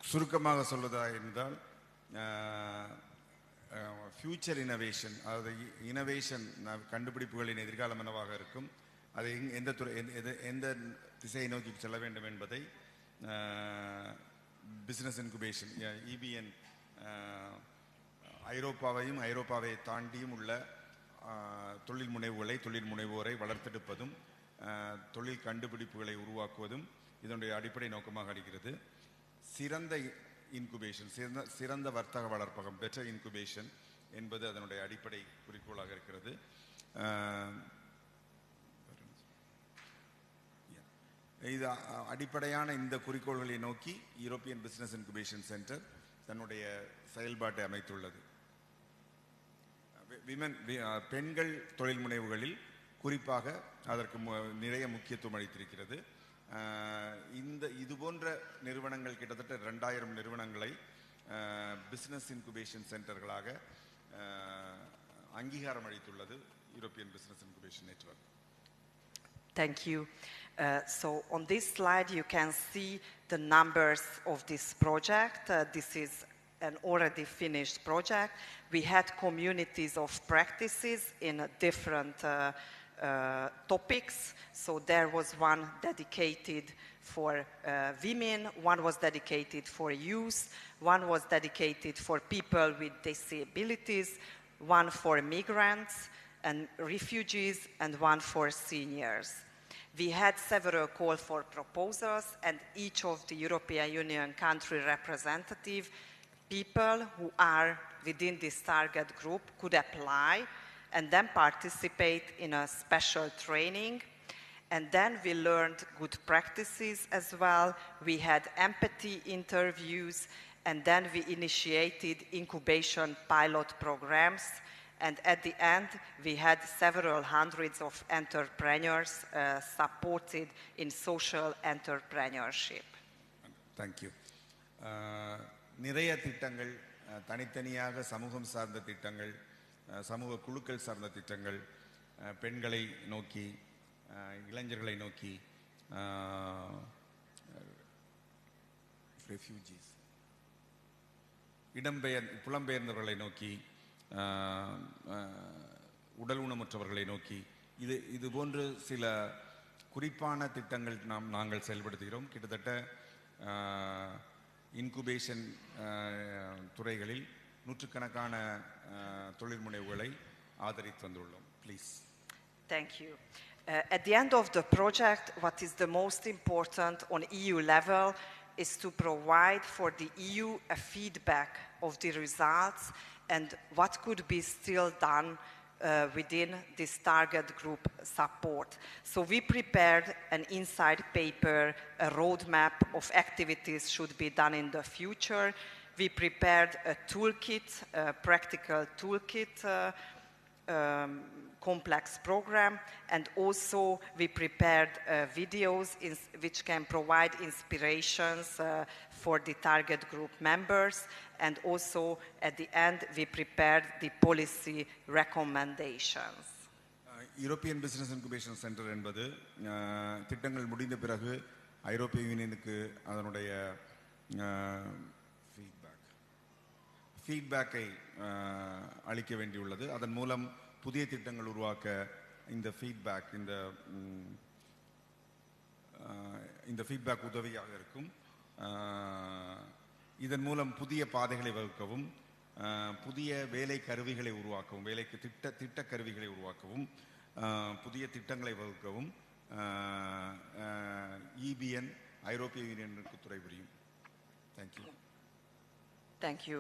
சுருக்கமாக சொல்வதா இருந்தால் future innovation, அதாவது innovation கண்டுபிடிப்புகளின் எதிர்காலம் என்னவாக இருக்கும், அது எந்த துறை எந்த திசையை நோக்கி செல்ல வேண்டும் என்பதை பிஸ்னஸ் இன்குபேஷன் இபிஎன் ஐரோப்பாவையும் ஐரோப்பாவை தாண்டியும் உள்ள தொழில் முனைவோரை வளர்த்தெடுப்பதும் தொழில் கண்டுபிடிப்புகளை உருவாக்குவதும் இதனுடைய அடிப்படை நோக்கமாக இருக்கிறது. சிறந்த இன்குபேஷன், சிறந்த வர்த்தக வளர்ப்பகம், பெட்டர் இன்குபேஷன் என்பது அதனுடைய அடிப்படை குறிக்கோளாக இருக்கிறது. இது அடிப்படையான இந்த குறிக்கோள்களை நோக்கி யூரோப்பியன் பிசினஸ் இன்குபேஷன் சென்டர் தன்னுடைய செயல்பாட்டை அமைத்துள்ளது. பெண்கள் தொழில் முனைவுகளில் குறிப்பாக அதற்கு நிறைய முக்கியத்துவம் அளித்திருக்கிறது. இது போன்ற நிறுவனங்கள் கிட்டத்தட்ட 2000 நிறுவனங்களை பிசினஸ் இன்குபேஷன் சென்டர்களாக அங்கீகாரம் அளித்துள்ளது European business incubation network. Thank you. So on this slide you can see the numbers of this project. This is an already finished project. We had communities of practices in different topics. So there was one dedicated for women, one was dedicated for youth, one was dedicated for people with disabilities, one for migrants and refugees, and one for seniors. We had several calls for proposals, and each of the European Union country representative people who are within this target group could apply and then participate in a special training. And then we learned good practices as well. We had empathy interviews, and then we initiated incubation pilot programs. And at the end, we had several hundreds of entrepreneurs supported in social entrepreneurship. Thank you. நிறைய திட்டங்கள், தனித்தனியாக சமூகம் சார்ந்த திட்டங்கள், சமூக குழுக்கள் சார்ந்த திட்டங்கள், பெண்களை நோக்கி, இளைஞர்களை நோக்கி, ரெஃப்யூஜிஸ், புலம்பெயர்ந்தவர்களை நோக்கி, உடல் ஊனமுற்றவர்களை நோக்கி, இது போன்று சில குறிப்பான திட்டங்கள் நாங்கள் செயல்படுத்துகிறோம். கிட்டத்தட்ட இன்குபேஷன் துறைகளில் நூற்றுக்கணக்கான தொழில் முனைவுகளை ஆதரித்து வந்துள்ளோம். Please. Thank you. At the end of the project, what is the most important on EU level is to provide for the EU a feedback of the results and what could be still done within this target group support. So we prepared an inside paper, a roadmap of activities should be done in the future. We prepared a toolkit, a practical toolkit, complex program, and also we prepared videos which can provide inspirations for the target group members, and also at the end we prepared the policy recommendations. European business incubation centre என்பது திட்டங்கள் முடிந்த பிறகு ஐரோப்பிய யூனியனுக்கு அதனுடைய ஃபீட்பேக்கை அளிக்க வேண்டியுள்ளது. அதன் மூலம் புதிய திட்டங்கள் உருவாக்க இந்த ஃபீட்பேக் உதவியாக இருக்கும். இதன் மூலம் புதிய பாதைகளை வகுக்கவும், புதிய வேலை கருவிகளை உருவாக்கவும், வேலைக்கு திட்ட கருவிகளை உருவாக்கவும், புதிய திட்டங்களை வகுக்கவும் EBN ஐரோப்பிய யூனியனுக்கு துறை புரியும். Thank you. Thank you.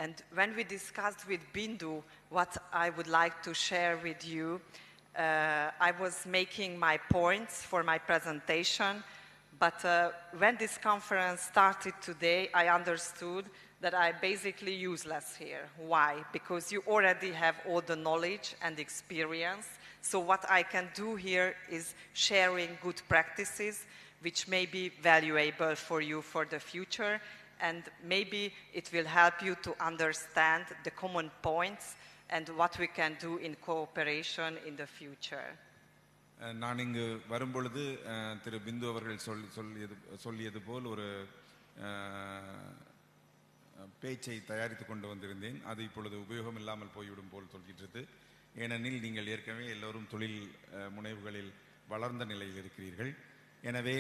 And when we discussed with Bindu, what I would like to share with you, I was making my points for my presentation, but when this conference started today, I understood that I'm basically useless here. Why? Because you already have all the knowledge and experience. So what I can do here is sharing good practices, which may be valuable for you for the future, and maybe it will help you to understand the common points and what we can do in cooperation in the future. நான் இங்கு வரும்பொழுது திரு பிந்து அவர்கள் சொல்லியது போல் ஒரு பேச்சை தயாரித்து கொண்டு வந்திருந்தேன். அது இப்பொழுது உபயோகம் இல்லாமல் போய்விடும் போல் சொல்கின்றது. ஏனெனில் நீங்கள் ஏற்கனவே எல்லோரும் தொழில் முனைவுகளில் வளர்ந்த நிலையில் இருக்கிறீர்கள். எனவே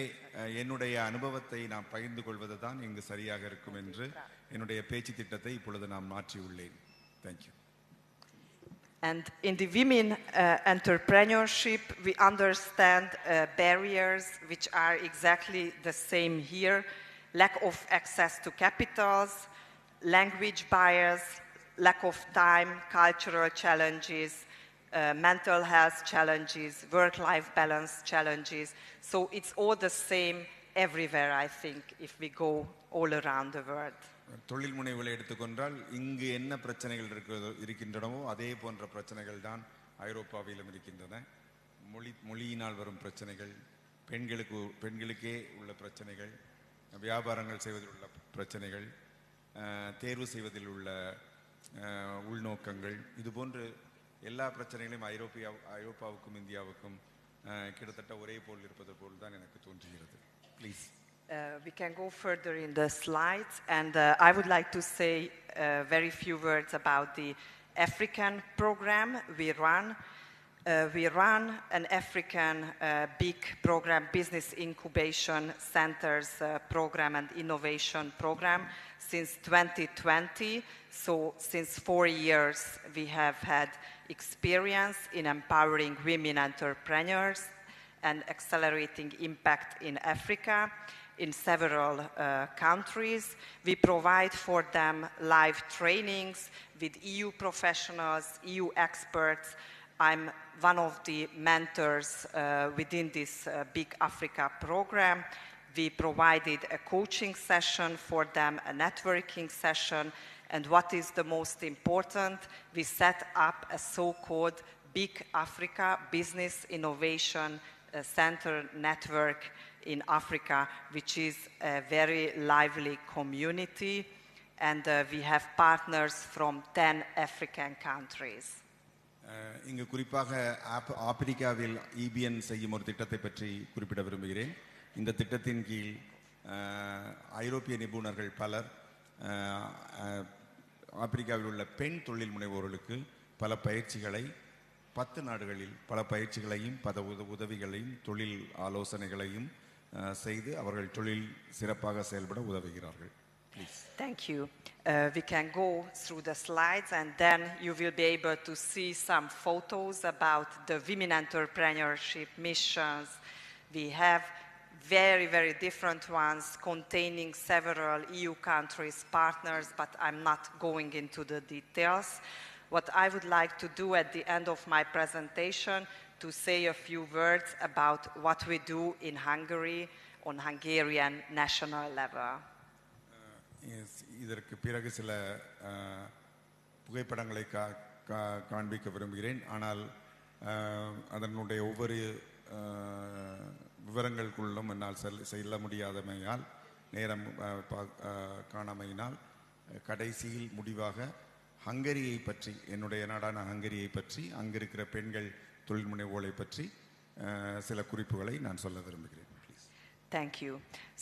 என்னுடைய அனுபவத்தை நான் பகிர்ந்து கொள்வது தான் இங்கு சரியாக இருக்கும் என்று என்னுடைய பேச்சு திட்டத்தை இப்பொழுது நான் மாற்றியுள்ளேன். Thank you. And in the women entrepreneurship, we understand barriers which are exactly the same here. Lack of access to capitals, language barriers, lack of time, cultural challenges, mental health challenges, work-life balance challenges. So it's all the same everywhere, I think, if we go all around the world. தொழில் முனைவுகளை எடுத்துக்கொண்டால் இங்கு என்ன பிரச்சனைகள் இருக்கின்றனவோ அதே போன்ற பிரச்சனைகள் தான் ஐரோப்பாவிலும் இருக்கின்றன. மொழியினால் வரும் பிரச்சனைகள், பெண்களுக்கே உள்ள பிரச்சனைகள், வியாபாரங்கள் செய்வதில் உள்ள பிரச்சனைகள், தேர்வு செய்வதில் உள்ள உள்நோக்கங்கள், இதுபோன்று எல்லா பிரச்சனைகளையும் ஐரோப்பாவுக்கும் இந்தியாவுக்கும் கிட்டத்தட்ட ஒரே போல் இருப்பது போல் தான் எனக்கு தோன்றுகிறது. Please. We can go further in the slides, and I would like to say very few words about the African program we run. We run an African big program, Business Incubation Centers program and Innovation program since 2020. So since 4 years, we have had experience in empowering women entrepreneurs and accelerating impact in Africa. In several countries. We provide for them live trainings with EU professionals, EU experts. I'm one of the mentors within this Big Africa program. We provided a coaching session for them, a networking session, and what is the most important, we set up a so-called Big Africa Business Innovation Center network in Africa, which is a very lively community, and we have partners from 10 African countries. இங்கு குறிப்பாக ஆப்பிரிக்காவில் EBN செய்யும் ஒரு திட்டத்தை பற்றி குறிப்பிட விரும்புகிறேன். இந்த திட்டத்தின் கீழ் ஐரோப்பிய நிபுணர்கள் பலர் ஆப்பிரிக்காவில் உள்ள பெண் தொழில் முனைவோர்களுக்கு பல பயிற்சிகளை 10 நாடுகளில் பல பயிற்சிகளையும் உதவிகளையும் தொழில் ஆலோசனைகளையும் செய்து அவர்கள் தொழில் சிறப்பாக செயல்பட உதவுகிறார்கள். Please. Thank you. We can go through the slides and then you will be able to see some photos about the women entrepreneurship missions. We have very, very different ones containing several EU countries, partners, but I'm not going into the details. What I would like to do at the end of my presentation to say a few words about what we do in Hungary on Hungarian national level. இதற்கு பிறகு சில புகைப்படங்களை காண்பிக்க விரும்புகிறேன். ஆனால் அதனுடைய ஒவ்வொரு விவரங்களுக்குள்ளும் என்னால் செல்ல முடியாதமையால் நேரம் காணாமையினால் கடைசியில் முடிவாக ஹங்கரியை பற்றி, என்னுடைய நாடான ஹங்கரியை பற்றி, அங்கிருக்கிற பெண்கள் தொழில் முனைவோரை பற்றி சில குறிப்புகளை நான் சொல்ல விரும்புகிறேன். Thank you.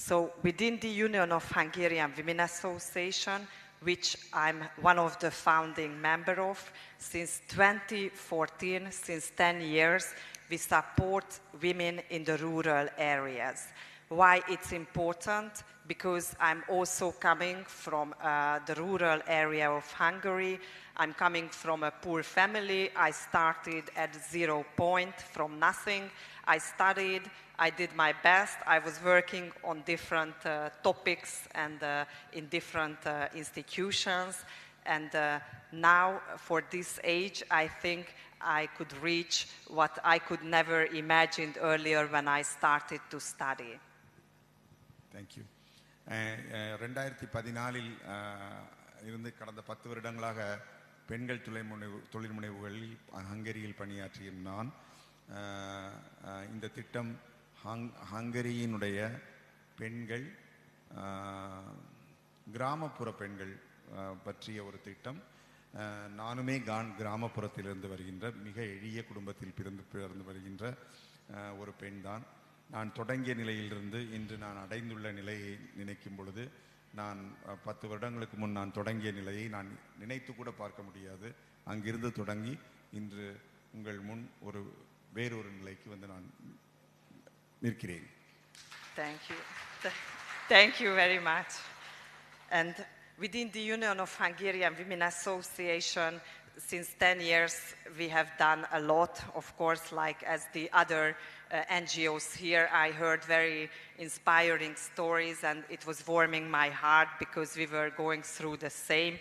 So within the Union of Hungarian Women Association, which I'm one of the founding member of, since 2014, since 10 years, we support women in the rural areas. Why it's important? Because I'm also coming from the rural area of Hungary. I'm coming from a poor family. I started at 0 point, from nothing. I studied, I did my best. I was working on different topics and in different institutions. And now, for this age, I think I could reach what I could never imagined earlier when I started to study. Thank you. 2014இல் இருந்து கடந்த 10 வருடங்களாக பெண்கள் தொழில் முனைவுகளில் ஹங்கேரியில் பணியாற்றிய நான் இந்த திட்டம் ஹங்கேரியினுடைய பெண்கள் கிராமப்புற பெண்கள் பற்றிய ஒரு திட்டம். நானுமே கிராமப்புறத்திலிருந்து வருகின்ற மிக எளிய குடும்பத்தில் பிறந்து வருகின்ற ஒரு பெண் தான். நான் தொடங்கிய நிலையிலிருந்து இன்று நான் அடைந்துள்ள நிலையை நினைக்கும் பொழுது நான் 10 வருடங்களுக்கு முன் நான் தொடங்கிய நிலையை நான் நினைத்து கூட பார்க்க முடியாது. அங்கிருந்து தொடங்கி இன்று உங்கள் முன் வேறொரு நிலைக்கு வந்து நான் நிற்கிறேன். Thank you. Thank you very much. And within the Union of Hungarian Women Association, since 10 years, we have done a lot, of course, like as the other NGOs here. I heard very inspiring stories, and it was warming my heart because we were going through the same.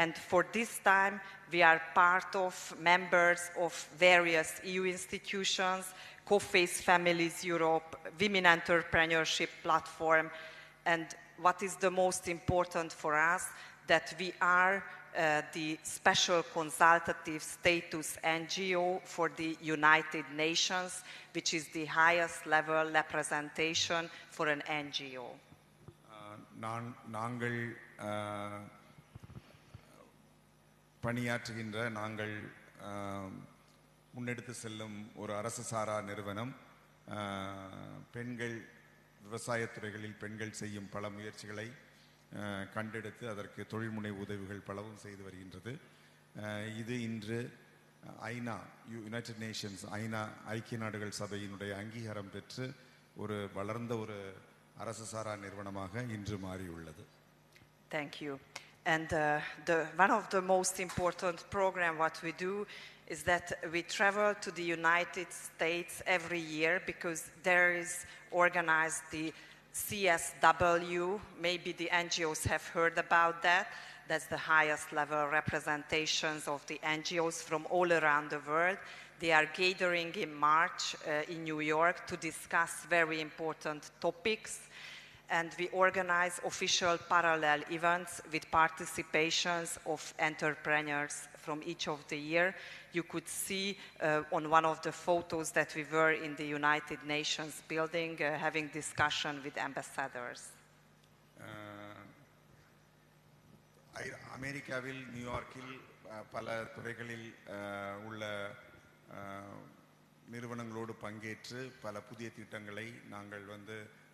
And for this time, we are part of members of various EU institutions, Co-Face Families Europe, Women Entrepreneurship Platform, and what is the most important for us, that we are the special consultative status NGO for the United Nations, which is the highest level representation for an NGO. நாங்கள் பணியாற்றுகின்ற நாங்கள் முன்னெடுத்து செல்லும் ஒரு அரசு சாரா நிறுவனம் பெண்கள் விவசாயத்துறைகளில் பெண்கள் செய்யும் பல முயற்சிகளை கண்டெடுத்து அதற்கு தொழில்முனை உதவிகள் பலவும் செய்து வருகின்றது. இது இன்று யுனைடெட் நேஷன்ஸ் ஐக்கிய நாடுகள் சபையினுடைய அங்கீகாரம் பெற்று வளர்ந்த ஒரு அரசு சாரா நிறுவனமாக இன்று மாறியுள்ளது. Thank you. And one of the most important program what we do is that we travel to the United States every year because there is organized the CSW. Maybe the NGOs have heard about that. That's the highest level representations of the NGOs from all around the world. They are gathering in March in New York to discuss very important topics. And we organize official parallel events with participations of entrepreneurs from each of the year. You could see on one of the photos that we were in the United Nations building having discussion with ambassadors. அமெரிக்காவில் நியூயார்க்கில் பல துறைகளில் உள்ள நிறுவனங்களோடு பங்கேற்று பல புதிய திட்டங்களை நாங்கள்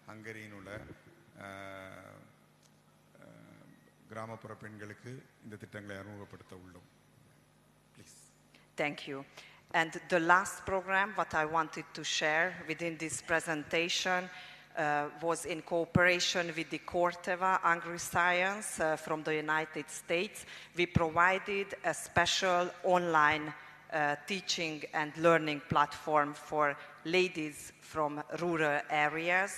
ஹங்கேரியில் உள்ள கிராமப்புற பெண்களுக்கு இந்த திட்டங்களை அறிமுகப்படுத்த உள்ளோம். Please. Thank you. And the last program what I wanted to share within this presentation was in cooperation with the Corteva Agri-Science from the United States. We provided a special online teaching and learning platform for ladies from rural areas.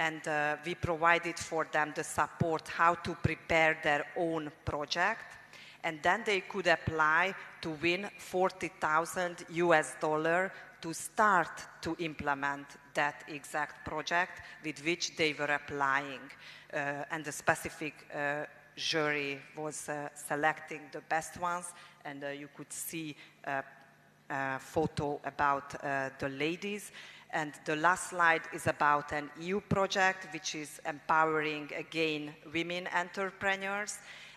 And we provided for them the support how to prepare their own project. And then they could apply to win $40,000 to start to implement that exact project with which they were applying. And the specific jury was selecting the best ones. And you could see a photo about the ladies. And the last slide is about an EU project which is empowering again women entrepreneurs.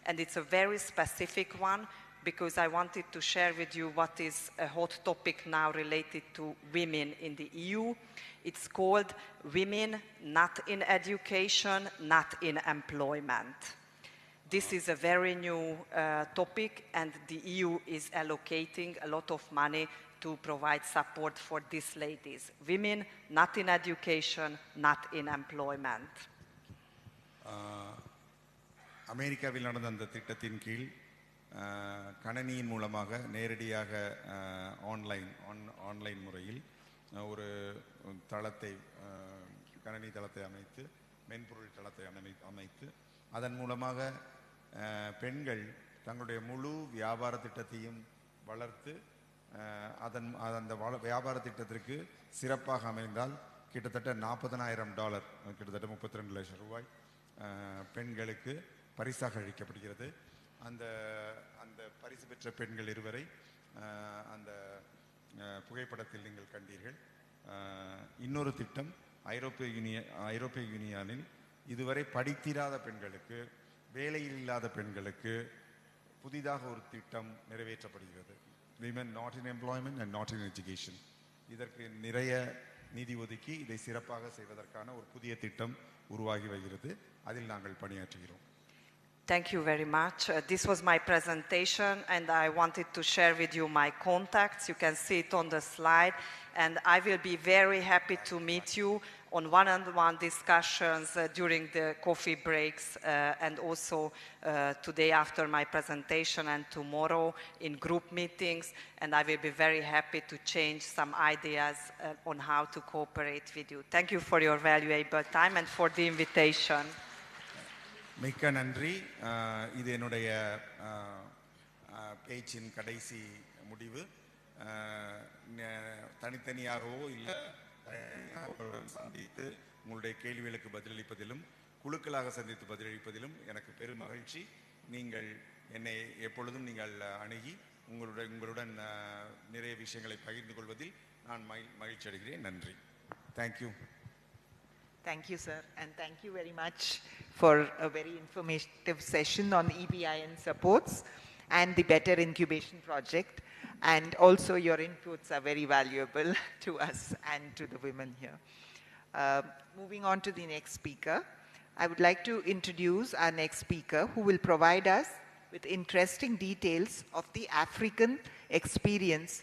And it's a very specific one because I wanted to share with you what is a hot topic now related to women in the EU. It's called Women Not in Education, Not in Employment. This is a very new topic, and the EU is allocating a lot of money to provide support for these ladies. Women not in education, not in employment. அமெரிக்காவில் நடந்த அந்த திட்டத்தின் கீழ் கணனியின் மூலமாக நேரடியாக online முறையில் ஒரு தளத்தை கணனி தளத்தை அமைத்து மென்பொருள் தளத்தை அமைத்து அதன் மூலமாக பெண்கள் தங்களுடைய முழு வியாபார திட்டத்தையும் வளர்த்து அந்த வியாபார திட்டத்திற்கு சிறப்பாக அமைந்தால் கிட்டத்தட்ட $40,000, கிட்டத்தட்ட 32 லட்சம் ரூபாய் பெண்களுக்கு பரிசாக அளிக்கப்படுகிறது. அந்த அந்த பரிசு பெற்ற பெண்கள் இருவரை அந்த புகைப்படத்தில் நீங்கள் கண்டீர்கள். இன்னொரு திட்டம் ஐரோப்பிய யூனியனில் இதுவரை படித்திராத பெண்களுக்கு, வேலையில் இல்லாத பெண்களுக்கு புதிதாக ஒரு திட்டம் நிறைவேற்றப்படுகிறது. Women not in employment and not in education. இதற்கு நிறைய நிதி ஒதுக்கி இதை சிறப்பாக செய்வதற்கான ஒரு புதிய திட்டம் உருவாகி வருகிறது. அதில் நாங்கள் பணியாற்றுகிறோம். Thank you very much. This was my presentation, and I wanted to share with you my contacts. You can see it on the slide, and I will be very happy to meet you on one-on-one discussions during the coffee breaks, and also today after my presentation and tomorrow in group meetings, and I will be very happy to change some ideas on how to cooperate with you. Thank you for your valuable time and for the invitation. மிக்க நன்றி. இது என்னுடைய பேச்சின் கடைசி முடிவு. தனித்தனியாகவோ இல்லை சந்தித்து உங்களுடைய கேள்விகளுக்கு பதிலளிப்பதிலும் குழுக்களாக சந்தித்து பதிலளிப்பதிலும் எனக்கு பெரும் மகிழ்ச்சி. நீங்கள் என்னை எப்பொழுதும் நீங்கள் அணுகி உங்களுடன் நிறைய விஷயங்களை பகிர்ந்து கொள்வதில் நான் மகிழ்ச்சி அடைகிறேன். நன்றி. Thank you. Thank you, sir, and thank you very much for a very informative session on EBIN supports and the Better Incubation Project. And also your inputs are very valuable to us and to the women here. Moving on to the next speaker, I would like to introduce our next speaker who will provide us with interesting details of the African experience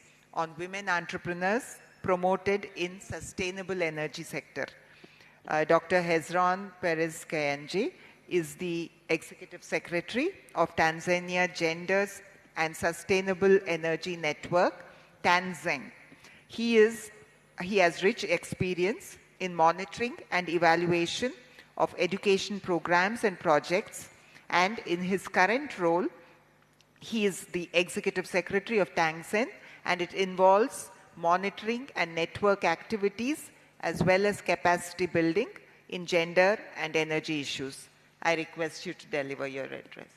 on women entrepreneurs promoted in sustainable energy sector. Dr. Hezron Perez Kayanje is the Executive Secretary of Tanzania Genders and Sustainable Energy Network, TANZEN. He has rich experience in monitoring and evaluation of education programs and projects, and in his current role, he is the Executive Secretary of TANZEN, and it involves monitoring and network activities as well as capacity building in gender and energy issues. I request you to deliver your address.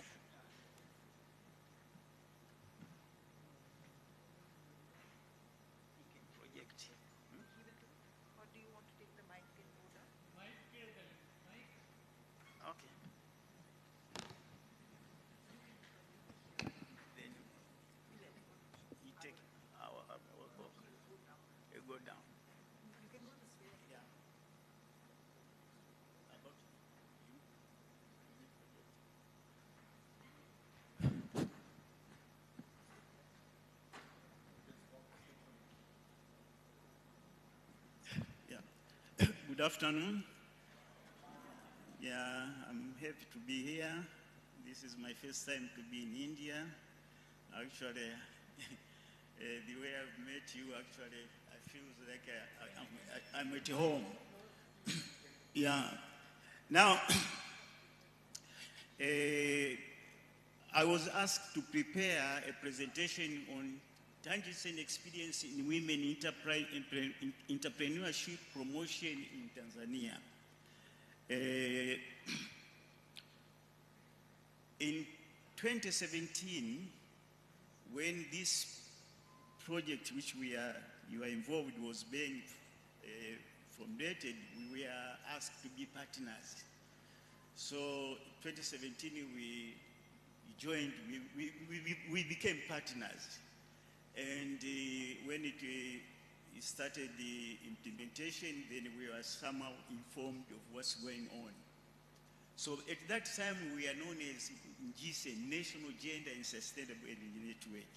Good afternoon. Yeah, I'm happy to be here. This is my first time to be in India. Actually, the way I've met you, actually, I feel like I'm at home. Yeah. Now, I was asked to prepare a presentation on Tanzanian experience in women entrepreneurship promotion in Tanzania. In 2017, when this project which you are involved was being formulated, we were asked to be partners. So 2017 we joined, we became partners. And when it started the implementation, then we were somehow informed of what's going on. So at that time, we are known as GSEN, National Gender and Sustainable Energy Network.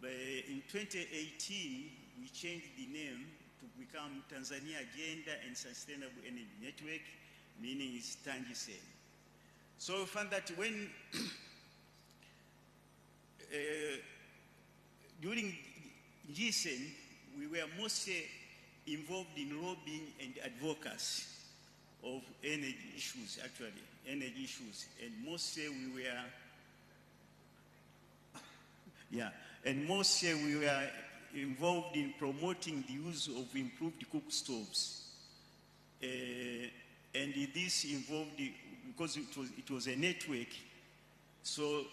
But in 2018, we changed the name to become Tanzania Gender and Sustainable Energy Network, meaning it's TANGISEN. So we found that when during GSEN, we were mostly involved in lobbying and advocacy of energy issues, actually, energy issues. And mostly we were Yeah, and mostly we were involved in promoting the use of improved cook stoves. And this involved, because it was a network, so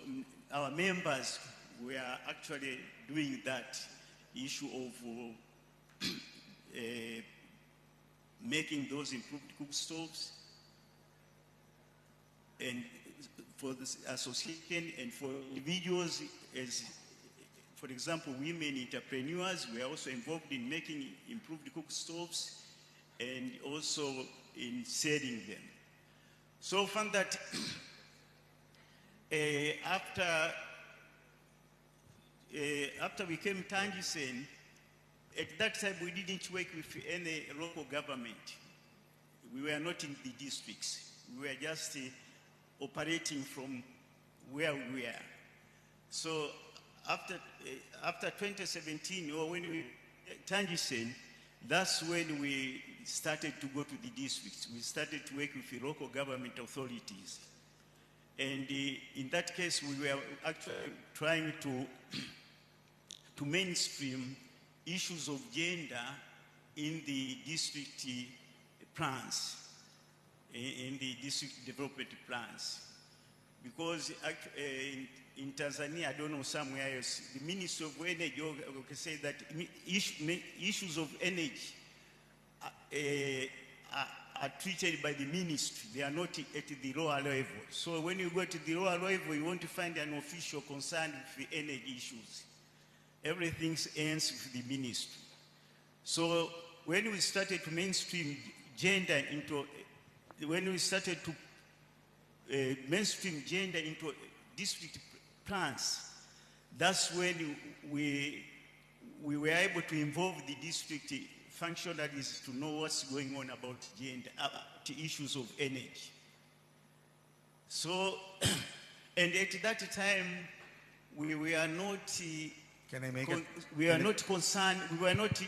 our members were actually doing that issue of making those improved cook stoves, and for the association and for individuals, as for example, women entrepreneurs were also involved in making improved cook stoves and also in selling them. So found that after we came Tangisen, at that time we didn't work with any local government. We were not in the districts. We were just operating from where we were. So after 2017, or when we Tangisen, that's when we started to go to the districts. We started to work with the local government authorities. And in that case, we were actually trying to mainstream issues of gender in the district plans, in the district development plans. Because in Tanzania, I don't know somewhere else, the Ministry of Energy, we can say that issues of energy are treated by the ministry. They are not at the lower level. So when you go to the lower level, you want to find an official concerned with the energy issues. Everything ends with the ministry. So when we started to mainstream gender into, when we started to mainstream gender into district plans, that's when we were able to involve the district functionaries to know what's going on about gender, to issues of energy. So, and at that time, we were not. Can I make we are not concerned. We were not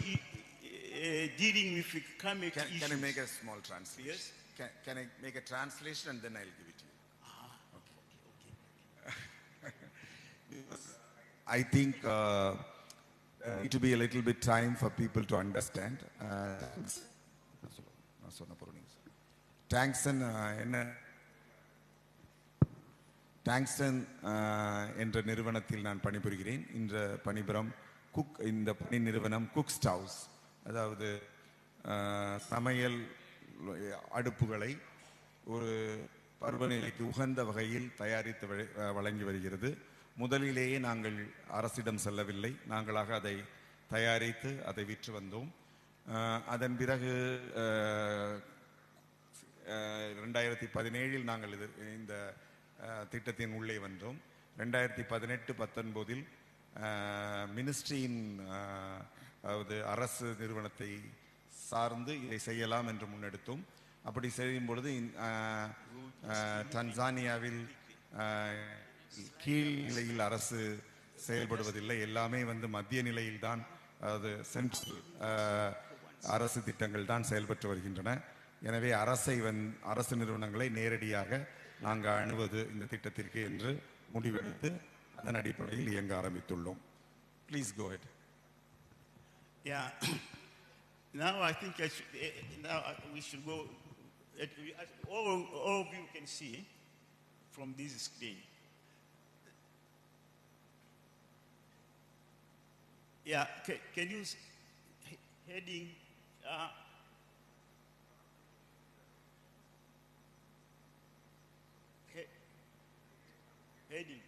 dealing with climate issues. Can I make a small translation? Yes. Can I make a translation and then I'll give it to you? Okay. I think need to be a little bit time for people to understand. டாங்ஸ்டன் என்ற நிறுவனத்தில் நான் பணிபுரிகிறேன். இந்த பணிபுரம் இந்த பணி நிறுவனம் cook stoves, அதாவது சமையல் அடுப்புகளை ஒரு பருவநிலைக்கு உகந்த வகையில் தயாரித்து வழங்கி வருகிறது. முதலிலேயே நாங்கள் அரசிடம் செல்லவில்லை, நாங்களாக அதை தயாரித்து அதை விற்று வந்தோம். அதன் பிறகு 2017 நாங்கள் இந்த திட்டத்தின் உள்ளே வந்தோம். 2018-19 மினிஸ்ட்ரியின் அதாவது அரசு நிறுவனத்தை சார்ந்து இதை செய்யலாம் என்று முன்னெடுத்தோம். அப்படி செய்யும் பொழுது டான்சானியாவில் கீழ் நிலையில் அரசு செயல்படுவதில்லை, எல்லாமே மத்திய நிலையில் தான், அதாவது சென்ட்ரல் அரசு திட்டங்கள் தான் செயல்பட்டு வருகின்றன. எனவே அரசு நிறுவனங்களை நேரடியாக நாங்கள் அணுவது இந்த திட்டத்திற்கு என்று முடிவெடுத்து அதன் அடிப்படையில் இயங்க ஆரம்பித்துள்ளோம். Please go ahead. Yeah. Now I think we should go. All of you can see from this screen. Yeah. Can you heading? Heading.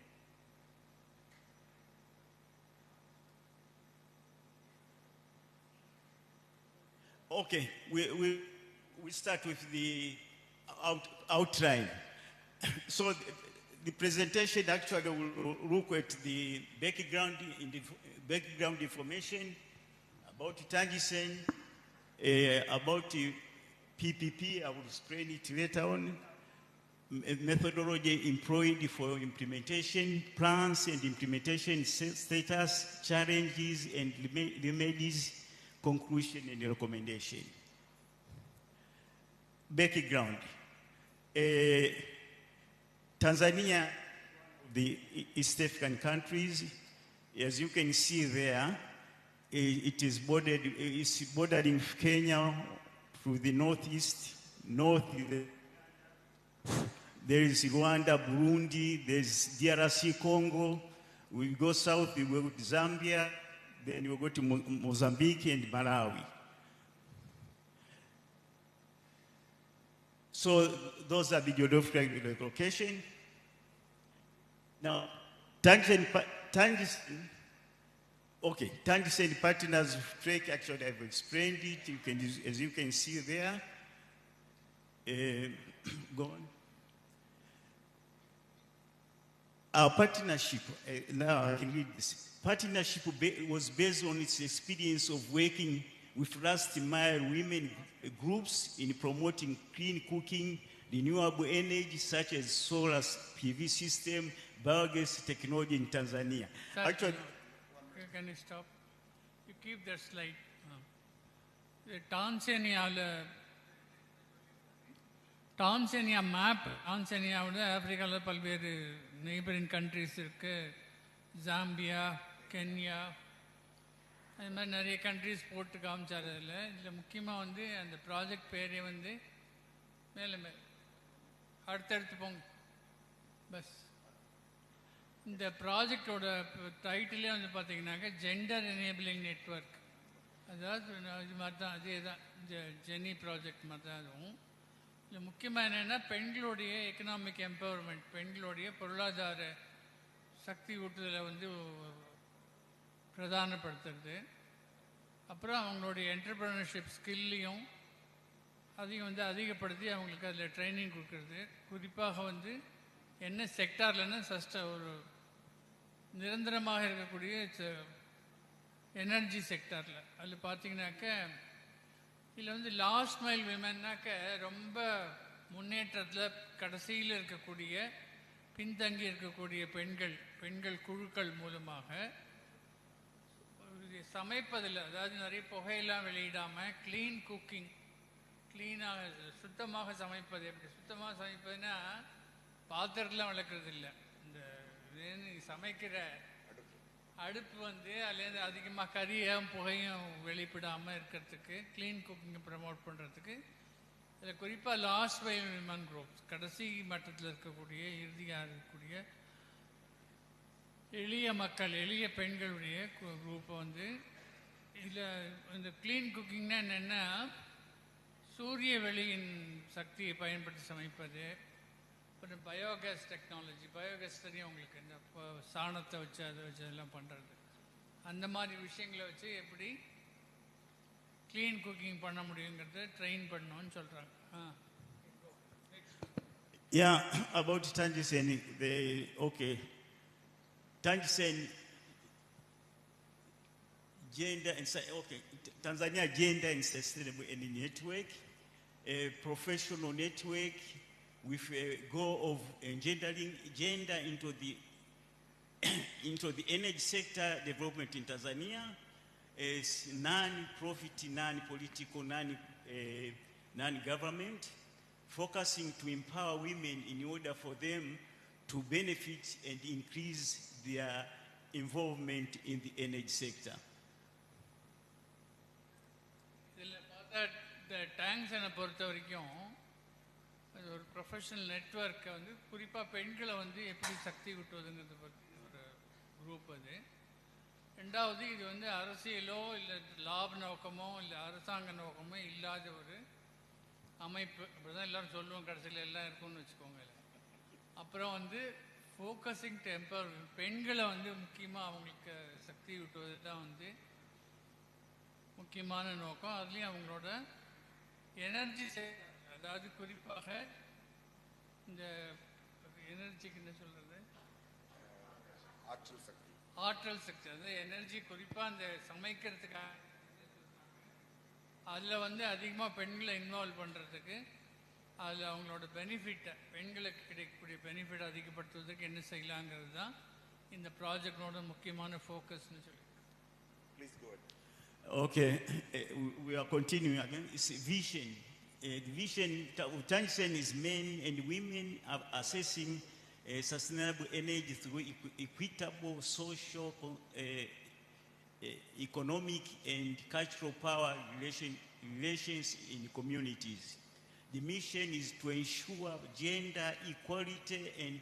Okay, we start with the outline. So the presentation actually will look at the background information about Tangisen, about PPP. I will explain it later on. Methodology employed for implementation, plans and implementation status, challenges and remedies, conclusion and recommendation. Background. Tanzania, the East African countries, As you can see there, it is it's bordering Kenya through the northeast, there is Rwanda, Burundi, there's DRC Congo. We go south, we go to Zambia, then we go to Mozambique and Malawi. So those are the geographical location. Now, Tangent partners of Trek, actually I've explained it. You can, as you can see there. Go on. Our partnership, now I can read this. Partnership was based on its experience of working with last mile women groups in promoting clean cooking, renewable energy such as solar PV system, biogas technology in Tanzania. Sir, Actually, can you stop? You keep that slide. Tanzania map, டான்சேனியாவோட ஆப்பிரிக்காவில் பல்வேறு neighbouring countries இருக்குது. Zambia, Kenya, அது மாதிரி நிறைய countries போட்டு காமிச்சார். இதில் முக்கியமாக வந்து அந்த ப்ராஜெக்ட் பேரே வந்து மேலே அடுத்தடுத்து போங்க பஸ். இந்த ப்ராஜெக்டோட டைட்டிலே வந்து பார்த்தீங்கன்னாக்கா ஜெண்டர் எனேபிளிங் நெட்வொர்க். அதாவது இது மாதிரி தான், அதே தான் ஜெனி ப்ராஜெக்ட் மாதிரி தான். அதுவும் இதில் முக்கியமாக என்னென்னா பெண்களுடைய எக்கனாமிக் எம்பவர்மெண்ட், பெண்களுடைய பொருளாதார சக்தி ஊட்டுதலை வந்து பிரதானப்படுத்துறது. அப்புறம் அவங்களுடைய என்டர்பிரினர்ஷிப் ஸ்கில்லையும் அதையும் வந்து அதிகப்படுத்தி அவங்களுக்கு அதில் ட்ரைனிங் கொடுக்கறது. குறிப்பாக வந்து என்ன செக்டார்லன்னா ஒரு நிரந்தரமாக இருக்கக்கூடிய எனர்ஜி செக்டாரில். அதில் பார்த்தீங்கன்னாக்க இதில் வந்து லாஸ்ட் மைல் விமன்னாக்க ரொம்ப முன்னேற்றத்தில் கடைசியில் இருக்கக்கூடிய பின்தங்கி இருக்கக்கூடிய பெண்கள் குழுக்கள் மூலமாக சமைப்பதில், அதாவது நிறைய புகையெல்லாம் வெளியிடாமல் க்ளீன் குக்கிங், க்ளீனாக சுத்தமாக சமைப்பது. எப்படி சுத்தமாக சமைப்பதுன்னா பாத்திரத்தெலாம் வளர்க்குறது இல்லை, இந்த சமைக்கிற அடுப்பு வந்து அதுலேருந்து அதிகமாக கரியும் புகையும் வெளிப்படாமல் இருக்கிறதுக்கு க்ளீன் குக்கிங்கை ப்ரமோட் பண்ணுறதுக்கு இதில் குறிப்பாக லாஸ்ட் மைல் விமன் குரூப்ஸ், கடைசி மட்டத்தில் இருக்கக்கூடிய இறுதியாக இருக்கக்கூடிய எளிய மக்கள், எளிய பெண்களுடைய குரூப்பை வந்து இதில் இந்த க்ளீன் குக்கிங்னா என்னென்னா சூரிய வெளியின் சக்தியை பயன்படுத்தி சமைப்பது. அப்புறம் பயோகேஸ் டெக்னாலஜி, பயோகேஸ் தெரியும் உங்களுக்கு, இந்த சாணத்தை வச்சு அதை வச்சு அதெல்லாம் பண்ணுறது. அந்த மாதிரி விஷயங்களை வச்சு எப்படி க்ளீன் குக்கிங் பண்ண முடியுங்கிறத ட்ரெயின் பண்ணணும்னு சொல்கிறாங்க. Yeah, about Tanzania, Tanzania gender and Tanzania Gender and Sustainable Energy Network, a professional network with a goal of engendering gender into the energy sector development in Tanzania, as non-profit, non-political, non-government, focusing to empower women in order for them to benefit and increase their involvement in the energy sector. இதில் பார்த்தா இந்த டேங்க்ஸனை பொறுத்த வரைக்கும் அது ஒரு professional நெட்வொர்க்கை வந்து குறிப்பாக பெண்களை வந்து எப்படி சக்தி ஊட்டுவதுங்கிறத பற்றி ஒரு குரூப் அது. ரெண்டாவது, இது வந்து அரசியலோ இல்லை லாப நோக்கமோ இல்லை அரசாங்க நோக்கமோ இல்லாத ஒரு அமைப்பு. அப்படி தான் எல்லோரும் சொல்லுவோம், கடைசியில் எல்லாம் இருக்கும்னு வச்சுக்கோங்க. அப்புறம் வந்து ஃபோக்கஸிங் டு எம்பவர், பெண்களை வந்து முக்கியமாக அவங்களுக்கு சக்தி ஊட்டுவது தான் வந்து முக்கியமான நோக்கம். அதுலேயும் அவங்களோட எனர்ஜி, அதாவது குறிப்பாக இந்த எனர்ஜிக்கு என்ன சொல்கிறது, ஆற்றல் சக்தி, அதாவது எனர்ஜி குறிப்பாக அந்த சமைக்கிறதுக்காக அதில் வந்து அதிகமாக பெண்களை இன்வால்வ் பண்ணுறதுக்கு, அதில் அவங்களோட பெனிஃபிட்டை, பெண்களுக்கு கிடைக்கக்கூடிய பெனிஃபிட் அதிகப்படுத்துவதற்கு என்ன செய்யலாங்கிறது தான் இந்த ப்ராஜெக்டோட முக்கியமான ஃபோக்கஸ்ன்னு சொல்லி. Okay, we are continuing again. It's a vision. The vision of Tanzania is men and women are assessing sustainable energy through equitable social, economic and cultural power relations in communities. The mission is to ensure gender equality and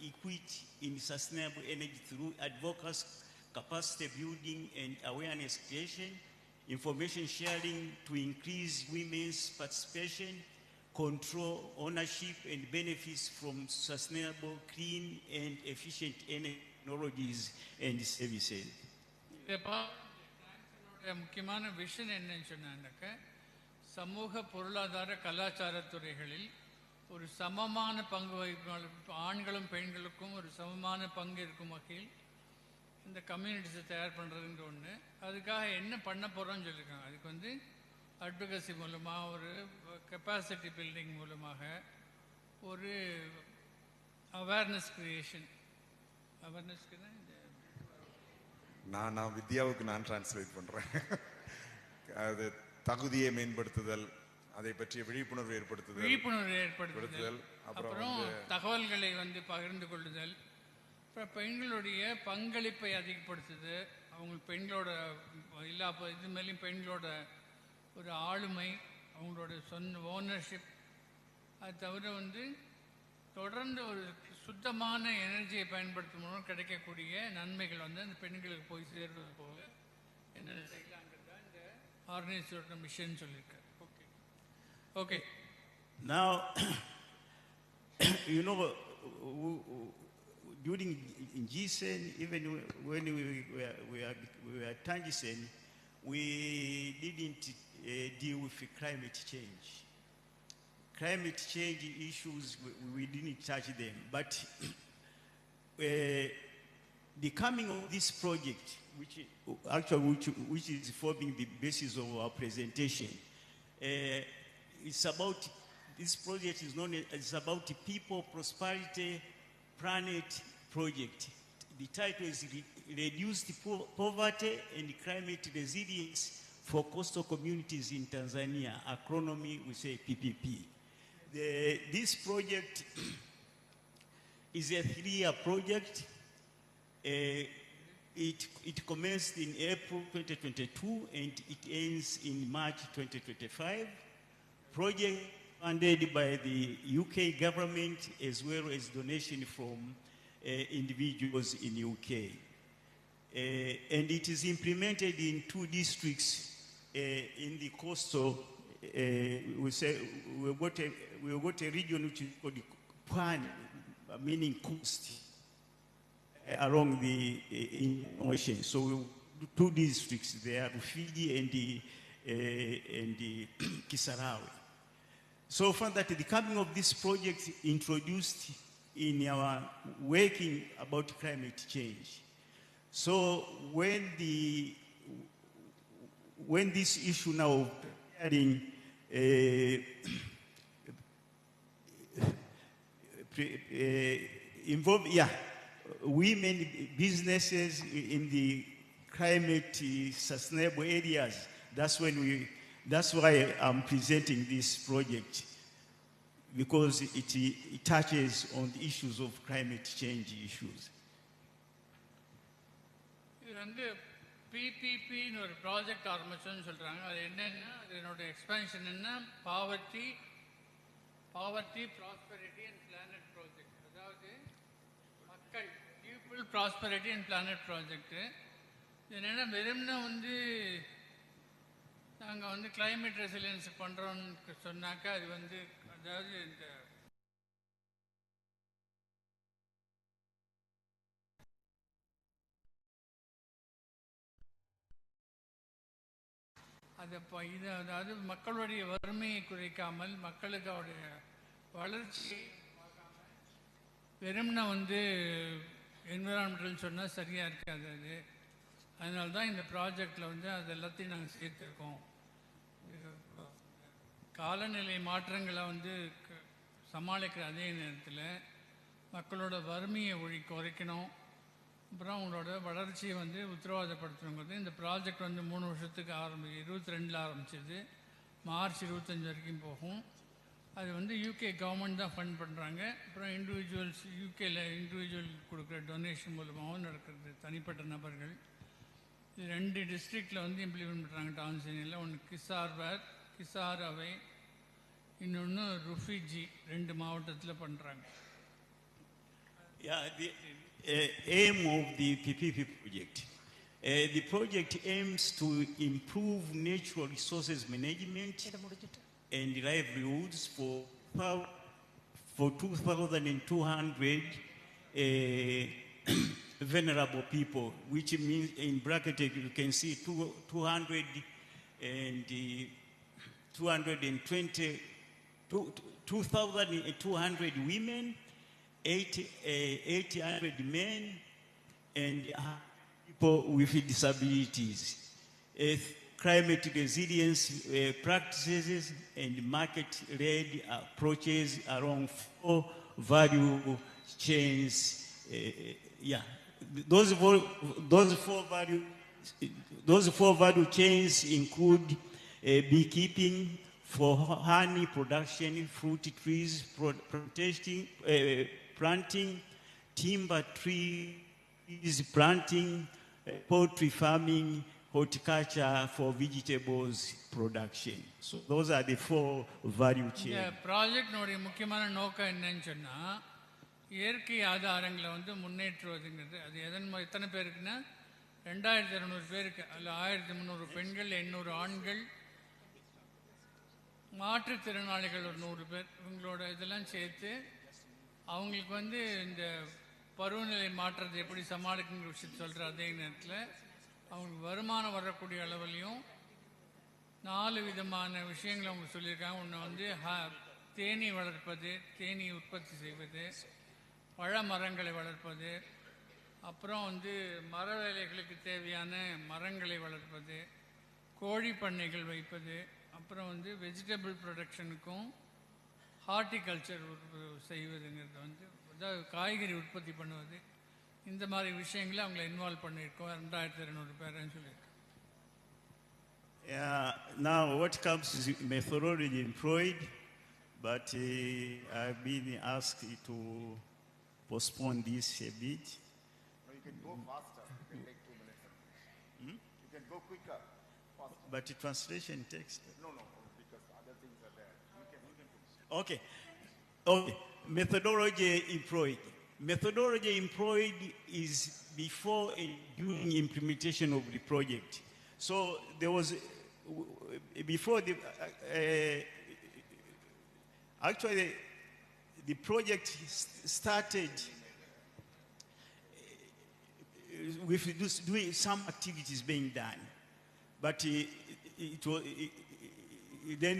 equity in sustainable energy through advocacy, capacity building and awareness creation, information sharing to increase women's participation, control, ownership and benefits from sustainable, clean and efficient energy technologies and services. முக்கியமான vision என்னன்னு சொன்னாக்க சமூக பொருளாதார கலாச்சார துறைகளில் ஒரு சமமான பங்கு வகிக்கும் ஆண்களும் பெண்களுக்கும் ஒரு சமமான பங்கு இருக்கும் வகையில் இந்த கம்யூனிட்டிஸை தயார் பண்ணுறதுங்கிற ஒன்று. அதுக்காக என்ன பண்ண போகிறோம்னு சொல்லியிருக்காங்க. அதுக்கு வந்து அட்வொகசி மூலமாக, ஒரு கெப்பாசிட்டி பில்டிங் மூலமாக, ஒரு அவேர்னஸ் கிரியேஷன். அவேர்னஸ்க்கு நான் வித்யாவுக்கு நான் டிரான்ஸ்லேட் பண்ணுறேன். அது தகுதியை மேம்படுத்துதல், அதை பற்றிய விழிப்புணர்வு ஏற்படுத்துதல், அப்புறம் தகவல்களை வந்து பகிர்ந்து கொள்ளுதல், அப்புறம் பெண்களுடைய பங்களிப்பை அதிகப்படுத்துது, அவங்க பெண்களோட இது மேலேயும் பெண்களோட ஒரு ஆளுமை, அவங்களோட சொந்த ஓனர்ஷிப். அது தவிர வந்து தொடர்ந்து ஒரு சுத்தமான எனர்ஜியை பயன்படுத்தும் மூலம் கிடைக்கக்கூடிய நன்மைகள் வந்து அந்த பெண்களுக்கு போய் சேர்வது போக என்னென்ன செய்யலாங்கிறது தான் இந்த ஆர்கனைசேஷனோட மிஷன் சொல்லியிருக்காரு. Okay okay. Now, you know, during G7, even when we were at G7, we didn't deal with climate change. Climate change issues, we didn't touch them. But the coming of this project, which is forming the basis of our presentation, it's about, this project is known as about people, prosperity, planet project. The title is Reduce the Poverty and Climate Resilience for Coastal Communities in Tanzania. Acronym, we say PPP. This project is a 3-year project. It commenced in April 2022 and it ends in March 2025. Project funded by the UK government as well as donation from individuals in UK. And it is implemented in 2 districts in the coastal. We've got a region which is called Pwani, meaning coast, along the ocean. So 2 districts there, Rufiji and Kisarawe. So far that the coming of this project introduced in our working about climate change. So when this issue now having involve women businesses in the climate sustainable areas. That's why I'm presenting this project, because it touches on the issues of climate change issues. PPPன்னு ஒரு project ஆரம்பிச்சோன்னு சொல்கிறாங்க. அது என்னென்னா, அதனோட எக்ஸ்பென்ஷன் என்ன, poverty, prosperity and planet project. அதாவது மக்கள், people, prosperity and planet project. இது என்னென்னா, வெறும்னா வந்து நாங்கள் வந்து கிளைமேட் ரெசிலியன்ஸ் பண்ணுறோன்னு சொன்னாக்கா அது வந்து, அதாவது இந்த இது அதாவது மக்களுடைய வறுமையை குறைக்காமல், மக்களுக்கு அவருடைய வளர்ச்சியை வெறும்னா வந்து என்விரான்மெண்டல் சொன்னால் சரியாக இருக்காது. அதனால தான் இந்த ப்ராஜெக்டில் வந்து அது எல்லாத்தையும் நாங்கள் சேர்த்துருக்கோம். காலநிலை மாற்றங்களை வந்து சமாளிக்கிற அதே நேரத்தில் மக்களோட வறுமையை குறைக்கணும், அப்புறம் அவங்களோட வளர்ச்சியை வந்து உத்தரவாதப்படுத்தணுங்கிறது. இந்த ப்ராஜெக்ட் வந்து 3 வருஷத்துக்கு 22 ஆரம்பிச்சது, மார்ச் 25 வரைக்கும் போகும். அது வந்து யூகே கவர்மெண்ட் தான் ஃபண்ட் பண்ணுறாங்க. அப்புறம் இண்டிவிஜுவல்ஸ் யூகேல இண்டிவிஜுவல் கொடுக்குற டொனேஷன் மூலமாகவும் நடக்கிறது, தனிப்பட்ட நபர்கள். இது 2 டிஸ்ட்ரிக்டில் வந்து இம்ப்ளிமெண்ட் பண்ணுறாங்க டான்சேனியாவில். ஒன்று கிசார் அவை, இன்னொன்று ருஃபிஜி, 2 மாவட்டத்தில் பண்ணுறாங்க. Yeah, the aim of the PPP project. The project aims to improve natural resources management and livelihoods for 2,200 vulnerable people, which means in bracket you can see 2,200 women, 800 men, and people with disabilities. Climate resilience practices and market-led approaches along 4 value chains. Those four value chains include beekeeping for honey production, fruit trees planting, timber trees planting, poultry farming, horticulture for vegetables production. So those are the 4 value chains. இந்த ப்ராஜெக்டினுடைய முக்கியமான நோக்கம் என்னன்னு சொன்னால், இயற்கை ஆதாரங்களை வந்து முன்னேற்றுவதுங்கிறது. அது எத்தனை பேருக்குன்னா 2200 பேருக்கு. அதில் 1300 பெண்கள், 800 ஆண்கள், மாற்றுத்திறனாளிகள் ஒரு 100 பேர். இவங்களோட இதெல்லாம் சேர்த்து அவங்களுக்கு வந்து இந்த பருவநிலை மாற்றத்தை எப்படி சமாளிக்குங்கிற விஷயத்தை சொல்கிற அதே நேரத்தில் அவங்களுக்கு வருமானம் வரக்கூடிய அளவுலையும் 4 விதமான விஷயங்களை அவங்க சொல்லியிருக்காங்க. ஒன்று வந்து தேனீ வளர்ப்பது, தேனீ உற்பத்தி செய்வது, பழ மரங்களை வளர்ப்பது, அப்புறம் வந்து மர வேலைகளுக்கு தேவையான மரங்களை வளர்ப்பது, கோழி பண்ணைகள் வைப்பது, அப்புறம் வந்து வெஜிடபிள் ப்ரொடக்ஷனுக்கும் ஹார்டிகல்ச்சர் செய்வதுங்கிறது வந்து, அதாவது காய்கறி உற்பத்தி பண்ணுவது. இந்த மாதிரி விஷயங்களை அவங்கள இன்வால்வ் பண்ணியிருக்கோம். 2200 பேருன்னு சொல்லியிருக்கோம். Now what comes is methodology employed, but I've been asked to postpone this a bit. No, you can go faster. You can take 2 minutes. You can go quicker. Faster. But the translation text. No, because other things are there. You can finish. Okay. Methodology employed. Methodology employed is before and during implementation of the project. So there was, before the, actually the project started with doing some activities being done. But then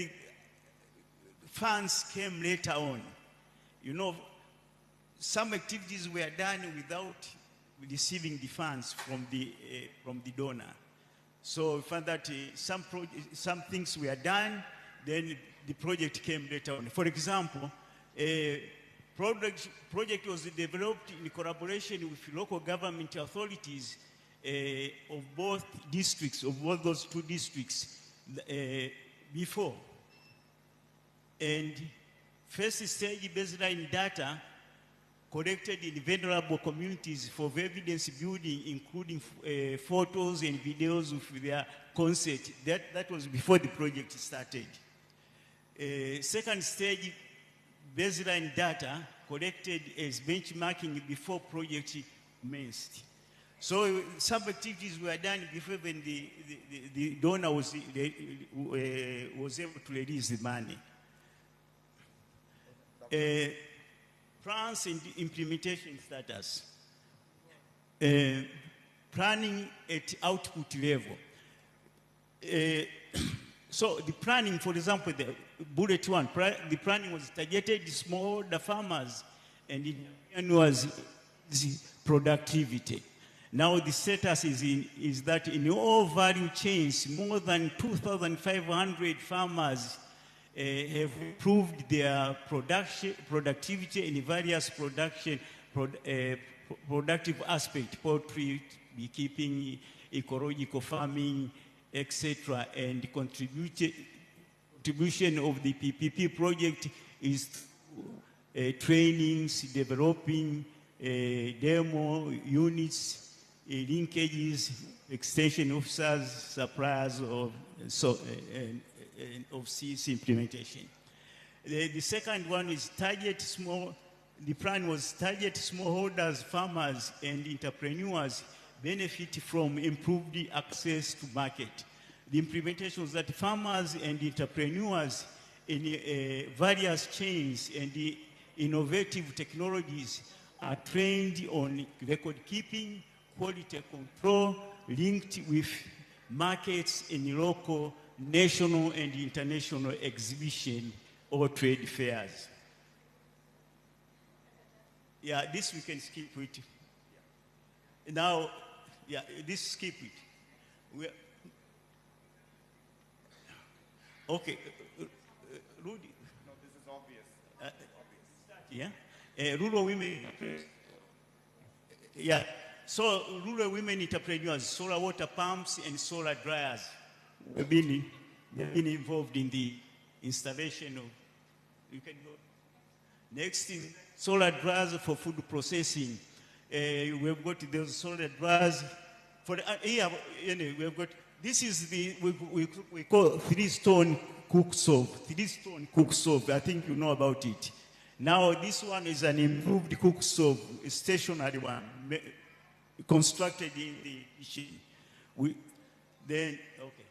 funds came later on. You know, some activities were done without receiving the funds from the donor. So we found that some things were done, then the project came later on. For example, a project was developed in collaboration with local government authorities of both districts, of both those 2 districts before. And first stage baseline data collected in vulnerable communities for evidence building, including photos and videos of their consent. That was before the project started. Second stage baseline data collected as benchmarking before project commenced. So some activities were done before when the donor was able to release the money. Plans and implementation status. Planning at output level. So the planning, for example, the bullet 1, the planning was targeted smallholder farmers and it was the productivity. Now the status is that in all value chains, more than 2,500 farmers have improved their productivity in various productive aspects, poultry, beekeeping, ecological farming, etc., and contribution of the PPP project is trainings, developing demo units, linkages, extension officers, suppliers of CS implementation. The second one is target small. The plan was target smallholders, farmers, and entrepreneurs benefit from improved access to market. The implementation was that farmers and entrepreneurs in various chains and the innovative technologies are trained on record keeping, quality control, linked with markets in local, national, and international exhibition or trade fairs. Yeah, this we can skip it. Now, yeah, this skip it. Okay, Rudy. No, this is obvious. Yeah, rural women. Yeah, so rural women entrepreneurs, solar water pumps and solar dryers have been involved in the installation of. You can go. Next is solar dryers for food processing. We've got those solar dryers for here. We've got. This is the we call 3-stone cook stove. 3-stone cook stove. I think you know about it. Now this one is an improved cook stove, a stationary one, constructed in the machine. Then okay.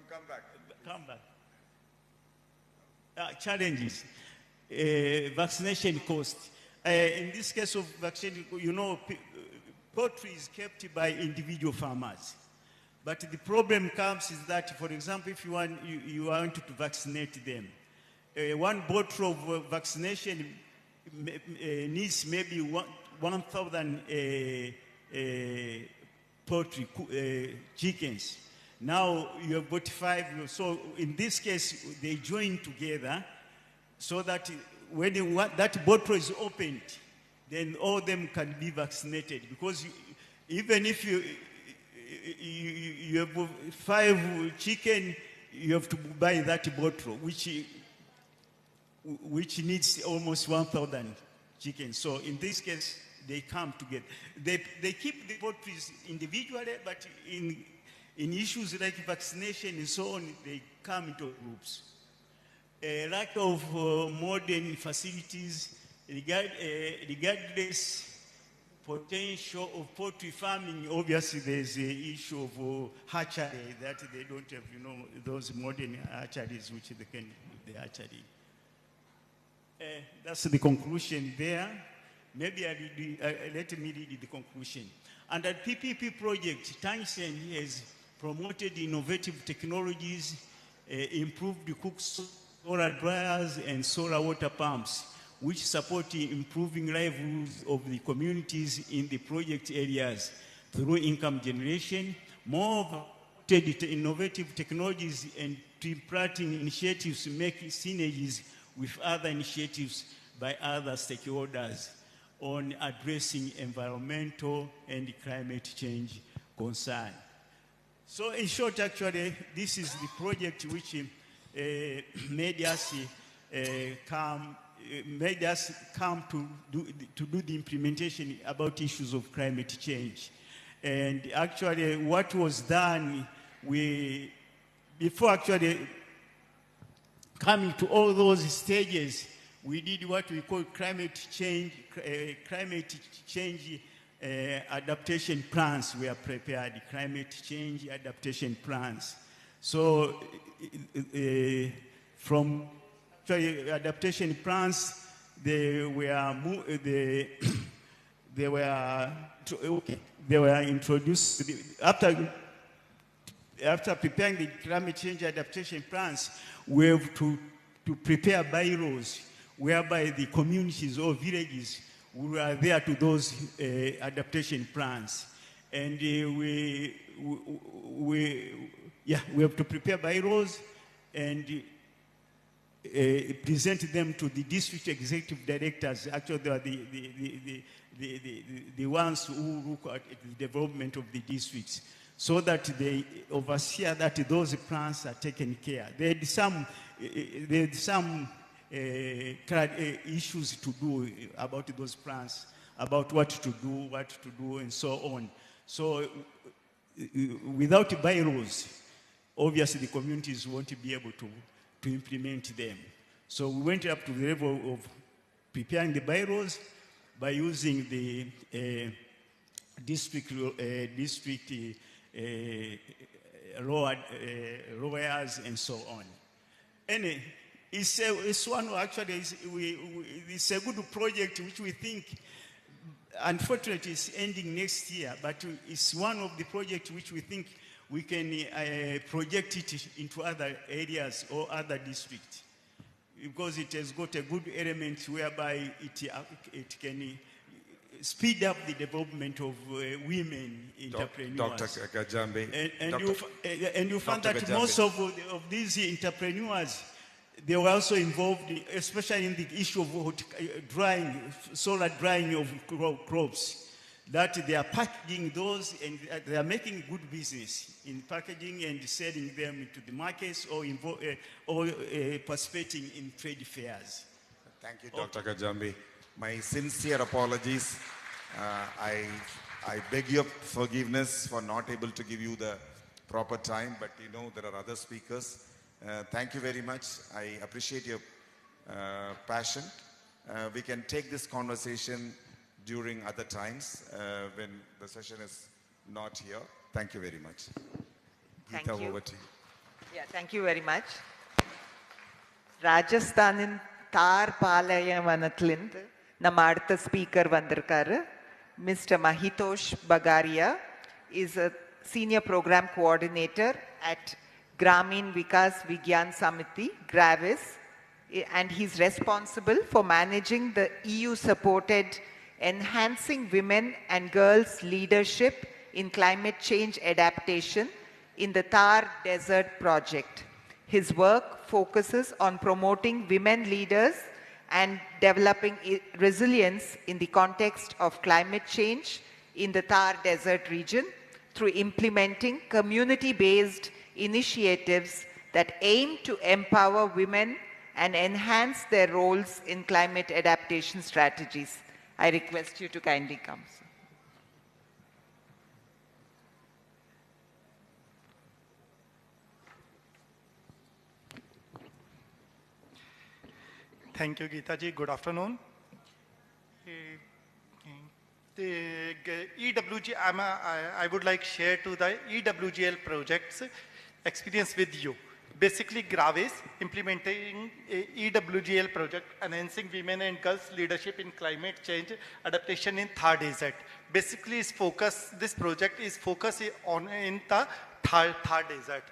Come back. Come back. Challenges. Vaccination cost. In this case of vaccination, you know, poultry is kept by individual farmers. But the problem comes is that, for example, if you want to vaccinate them, one bottle of vaccination needs maybe 1,000 poultry chickens. Now you have got 5. So in this case, they join together so that when that bottle is opened, then all of them can be vaccinated. Because even if you have 5 chicken, you have to buy that bottle, which needs almost 1,000 chickens. So in this case, they come together. They keep the poultry individually, but in issues like vaccination and so on, they come into groups. Lack of modern facilities, regardless potential of poultry farming, obviously there's the issue of hatchery, that they don't have, you know, those modern hatcheries which they can do the hatchery. That's the conclusion there. Maybe let me read the conclusion. Under PPP project, Tanzania has promoted innovative technologies, improved the solar dryers and solar water pumps, which support improving livelihoods of the communities in the project areas through income generation. More innovative technologies and tree-planting initiatives make synergies with other initiatives by other stakeholders on addressing environmental and climate change concern. So in short, actually, this is the project which made us come to do the implementation about issues of climate change. And actually what was done, before actually coming to all those stages, we did what we call climate change adaptation plans were prepared, climate change adaptation plans. So from adaptation plans, they were introduced after preparing the climate change adaptation plans. We have to prepare bylaws whereby the communities or villages were there to those adaptation plans, and we have to prepare bylaws and present them to the district executive directors. Actually, they are the ones who look at the development of the districts, so that they oversee that those plans are taken care. There are some issues to do about those plans, about what to do, and so on. So without bylaws, obviously the communities won't be able to implement them. So we went up to the level of preparing the bylaws by using the district lawyers and so on. And it's one actually, it's a good project which we think, unfortunately, is ending next year, but it's one of the projects which we think we can project it into other areas or other districts, because it has got a good element whereby it can speed up the development of women entrepreneurs. Dr. Kajambe. And you find that most of these entrepreneurs, they were also involved, especially in the issue of solar drying of crops, that they are packaging those and they are making good business in packaging and selling them into the markets or participating in trade fairs. Thank you, Dr. Kajambe. My sincere apologies. I beg your forgiveness for not able to give you the proper time, but you know there are other speakers. Thank you very much. I appreciate your passion. We can take this conversation during other times when the session is not here. Thank you very much. Thank Geeta, you. over to you. Yeah, thank you very much. Rajasthanin Tar Palayamanathilind நம்ம அடுத்த speaker வந்திருக்காரு. Mr. Mahitosh Bagaria is a senior program coordinator at Gramin Vikas Vigyan Samiti, GRAVIS, and he's responsible for managing the EU-supported Enhancing Women and Girls' Leadership in Climate Change Adaptation in the Thar Desert Project. His work focuses on promoting women leaders and developing resilience in the context of climate change in the Thar Desert region through implementing community-based initiatives that aim to empower women and enhance their roles in climate adaptation strategies. I request you to kindly come, sir. Thank you, Geeta ji. Good afternoon. The EWG, I would like share to the EWGL projects experience with you. Basically, GRAVIS implementing a EWGL project, enhancing women and girls leadership in climate change adaptation in Thar Desert. Basically, this project is focused in the Thar Desert.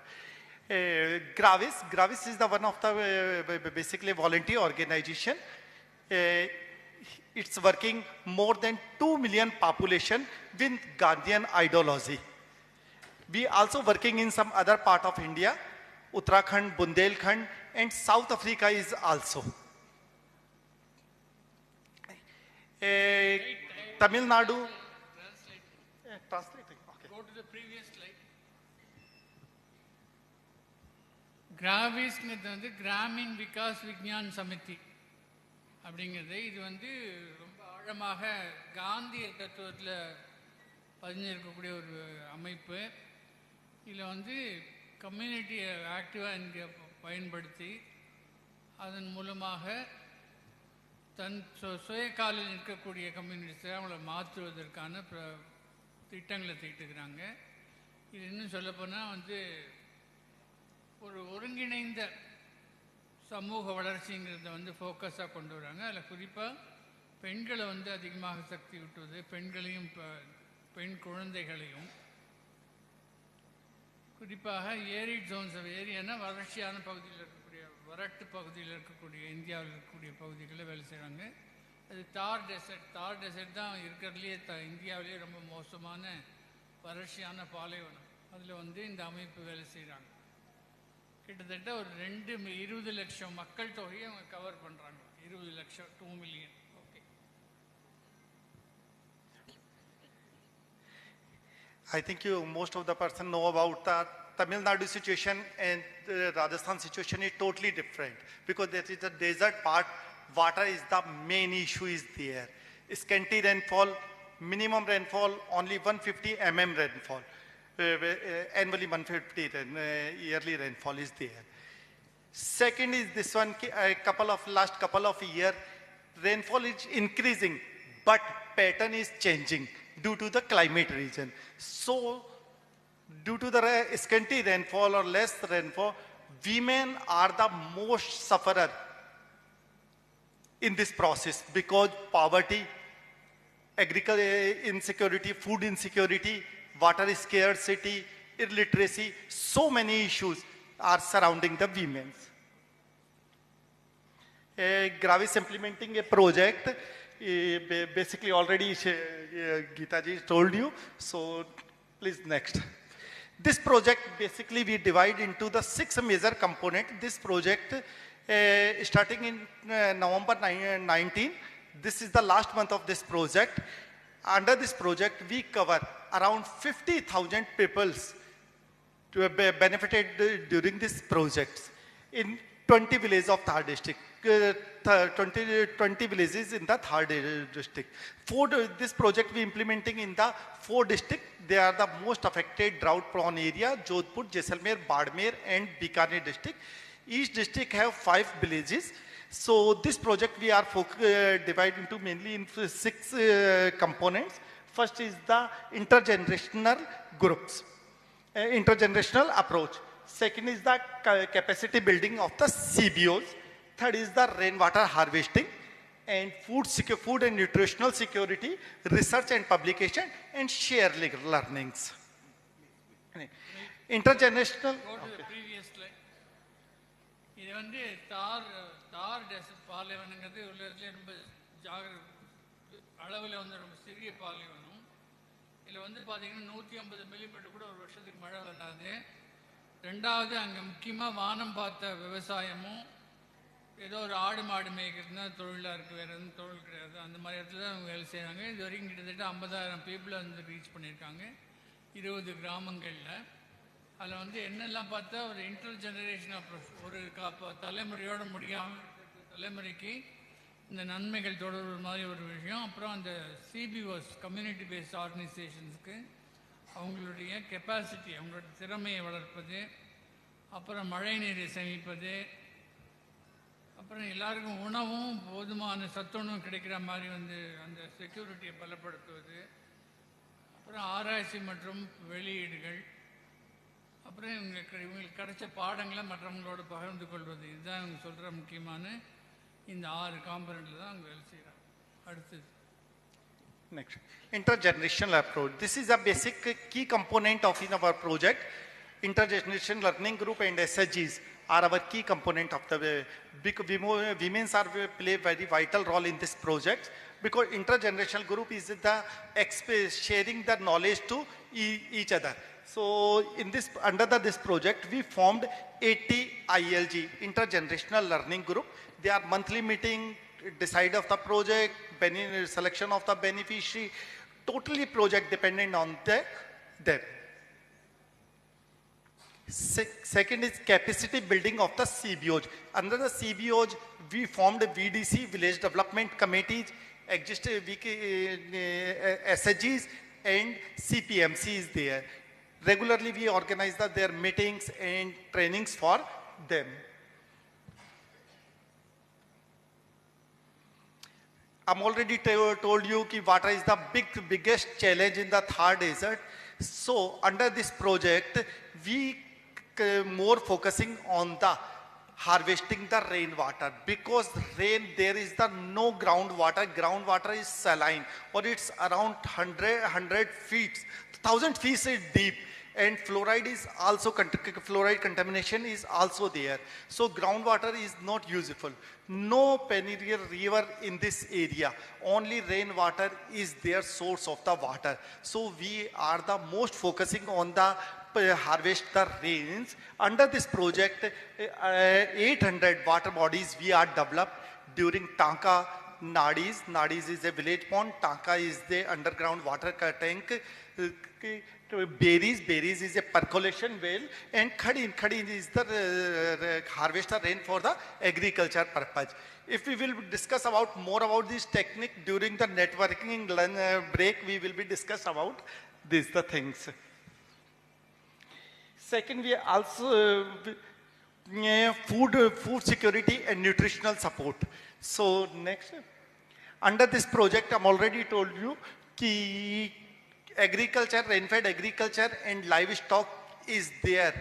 GRAVIS is the one of the basically volunteer organization. It's working more than 2 million population with Gandhian ideology. We also working in some other part of India, Uttarakhand, Bundelkhand, and South Africa is also. Tamil Nadu. Translating. Okay. Go to the previous slide. கிராவிஸ்ங்கிறது வந்து கிராமின் விகாஸ் விக்ஞான் சமிதி அப்படிங்கிறது இது வந்து ரொம்ப ஆழமாக காந்திய தத்துவத்தில் பதிஞ்சிருக்கக்கூடிய ஒரு அமைப்பு. இதில் வந்து கம்யூனிட்டியை ஆக்டிவாக இங்கே பயன்படுத்தி அதன் மூலமாக தன் சுயக்காலில் நிற்கக்கூடிய கம்யூனிட்டிஸை அவங்கள மாற்றுவதற்கான திட்டங்களை தீட்டுக்கிறாங்க. இது இன்னும் சொல்லப்போனால் வந்து ஒரு ஒருங்கிணைந்த சமூக வளர்ச்சிங்கிறத வந்து ஃபோக்கஸாக கொண்டு வராங்க. அதில் குறிப்பாக பெண்களை வந்து அதிகமாக சக்தி விட்டுவது, பெண்களையும் பெண் குழந்தைகளையும், குறிப்பாக ஏரிட் ஜோன்ஸ் ஏரியானா வறட்சியான பகுதியில் இருக்கக்கூடிய வறட்டு பகுதியில் இருக்கக்கூடிய இந்தியாவில் இருக்கக்கூடிய பகுதிகளில் வேலை செய்கிறாங்க. அது தார் டெசர்ட் தான் இருக்கிறதுலையே இந்தியாவிலேயே ரொம்ப மோசமான வறட்சியான பாலைவனம். அதில் வந்து இந்த அமைப்பு வேலை செய்கிறாங்க. கிட்டத்தட்ட ஒரு 20 லட்சம் மக்கள் தொகையை அவங்க கவர் பண்ணுறாங்க. 20 லட்சம், 2 million. Okay, I think most of the person know about the Tamil Nadu situation and Rajasthan situation is totally different because that is the desert part. Water is the main issue is there. Scanty rainfall, minimum rainfall, only 150 rainfall. Annually 150 yearly rainfall is there. Second is this one, last couple of years, rainfall is increasing, but pattern is changing due to the climate region. So, due to the scanty rainfall or less rainfall, women are the most sufferer in this process because poverty, agricultural insecurity, food insecurity, water scarcity, illiteracy, so many issues are surrounding the women. Gravis implementing a project, basically already Geeta ji told you, so please next. This project basically we divide into the 6 major components. This project starting in November 19, this is the last month of this project. Under this project we cover around 50,000 people to have benefited during this project in 20 villages of Thar district. 20 villages in the Thar district. This project we implementing in the 4 districts. They are the most affected drought prone area, Jodhpur, Jaisalmer, Badmer and Bikaner district. Each district have 5 villages. So this project we are divided into mainly into 6 components. First is the intergenerational groups, intergenerational approach. Second is the capacity building of the CBOs. Third is the rainwater harvesting and food and nutritional security, research and publication and share learnings. Intergenerational. Go to the previous slide. இது வந்து தார் dessert பாலைவனங்கிறது உலகத்திலே ரொம்ப அளவில் வந்து ரொம்ப சிறிய பாலைவனம். இதில் வந்து பார்த்தீங்கன்னா 150 மில்லிமீட்டர் கூட ஒரு வருஷத்துக்கு மழை வராது. ரெண்டாவது அங்கே முக்கியமாக வானம் பார்த்த விவசாயமும் ஏதோ ஒரு ஆடு மாடு மேய்க்கிறதுனா தொழிலாக இருக்குது, வேறு எதுவும் தொழில் கிடையாது. அந்த மாதிரி இடத்துல தான் அவங்க வேலை செய்கிறாங்க. இது வரைக்கும் கிட்டத்தட்ட 50,000 பீப்புளை வந்து ரீச் பண்ணியிருக்காங்க 20 கிராமங்களில். அதில் வந்து என்னெல்லாம் பார்த்தா ஒரு இன்டர் ஜெனரேஷன் அப்ரோச், ஒரு தலைமுறையோடு முடியாமல் தலைமுறைக்கு இந்த நன்மைகள் தொடர்பு மாதிரி ஒரு விஷயம். அப்புறம் அந்த சிபிஓஸ் கம்யூனிட்டி பேஸ்ட் ஆர்கனைசேஷன்ஸ்க்கு அவங்களுடைய கெப்பாசிட்டி, அவங்களோட திறமையை வளர்ப்பது, அப்புறம் மழை நீரை சேமிப்பது, அப்புறம் எல்லாருக்கும் உணவும் போதுமான சத்துணவும் கிடைக்கிற மாதிரி வந்து அந்த செக்யூரிட்டியை பலப்படுத்துவது, அப்புறம் ஆராய்ச்சி மற்றும் வெளியீடுகள், அப்புறம் இவங்களுக்கு கிடைச்ச பாடங்களை மற்றவங்களோட பகிர்ந்து கொள்வது. இதுதான் இவங்க சொல்கிற முக்கியமான இந்த 6 காம்பனண்ட்டில் தான் அவங்க வேலை செய்கிறாங்க. அடுத்தது next, intergenerational approach. This is a basic key component of in our project. Intergenerational learning group and SHGs are our key component of the women's are play very vital role in this project because intergenerational group is the sharing the knowledge to each other. So in this under this project we formed 80 ILG intergenerational learning group. They are monthly meeting, decide of the project, selection of the beneficiary, totally project dependent on them. Second is capacity building of the CBOs. Under the CBOs, we formed VDC, Village Development Committees, existing SHGs and CPMC is there. Regularly, we organize their meetings and trainings for them. I'm already told you that water is the biggest challenge in the Thar desert. So under this project, we more focusing on the harvesting the rainwater because there is the no groundwater is saline or it's around 100 feet, 1,000 feet is deep. And fluoride is also, fluoride contamination is also there. So groundwater is not useful. No perennial river in this area. Only rainwater is their source of the water. So we are the most focusing on the harvest the rains. Under this project, 800 water bodies we are developed during Tanka, Nadis. Nadis is a village pond. Tanka is the underground water tank. Berries is a percolation well, and Khadin is the harvester rain for the agriculture purpose. If we will discuss more about this technique during the networking break, we will be discuss about the things. Second, we also food security and nutritional support. So next, under this project, I'm already told you ki agriculture, rain-fed agriculture and livestock is there.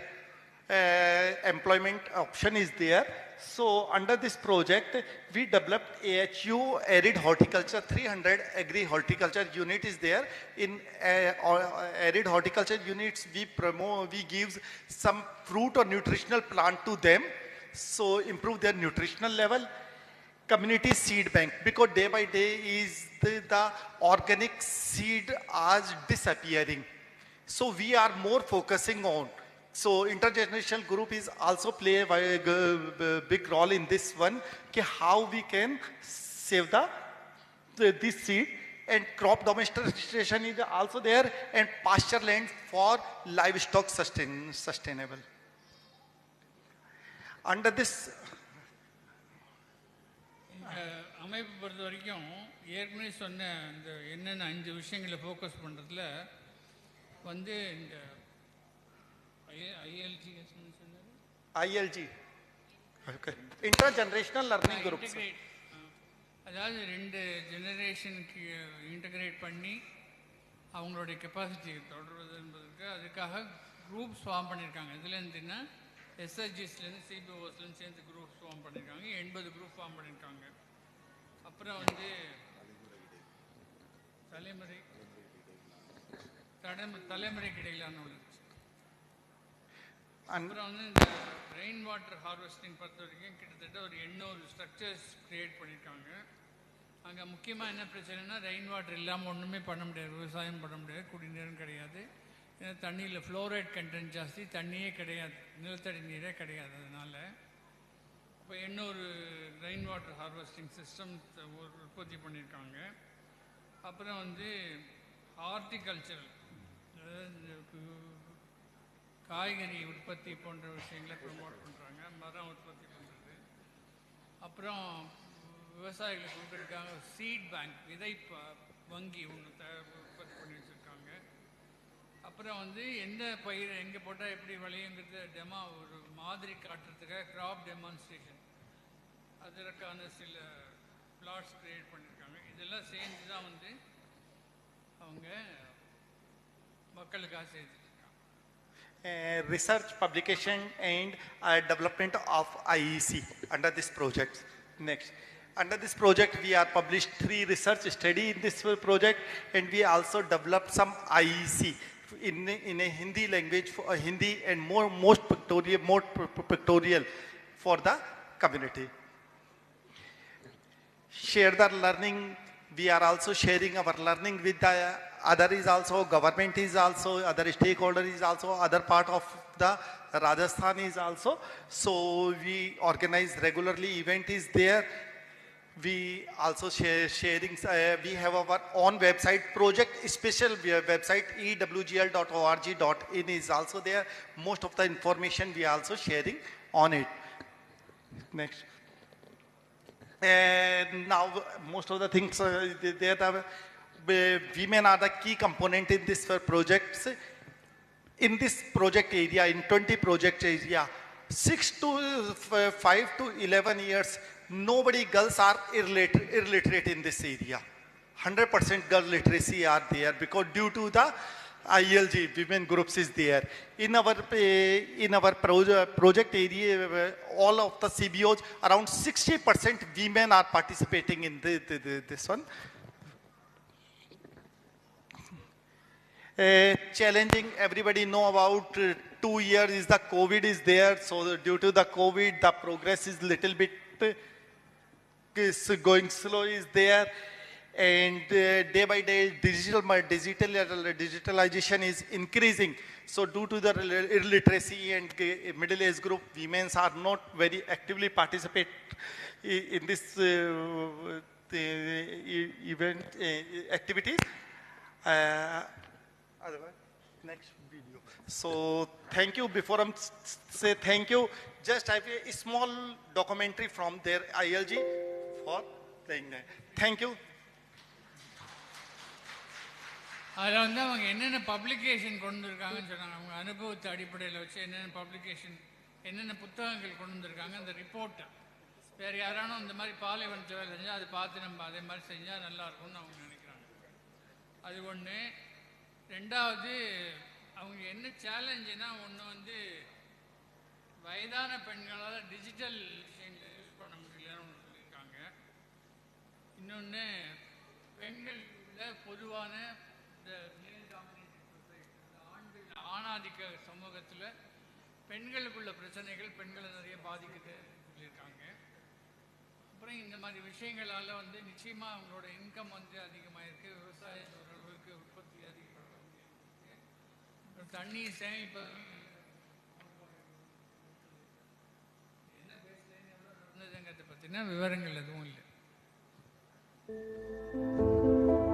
Employment option is there. So under this project, we developed AHU arid horticulture, 300 agri horticulture unit is there. In arid horticulture units, we give some fruit or nutritional plant to them. So improve their nutritional level. Community seed bank, because day by day is the organic seed is disappearing. So we are more focusing on. So intergenerational group is also play a big role in this one. How we can save this seed, and crop domestication is also there, and pasture land for livestock sustainable. Under this. அமைப்பு பொறுத்த வரைக்கும் ஏற்கனவே சொன்ன இந்த என்னென்ன 5 விஷயங்களை focus பண்ணுறதுல வந்து இந்த ILG இன்டர்ஜெனரேஷனல் லர்னிங் குரூப்ஸ், அதாவது 2 ஜெனரேஷனுக்கு இன்டகிரேட் பண்ணி அவங்களுடைய கெப்பாசிட்டியை தொடர்வது என்பதற்கு அதுக்காக குரூப்ஸ் ஃபார்ம் பண்ணியிருக்காங்க. இதில் இருந்துன்னா எஸ்எஸ்ஜிஸ்லேருந்து சிபிஓஸ்லேருந்து சேர்ந்து குரூப் ஃபார்ம் பண்ணியிருக்காங்க. 80 குரூப் ஃபார்ம் பண்ணியிருக்காங்க. அப்புறம் வந்து தலைமுறைக்கு இடையிலான வளர்ச்சி. அப்புறம் வந்து இந்த ரெயின் வாட்டர் ஹார்வெஸ்டிங் பொறுத்த வரைக்கும் கிட்டத்தட்ட ஒரு 800 ஸ்ட்ரக்சர்ஸ் க்ரியேட் பண்ணியிருக்காங்க. அங்கே முக்கியமாக என்ன பிரச்சனைனா ரெயின் வாட்டர் இல்லாமல் ஒன்றுமே பண்ண முடியாது, விவசாயம் பண்ண முடியாது, குடிநீரும் கிடையாது. ஏன்னா தண்ணியில் ஃப்ளோரைட் கண்டென்ட் ஜாஸ்தி, தண்ணியே கிடையாது, நிலத்தடி நீரே கிடையாது. அதனால் இப்போ 800 ரெயின் வாட்டர் ஹார்வெஸ்டிங் சிஸ்டம் உற்பத்தி பண்ணியிருக்காங்க. அப்புறம் வந்து ஹார்டிகல்ச்சரல், அதாவது காய்கறி உற்பத்தி போன்ற விஷயங்களை ப்ரமோட் பண்ணுறாங்க, மரம் உற்பத்தி பண்ணுறது. அப்புறம் விவசாயிகளுக்கு கொடுக்கறதுக்காக சீட் பேங்க், விதை வங்கி ஒன்று உற்பத்தி பண்ணி வச்சுருக்காங்க. அப்புறம் வந்து எந்த பயிர் எங்கே போட்டால் எப்படி விளையுங்கிறது ஒரு மாதிரி காட்டுறதுக்காக கிராப் டெமான்ஸ்ட்ரேஷன், அதற்கான சில பிளாட்ஸ் க்ரியேட் பண்ணியிருக்காங்க. இதெல்லாம் சேர்ந்து தான் வந்து அவங்க மக்களுக்காக செய்துட்டு இருக்காங்க. Research, publication and development of IEC under this project. Next, under this project we are published 3 research study in this project, and we also developed some IEC in a Hindi language, for Hindi and more pictorial for the community. Share the learning. We are also sharing our learning with the other is also, government is also, other stakeholder is also, other part of the Rajasthan is also. So we organize regularly, event is there. We also sharing, we have our own website, project special website, ewgl.org.in is also there. Most of the information we are also sharing on it. Next. And now most of the things, women are the key component in this projects. In this project area, in 20 project area, 5 to 11 years, nobody girls are illiterate in this area. 100% girl literacy are there, because due to the ILG, women groups is there. In our project area, all of the CBOs, around 60% women are participating in this one. Challenging, everybody know about 2 years is the COVID is there. So due to the COVID, the progress is little bit going slow is there. And day by day, digitalization is increasing. So due to the illiteracy and middle age group, women are not very actively participate in this event activities. Next video. So thank you. Before I say thank you, just I have a small documentary from their ILG for playing that. Thank you. அதில் வந்து அவங்க என்னென்ன publication கொண்டு வந்திருக்காங்கன்னு சொன்னாங்க. அவங்க அனுபவத்தை அடிப்படையில் வச்சு என்னென்ன பப்ளிகேஷன், என்னென்ன புத்தகங்கள் கொண்டு வந்திருக்காங்க, அந்த ரிப்போர்ட்டை வேறு யாரானும் இந்த மாதிரி பார்லிமெண்ட்டில் வேலை செஞ்சால் அதை பார்த்து நம்ம அதே மாதிரி செஞ்சால் நல்லாயிருக்கும்னு அவங்க நினைக்கிறாங்க. அது ஒன்று. ரெண்டாவது, அவங்க என்ன சேலஞ்சுன்னா, ஒன்று வந்து வயதான பெண்களால் டிஜிட்டல் விஷயங்களை யூஸ் பண்ண முடியலன்னு ஒன்று சொல்லியிருக்காங்க. இன்னொன்று, பெண்களில் பொதுவான இந்த மேல் டாமினேட்டட் சொசைட்டி, ஆணாதிக்க சமூகத்தில் பெண்களுக்குள்ள பிரச்சனைகள் பெண்களை நிறைய பாதிக்குது சொல்லியிருக்காங்க. அப்புறம் இந்த மாதிரி விஷயங்களால் வந்து நிச்சயமாக அவங்களோட இன்கம் வந்து அதிகமாகிருக்கு, விவசாயம் ஓரளவுக்கு உற்பத்தி அதிகமாக, தண்ணீர் சேமிப்பது என்ன பேசலன்னு எவ்வளோ நடந்ததுங்கிறத பற்றினா விவரங்கள் எதுவும் இல்லை.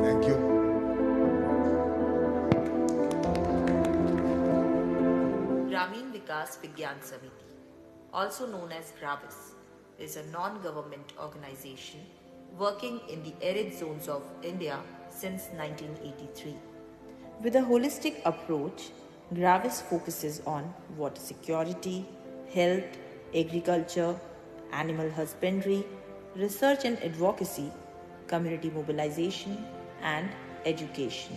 Thank you. Grameen Vikas Vigyan Samiti, also known as GRAVIS, is a non-government organization working in the arid zones of India since 1983. With a holistic approach, GRAVIS focuses on water security, health, agriculture, animal husbandry, research and advocacy, community mobilization, and education.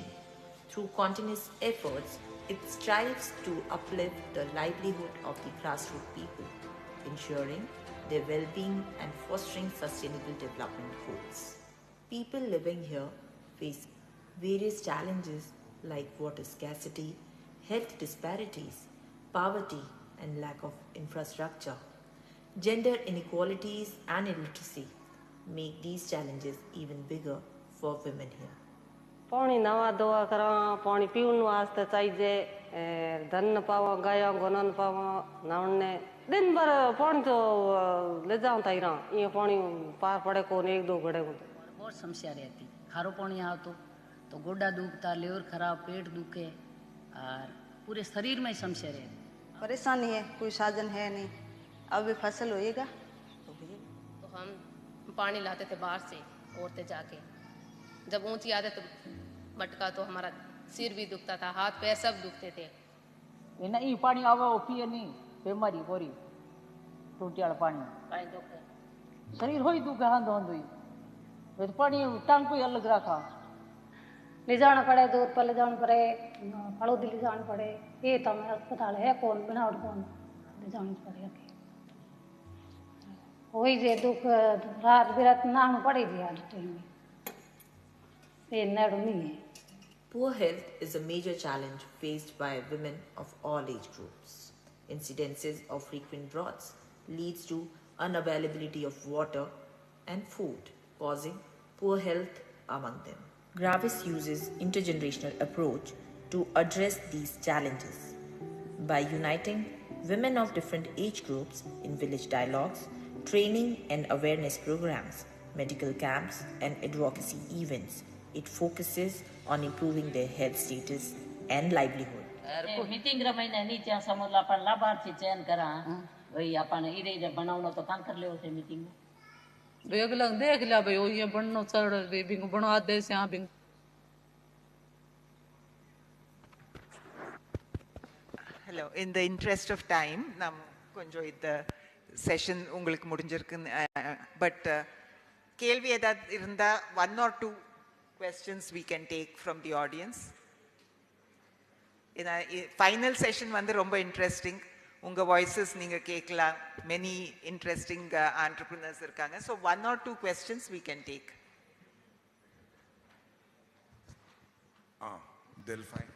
Through continuous efforts, it strives to uplift the livelihood of the grassroots people, ensuring their well-being and fostering sustainable development goals. People living here face various challenges like water scarcity, health disparities, poverty and lack of infrastructure. Gender inequalities and illiteracy make these challenges even bigger for women here. पानी नवा दवा करा, पानी पीने वास्ते चाहिए, धन पावा, गाया गोनन पावा, नावने दिन भर पानी तो ले जाऊं ताईरा, ये पानी पार पड़े को एक दो घड़े को बहुत समस्या रहती। खारो पानी आओ तो गोड्डा दुखता, लीवर खराब, पेट दुखे और पूरे शरीर में समस्या रहती। परेशानी है, कोई साधन है नहीं, अब भी फसल होएगा तो हम पानी लाते थे बाहर से औरतें जाके, जब ऊंची आते तो मटका तो हमारा सिर भी दुखता था, हाथ पैर सब दुखते थे। ये पानी आवा वो पिए नहीं, बीमारी पूरी टूटी वाला पानी पानी दुखे शरीर हो ही दुखे, हाँ दोन दुई वे पानी टांग को अलग रखा ले जाना पड़े, दूर पर ले जाना पड़े, फड़ोदी ले जाना पड़े, ये तो हमारा अस्पताल है कौन बनावट कौन ले जाना पड़ेगा, वही जे दुख रात बिरात नाम पड़ेगी आज टाइम में ये नेड़ो नहीं है। Poor health is a major challenge faced by women of all age groups. Incidences of frequent droughts leads to unavailability of water and food, causing poor health among them. GRAVIS uses intergenerational approach to address these challenges by uniting women of different age groups in village dialogues, training and awareness programs, medical camps and advocacy events. It focuses on improving their health status and livelihood. Meeting रमाइने नीचे समोला पर लाभार्थी चयन करा भाई अपन इधर बनावनो तो काम कर ले उसे मीटिंग में देख लिया भाई ये बननो चढ़ रे बिंग बनो आदे से आ Bing. Hello, in the interest of time, nam konjo the session ungalku mudinjirukku, but kelvi edad irunda one or two questions we can take from the audience. In a final session vandu romba interesting, unga voices neenga kekla, many interesting entrepreneurs irukanga, so one or two questions we can take. Delphine.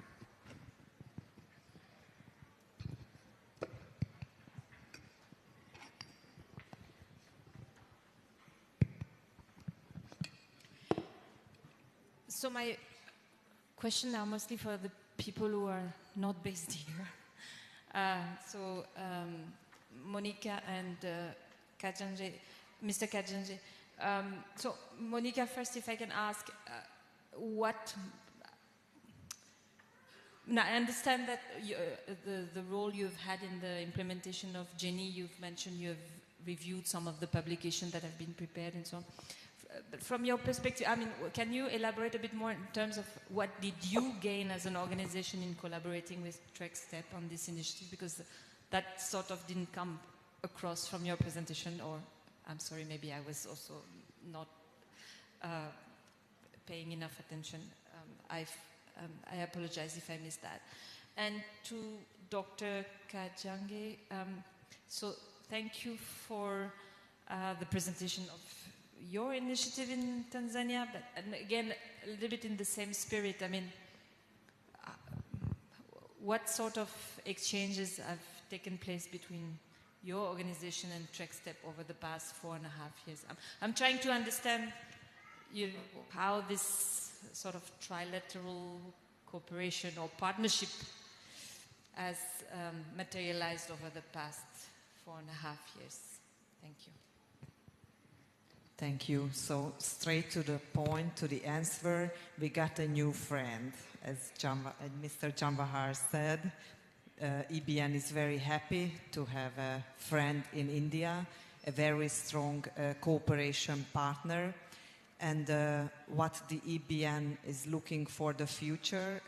So my question now mostly for the people who are not based here. Monica and Kajanje, Mr. Kajanje, So, Monica, first, if I can ask, what... Now, I understand that the role you've had in the implementation of Jenny, you've mentioned you've reviewed some of the publications that have been prepared and so on. But from your perspective, I mean, can you elaborate a bit more in terms of what did you gain as an organization in collaborating with TrekStep on this initiative? Because that sort of didn't come across from your presentation, or I'm sorry, maybe I was also not paying enough attention. I apologize if I missed that. And to Dr. Kajange, so thank you for the presentation of your initiative in Tanzania, but and again, a little bit in the same spirit. I mean, what sort of exchanges have taken place between your organization and TrekStep over the past 4.5 years? I'm trying to understand how this sort of trilateral cooperation or partnership has materialized over the past 4.5 years. Thank you. Thank you. So straight to the point, to the answer, we got a new friend, as Mr. Jambahar said. EBN is very happy to have a friend in India, a very strong cooperation partner. And what the EBN is looking for the future,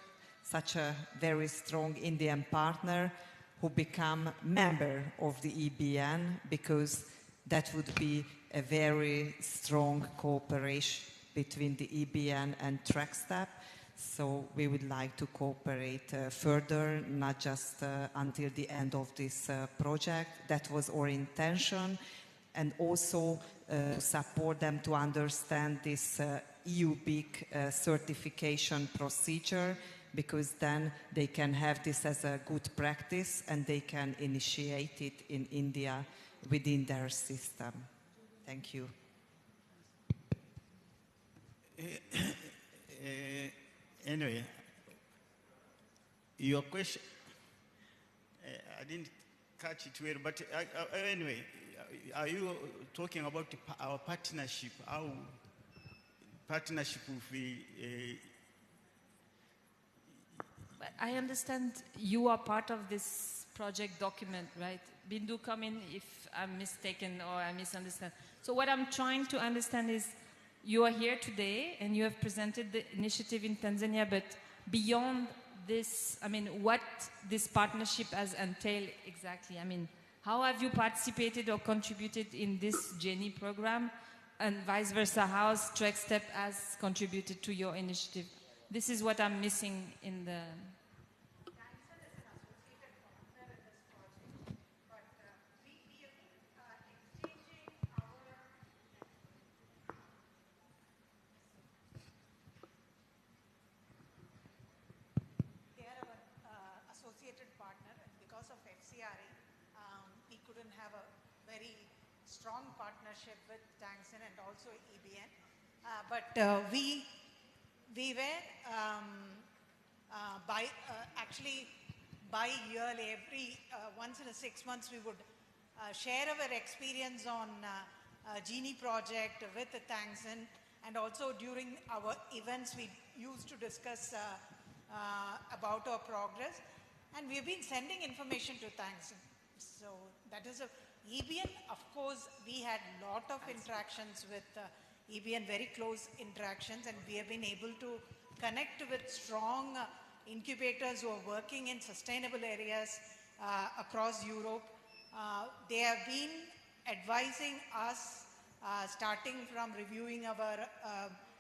such a very strong Indian partner who become member of the EBN, because that would be a very strong cooperation between the EBN and TrekStep. So we would like to cooperate further, not just until the end of this project. That was our intention. And also support them to understand this EU BIC certification procedure, because then they can have this as a good practice and they can initiate it in India within their system. Thank you. Anyway, your question, I didn't catch it well, but anyway, are you talking about our partnership, our partnership with the... I understand you are part of this project document, right? Bindu, come in if I'm mistaken or I misunderstand. So what I'm trying to understand is, you are here today and you have presented the initiative in Tanzania, but beyond this, I mean, what this partnership has entailed exactly? I mean, how have you participated or contributed in this Jenny program, and vice versa, how has TrekStep has contributed to your initiative? This is what I'm missing in the... Strong partnership with Tangsen and also EBN, but we were actually bi-yearly, every once in a 6 months we would share our experience on Genie project with the Tangsen, and also during our events we used to discuss about our progress, and we've been sending information to Tangsen. So that is a EBN, of course, we had a lot of interactions with EBN, very close interactions, and we have been able to connect with strong incubators who are working in sustainable areas across Europe. They have been advising us, starting from reviewing our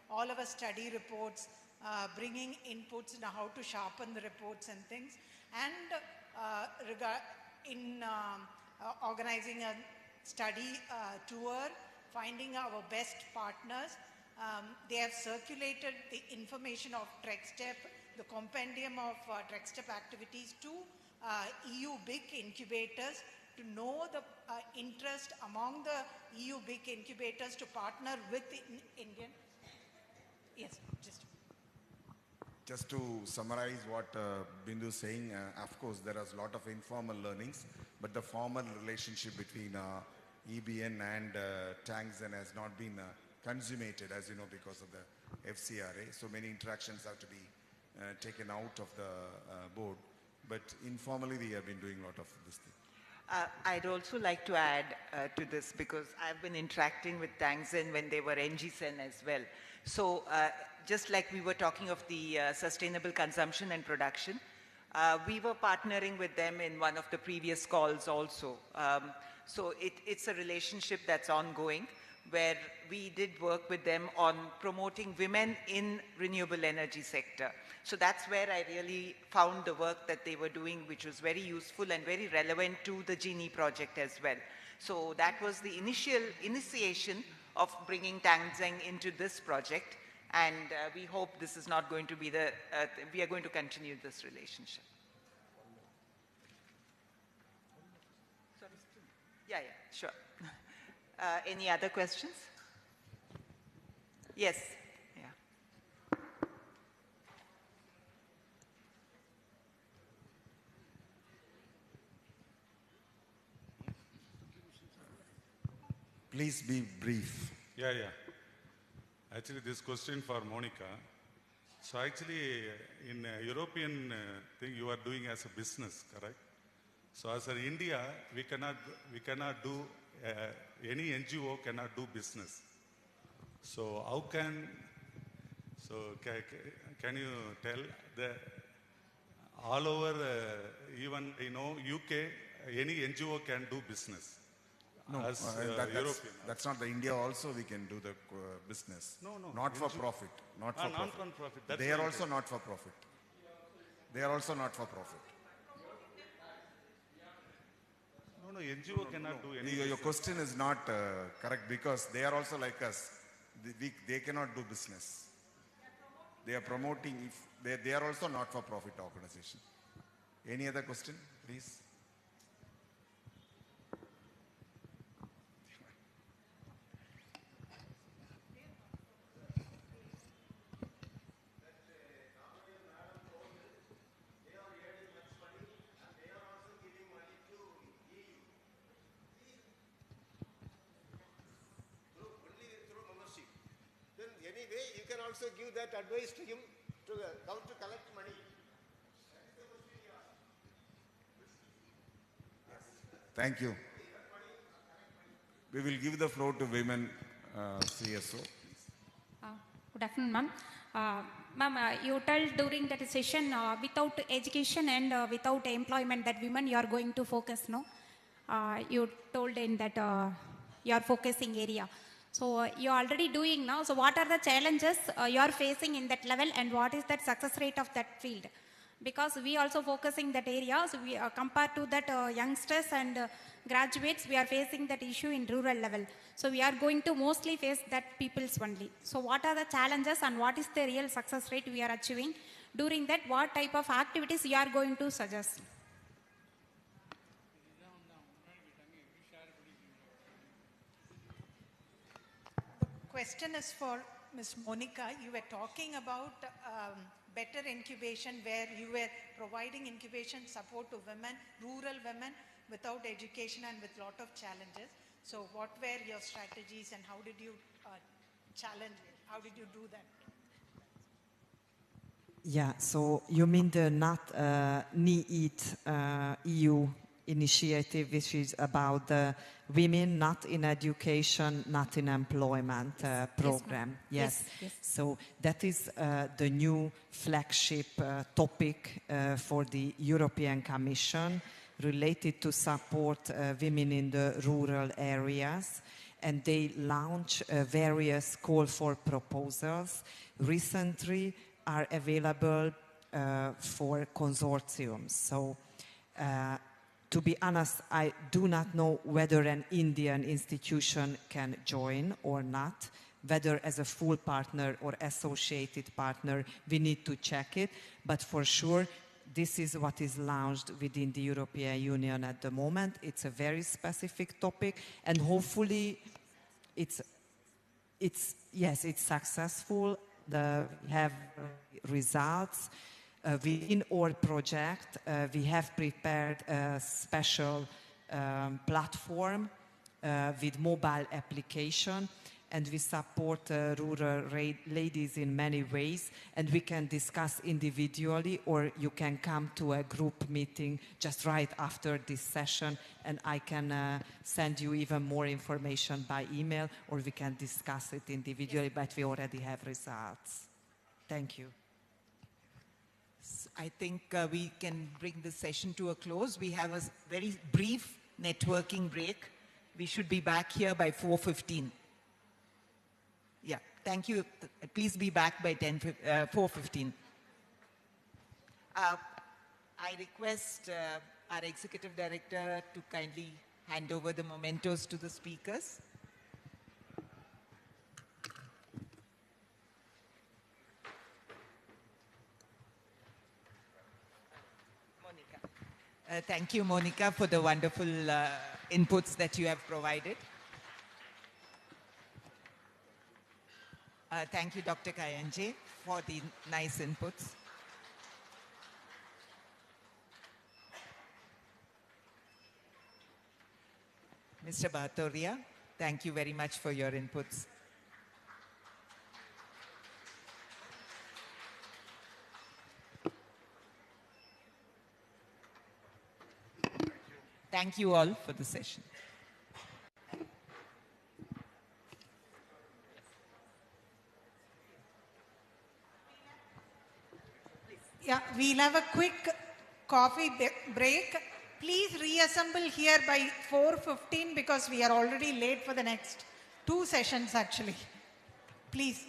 all of our study reports, bringing inputs on how to sharpen the reports and things, and organizing a study tour, finding our best partners. They have circulated the information of TrekStep, the compendium of TrekStep activities to EU BIC incubators, to know the interest among the EU BIC incubators to partner with the Indian. Yes, Just to summarize what Bindu is saying, of course, there is a lot of informal learnings, but the formal relationship between EBN and Tangzhen has not been consummated, as you know, because of the FCRA. So many interactions have to be taken out of the board. But informally, we have been doing a lot of this thing. I'd also like to add to this, because I've been interacting with Tangzhen when they were NGCEN as well. So just like we were talking of the sustainable consumption and production, we were partnering with them in one of the previous calls also. So it's a relationship that's ongoing, where we did work with them on promoting women in renewable energy sector. So that's where I really found the work that they were doing, which was very useful and very relevant to the Genie project as well. So that was the initiation of bringing Tangzhen into this project. And we hope this is not going to be we are going to continue this relationship. Yeah, sure. Any other questions? Yes. Yeah. Please be brief. Yeah. Actually, this question for Monica. So actually, in European thing, you are doing as a business, correct? So as an India, we cannot do, any NGO cannot do business. So how can you tell that all over, even, UK, any NGO can do business? No, that's not the India also we can do the business. No. Not for profit. Not for profit. Non-profit. They are also not for profit. They are also not for profit. No, NGO cannot do anything. Your question is not correct, because they are also like us. They cannot do business. They are promoting, they are also not for profit organization. Any other question, please? Anyway, you can also give that advice to him to how to collect money. Thank you. We will give the floor to women CSO. Good afternoon, ma'am. Ma'am, you told during that session, without education and without employment, that women you are going to focus, no? You told in that your focusing area. So you're already doing now. So what are the challenges you are facing in that level, and what is that success rate of that field? Because we also focusing that area. So we compared to that youngsters and graduates, we are facing that issue in rural level. So we are going to mostly face that people's only. So what are the challenges and what is the real success rate we are achieving? During that, what type of activities you are going to suggest? Question is for Ms. Monica. You were talking about better incubation, where you were providing incubation support to women, rural women without education and with lot of challenges. So what were your strategies and how did you challenge it? How did you do that? Yeah, so you mean the not NEET EU initiative, which is about the women not in education, not in employment program. Yes. So that is the new flagship topic for the European Commission, related to support women in the rural areas. And they launch various call for proposals. Recently are available for consortiums. So to be honest, I do not know whether an Indian institution can join or not, whether as a full partner or associated partner, we need to check it. But for sure, this is what is launched within the European Union at the moment. It's a very specific topic, and hopefully it's successful. We have results. Within our project, we have prepared a special platform with mobile application, and we support rural ladies in many ways, and we can discuss individually, or you can come to a group meeting just right after this session, and I can send you even more information by email, or we can discuss it individually, but we already have results. Thank you. I think we can bring this session to a close. We have a very brief networking break. We should be back here by 4:15. Yeah, thank you. Please be back by 4:15. I request our Executive Director to kindly hand over the mementos to the speakers. Thank you, Monica, for the wonderful inputs that you have provided. Thank you, Dr. Kayanje, for the nice inputs. Mr. Bhatoria, thank you very much for your inputs. Thank you all for the session. Yeah, we'll have a quick coffee break. Please reassemble here by 4:15 because we are already late for the next 2 sessions actually. Please.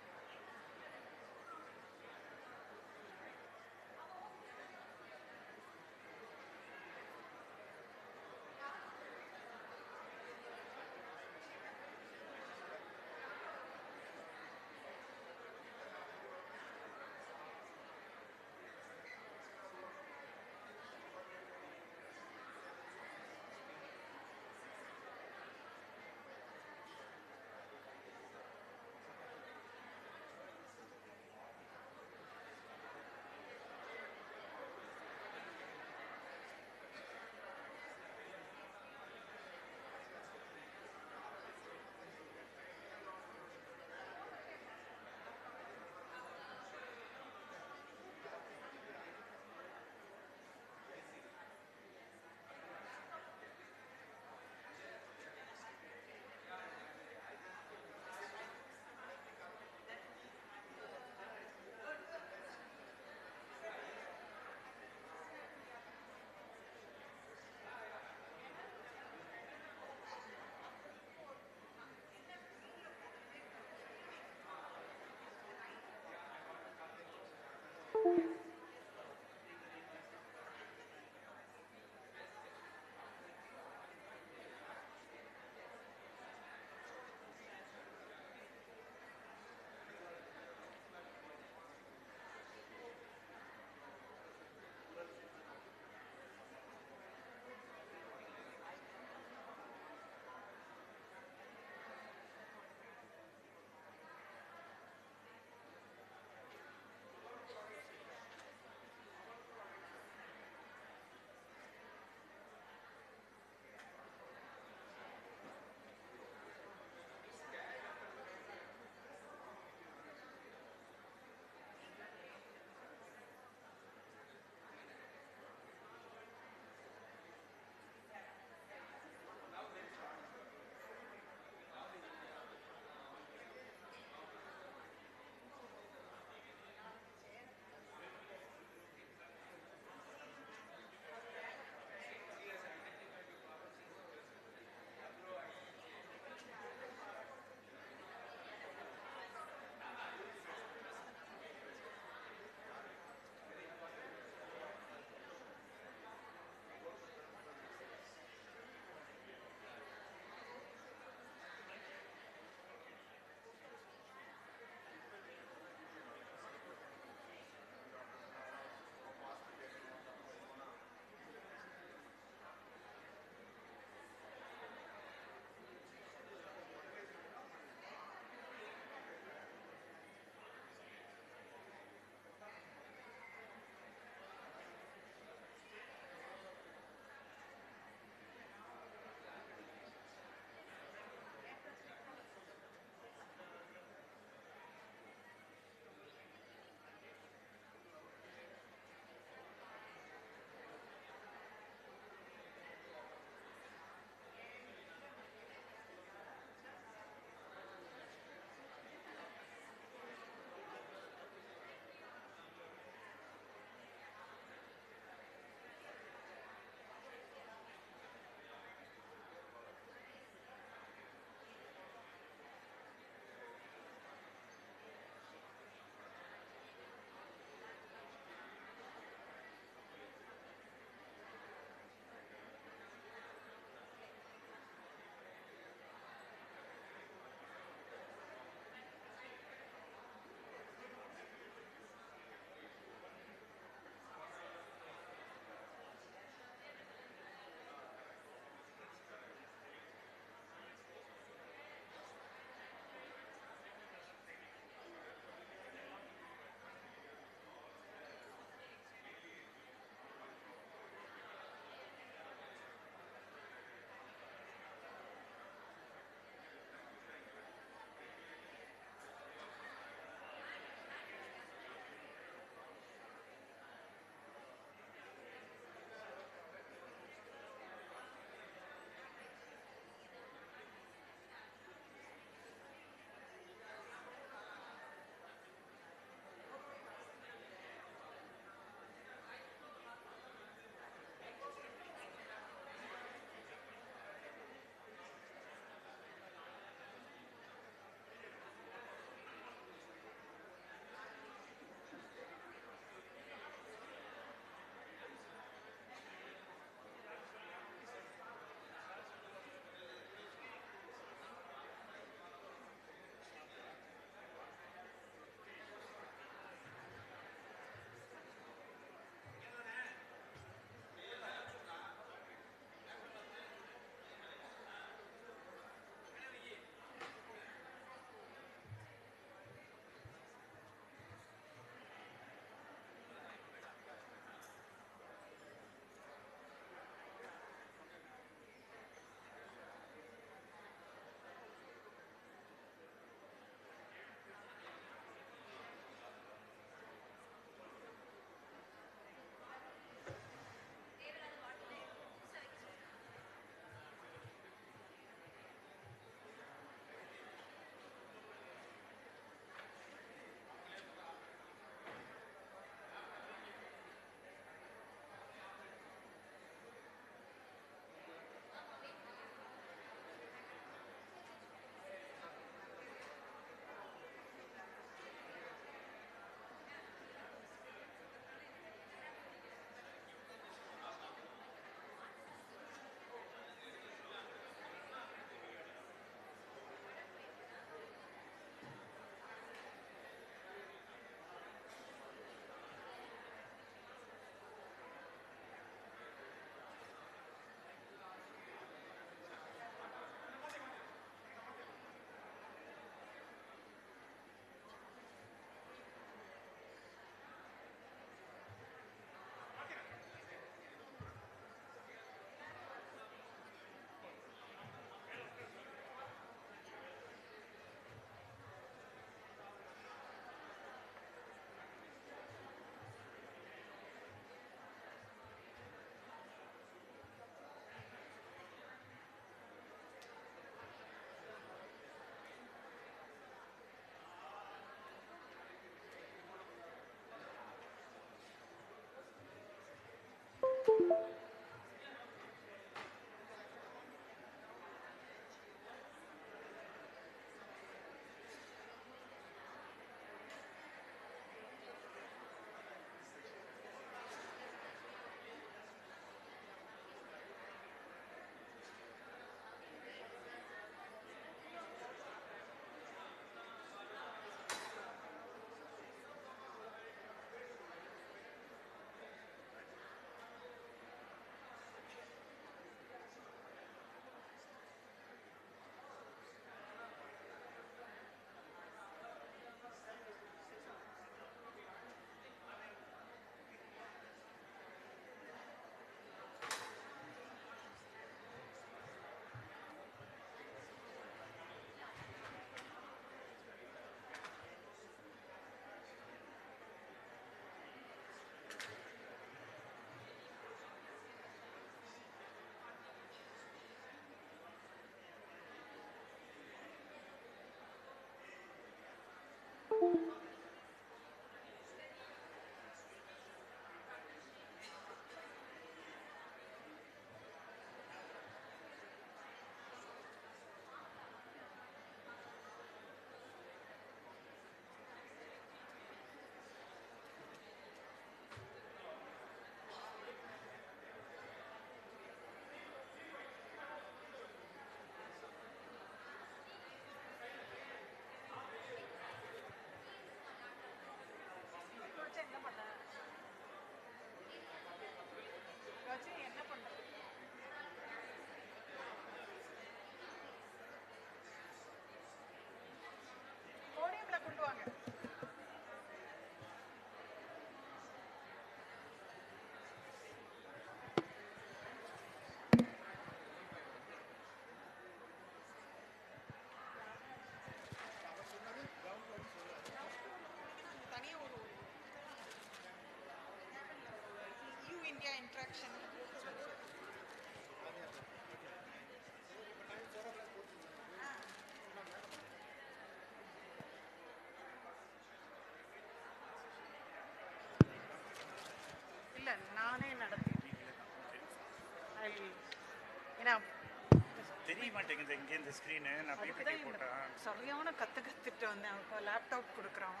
மாட்டேங்குது இங்கே இந்த screen நான் PPT போட்டேன் சரியான கற்றுட்டு வந்தேன் இப்போ laptop கொடுக்குறான்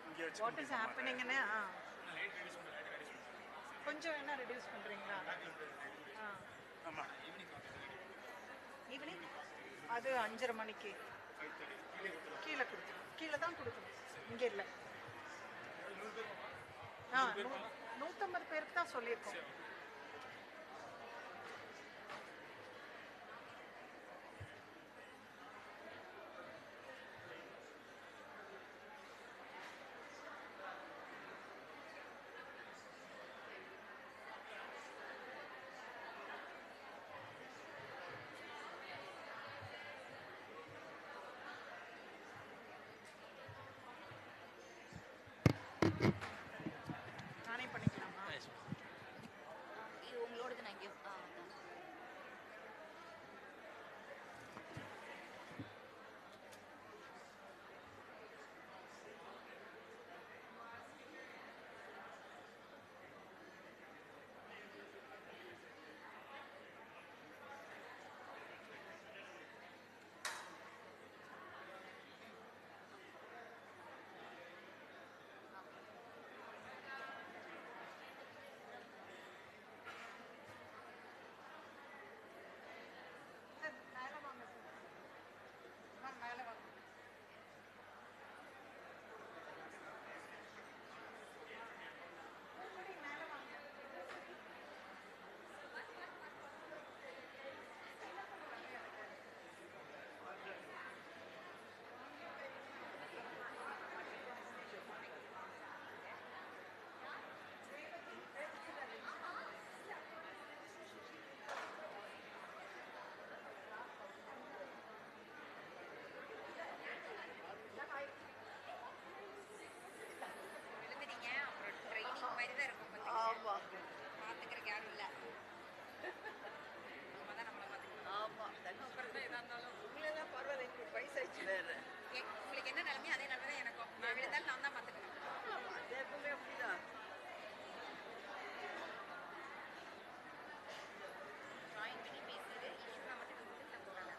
இங்கே வச்சு வாட் இஸ் ஹேப்பனிங்னு கொஞ்சம் என்ன ரெடியூஸ் பண்ணுறீங்களா ஆமாம் ஈவினிங் அது 5:30 மணிக்கு கீழே கொடுக்கணும் கீழே தான் கொடுக்கணும் இங்கே இல்லை 150 பேருக்கு தான் சொல்லியிருக்கோம் நானே பண்ணிக்கலாமா இது உங்களோடது நான் இங்கே உங்களுக்கு என்ன நிலைமையோ அதே நிலைமை தான் எனக்கும் நான் விழுந்தாலும் நான் தான் பார்த்துக்கணும் எப்பவுமே அப்படிதான் ஜாயின் பண்ணி பேசுறது ஈஸ்வரா மட்டும் கொடுத்து போகிறாங்க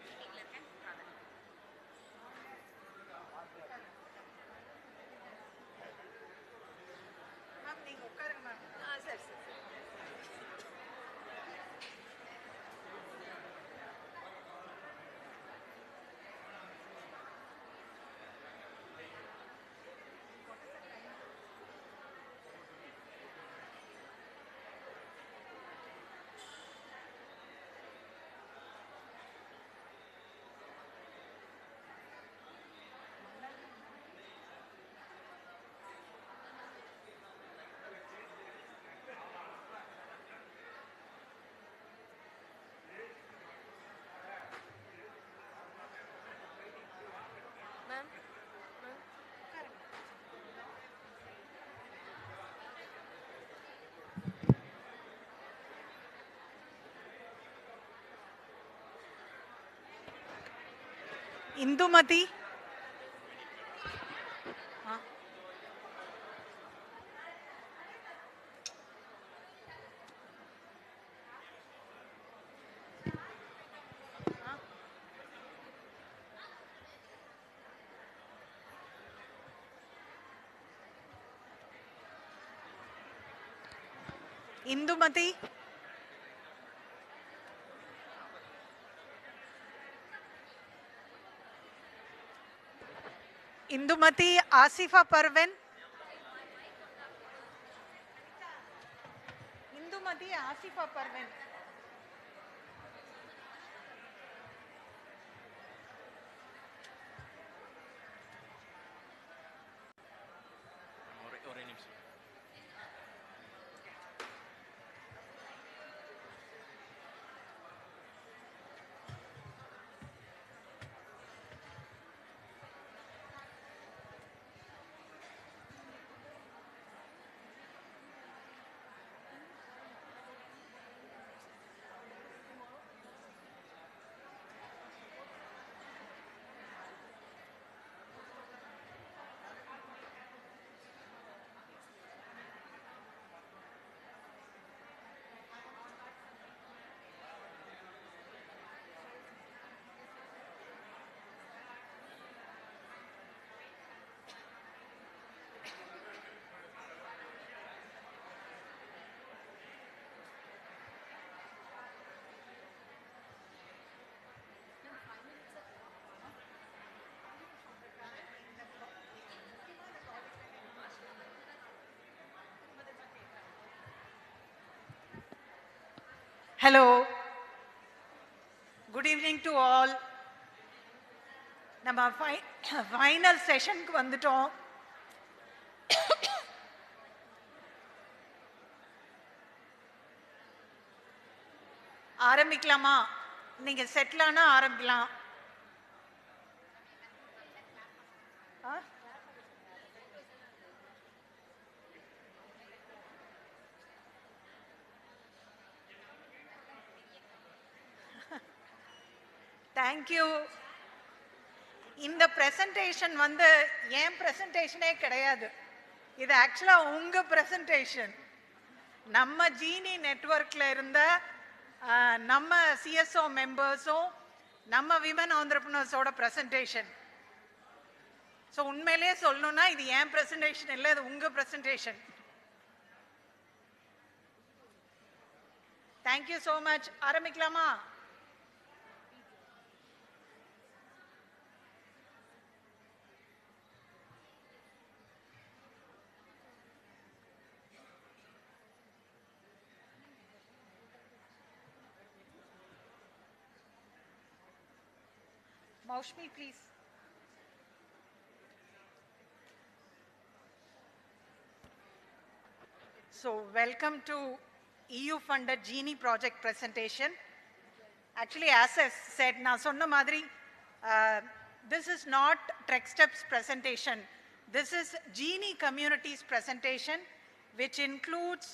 மீட்டிங்கில் இருக்கேன் மேம் நீங்கள் உட்காருங்க மேம் சரி சரி Indumathi Indumathi Indumati Asifa Parveen Indumati Asifa Parveen Hello. Good evening to all. நம்ம ஃபைனல் செஷனுக்கு வந்துட்டோம். ஆரம்பிக்கலாமா? நீங்க செட்டில் ஆனா ஆரம்பிக்கலாம். தேங்க்யூ. இந்த பிரசன்டேஷன் வந்து என் பிரசன்டேஷனே கிடையாது. இது ஆக்சுவலா உங்க பிரசன்டேஷன். நம்ம ஜீனி நெட்வொர்க்ல இருந்த நம்ம சிஎஸ்ஓ மெம்பர்ஸும் நம்ம விமன் ஆண்டர்பிரினர்ஸோட பிரசன்டேஷன். ஸோ உண்மையிலேயே சொல்லணும்னா இது என் பிரசன்டேஷன் இல்லை, இது உங்க பிரசன்டேஷன். Thank you so much. ஆரம்பிக்கலாமா? Maushmi, please. So, welcome to EU-funded Genie project presentation. Actually, as I said, na sonna madri, this is not Trek Steps presentation. This is Genie community's presentation, which includes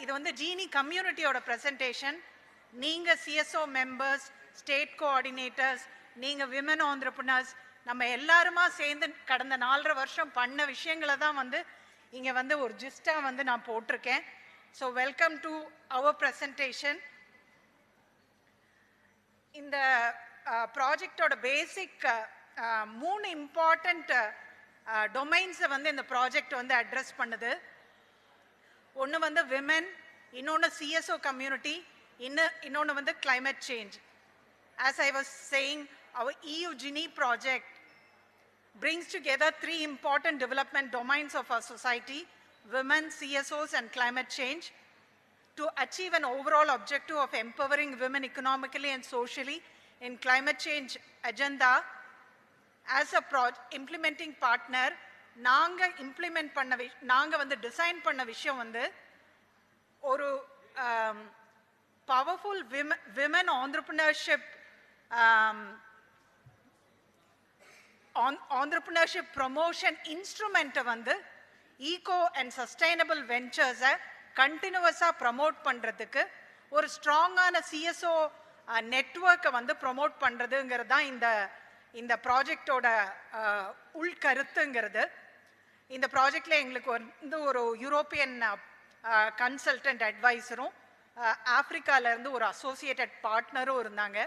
இது வந்து Genie community oda presentation. நீங்க CSO members, state coordinators, நீங்கள் women entrepreneurs, நம்ம எல்லாருமா சேர்ந்து கடந்த 4.5 வருஷம் பண்ண விஷயங்களை தான் வந்து இங்கே வந்து ஒரு ஜிஸ்டாக வந்து நான் போட்டிருக்கேன். So welcome to our presentation. இந்த ப்ராஜெக்டோட பேசிக் 3 இம்பார்ட்டண்ட் டொமைன்ஸை வந்து இந்த ப்ராஜெக்ட் வந்து அட்ரஸ் பண்ணுது. ஒன்று வந்து விமன், இன்னொன்று சிஎஸ்ஓ கம்யூனிட்டி, இன்னொன்று வந்து climate change. As I was saying, our EU Genie project brings together 3 important development domains of our society: women, CSOs, and climate change, to achieve an overall objective of empowering women economically and socially in climate change agenda. As a implementing partner, நாங்க வந்து design பண்ண விஷயம் வந்து ஒரு powerful women entrepreneurship entrepreneurship promotion instrument வந்து eco and sustainable ventures continuous promote பண்றதுக்கு ஒரு ஸ்ட்ராங்கான CSO நெட்வொர்க்கை வந்து ப்ரொமோட் பண்றதுங்கிறது தான் இந்த ப்ராஜெக்டோட உள்கருத்துங்கிறது. இந்த ப்ராஜெக்ட்ல எங்களுக்கு வந்து ஒரு யூரோப்பியன் கன்சல்டன்ட் அட்வைசரும் ஆப்பிரிக்கால இருந்து ஒரு அசோசியேட்டட் பார்ட்னரும் இருந்தாங்க.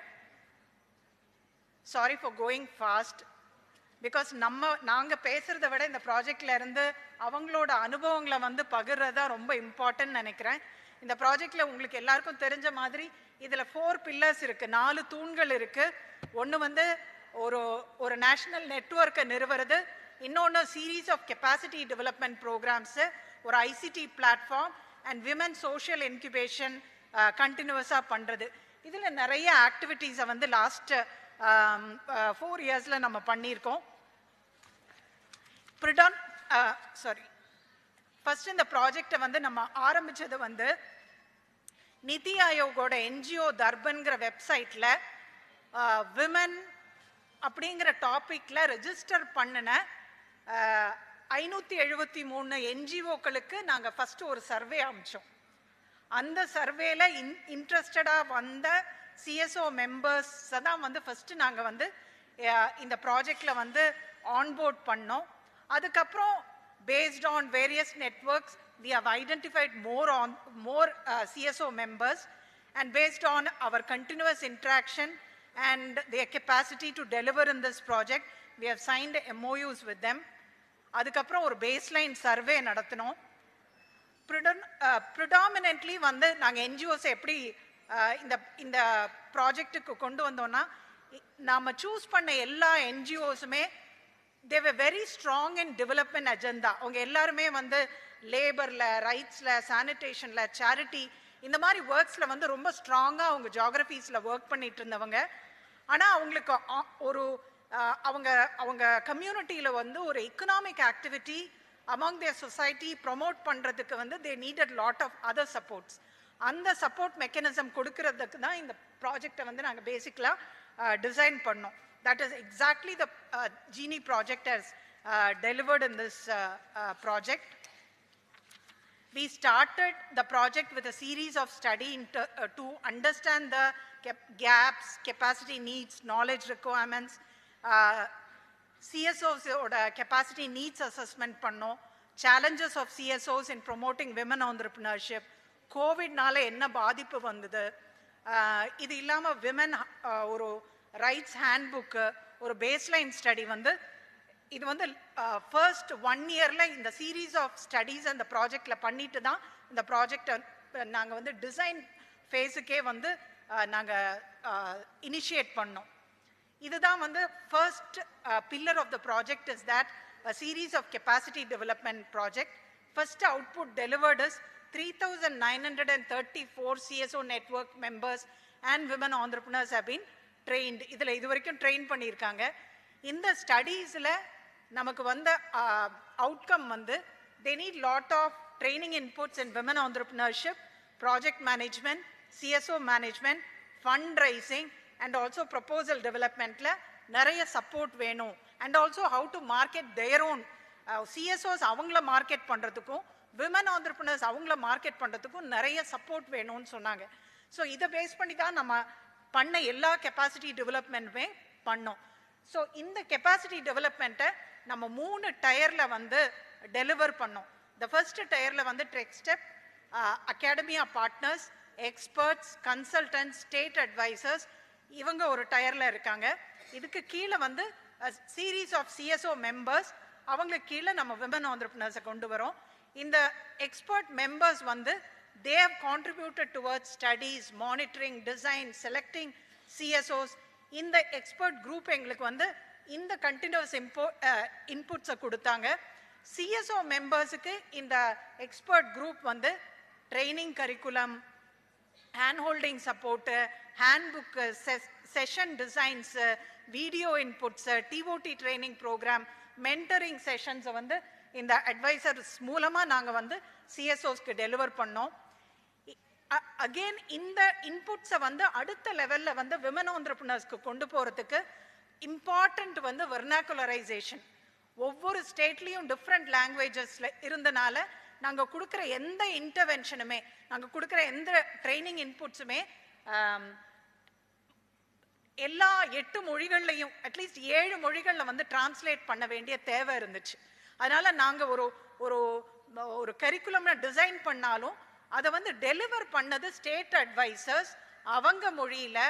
Sorry for going fast, because நாங்கள் பேசுகிறத விட இந்த ப்ராஜெக்டில் இருந்து அவங்களோட அனுபவங்களை வந்து பகிர்றது தான் ரொம்ப இம்பார்ட்டன்ட் நினைக்கிறேன். இந்த ப்ராஜெக்டில் உங்களுக்கு எல்லாருக்கும் தெரிஞ்ச மாதிரி இதில் 4 பில்லர்ஸ் இருக்குது, 4 தூண்கள் இருக்குது. ஒன்று வந்து ஒரு நேஷ்னல் நெட்வொர்க்கை நிறுவுறது, இன்னொன்று series of capacity development programmes, ஒரு ICT platform and women social incubation கண்டினியூஸாக பண்ணுறது. இதில் நிறைய ஆக்டிவிட்டீஸை வந்து லாஸ்ட் 4 இயர்ஸில் நம்ம பண்ணியிருக்கோம். ஃபர்ஸ்ட் இந்த ப்ராஜெக்டை வந்து நம்ம ஆரம்பித்தது வந்து நிதி ஆயோகோட என்ஜிஓ தர்பன்கிற வெப்சைட்டில் விமன் அப்படிங்கிற டாப்பிக்கில் ரெஜிஸ்டர் பண்ணின 573 என்ஜிஓக்களுக்கு நாங்கள் ஃபஸ்ட்டு ஒரு சர்வே அமைச்சோம். அந்த சர்வேல இன்ட்ரெஸ்டடாக வந்த சிஎஸ்ஓ மெம்பர்ஸை தான் வந்து ஃபஸ்ட்டு நாங்கள் வந்து இந்த ப்ராஜெக்டில் வந்து ஆன்போர்ட் பண்ணோம். அதுக்கப்புறம் based on various networks, we have identified more CSO members, and based on our continuous interaction and their capacity to deliver in this project, we have signed MOUs with them. அதுக்கப்புறம் ஒரு baseline survey நடத்தினோம். Predominantly வந்து நாங்கள் NGOs எப்படி இந்த ப்ராஜெக்டுக்கு கொண்டு வந்தோம்னா, நாம சூஸ் பண்ண எல்லா NGOஸுமே they were very strong in development agenda. அவங்க எல்லாருமே வந்து லேபர்ல, ரைட்ஸ்ல, சானிடேஷன்ல, சேரிட்டி இந்த மாதிரி ஒர்க்ஸில் வந்து ரொம்ப ஸ்ட்ராங்காக அவங்க ஜியாகிரஃபீஸில் ஒர்க் பண்ணிட்டு இருந்தவங்க. ஆனால் அவங்களுக்கு ஒரு அவங்க அவங்க கம்யூனிட்டியில் வந்து ஒரு economic activity among their society promote பண்ணுறதுக்கு வந்து they needed lot of other supports. அந்த சப்போர்ட் மெக்கானிசம் கொடுக்கறதுக்கு தான் இந்த ப்ராஜெக்டை வந்து நாங்கள் பேசிக்கலாக டிசைன் பண்ணோம். That is exactly the Genie project has delivered in this project. We started the project with a series of study to understand the gaps, capacity needs, knowledge requirements, CSOs oda capacity needs assessment பண்ணோம், challenges of CSOs in promoting women entrepreneurship, கோவிட்னால என்ன பாதிப்பு வந்தது, இது இல்லாமல் women ஒரு rights ஹேண்ட்புக்கு, ஒரு baseline study வந்து இது வந்து ஃபர்ஸ்ட் 1 இயரில் இந்த சீரீஸ் ஆஃப் ஸ்டடீஸ் அந்த ப்ராஜெக்டில் பண்ணிட்டு தான் இந்த ப்ராஜெக்டை நாங்கள் வந்து டிசைன் ஃபேஸுக்கே வந்து நாங்கள் இனிஷியேட் பண்ணோம். இதுதான் வந்து first pillar of the project is that a series of capacity development project. First output delivered is 3,934 CSO network members and women entrepreneurs have been trained. இதில் இது வரைக்கும் ட்ரெயின் பண்ணியிருக்காங்க. இந்த ஸ்டடீஸில் நமக்கு வந்த அவுட்கம் வந்து they need lot of training inputs in women entrepreneurship, project management, CSO management, fundraising and also proposal developmentல நிறைய support வேணும். And also how to market their own CSOs அவங்கள மார்க்கெட் பண்ணுறதுக்கும் விமன் ஆண்டர்பிரினர்ஸ் அவங்கள மார்க்கெட் பண்ணுறதுக்கும் நிறைய support வேணும்னு சொன்னாங்க. So இதை பேஸ் பண்ணி தான் நம்ம பண்ண எல்லா கெப்பாசிட்டி டெவலப்மெண்ட்டுமே பண்ணோம். ஸோ இந்த கெப்பாசிட்டி டெவலப்மெண்ட்டை நம்ம 3 டயரில் வந்து டெலிவர் பண்ணோம். த ஃபர்ஸ்ட் டயரில் வந்து trek step, academia partners, experts, consultants, state advisers, இவங்க ஒரு டயரில் இருக்காங்க. இதுக்கு கீழே வந்து சீரீஸ் ஆஃப் CSO மெம்பர்ஸ், அவங்களுக்கு கீழே நம்ம விமன் ஆண்டர்பிரினர்ஸை கொண்டு வரோம். இந்த எக்ஸ்பர்ட் மெம்பர்ஸ் வந்து they have contributed towards studies, monitoring, design, selecting CSOs. இந்த எக்ஸ்பர்ட் குரூப் எங்களுக்கு வந்து இந்த கண்டினியூஸ் இன்புட்ஸை கொடுத்தாங்க. CSO மெம்பர்ஸுக்கு இந்த எக்ஸ்பர்ட் குரூப் வந்து training curriculum, hand holding support, handbook, session designs, video inputs, TOT training programme, mentoring செஷன்ஸை வந்து இந்த அட்வைசர்ஸ் மூலமாக நாங்கள் வந்து CSOஸ்க்கு டெலிவர் பண்ணோம். அகெயின் இந்த இன்புட்ஸை வந்து அடுத்த லெவலில் வந்து விமன் ஆண்டர்பிரினர்ஸ்க்கு கொண்டு போகிறதுக்கு இம்பார்ட்டண்ட் வந்து வெர்னாகுலரைசேஷன். ஒவ்வொரு ஸ்டேட்லேயும் டிஃப்ரெண்ட் லாங்குவேஜஸில் இருந்தனால நாங்கள் கொடுக்குற எந்த இன்டர்வென்ஷனுமே, நாங்கள் கொடுக்குற எந்த ட்ரைனிங் இன்புட்ஸுமே எல்லா 8 மொழிகள்லையும் அட்லீஸ்ட் 7 மொழிகளில் வந்து டிரான்ஸ்லேட் பண்ண வேண்டிய தேவை இருந்துச்சு. அதனால நாங்கள் ஒரு கரிக்குலம் டிசைன் பண்ணாலும் அதை வந்து டெலிவர் பண்ணது ஸ்டேட் அட்வைசர்ஸ் அவங்க மொழியில்,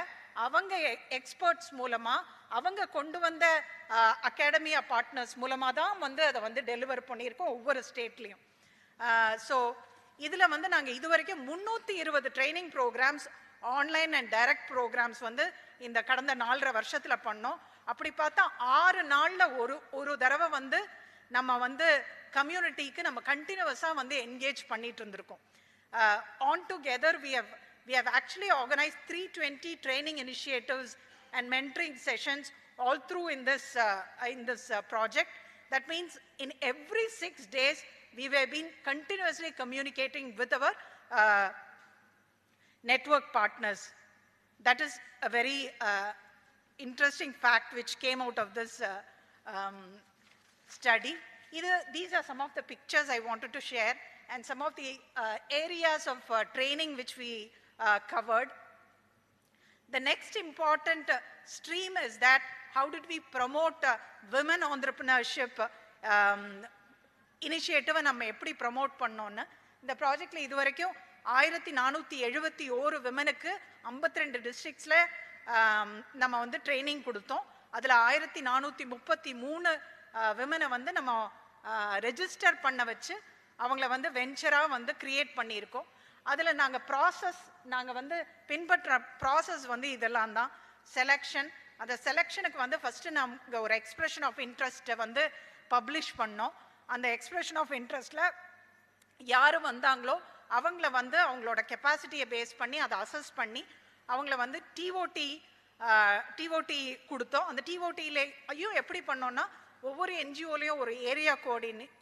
அவங்க எக்ஸ்பர்ட்ஸ் மூலமாக, அவங்க கொண்டு வந்த அகாடமியா பார்ட்னர்ஸ் மூலமாக தான் வந்து அதை வந்து டெலிவர் பண்ணியிருக்கோம் ஒவ்வொரு ஸ்டேட்லேயும். ஸோ இதில் வந்து நாங்கள் இது வரைக்கும் 320 training programmes, online and direct programmes வந்து இந்த கடந்த 4.5 வருஷத்தில் பண்ணோம். அப்படி பார்த்தா 6 நாளில் ஒரு தடவை வந்து நம்ம வந்து கம்யூனிட்டிக்கு நம்ம கண்டினியூவஸாக வந்து என்கேஜ் பண்ணிட்டு இருந்திருக்கோம். On together we have actually organized 320 training initiatives and mentoring sessions all through in this project. That means in every 6 days we have been continuously communicating with our network partners. That is a very interesting fact which came out of this study. These are some of the pictures I wanted to share and some of the areas of training which we covered. The next important stream is that how did we promote women entrepreneurship initiative நம்ம எப்படி promote பண்ணோன்னு. இந்த ப்ராஜெக்டில் இது வரைக்கும் 1471 விமனுக்கு 52 டிஸ்ட்ரிக்ட்ஸில் நம்ம வந்து training கொடுத்தோம். அதில் 1433 விமனை வந்து நம்ம ரெஜிஸ்டர் பண்ண வச்சு அவங்கள வந்து வெஞ்சராக வந்து கிரியேட் பண்ணியிருக்கோம். அதில் நாங்கள் வந்து பின்பற்ற ப்ராசஸ் வந்து இதெல்லாம் தான். செலெக்ஷன், அந்த செலெக்ஷனுக்கு வந்து ஃபஸ்ட்டு நாங்கள் ஒரு எக்ஸ்பிரஷன் ஆஃப் இன்ட்ரெஸ்ட்டை வந்து பப்ளிஷ் பண்ணோம். அந்த எக்ஸ்பிரஷன் ஆஃப் இன்ட்ரெஸ்ட்டில் யார் வந்தாங்களோ அவங்கள வந்து அவங்களோட கெப்பாசிட்டியை பேஸ் பண்ணி அதை அசஸ் பண்ணி அவங்கள வந்து டிஓடி கொடுத்தோம். அந்த டிஓடியிலையும் எப்படி பண்ணோம்னா ஒவ்வொரு என்ஜிஓலையும் ஒரு area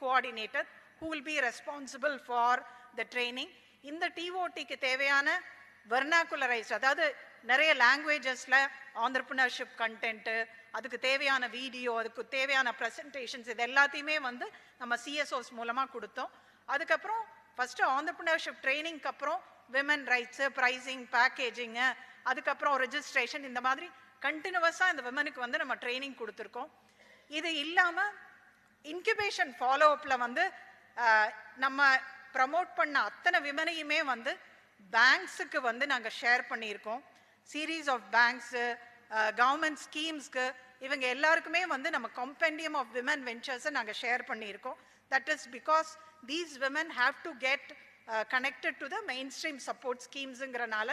coordinator who will be responsible for the training. இந்த டிஓடிக்கு தேவையான வெர்னாகுலரைஸ், அதாவது நிறைய லாங்குவேஜஸில் ஆண்டர்பிரினர்ஷிப் கண்டென்ட்டு, அதுக்கு தேவையான வீடியோ, அதுக்கு தேவையான ப்ரெசன்டேஷன்ஸ், இது எல்லாத்தையுமே வந்து நம்ம சிஎஸ்ஓஸ் மூலமாக கொடுத்தோம். அதுக்கப்புறம் ஃபஸ்ட்டு ஆண்டர்பிரினர்ஷிப் ட்ரைனிங்க்கு அப்புறம் விமன் ரைட்ஸு, ப்ரைஸிங், பேக்கேஜிங்கு, அதுக்கப்புறம் ரெஜிஸ்ட்ரேஷன், இந்த மாதிரி கண்டினியூவஸாக இந்த விமனுக்கு வந்து நம்ம ட்ரைனிங் கொடுத்துருக்கோம். இது இல்லாமல் இன்குபேஷன் ஃபாலோஅப்பில் வந்து நம்ம ப்ரமோட் பண்ண அத்தனை விமனையுமே வந்து பேங்க்ஸுக்கு வந்து நாங்கள் ஷேர் பண்ணியிருக்கோம். சீரீஸ் ஆஃப் பேங்க்ஸு, கவர்மெண்ட் ஸ்கீம்ஸ்க்கு, இவங்க எல்லாருக்குமே வந்து நம்ம கம்பெண்டியம் ஆஃப் விமன் வெஞ்சர்ஸை நாங்கள் ஷேர் பண்ணியிருக்கோம். That is because these women have to get connected to the mainstream support ஸ்கீம்ஸுங்கிறனால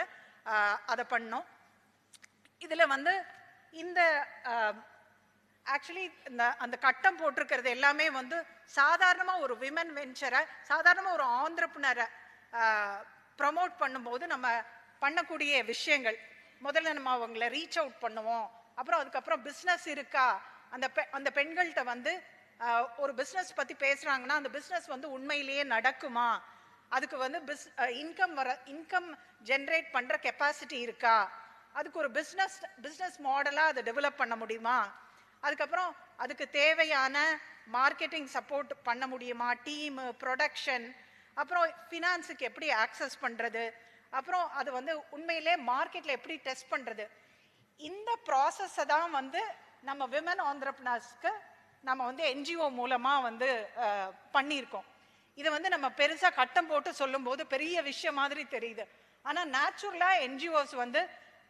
அதை பண்ணோம். இதில் வந்து இந்த ஆக்சுவலி அந்த கட்டம் போட்டிருக்கிறது எல்லாமே வந்து சாதாரணமாக ஒரு விமன் வெஞ்சரை, சாதாரணமாக ஒரு ஆண்டர்பிரினரை ப்ரமோட் பண்ணும்போது நம்ம பண்ணக்கூடிய விஷயங்கள். முதல்ல நம்ம அவங்கள ரீச் அவுட் பண்ணுவோம். அப்புறம் அதுக்கப்புறம் பிஸ்னஸ் இருக்கா, அந்த பெண்கள்கிட்ட வந்து ஒரு பிஸ்னஸ் பற்றி பேசுகிறாங்கன்னா அந்த பிஸ்னஸ் வந்து உண்மையிலேயே நடக்குமா, அதுக்கு வந்து இன்கம் ஜென்ரேட் பண்ணுற கெப்பாசிட்டி இருக்கா, அதுக்கு ஒரு பிஸ்னஸ் மாடலாக அதை டெவலப் பண்ண முடியுமா, அதுக்கப்புறம் அதுக்கு தேவையான மார்க்கெட்டிங் சப்போர்ட் பண்ண முடியுமா, டீமு, ப்ரொடக்ஷன், அப்புறம் ஃபினான்ஸுக்கு எப்படி ஆக்சஸ் பண்ணுறது, அப்புறம் அது வந்து உண்மையிலே மார்க்கெட்டில் எப்படி டெஸ்ட் பண்ணுறது. இந்த ப்ராசஸை தான் வந்து நம்ம விமன் ஆண்டர்பிரினர்ஸ்க்கு நம்ம வந்து என்ஜிஓ மூலமாக வந்து பண்ணியிருக்கோம். இதை வந்து நம்ம பெருசாக கட்டம் போட்டு சொல்லும்போது பெரிய விஷயம் மாதிரி தெரியுது. ஆனால் நேச்சுரலாக என்ஜிஓஸ் வந்து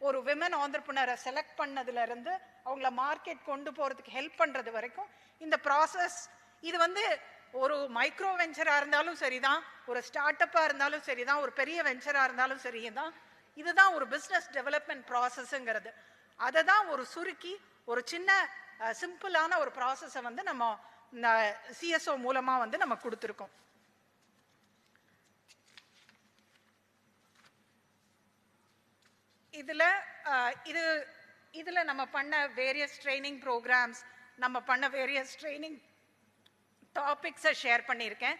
ஒரு விமன் ஆண்டர்பிரினரை செலக்ட் பண்ணதுலேருந்து அவங்கள மார்க்கெட் கொண்டு போகிறதுக்கு ஹெல்ப் பண்ணுறது வரைக்கும் இந்த ப்ராசஸ், இது வந்து ஒரு மைக்ரோ வெஞ்சராக இருந்தாலும் சரிதான், ஒரு ஸ்டார்ட் அப்பாக இருந்தாலும் சரிதான், ஒரு பெரிய வெஞ்சராக இருந்தாலும் சரிதான், இதுதான் ஒரு பிஸ்னஸ் டெவலப்மெண்ட் ப்ராசஸ்ங்கிறது. அதை தான் ஒரு சுருக்கி ஒரு சின்ன சிம்பிளான ஒரு ப்ராசஸை வந்து நம்ம இந்த சிஎஸ்ஓ மூலமாக வந்து நம்ம கொடுத்துருக்கோம். இதில் நம்ம பண்ண வேரியஸ் ட்ரைனிங் ப்ரோக்ராம்ஸ், நம்ம பண்ண வேரியஸ் ட்ரைனிங் டாபிக்ஸை ஷேர் பண்ணியிருக்கேன்.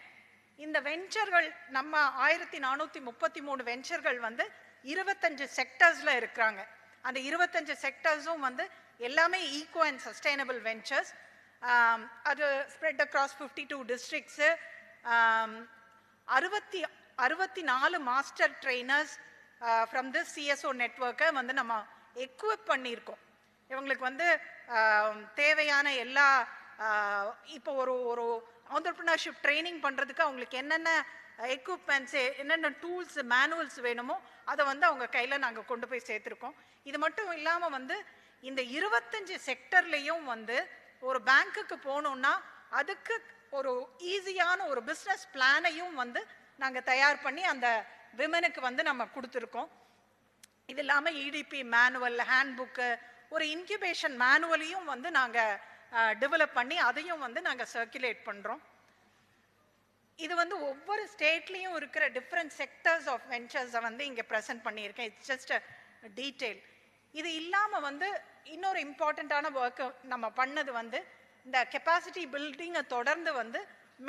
இந்த வெஞ்சர்கள் நம்ம 1433 வெஞ்சர்கள் வந்து 25 செக்டர்ஸில் இருக்கிறாங்க. அந்த 25 செக்டர்ஸும் வந்து எல்லாமே ஈகோ அண்ட் சஸ்டைனபிள் வெஞ்சர்ஸ். அது spread across 52 டிஸ்ட்ரிக்ட்ஸு. 64 master trainers from this CSO நெட்வொர்க்கை வந்து நம்ம எக்விப் பண்ணியிருக்கோம். இவங்களுக்கு வந்து தேவையான எல்லா இப்போ ஒரு ஆண்டர்பிரினர்ஷிப் ட்ரைனிங் பண்ணுறதுக்கு அவங்களுக்கு என்னென்ன எக்யூப்மெண்ட்ஸு, என்னென்ன டூல்ஸ், மேனுவல்ஸ் வேணுமோ அதை வந்து அவங்க கையில் நாங்கள் கொண்டு போய் சேர்த்துருக்கோம். இது மட்டும் இல்லாமல் வந்து இந்த 25 செக்டர்லேயும் வந்து ஒரு பேங்க்குக்கு போகணுன்னா அதுக்கு ஒரு ஈஸியான ஒரு பிஸ்னஸ் பிளானையும் வந்து நாங்கள் தயார் பண்ணி அந்த விமனுக்கு வந்து நம்ம கொடுத்துருக்கோம். இது இல்லாமல் இடிபி மேனுவல், ஹேண்ட்புக்கு, ஒரு இன்குபேஷன் மேனுவலையும் வந்து நாங்கள் டெவலப் பண்ணி அதையும் வந்து நாங்கள் சர்க்குலேட் பண்ணுறோம். இது வந்து ஒவ்வொரு ஸ்டேட்லேயும் இருக்கிற டிஃப்ரெண்ட் செக்டர்ஸ் ஆஃப் வெஞ்சர்ஸை வந்து இங்கே ப்ரெசென்ட் பண்ணியிருக்கேன். It's just a detail. இது இல்லாமல் வந்து இன்னொரு இம்பார்ட்டண்ட்டான ஒர்க்கு நம்ம பண்ணது வந்து இந்த கெப்பாசிட்டி பில்டிங்கை தொடர்ந்து வந்து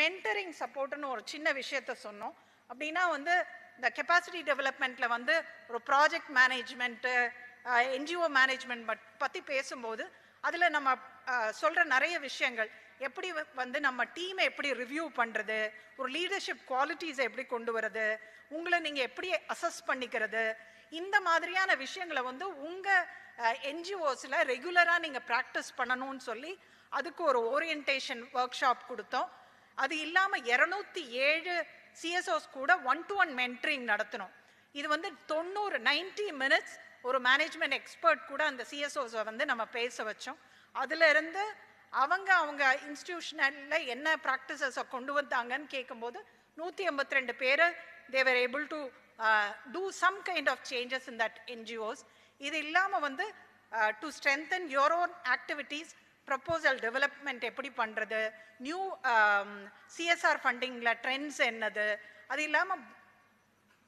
மென்டரிங் சப்போர்ட்டுன்னு ஒரு சின்ன விஷயத்த சொன்னோம். அப்படின்னா வந்து இந்த கெப்பாசிட்டி டெவலப்மெண்ட்டில் வந்து ஒரு ப்ராஜெக்ட் மேனேஜ்மெண்ட்டு, என்ஜிஓ மேனேஜ்மெண்ட் பற்றி பேசும்போது அதில் நம்ம சொல்கிற நிறைய விஷயங்கள், எப்படி வந்து நம்ம டீமை எப்படி ரிவ்யூ பண்ணுறது, ஒரு லீடர்ஷிப் குவாலிட்டிஸை எப்படி கொண்டு வரது, உங்களை நீங்கள் எப்படி அசஸ் பண்ணிக்கிறது, இந்த மாதிரியான விஷயங்களை வந்து உங்கள் என்ஜிஓஸில் ரெகுலராக நீங்கள் ப்ராக்டிஸ் பண்ணணும்னு சொல்லி அதுக்கு ஒரு ஓரியன்டேஷன் ஒர்க் ஷாப் கொடுத்தோம். அது இல்லாமல் 207 சிஎஸ்ஓஸ் கூட 1-to-1 மென்டரிங் நடத்தணும். இது வந்து 90 மினிட்ஸ் ஒரு மேனேஜ்மெண்ட் எக்ஸ்பர்ட் கூட அந்த சிஎஸ்ஓஸை வந்து நம்ம பேச வச்சோம். அதிலிருந்து அவங்க இன்ஸ்டிடியூஷனில் என்ன ப்ராக்டிசஸை கொண்டு வந்தாங்கன்னு கேட்கும்போது 182 பேர் they were able to do some kind of changes in that NGOs. இது இல்லாமல் வந்து to strengthen your own activities, proposal development எப்படி பண்ணுறது, நியூ சிஎஸ்ஆர் ஃபண்டிங்கில் ட்ரெண்ட்ஸ் என்னது, அது இல்லாமல்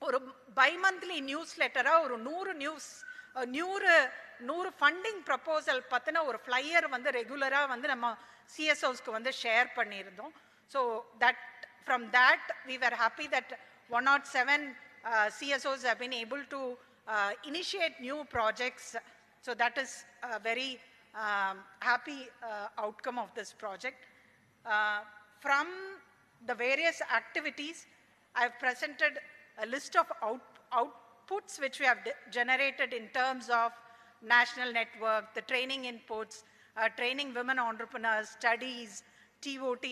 ஒரு பைமந்த்லி நியூஸ் லெட்டராக ஒரு 100 ஃபண்டிங் ப்ரப்போசல் பற்றின ஒரு ஃப்ளையர் வந்து ரெகுலராக வந்து நம்ம சிஎஸ்ஓஸ்க்கு வந்து ஷேர் பண்ணியிருந்தோம். So from that we were happy that 107 CSOs have been able to initiate new projects. So that is a very happy outcome of this project. From the various activities, I have presented a list of outputs which we have generated in terms of national network, the training inputs, training women entrepreneurs, studies, TOT,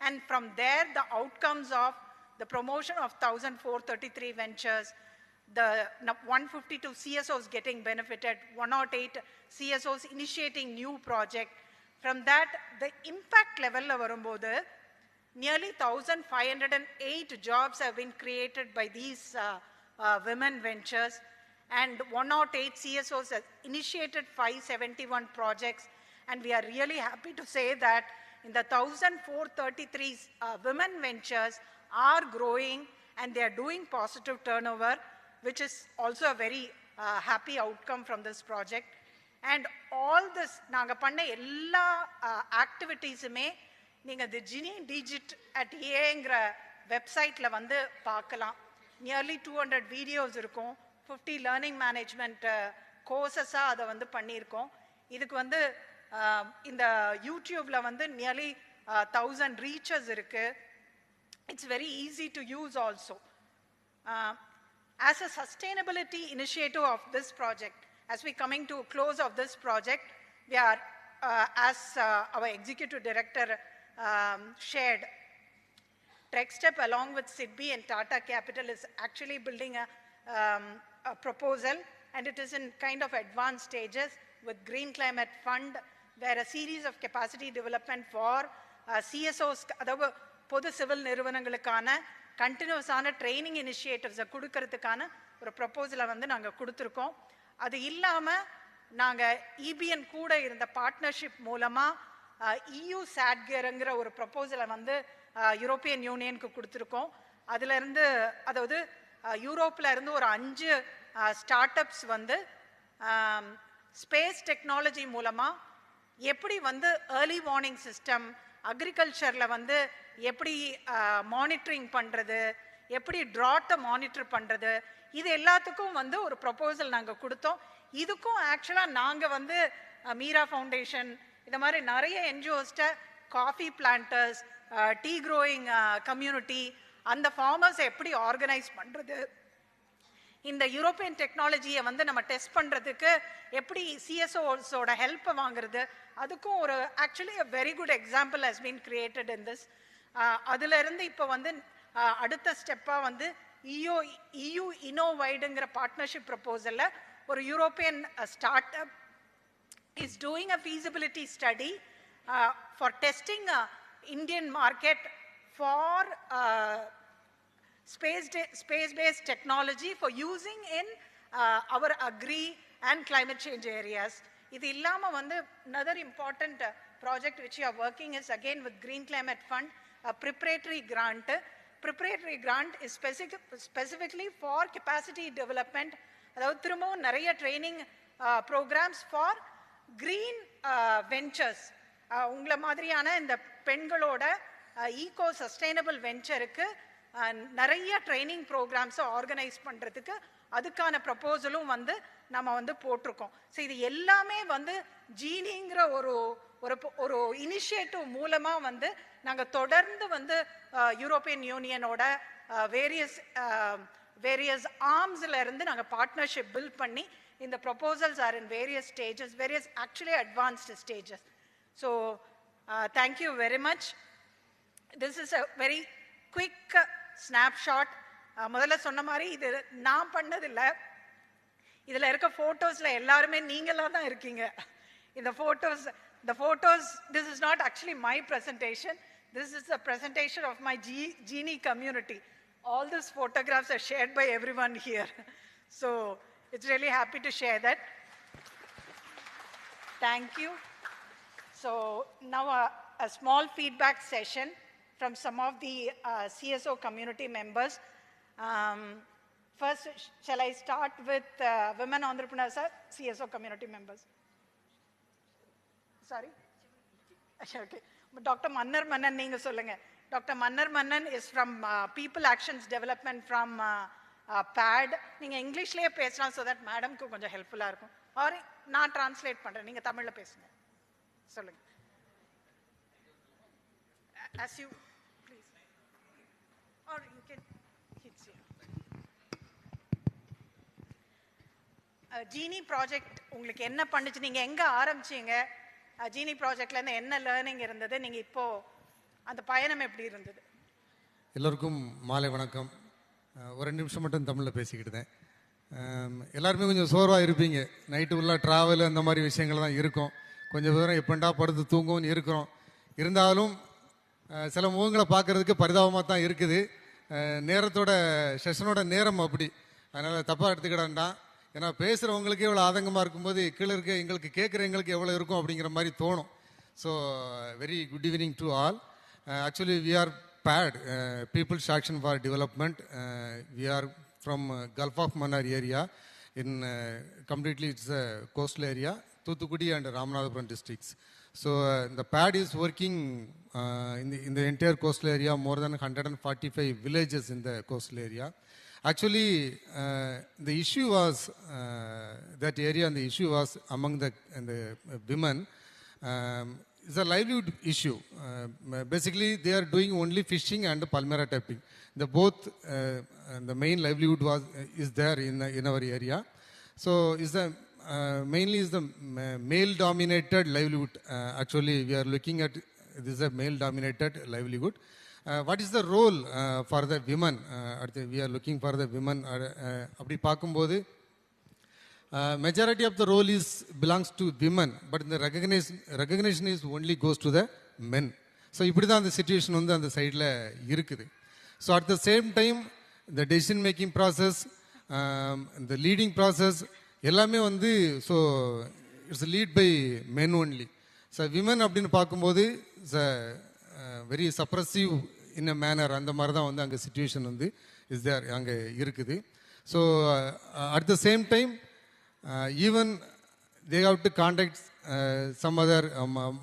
and from there the outcomes of the promotion of 1,433 ventures, the 152 CSOs getting benefited, 108 CSOs initiating new project. From that, the impact level varumbodhu, nearly 1,508 jobs have been created by these women ventures, and 108 CSOs have initiated 571 projects, and we are really happy to say that in the 1,433 women ventures are growing and they are doing positive turnover, which is also a very happy outcome from this project. And all this, naanga panna ella activities me neenga the genie.digit@ea website la vandu paakalam. Nearly 200 videos irukum, 50 learning management courses ada vandu pannirkom. Idukku vandu in the YouTube la vandu nearly 1,000 reaches irukku. It's very easy to use also. As a sustainability initiative of this project, as we coming to close of this project, we are, as our executive director shared, TechStep along with SIDBI and Tata Capital is actually building a proposal, and it is in kind of advanced stages with Green Climate Fund, where a series of capacity development for CSOs, அதாவது பொது civil நிறுவனங்களுக்கான கண்டினியூஸான training இனிஷியேட்டிவ்ஸை கொடுக்கறதுக்கான ஒரு ப்ரப்போசலை வந்து நாங்கள் கொடுத்துருக்கோம். அது இல்லாமல் நாங்கள் EBN கூட இருந்த பார்ட்னர்ஷிப் மூலமாக EU சாட்கருங்கிற ஒரு ப்ரப்போசலை வந்து யூரோப்பியன் யூனியனுக்கு கொடுத்துருக்கோம். அதிலிருந்து அதாவது யூரோப்பில் இருந்து ஒரு 5 ஸ்டார்ட் அப்ஸ் வந்து ஸ்பேஸ் டெக்னாலஜி மூலமாக எப்படி வந்து ஏர்லி வார்னிங் சிஸ்டம், அக்ரிகல்ச்சரில் வந்து எப்படி மானிட்டரிங் பண்ணுறது, எப்படி ட்ராட்டை மானிட்டர் பண்ணுறது, இது எல்லாத்துக்கும் வந்து ஒரு ப்ரப்போசல் நாங்கள் கொடுத்தோம். இதுக்கும் ஆக்சுவலாக நாங்கள் வந்து மீரா ஃபவுண்டேஷன் இந்த மாதிரி நிறைய என்ஜிஓஸ்ட coffee planters, tea growing community, அந்த ஃபார்மர்ஸை எப்படி ஆர்கனைஸ் பண்ணுறது, இந்த யூரோப்பியன் டெக்னாலஜியை வந்து நம்ம டெஸ்ட் பண்ணுறதுக்கு எப்படி சிஎஸ்ஓஸோட ஹெல்ப்பை வாங்குறது, அதுக்கும் ஒரு actually a very good example has been created in this. அதிலிருந்து இப்போ வந்து அடுத்த ஸ்டெப்பாக வந்து EU இன்னோவைடுங்கிற பார்ட்னர்ஷிப் ப்ரப்போசலில் ஒரு European start up is doing a feasibility study for testing Indian market for space-based technology for using in our agri and climate change areas. இது இல்லாமல் வந்து another important project which we are working is again with Green Climate Fund, a preparatory grant. Preparatory grant is specifically for capacity development. அதாவது திரும்பவும் நிறைய training programs for green ventures. உங்களை மாதிரியான இந்த பெண்களோட ஈகோ சஸ்டைனபிள் வெஞ்சருக்கு நிறைய ட்ரைனிங் ப்ரோக்ராம்ஸை ஆர்கனைஸ் பண்ணுறதுக்கு அதுக்கான ப்ரப்போசலும் வந்து நம்ம வந்து போட்டிருக்கோம். ஸோ இது எல்லாமே வந்து ஜீனிங்கிற ஒரு இனிஷியேட்டிவ் மூலமாக வந்து நாங்கள் தொடர்ந்து வந்து யூரோப்பியன் யூனியனோட வேரியஸ் ஆர்ம்ஸில் இருந்து நாங்கள் பார்ட்னர்ஷிப் பில்ட் பண்ணி இந்த proposals are in various stages, various actually advanced stages. So thank you very much. This is a very quick snapshot. முதல்ல சொன்ன மாதிரி இது நான் பண்ணதில்லை, இதில் இருக்க ஃபோட்டோஸில் எல்லாருமே நீங்களாக தான் இருக்கீங்க. இந்த photos, this is not actually my presentation. This is a presentation of my Genie community. All these photographs are shared by everyone here. So it's really happy to share that. Thank you. So now a small feedback session from some of the CSO community members. First, shall I start with women entrepreneurs or CSO community members? Sorry? Okay. Dr. Mannar Mannan, neenga solunga. Dr. Mannar Mannan is from People Actions Development from PAD. Neenga English liye pesalam so that madam ku konja helpful ah irukum. Or na translate pandren. Neenga Tamil la pesunga. Solunga. As you please. Or you can hit here. ஜீனி project உங்களுக்கு என்ன பண்ணுச்சு, நீங்கள் எங்கே ஆரம்பிச்சீங்க, ஜீனி ப்ராஜெக்ட்லேருந்து என்ன learning இருந்தது, நீங்கள் இப்போது அந்த பயணம் எப்படி இருந்தது? எல்லோருக்கும் மாலை வணக்கம். ஒரு 2 நிமிஷம் மட்டும் தமிழில் பேசிக்கிட்டுதேன். எல்லாருமே கொஞ்சம் சோர்வாக இருப்பீங்க. நைட்டு ஃபுல்லாக ட்ராவல் அந்த மாதிரி விஷயங்கள் தான் இருக்கும். கொஞ்சம் தூரம் எப்பண்டா படுத்து தூங்கும்னு இருக்கிறோம். இருந்தாலும் சில முகங்களை பார்க்குறதுக்கு பரிதாபமாக தான் இருக்குது. நேரத்தோட செஷனோட நேரம் அப்படி. அதனால் தப்பாக எடுத்துக்கிடாண்டா. ஏன்னா பேசுகிறவங்களுக்கு எவ்வளோ ஆதங்கமாக இருக்கும்போது கீழே இருக்க எங்களுக்கு கேட்குற எங்களுக்கு எவ்வளோ இருக்கும் அப்படிங்கிற மாதிரி தோணும். So very good evening to all. Actually we are PAD, People's Action for Development. We are from Gulf of Mannar area. In completely it's a coastal area, Thuthukudi and Ramanathapuram districts. So the PAD is working in the entire coastal area, more than 145 villages in the coastal area. Actually, the issue was that area, and the issue was among the women. It's a livelihood issue. Basically, they are doing only fishing and palmyra tapping. The both the main livelihood is there in our area. So, is the mainly is the male-dominated livelihood. Actually, we are looking at this is a male-dominated livelihood. What is the role for the women? We are looking for the women. அப்படி பார்க்கும்போது majority of the role belongs to women, but the recognition is only goes to the men. So இப்படி தான் அந்த situation வந்து அந்த சைடில் இருக்குது. So at the same time the decision making process, the leading process எல்லாமே வந்து so it's lead by men only. So women அப்படின்னு பார்க்கும்போது it's very suppressive in a manner. அந்த மாதிரி தான் வந்து அங்கே சிச்சுவேஷன் வந்து இஸ் தேர் அங்கே இருக்குது. So at the same time even they have to contact some other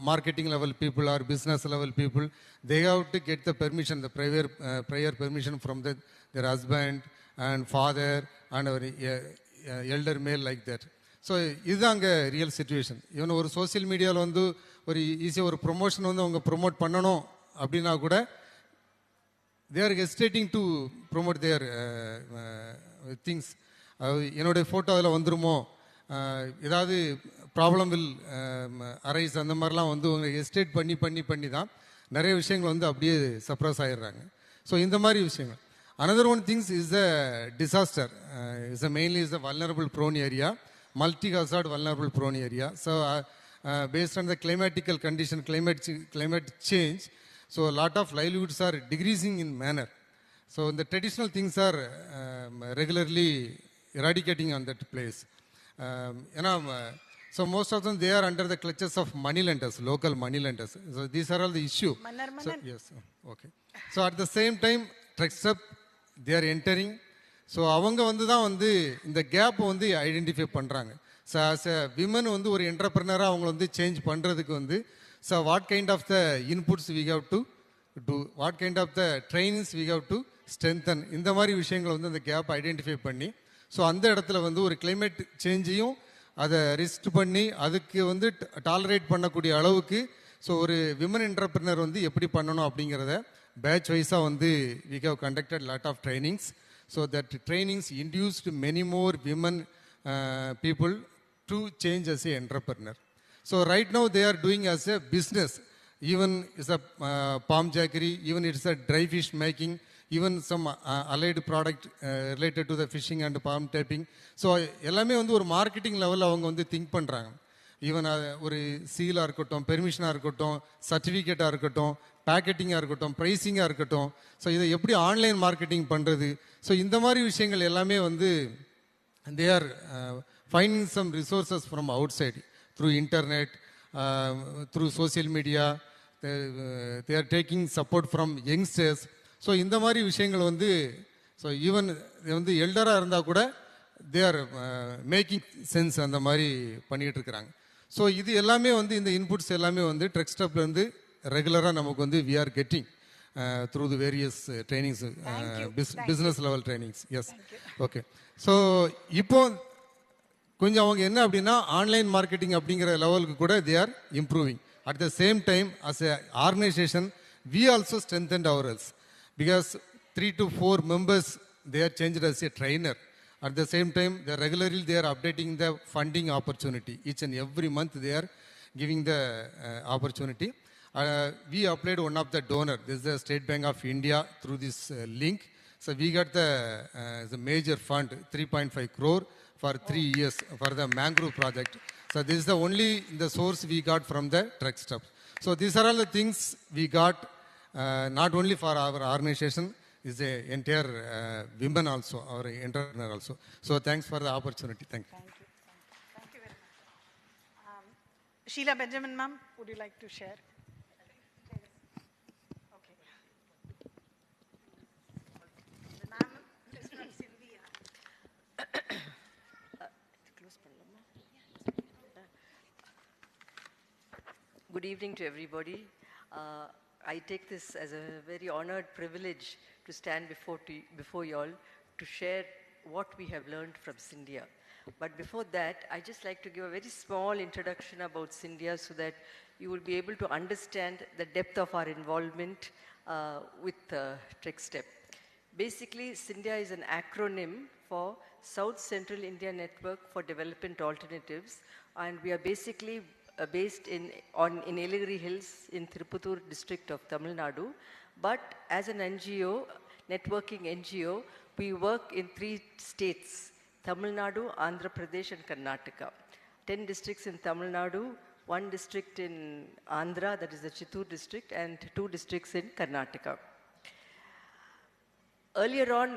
marketing level people or business level people. They have to get the permission, the prior permission from their husband and father and our elder male like that. So இதுதான் அங்கே real situation. இவன் ஒரு social மீடியாவில் வந்து ஒரு ஈஸியாக ஒரு promotion வந்து அவங்க ப்ரொமோட் பண்ணணும் அப்படின்னா கூட they are hesitating to promote their things. என்னுடைய ஃபோட்டோ அதில் வந்துருமோ, ஏதாவது ப்ராப்ளம் வில் அரைஸ், அந்த மாதிரிலாம் வந்து அவங்க ஹெஸ்டேட் பண்ணி தான் நிறைய விஷயங்கள் வந்து அப்படியே சப்ரஸ் ஆகிடுறாங்க. ஸோ இந்த மாதிரி விஷயங்கள். another one things is a disaster. Mainly is a vulnerable prone area, multi-hazard vulnerable prone area. So based on the climatical condition, climate change, so a lot of livelihoods are decreasing in manner. So the traditional things are regularly eradicating on that place. So most of them, they are under the clutches of money lenders, local money lenders. So these are all the issue. So, yes, okay. So at the same time, Trichy, they are entering. So அவங்க வந்து தான் வந்து இந்த gap வந்து identify பண்ணுறாங்க. So as a women வந்து ஒரு என்டர்பிரினராக அவங்க வந்து சேஞ்ச் பண்ணுறதுக்கு வந்து so what kind of the inputs we have to do, what kind of the trainings we have to strengthen, இந்த மாதிரி விஷயங்களை வந்து அந்த கேப் ஐடென்டிஃபை பண்ணி ஸோ அந்த இடத்துல வந்து ஒரு கிளைமேட் சேஞ்சையும் அதை ரிஸ்க் பண்ணி அதுக்கு வந்து டாலரேட் பண்ணக்கூடிய அளவுக்கு ஸோ ஒரு விமன் என்டர்பிரினர் வந்து எப்படி பண்ணணும் அப்படிங்கிறத பேட்ச் வைஸாக வந்து we have conducted lot of trainings. So that trainings induced many more women people to change as a entrepreneur. So right now they are doing as a business. Even it's a palm jackery, even it's a dry fish making, even some allied product related to the fishing and palm tapping. So எல்லாமே வந்து ஒரு marketing லெவலில் அவங்க வந்து think பண்ணுறாங்க. Even ஒரு சீலாக இருக்கட்டும், பெர்மிஷனாக இருக்கட்டும், சர்டிஃபிகேட்டாக இருக்கட்டும், பேக்கெட்டிங்காக இருக்கட்டும், ப்ரைஸிங்காக இருக்கட்டும். ஸோ இதை எப்படி ஆன்லைன் மார்க்கெட்டிங் பண்ணுறது, ஸோ இந்த மாதிரி விஷயங்கள் எல்லாமே வந்து they are finding some resources from outside through internet, through social media. They are taking support from youngsters. So இந்த மாதிரி விஷயங்கள் வந்து ஸோ ஈவன் வந்து எல்டராக இருந்தால் கூட தே ஆர் மேக்கிங் சென்ஸ் அந்த மாதிரி பண்ணிகிட்டு இருக்கிறாங்க. ஸோ இது எல்லாமே வந்து இந்த இன்புட்ஸ் எல்லாமே வந்து ட்ரெக்ஸ்டப்லேருந்து ரெகுலராக நமக்கு வந்து we are getting through the various trainings, business level trainings. Yes. Okay. So இப்போ கொஞ்சம் அவங்க என்ன அப்படின்னா ஆன்லைன் மார்க்கெட்டிங் அப்படிங்கிற லெவலுக்கு கூட they are improving. At the same time as a organisation we also strengthened ours because 3 to 4 members they are changed as a trainer. At the same time regularly they are updating the funding opportunity. Each and every month they are giving the opportunity. We applied one of the donor. This is the State Bank of India through this link. So we got the major fund, 3.5 crore for 3 years for the mangrove project. So this is the only the source we got from the Trextop. So these are all the things we got not only for our organization, is the entire women also, our entrepreneur also. So thanks for the opportunity. Thank you. Thank you very much. Sheila Benjamin, ma'am, would you like to share? Good evening to everybody. I take this as a very honored privilege to stand before you all to share what we have learned from Cindia. But before that, I just like to give a very small introduction about Cindia so that you will be able to understand the depth of our involvement with TrickStep. Basically, Cindia is an acronym for South Central India Network for Development Alternatives, and we are basically based in Nilagiri Hills in Tirupattur district of Tamil Nadu. But as an NGO, networking NGO, we work in 3 states, Tamil Nadu, Andhra Pradesh and Karnataka. 10 districts in Tamil Nadu, 1 district in Andhra, that is the Chittoor district, and 2 districts in Karnataka. Earlier on,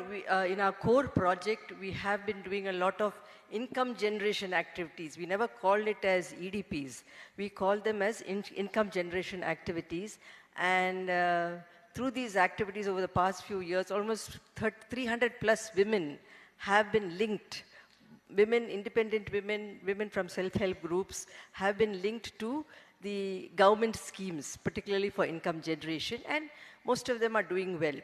in our core project, we have been doing a lot of income generation activities. We never called it as EDPs. We called them as income generation activities. And through these activities over the past few years, almost 300 plus women have been linked. Women, independent women, women from self-help groups have been linked to the government schemes, particularly for income generation. And most of them are doing well.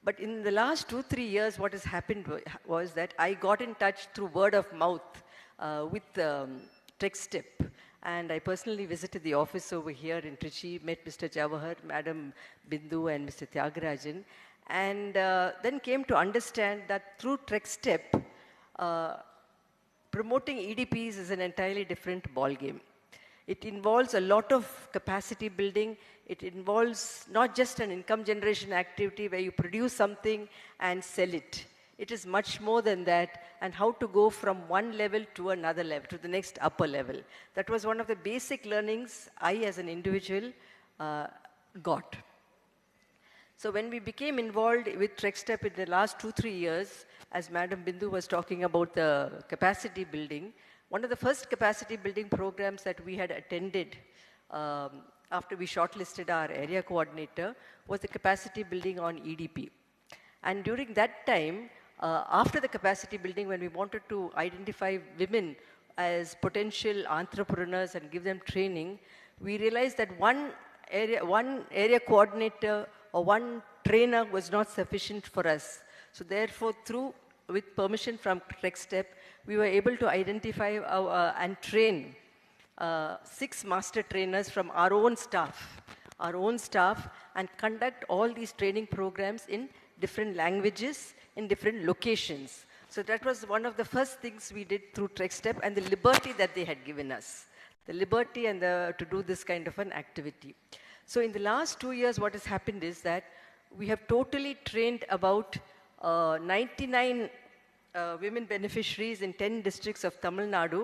But in the last 2-3 years, what has happened was that I got in touch through word of mouth with TrickStep. And I personally visited the office over here in Trichy, met Mr. Jawahar, Madam Bindu and Mr. Tyagarajan. And then came to understand that through TrickStep, promoting EDPs is an entirely different ballgame. It involves a lot of capacity building. It involves not just an income generation activity where you produce something and sell it. It is much more than that, and how to go from one level to another level, to the next upper level. That was one of the basic learnings I as an individual got. So when we became involved with TrickStep in the last 2-3 years, as Madam Bindu was talking about the capacity building, one of the first capacity building programs that we had attended after we shortlisted our area coordinator was the capacity building on EDP. And during that time, after the capacity building, when we wanted to identify women as potential entrepreneurs and give them training, we realized that one area coordinator or one trainer was not sufficient for us. So therefore, with permission from TrickStep, we were able to identify and train 6 master trainers from our own staff, and conduct all these training programs in different languages, in different locations. So that was one of the first things we did through TrickStep, and the liberty that they had given us. The liberty and to do this kind of an activity. So in the last 2 years, what has happened is that we have totally trained about 99 women beneficiaries in 10 districts of Tamil Nadu,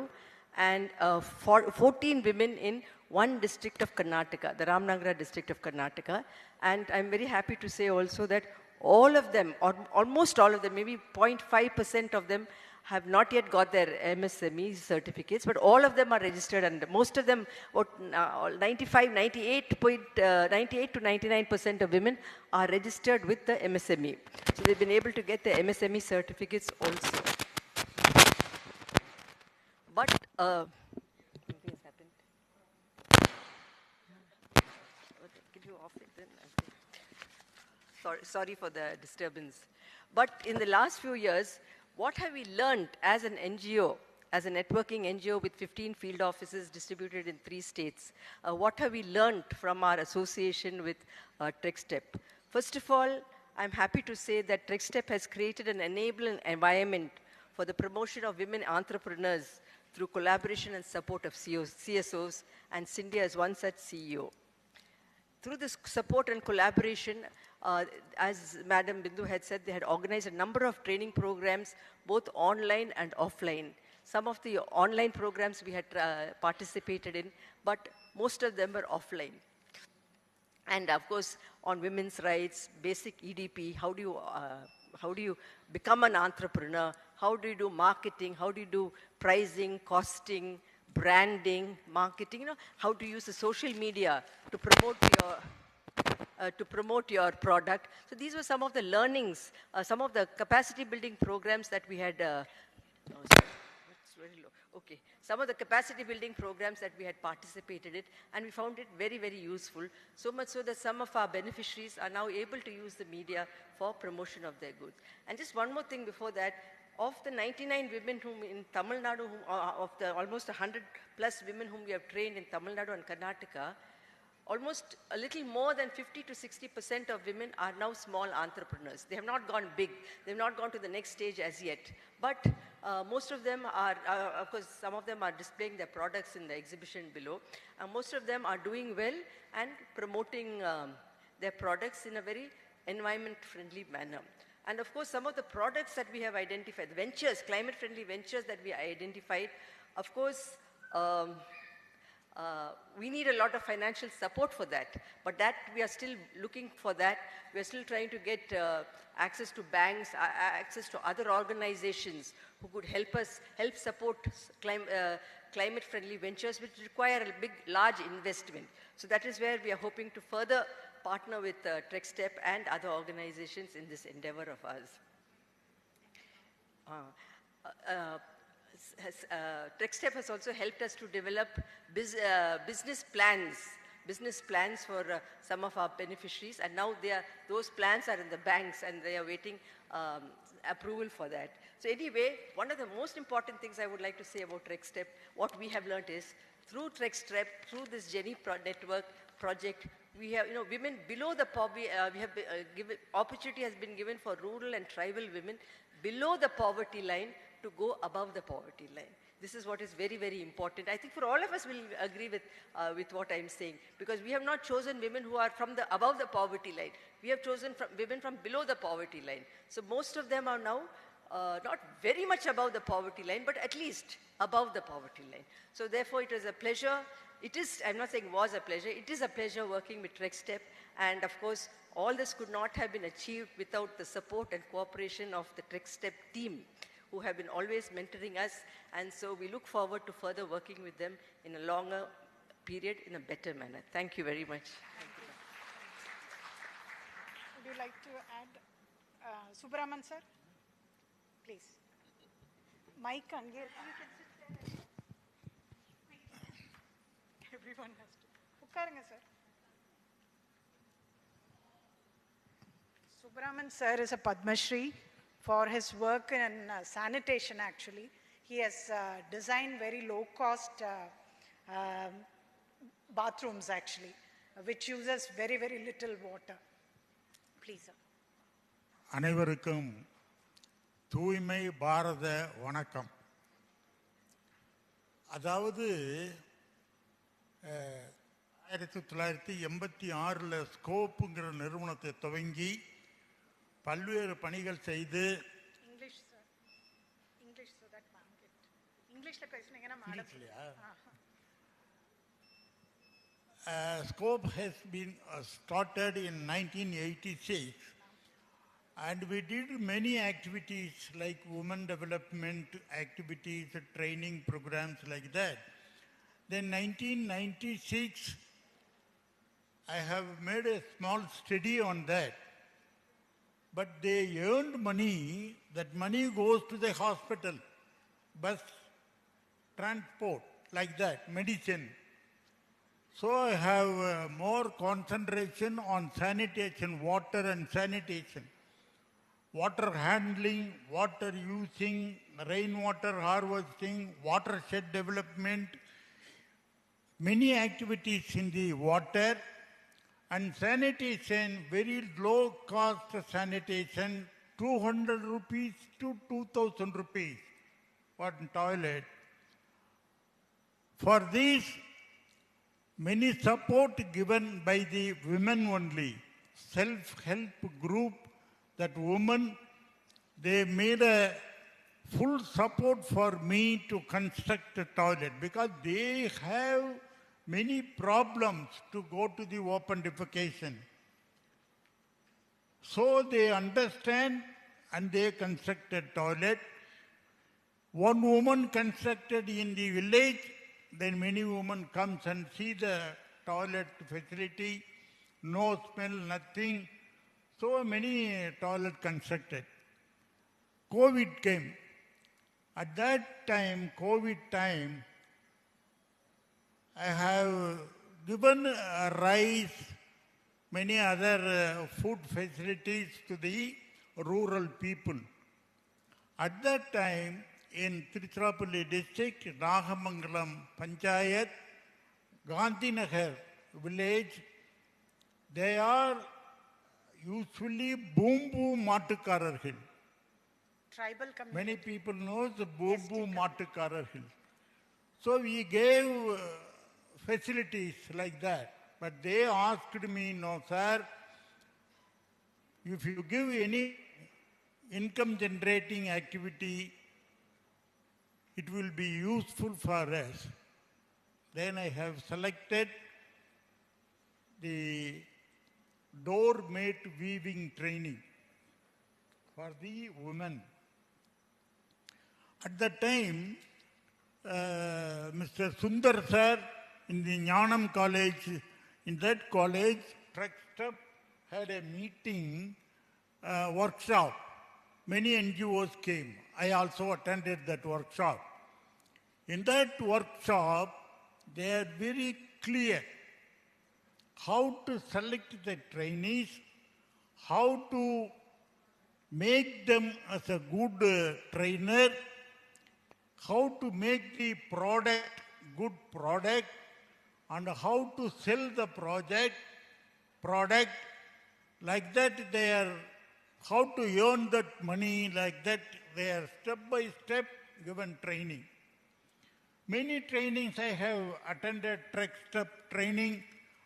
and 14 women in 1 district of Karnataka, the Ramnagara district of Karnataka. And I'm very happy to say also that all of them, or almost all of them, maybe 0.5% of them, have not yet got their MSME certificates, but all of them are registered, and most of them, about 98 to 99% of women are registered with the MSME. So they've been able to get the MSME certificates also. But something has happened. Can you off it then? Sorry for the disturbance. But in the last few years, what have we learned as an NGO, as a networking NGO with 15 field offices distributed in 3 states? What have we learned from our association with TrickStep? First of all, I'm happy to say that TrickStep has created an enabling environment for the promotion of women entrepreneurs through collaboration and support of CSOs, and Cindy is one such CEO. Through this support and collaboration, as Madam Bindu had said, they had organized a number of training programs, both online and offline. Some of the online programs we had participated in, but most of them were offline. And of course, on women's rights, basic EDP, how do you become an entrepreneur? How do you do marketing? How do you do pricing, costing, branding, marketing? How to use the social media to promote your product. So these were some of the learnings, some of the capacity building programs that we had. Okay, some of the capacity building programs that we had participated in, and we found it very, very useful. So much so that some of our beneficiaries are now able to use the media for promotion of their goods. And just one more thing before that. Of the 99 women whom in Tamil Nadu, of the almost 100 plus women whom we have trained in Tamil Nadu and Karnataka, almost a little more than 50 to 60% of women are now small entrepreneurs. They have not gone big. They have not gone to the next stage as yet. But most of them are, of course, some of them are displaying their products in the exhibition below. Most of them are doing well and promoting their products in a very environment-friendly manner. And of course, some of the products that we have identified, ventures, climate-friendly ventures that we identified, of course, we need a lot of financial support for that. But that, we are still looking for that. We are still trying to get access to banks, access to other organizations who could help us, help support climate-friendly ventures, which require a large investment. So that is where we are hoping to further partner with TrickStep and other organizations in this endeavor of ours. TrickStep has also helped us to develop business plans for some of our beneficiaries, and now those plans are in the banks and they are waiting approval for that. So anyway, one of the most important things I would like to say about TrickStep, what we have learned is, through TrickStep, through this Jenny network project, we have, women below the poverty, opportunity has been given for rural and tribal women below the poverty line to go above the poverty line. This is what is very, very important. I think for all of us will agree with what I'm saying, because we have not chosen women who are from above the poverty line. We have chosen women from below the poverty line. So most of them are now not very much above the poverty line, but at least above the poverty line. So therefore, it was a pleasure. It is, I'm not saying was a pleasure, it is a pleasure working with TrickStep. And of course, all this could not have been achieved without the support and cooperation of the TrickStep team, who have been always mentoring us. And so we look forward to further working with them in a longer period, in a better manner. Thank you very much. Would you like to add, Subraman sir? Please. Mike, everyone has to. Ukkarunga sir. Subraman sir is a Padma Shri for his work in sanitation, actually. He has designed very low-cost bathrooms, actually, which uses very, very little water. Please, sir. அனைவருக்கும் தூய்மை பாரத வணக்கம். அதாவது 1986 ஸ்கோப்புங்கிற நிறுவனத்தை துவங்கி பல்வேறு பணிகள் செய்து Scope has been started in 1986, And we did many activities like women development activities, training programs like that. Then 1996, I have made a small study on that. But they earned money, that money goes to the hospital, bus, transport, like that, medicine. So I have more concentration on sanitation, water and sanitation. Water handling, water using, rainwater harvesting, watershed development, many activities in the water, and sanitation, very low cost sanitation, 200 rupees to 2000 rupees for toilet. For this, many support given by the women only, self-help group, that women, they made a full support for me to construct a toilet because they have many problems to go to the open defecation. So they understand and they constructed toilet. One woman constructed in the village, then many women comes and see the toilet facility, no smell, nothing. So many toilet constructed. COVID came. At that time, COVID time, I have given rice, many other food facilities to the rural people. At that time, in Trichy district, Nagamangalam Panchayat, Gandhinagar village, they are usually Bumbu Mattukarargal. Tribal community. Many people know the Bumbu Mattukarargal. So we gave facilities like that. But they asked me, no sir, if you give any income generating activity, it will be useful for us. Then I have selected the door mat weaving training for the women. At that time, Mr. Sundar sir in the Jnanam college, in that college, Trichy had a meeting, workshop. Many NGOs came. I also attended that workshop. In that workshop, they are very clear how to select the trainees, how to make them as a good trainer, how to make the product good product, and how to sell the product. Like that they are, how to earn that money, like that they are step by step given training. Many trainings I have attended, Trichy training,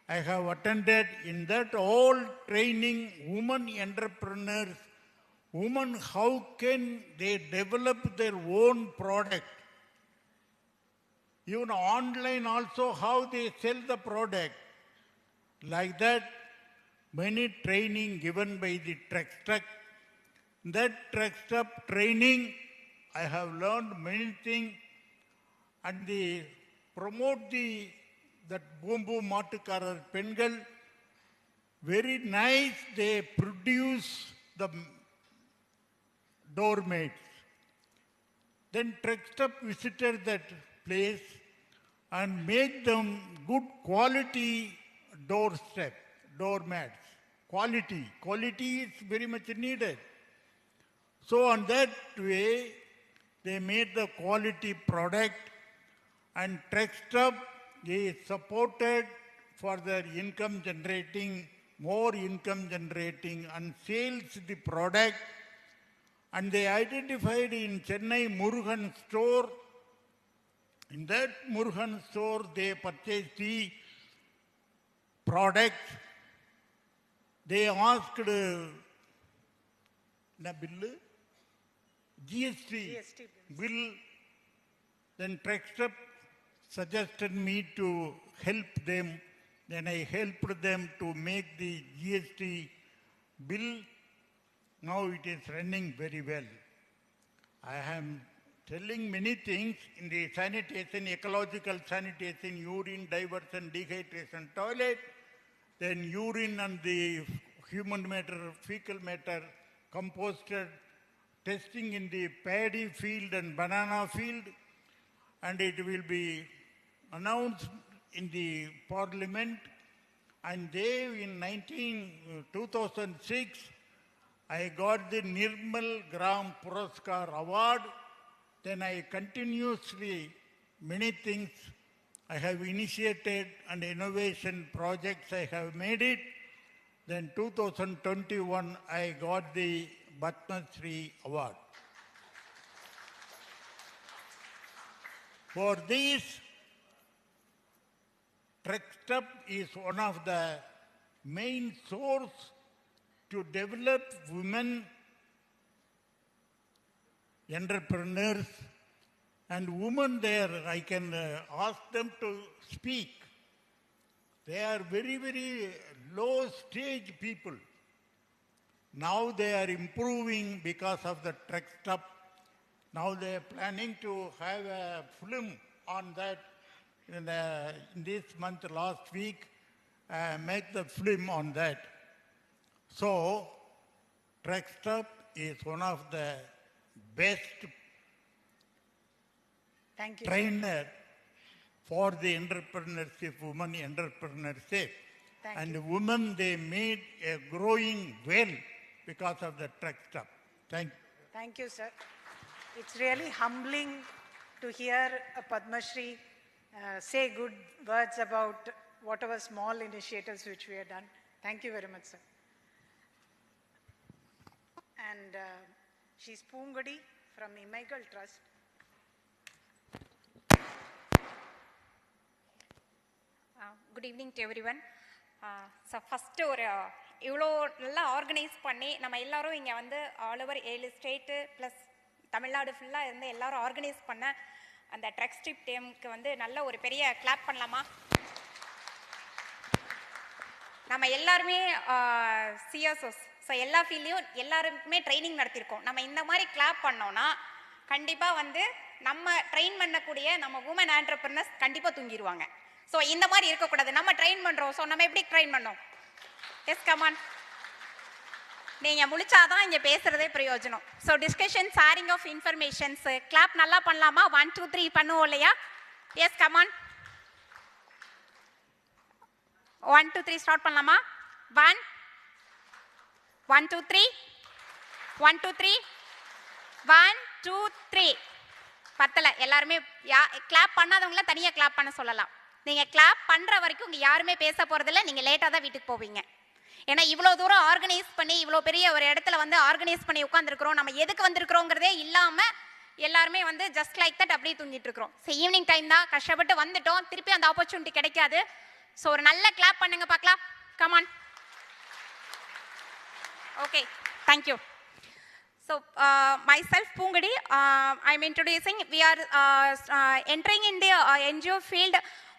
I have attended. In that all training, women entrepreneurs, women, how can they develop their own product? Even online also, how they sell the product. Like that, many training given by the Trichy. That Trichy training, I have learned many things, and they promote that Bumbu Mattukarar Pengal. Very nice, they produce the doormats. Then Trichy visited that place and make them good quality doormats. Quality is very much needed. So on that way, they made the quality product, and Trichy is supported for their income generating, more income generating, and sales the product. And they identified in Chennai Murugan store. In that Murugan store, they purchased the product. They asked GST bill. Then Trichy suggested me to help them. Then I helped them to make the GST bill. Now it is running very well. I am telling many things in the sanitation, ecological sanitation, urine diversion, dehydration, toilet, then urine and the human matter, fecal matter, composted, testing in the paddy field and banana field, and it will be announced in the parliament. And there in 2006, I got the Nirmal Gram Puraskar Award. Then I continuously, many things I have initiated and innovation projects I have made it. Then 2021, I got the Padma Shri Award. For this, Trichy is one of the main source to develop women entrepreneurs and women there. I can ask them to speak. They are very, very low stage people. Now they are improving because of the Trichy. Now they are planning to have a film on that in this month, last week, make the film on that. So, Trichy is one of the best trainer for the entrepreneurship, women entrepreneurship. And women, they made a growing well because of the Trichy. Thank you. Thank you, sir. It's really humbling to hear a Padma Shri say good words about whatever small initiatives which we have done. Thank you very much, sir. And she's Poongadi from Imaigal Trust. Good evening to everyone. So first இவ்வளோ நல்லா organise பண்ணி நம்ம எல்லாரும் இங்கே வந்து all over 7 state plus Tamil Nadu ஃபுல்லாக இருந்து எல்லாரும் ஆர்கனைஸ் பண்ண அந்த ட்ரக் ஸ்ட்ரிப் டீமுக்கு வந்து நல்ல ஒரு பெரிய கிளாப் பண்ணலாமா? நம்ம எல்லாருமே சிஎஸ்ஓஸ், ஸோ எல்லா ஃபீல்ட்லையும் எல்லாருக்குமே ட்ரைனிங் நடத்தியிருக்கோம். நம்ம இந்த மாதிரி கிளாப் பண்ணோன்னா கண்டிப்பாக வந்து நம்ம ட்ரெயின் பண்ணக்கூடிய நம்ம உமன் ஆண்டர்பிரினர்ஸ் கண்டிப்பாக தூங்கிடுவாங்க. ஸோ இந்த மாதிரி இருக்கக்கூடாது. நம்ம ட்ரெயின் பண்ணுறோம், ஸோ நம்ம எப்படி ட்ரெயின் பண்ணோம்? எஸ் கமான், நீங்கள் முழிச்சாதான் இங்கே பேசுகிறதே பிரயோஜனம். So discussion, sharing of informations, clap நல்லா பண்ணலாமா? 1 2 3 பண்ணுவோம் இல்லையா? எஸ் கமான், 1 2 3 ஸ்டார்ட் பண்ணலாமா? 1 2 3 1 2 3 1 2 3. பத்தலை, எல்லாருமே கிளாப் பண்ணாதவங்கள தனியாக கிளாப் பண்ண சொல்லலாம். நீங்கள் கிளாப் பண்ணுற வரைக்கும் இங்கே யாருமே பேச போகிறதில்ல, நீங்கள் லேட்டாக தான் வீட்டுக்கு போவீங்க. ஏன்னா இவ்வளோ தூரம் ஆர்கனைஸ் பண்ணி இவ்வளோ பெரிய ஒரு இடத்துல வந்து ஆர்கனைஸ் பண்ணி உட்காந்துருக்குறோம். நம்ம எதுக்கு வந்திருக்கிறோங்கிறதே இல்லாமல் எல்லாருமே வந்து ஜஸ்ட் லைக் தட் அப்படியே தூங்கிட்டு இருக்கிறோம். ஸோ ஈவினிங் டைம் தான், கஷ்டப்பட்டு வந்துட்டோம், திருப்பி அந்த ஆப்பர்ச்சுனிட்டி கிடைக்காது. ஸோ ஒரு நல்ல கிளாப் பண்ணுங்க பார்க்கலாம். Come on. Okay, thank you. So myself Poongadi, I'm introducing, we are entering in the NGO field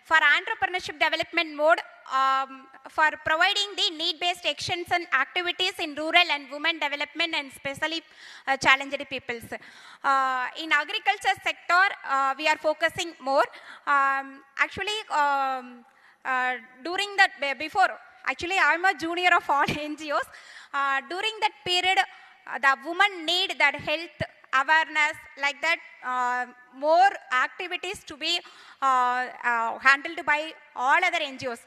for entrepreneurship development mode, for providing the need-based actions and activities in rural and women development and especially challenged peoples. In agriculture sector, we are focusing more. Actually, during that, before, actually I'm a junior of all NGOs. During that period, the women need that health awareness, like that more activities to be handled by all other NGOs.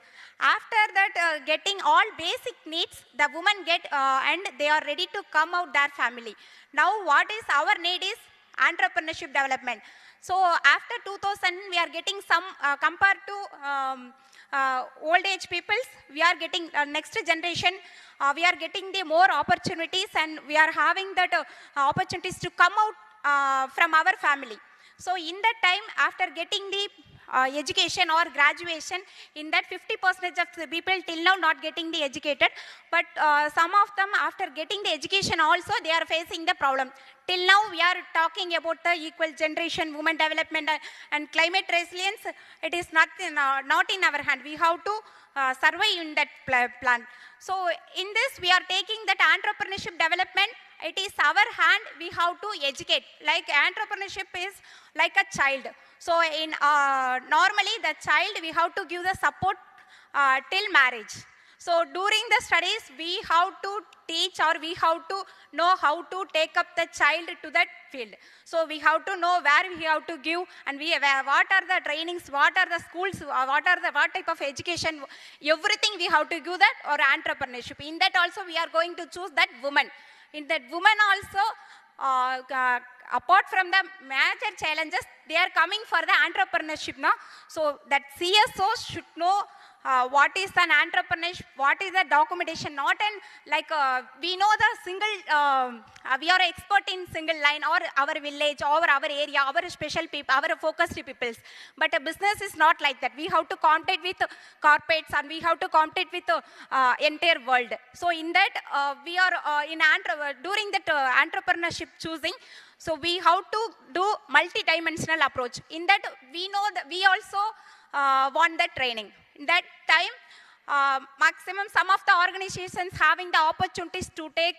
After that, getting all basic needs, the women get and they are ready to come out their family. Now what is our need is entrepreneurship development. So after 2000, we are getting some, compared to old age peoples, we are getting next generation, we are getting the more opportunities and we are having that opportunities to come out from our family. So in that time, after getting the education or graduation. In that 50% of the people till now not getting the educated, but some of them after getting the education also they are facing the problem. Till now we are talking about the equal generation, women development and climate resilience. It is not in our hand. We have to survive in that plan. So in this we are taking that entrepreneurship development. It is our hand. We have to educate. Like entrepreneurship is like a child. So in normally the child we have to give the support till marriage. So during the studies we have to teach, or we have to know how to take up the child to that field. So we have to know where we have to give, and what are the trainings, what are the schools, what type of education, everything we have to give that, or entrepreneurship. In that also we are going to choose that woman. In that woman also, apart from the major challenges, they are coming for the entrepreneurship now. So that CSOs should know what is an entrepreneurship, what is the documentation, not an like we know the single, we are expert in single line or our village or our area, our special people, our focused peoples. But a business is not like that. We have to compete with corporates, and we have to compete with entire world. So in that we are during that entrepreneurship choosing. So we have to do multi-dimensional approach. In that we know that we also want the training. In that time, maximum some of the organizations having the opportunities to take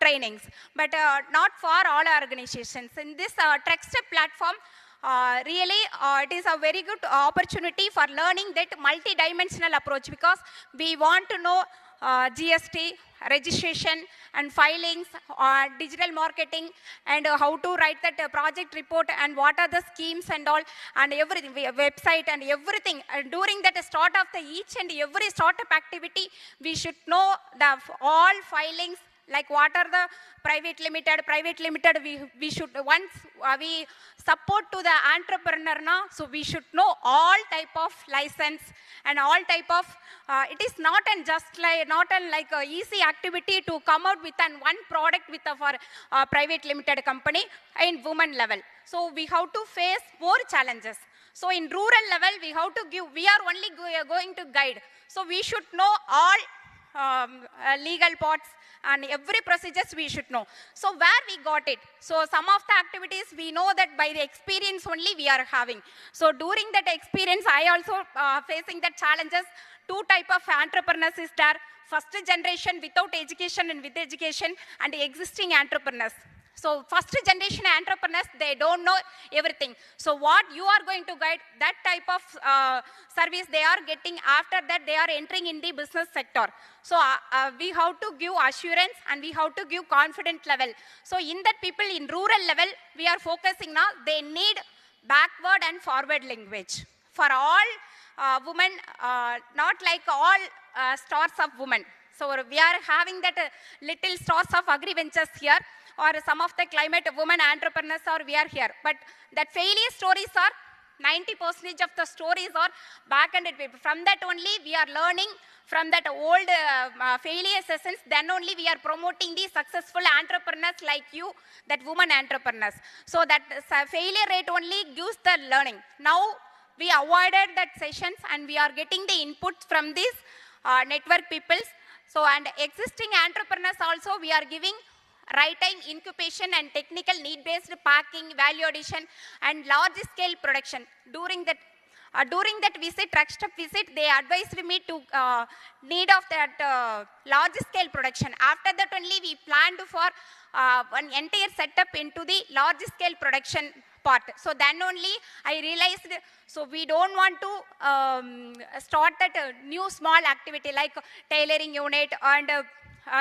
trainings, but not for all organizations. In this TrekStep platform, really it is a very good opportunity for learning that multi-dimensional approach, because we want to know GST, registration and filings, digital marketing, and how to write that project report, and what are the schemes and all, and everything, website and everything. And during that start of the each and every startup activity, we should know the all filings, like what are the private limited, we should, once we support to the entrepreneur now, so we should know all type of license and all type of, it is not like a easy activity to come out with one product with for private limited company in women level. So we have to face more challenges. So in rural level, we have to give, we are only going to guide. So we should know all legal parts and every procedures we should know. So where we got it? So some of the activities we know that by the experience only we are having. So during that experience, I also facing the challenges. Two type of entrepreneurs is there. First generation without education and with education, and existing entrepreneurs. So first generation entrepreneurs, they don't know everything. So what you are going to guide, that type of service they are getting, after that they are entering in the business sector. So we have to give assurance, and we have to give confident level. So in that people in rural level, we are focusing now, they need backward and forward language. For all women, not like all stars of women. So we are having that little stars of agri-ventures here, or some of the climate women entrepreneurs are we are here. But that failure stories are 90% of the stories are back-ended. From that only we are learning from that old failure sessions. Then only we are promoting the successful entrepreneurs like you, that women entrepreneurs. So that failure rate only gives the learning. Now we avoided that sessions, and we are getting the inputs from these network peoples. So and existing entrepreneurs also we are giving right time incubation and technical need-based packing, value addition, and large-scale production. During that visit, TrekStep visit, they advised me to need of that large-scale production. After that only we planned for an entire setup into the large-scale production part. So then only I realized, so we don't want to start that new small activity like tailoring unit and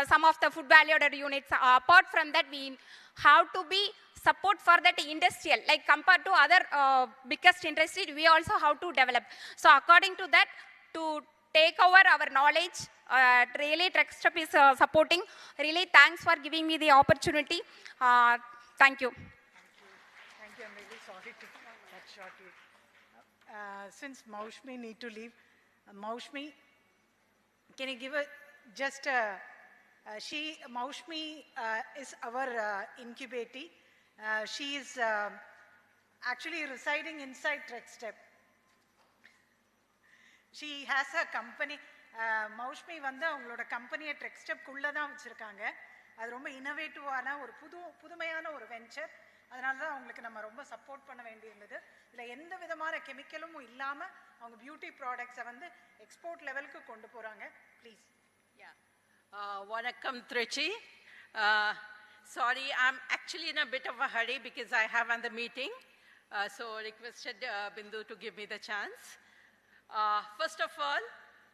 some of the food value added units. Apart from that, we have to be support for that industrial, like compared to other biggest industry, we also have to develop. So according to that, to take over our knowledge, really TrekStep is supporting. Really thanks for giving me the opportunity. Thank you. Thank you. I'm really sorry to cut short you. Since Maushmi need to leave, Maushmi, can you give a just Maushmi is our incubatee. She is actually residing inside Trek Step. She has a company. மௌஷ்மி வந்து அவங்களோட கம்பெனியை trek ஸ்டெப்குள்ளே தான் வச்சுருக்காங்க. அது ரொம்ப இனோவேட்டிவான ஒரு புதுமையான ஒரு வெஞ்சர். அதனால தான் அவங்களுக்கு நம்ம ரொம்ப சப்போர்ட் பண்ண வேண்டியிருந்தது. இதில் எந்த விதமான கெமிக்கலும் இல்லாமல் அவங்க பியூட்டி ப்ராடக்ட்ஸை வந்து எக்ஸ்போர்ட் லெவலுக்கு கொண்டு போகிறாங்க. Please. Vanakkam Trichy. Sorry, I'm actually in a bit of a hurry because I have another meeting. So requested Bindu to give me the chance. First of all,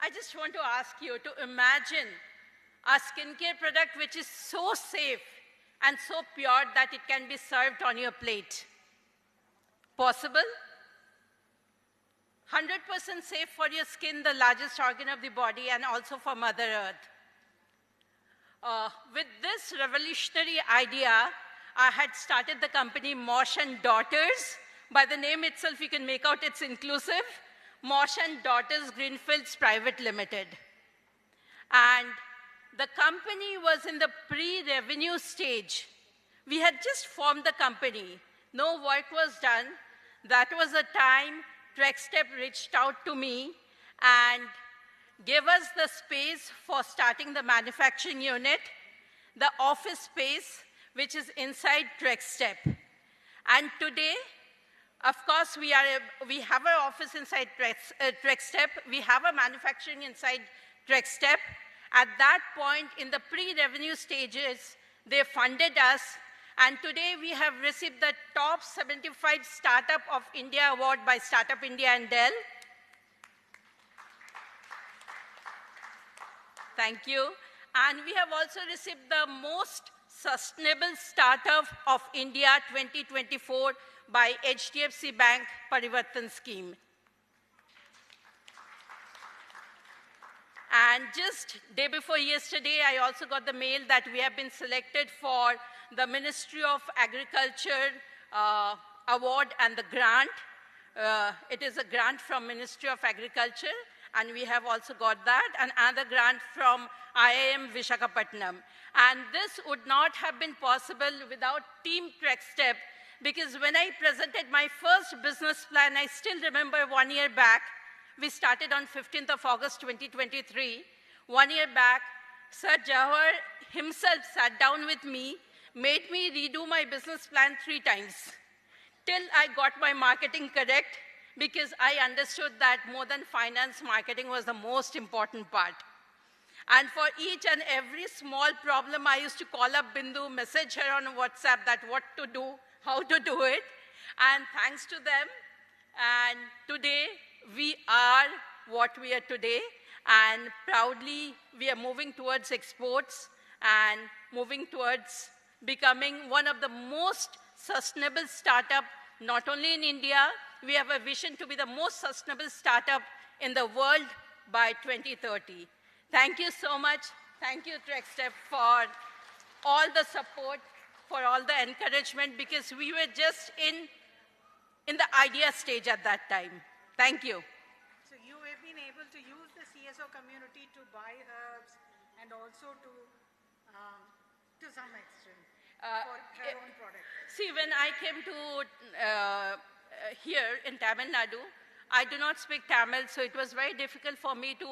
I just want to ask you to imagine a skincare product which is so safe and so pure that it can be served on your plate. Possible? 100% safe for your skin, the largest organ of the body, and also for Mother Earth. With this revolutionary idea, I had started the company Mosh and Daughters. By the name itself, you can make out it's inclusive. Mosh and Daughters Greenfields Private Limited. And the company was in the pre-revenue stage. We had just formed the company. No work was done. That was the time Trek Step reached out to me and gave us the space for starting the manufacturing unit, the office space, which is inside Trek Step. And today, of course, we have an office inside Trek Step. We have a manufacturing inside Trek Step. At that point, in the pre-revenue stages, they funded us. And today, we have received the top 75 Startup of India award by Startup India and Dell. Thank you. And we have also received the most sustainable startup of India 2024 by HDFC Bank Parivartan Scheme. And just day before yesterday, I also got the mail that we have been selected for the Ministry of Agriculture award and the grant. It is a grant from Ministry of Agriculture, and we have also got that, and another grant from IIM Visakhapatnam. And this would not have been possible without Team Trek Step, because when I presented my first business plan, I still remember 1 year back, we started on 15th of August 2023. 1 year back, Sir Jawahar himself sat down with me, made me redo my business plan 3 times, till I got my marketing correct, because I understood that more than finance, marketing was the most important part. And for each and every small problem, I used to call up Bindu, message her on WhatsApp that what to do, how to do it. And thanks to them, and today we are what we are today. And proudly, we are moving towards exports and moving towards becoming one of the most sustainable startup, not only in India. We have a vision to be the most sustainable startup in the world by 2030. Thank you so much. Thank you, Trek Step, for all the support, for all the encouragement, because we were just in the idea stage at that time. Thank you. So you have been able to use the CSO community to buy herbs and also to some extent for her own product. See, when I came to here in Tamil Nadu, I do not speak Tamil, so it was very difficult for me to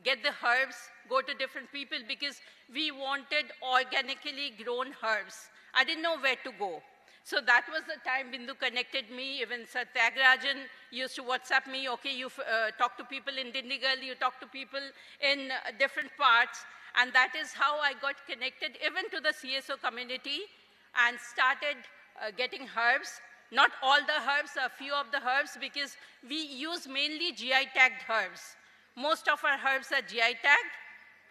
get the herbs, go to different people, because we wanted organically grown herbs. I didn't know where to go. So that was the time Bindu connected me. Even Sir Tyagarajan used to WhatsApp me, okay, you talk to people in Dindigal, you talk to people in different parts. And that is how I got connected even to the CSO community and started getting herbs. Not all the herbs, a few of the herbs, because we use mainly GI tagged herbs. Most of our herbs are GI tagged,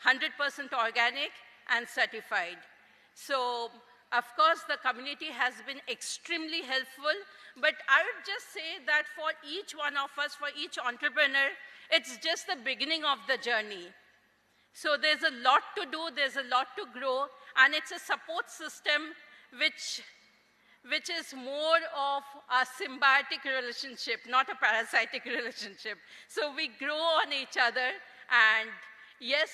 100% organic and certified. So, of course, the community has been extremely helpful, but I would just say that for each one of us, for each entrepreneur, it's just the beginning of the journey. So there's a lot to do, there's a lot to grow, and it's a support system which is more of a symbiotic relationship, not a parasitic relationship. So we grow on each other, and yes,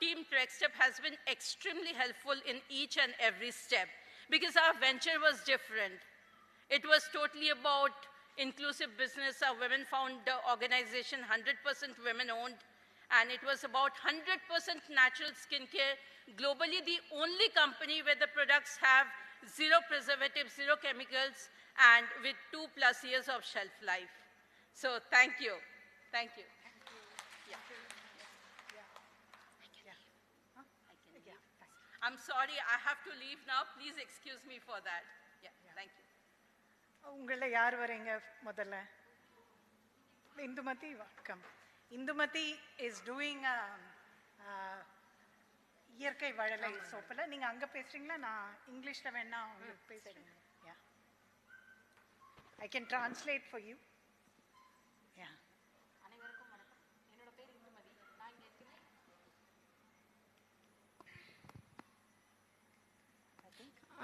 Team Trek Step has been extremely helpful in each and every step, because our venture was different. It was totally about inclusive business, a women-found organization, 100% women-owned, and it was about 100% natural skincare. Globally, the only company where the products have zero preservatives, zero chemicals, and with 2+ years of shelf life. So thank you. Thank you. I'm sorry, I have to leave now. Please excuse me for that. Yeah, thank you. உங்கள யார் வரீங்க முதல்ல? Indumathi, welcome. Indumathi is doing இயற்கை வழலை சோப்புல. நீங்க அங்க பேசுறீங்களா? நான் இங்கிலீஷ்ல வேணா உங்களுக்கு பேசுறேன். Yeah. I can translate for you. Yeah. அனைவருக்கும் வணக்கம். என்னோட பேர் இந்துமதி. நான் இங்க இருக்கேன்.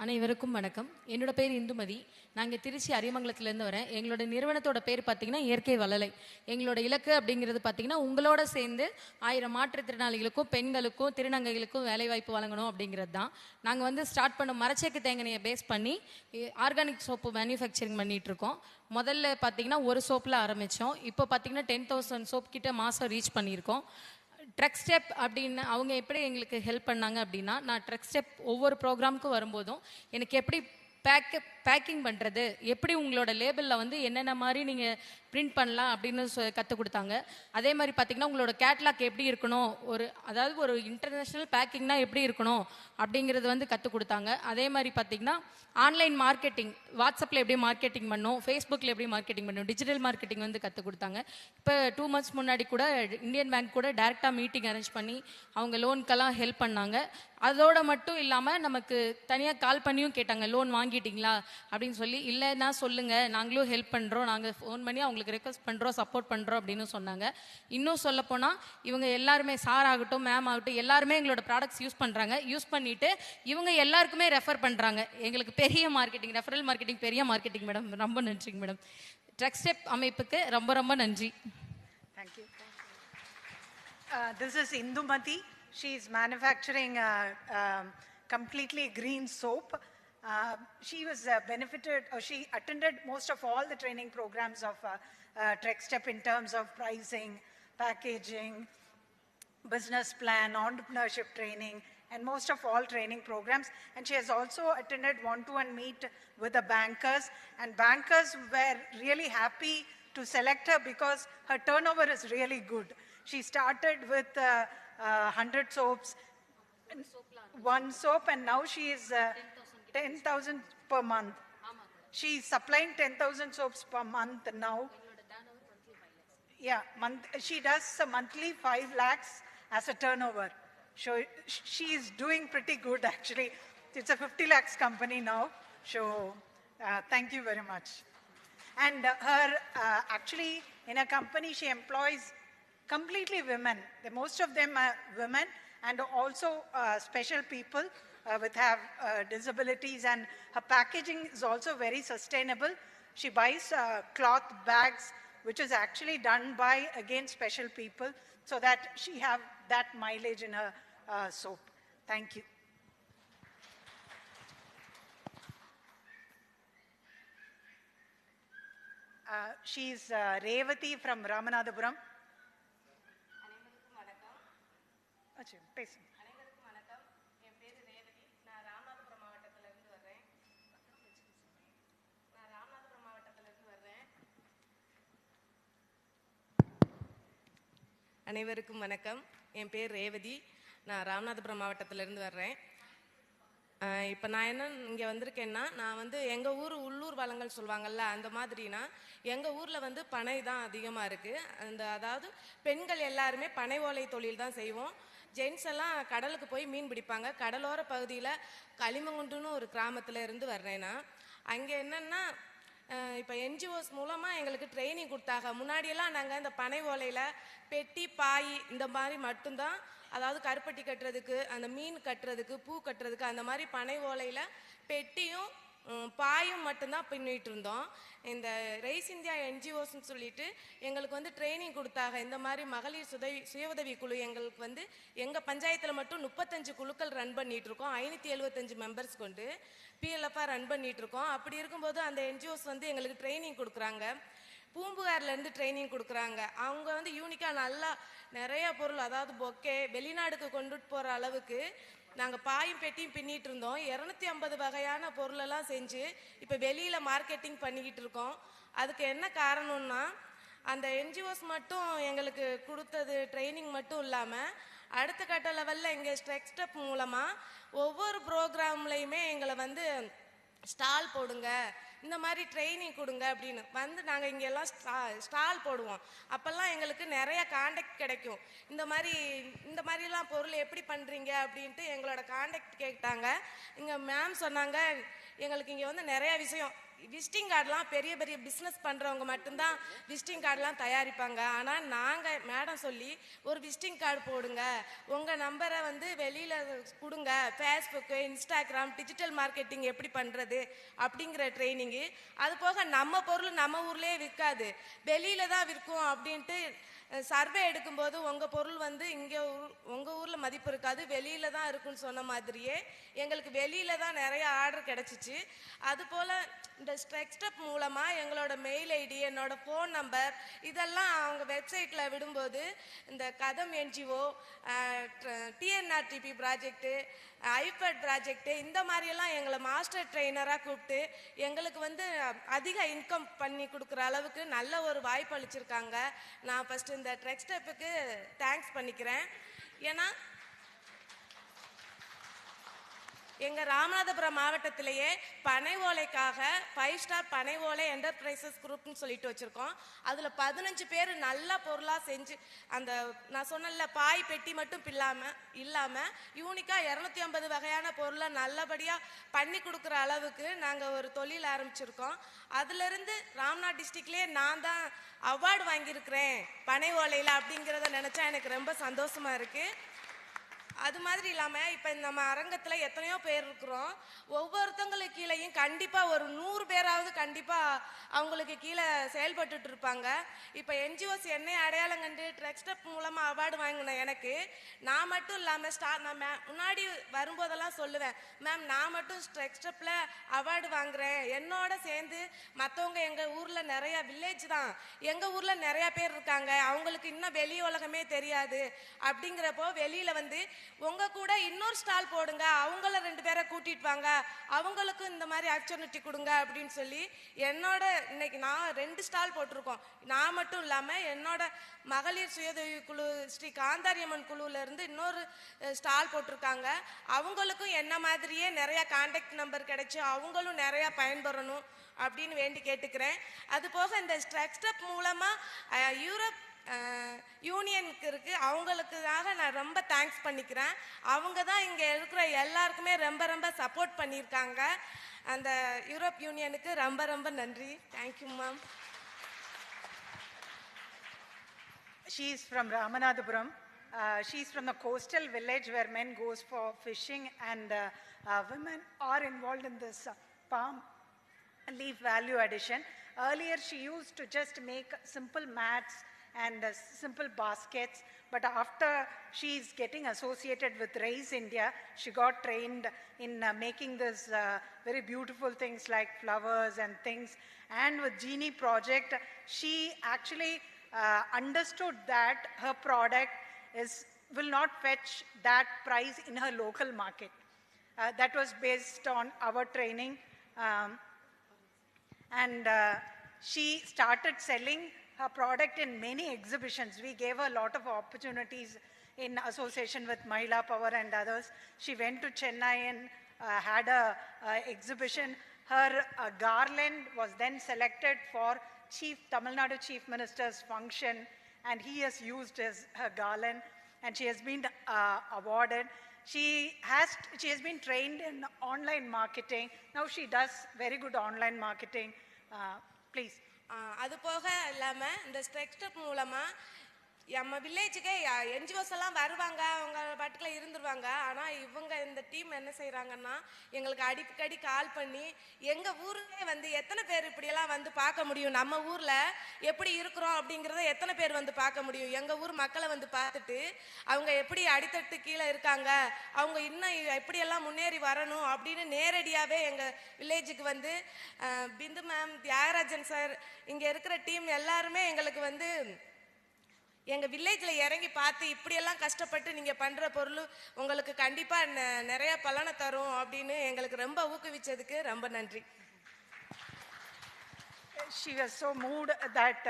அனைவருக்கும் வணக்கம். என்னோட பேர் இந்துமதி. நாங்கள் திருச்சி அரியமங்கலத்திலேருந்து வரேன். எங்களோட நிறுவனத்தோட பேர் பார்த்தீங்கன்னா இயற்கை வளலை. எங்களோட இலக்கு அப்படிங்கிறது பார்த்தீங்கன்னா உங்களோட சேர்ந்து 1000 மாற்றுத்திறனாளிகளுக்கும் பெண்களுக்கும் திருநங்கைகளுக்கும் வேலைவாய்ப்பு வழங்கணும் அப்படிங்கிறது தான். நாங்கள் வந்து ஸ்டார்ட் பண்ண மரச்சேக்கு தேங்காயை பேஸ் பண்ணி ஆர்கானிக் சோப்பு மேனுஃபேக்சரிங் பண்ணிகிட்ருக்கோம். முதல்ல பார்த்தீங்கன்னா ஒரு சோப்பில் ஆரம்பித்தோம். இப்போ பார்த்தீங்கன்னா 10,000 சோப் கிட்ட மாதம் ரீச் பண்ணியிருக்கோம். ட்ரக் ஸ்டெப் அப்படின்னு அவங்க எப்படி எங்களுக்கு ஹெல்ப் பண்ணாங்க அப்படின்னா, நான் ட்ரக் ஸ்டெப் ஒவ்வொரு ப்ரோக்ராமுக்கும் வரும்போதும் எனக்கு எப்படி பேக்கிங் பண்ணுறது, எப்படி உங்களோட லேபிளில் வந்து என்னென்ன மாதிரி நீங்கள் பிரிண்ட் பண்ணலாம் அப்படின்னு கற்றுக் கொடுத்தாங்க. அதே மாதிரி பார்த்திங்கன்னா உங்களோட கேட்லாக் எப்படி இருக்கணும், அதாவது ஒரு இன்டர்நேஷ்னல் பேக்கிங்னா எப்படி இருக்கணும் அப்படிங்கிறது வந்து கற்றுக் கொடுத்தாங்க. அதே மாதிரி பார்த்திங்கன்னா ஆன்லைன் மார்க்கெட்டிங், வாட்ஸ்அப்பில் எப்படி மார்க்கெட்டிங் பண்ணணும், ஃபேஸ்புக்கில் எப்படி மார்க்கெட்டிங் பண்ணணும், டிஜிட்டல் மார்க்கெட்டிங் வந்து கற்றுக் கொடுத்தாங்க. இப்போ 2 months முன்னாடி கூட இந்தியன் பேங்க் கூட டைரெக்டாக மீட்டிங் அரேஞ்ச் பண்ணி அவங்க லோனுக்கெல்லாம் ஹெல்ப் பண்ணாங்க. அதோடு மட்டும் இல்லாமல் நமக்கு தனியாக கால் பண்ணியும் கேட்டாங்க, லோன் வாங்கிட்டீங்களா அப்படின்னு சொல்லி. இல்லைன்னா சொல்லுங்கள், நாங்களும் ஹெல்ப் பண்ணுறோம், நாங்கள் ஃபோன் பண்ணி அவங்களுக்கு ரெக்வஸ்ட் பண்ணுறோம், சப்போர்ட் பண்ணுறோம் அப்படின்னு சொன்னாங்க. இன்னும் சொல்லப்போனால் இவங்க எல்லாருமே, சார் ஆகட்டும் மேம் ஆகட்டும், எல்லாருமே எங்களோட ப்ராடக்ட்ஸ் யூஸ் பண்ணுறாங்க. யூஸ் பண்ணிவிட்டு இவங்க எல்லாருக்குமே ரெஃபர் பண்ணுறாங்க. எங்களுக்கு பெரிய மார்க்கெட்டிங், ரெஃபரல் மார்க்கெட்டிங் பெரிய மார்க்கெட்டிங் மேடம். ரொம்ப நன்றிங்க மேடம். ட்ரக் ஸ்டெப் அமைப்புக்கு ரொம்ப ரொம்ப நன்றி. Thank you. This is Indumati. She is manufacturing completely green soap. She was benefited, or she attended most of all the training programs of Trek Step in terms of pricing, packaging, business plan, entrepreneurship training, and most of all training programs. And she has also attended one-to-one meet with the bankers, and bankers were really happy to select her because her turnover is really good. She started with 100 soaps, one soap, and now she is 10,000 per month. She is supplying 10,000 soaps per month now. Yeah, she does a monthly 5 lakhs as a turnover. So she is doing pretty good actually. It's a 50 lakhs company now. So thank you very much. And her actually in a company she employs completely women. Most of them are women, and also special people with have disabilities, and her packaging is also very sustainable. She buys cloth bags, which is actually done by, again, special people, so that she have that mileage in her soap. Thank you. She is Revati from Ramanathapuram. பேசுங்க. அனைவருக்கும் வணக்கம். என் பேர் ரேவதி. நான் ராமநாதபுரம் மாவட்டத்திலிருந்து வர்றேன். அனைவருக்கும் வணக்கம். என் பேர் ரேவதி. நான் ராமநாதபுரம் மாவட்டத்திலிருந்து வர்றேன். இப்போ நான் என்ன இங்கே வந்திருக்கேன்னா, நான் வந்து எங்கள் உள்ளூர் வளங்கள் சொல்லுவாங்கள்ல, அந்த மாதிரினா எங்கள் ஊரில் வந்து பனை தான் அதிகமாக இருக்குது. அதாவது பெண்கள் எல்லாருமே பனை ஓலை தொழில் தான் செய்வோம். ஜென்ஸ் எல்லாம் கடலுக்கு போய் மீன் பிடிப்பாங்க. கடலோர பகுதியில் களிமங்குண்டுன்னு ஒரு கிராமத்தில் இருந்து வர்றேன்னா, அங்கே என்னென்னா இப்போ என்ஜிஓஸ் மூலமாக எங்களுக்கு ட்ரைனிங் கொடுத்தாங்க. முன்னாடியெல்லாம் நாங்கள் இந்த பனை ஓலையில் பெட்டி, பாய் இந்த மாதிரி மட்டும்தான், அதாவது கருப்பட்டி கட்டுறதுக்கு, அந்த மீன் கட்டுறதுக்கு, பூ கட்டுறதுக்கு, அந்த மாதிரி பனை ஓலையில் பெட்டியும் பாயும் மட்டும்தான் பின்னிட்டு இருந்தோம். இந்த ரைஸ் இந்தியா என்ஜிஓஸ்ன்னு சொல்லிட்டு எங்களுக்கு வந்து ட்ரைனிங் கொடுத்தாங்க. இந்த மாதிரி மகளிர் சுய உதவி குழு எங்களுக்கு வந்து எங்கள் பஞ்சாயத்தில் மட்டும் 35 குழுக்கள் ரன் பண்ணிட்டு இருக்கோம். 575 மெம்பர்ஸ் கொண்டு பிஎல்எஃபாக ரன் பண்ணிட்டு இருக்கோம். அப்படி இருக்கும்போது அந்த என்ஜிஓஸ் வந்து எங்களுக்கு ட்ரைனிங் கொடுக்குறாங்க. பூம்புகார்லேருந்து ட்ரைனிங் கொடுக்குறாங்க. அவங்க வந்து யூனிக்காக நல்லா நிறைய பொருள், அதாவது பொக்கே வெளிநாடுக்கு கொண்டுட்டு போகிற அளவுக்கு நாங்கள் பாயும் பெட்டியும் பின்னிட்டு இருந்தோம். 250 வகையான பொருளெல்லாம் செஞ்சு இப்போ வெளியில் மார்க்கெட்டிங் பண்ணிக்கிட்டு இருக்கோம். அதுக்கு என்ன காரணம்னா, அந்த என்ஜிஓஸ் மட்டும் எங்களுக்கு கொடுத்தது ட்ரைனிங் மட்டும் இல்லாமல் அடுத்த கட்ட லெவலில் எங்கள் ஸ்டெப் மூலமாக ஒவ்வொரு ப்ரோக்ராம்லையுமே எங்களை வந்து ஸ்டால் போடுங்க, இந்த மாதிரி ட்ரைனிங் கொடுங்க அப்படின்னு வந்து நாங்கள் இங்கெல்லாம் ஸ்டால் போடுவோம். அப்போல்லாம் எங்களுக்கு நிறைய கான்டாக்ட் கிடைக்கும். இந்த மாதிரிலாம் பொருள் எப்படி பண்ணுறீங்க அப்படின்ட்டு எங்களோட கான்டாக்ட் கேட்டாங்க. இங்கே மேம் சொன்னாங்க, எங்களுக்கு இங்கே வந்து நிறைய விஷயம், விசிட்டிங் கார்டெலாம் பெரிய பெரிய பிஸ்னஸ் பண்ணுறவங்க மட்டும்தான் விசிட்டிங் கார்டெலாம் தயாரிப்பாங்க. ஆனால் நாங்கள் மேடம் சொல்லி ஒரு விசிட்டிங் கார்டு போடுங்க, உங்கள் நம்பரை வந்து வெளியில் கொடுங்க, ஃபேஸ்புக்கு, இன்ஸ்டாகிராம், டிஜிட்டல் மார்க்கெட்டிங் எப்படி பண்ணுறது அப்படிங்கிற ட்ரைனிங்கு. அது போக நம்ம பொருள் நம்ம ஊர்லேயே விற்காது, வெளியில் தான் விற்கும் அப்படின்ட்டு சர்வே எடுக்கும்போது உங்கள் பொருள் வந்து இங்கே உங்கள் ஊரில் மதிப்பு இருக்காது, வெளியில் தான் இருக்குன்னு சொன்ன மாதிரியே எங்களுக்கு வெளியில் தான் நிறைய ஆர்டர் கிடச்சிச்சு. அதுபோல் இந்த ஸ்டெப் மூலமாக எங்களோட மெயில் ஐடி, என்னோட ஃபோன் நம்பர் இதெல்லாம் அவங்க வெப்சைட்டில் விடும்போது இந்த கதம் என்ஜிஓ, டிஎன்ஆர்டிபி ப்ராஜெக்டு, ஐபேட் ப்ராஜெக்டு, இந்த மாதிரியெல்லாம் எங்களை மாஸ்டர் ட்ரெயினராக கூப்பிட்டு எங்களுக்கு வந்து அதிக இன்கம் பண்ணி கொடுக்குற அளவுக்கு நல்ல ஒரு வாய்ப்பு அளிச்சிருக்காங்க. நான் ஃபஸ்ட்டு இந்த ஸ்டெப்புக்கு தேங்க்ஸ் பண்ணிக்கிறேன். ஏன்னா எங்கள் ராமநாதபுரம் மாவட்டத்திலேயே பனை ஓலைக்காக 5 ஸ்டார் பனை ஓலை என்டர்பிரைசஸ் குரூப்னு சொல்லிட்டு வச்சுருக்கோம். அதில் 15 பேர் நல்ல பொருளாக செஞ்சு, அந்த நான் சொன்னல பாய் பெட்டி மட்டும் இல்லாமல் யூனிக்காக 250 வகையான பொருளை நல்லபடியாக பண்ணி கொடுக்குற அளவுக்கு நாங்கள் ஒரு தொழில் ஆரம்பிச்சிருக்கோம். அதுலேருந்து ராம்நாத் டிஸ்ட்ரிக்ட்லேயே நான் தான் அவார்டு வாங்கியிருக்கிறேன் பனை ஓலையில் அப்படிங்கிறத நினச்சா எனக்கு ரொம்ப சந்தோஷமாக இருக்குது. அது மாதிரி இல்லாமல் இப்போ நம்ம அரங்கத்தில் எத்தனையோ பேர் இருக்கிறோம். ஒவ்வொருத்தங்களுக்கு கீழேயும் கண்டிப்பாக ஒரு 100 பேராவது கண்டிப்பாக அவங்களுக்கு கீழே செயல்பட்டு இருப்பாங்க. இப்போ என்ஜிஓஸ் என்னை அடையாளம் கண்டு ஸ்டெப் மூலமாக அவார்டு வாங்கினேன். எனக்கு நான் மட்டும் இல்லாமல் நான் முன்னாடி வரும்போதெல்லாம் சொல்லுவேன், மேம் நான் மட்டும் ஸ்டெப்பில் அவார்டு வாங்குறேன், என்னோட சேர்ந்து மற்றவங்க எங்கள் ஊரில் நிறையா வில்லேஜ் தான், எங்கள் ஊரில் நிறையா பேர் இருக்காங்க, அவங்களுக்கு இன்னும் வெளி உலகமே தெரியாது. அப்படிங்கிறப்போ வெளியில் வந்து உங்க கூட இன்னொரு ஸ்டால் போடுங்க, அவங்கள 2 பேரை கூட்டிட்டு வாங்க, அவங்களுக்கும் இந்த மாதிரி ஆப்பர்ச்சுனிட்டி கொடுங்க அப்படின்னு சொல்லி என்னோட இன்னைக்கு நான் 2 ஸ்டால் போட்டிருக்கோம். நான் மட்டும் இல்லாமல் என்னோட மகளிர் சுயதொழில் குழு ஸ்ரீ காந்தாரியம்மன் குழுல இருந்து இன்னொரு ஸ்டால் போட்டிருக்காங்க. அவங்களுக்கும் என்ன மாதிரியே நிறைய கான்டாக்ட் நம்பர் கிடைச்சி அவங்களும் நிறைய பயன்பெறணும் அப்படின்னு வேண்டி கேட்டுக்கிறேன். அது போக இந்த ஸ்டெப் மூலமாக யூரோப் யூனியனுக்கு இருக்குது, அவங்களுக்காக நான் ரொம்ப தேங்க்ஸ் பண்ணிக்கிறேன். அவங்க தான் இங்கே இருக்கிற எல்லாருக்குமே ரொம்ப ரொம்ப சப்போர்ட் பண்ணியிருக்காங்க. அந்த யூரோப் யூனியனுக்கு ரொம்ப ரொம்ப நன்றி. Thank you ma'am. She is from Ramanathapuram. She is from the coastal village where men goes for fishing and women are involved in this palm leaf value addition. Earlier she used to just make simple mats and simple baskets, but after she is getting associated with Raise India, she got trained in making this very beautiful things like flowers and things. And with Genie project, she actually understood that her product will not fetch that price in her local market. That was based on our training. And she started selling her product in many exhibitions. We gave her a lot of opportunities in association with Mahila Power and others. She went to Chennai and had a exhibition. Her garland was then selected for Tamil Nadu Chief Minister's function, and he has used her garland, and she has been awarded. She has been trained in online marketing. Now she does very good online marketing. Please. அது போக இல்லாமல் இந்த step மூலமாக நம்ம வில்லேஜுக்கே NGOs எல்லாம் வருவாங்க, அவங்க பாட்டுக்குள்ள இருந்துருவாங்க. ஆனால் இவங்க இந்த டீம் என்ன செய்கிறாங்கன்னா எங்களுக்கு அடிக்கடி கால் பண்ணி எங்கள் ஊருக்கே வந்து எத்தனை பேர் இப்படியெல்லாம் வந்து பார்க்க முடியும், நம்ம ஊரில் எப்படி இருக்கிறோம் அப்படிங்கிறத எத்தனை பேர் வந்து பார்க்க முடியும், எங்கள் ஊர் மக்களை வந்து பார்த்துட்டு அவங்க எப்படி அடித்தட்டு கீழே இருக்காங்க, அவங்க இன்னும் எப்படியெல்லாம் முன்னேறி வரணும் அப்படின்னு நேரடியாகவே எங்கள் வில்லேஜுக்கு வந்து பிந்து மேம், தியாகராஜன் சார், இங்கே இருக்கிற டீம் எல்லாருமே எங்களுக்கு வந்து எங்கள் வில்லேஜில் இறங்கி பார்த்து இப்படியெல்லாம் கஷ்டப்பட்டு நீங்கள் பண்ணுற பொருள் உங்களுக்கு கண்டிப்பாக நிறைய பலனை தரும் அப்படின்னு எங்களுக்கு ரொம்ப ஊக்குவிச்சதுக்கு ரொம்ப நன்றி. She was so moved that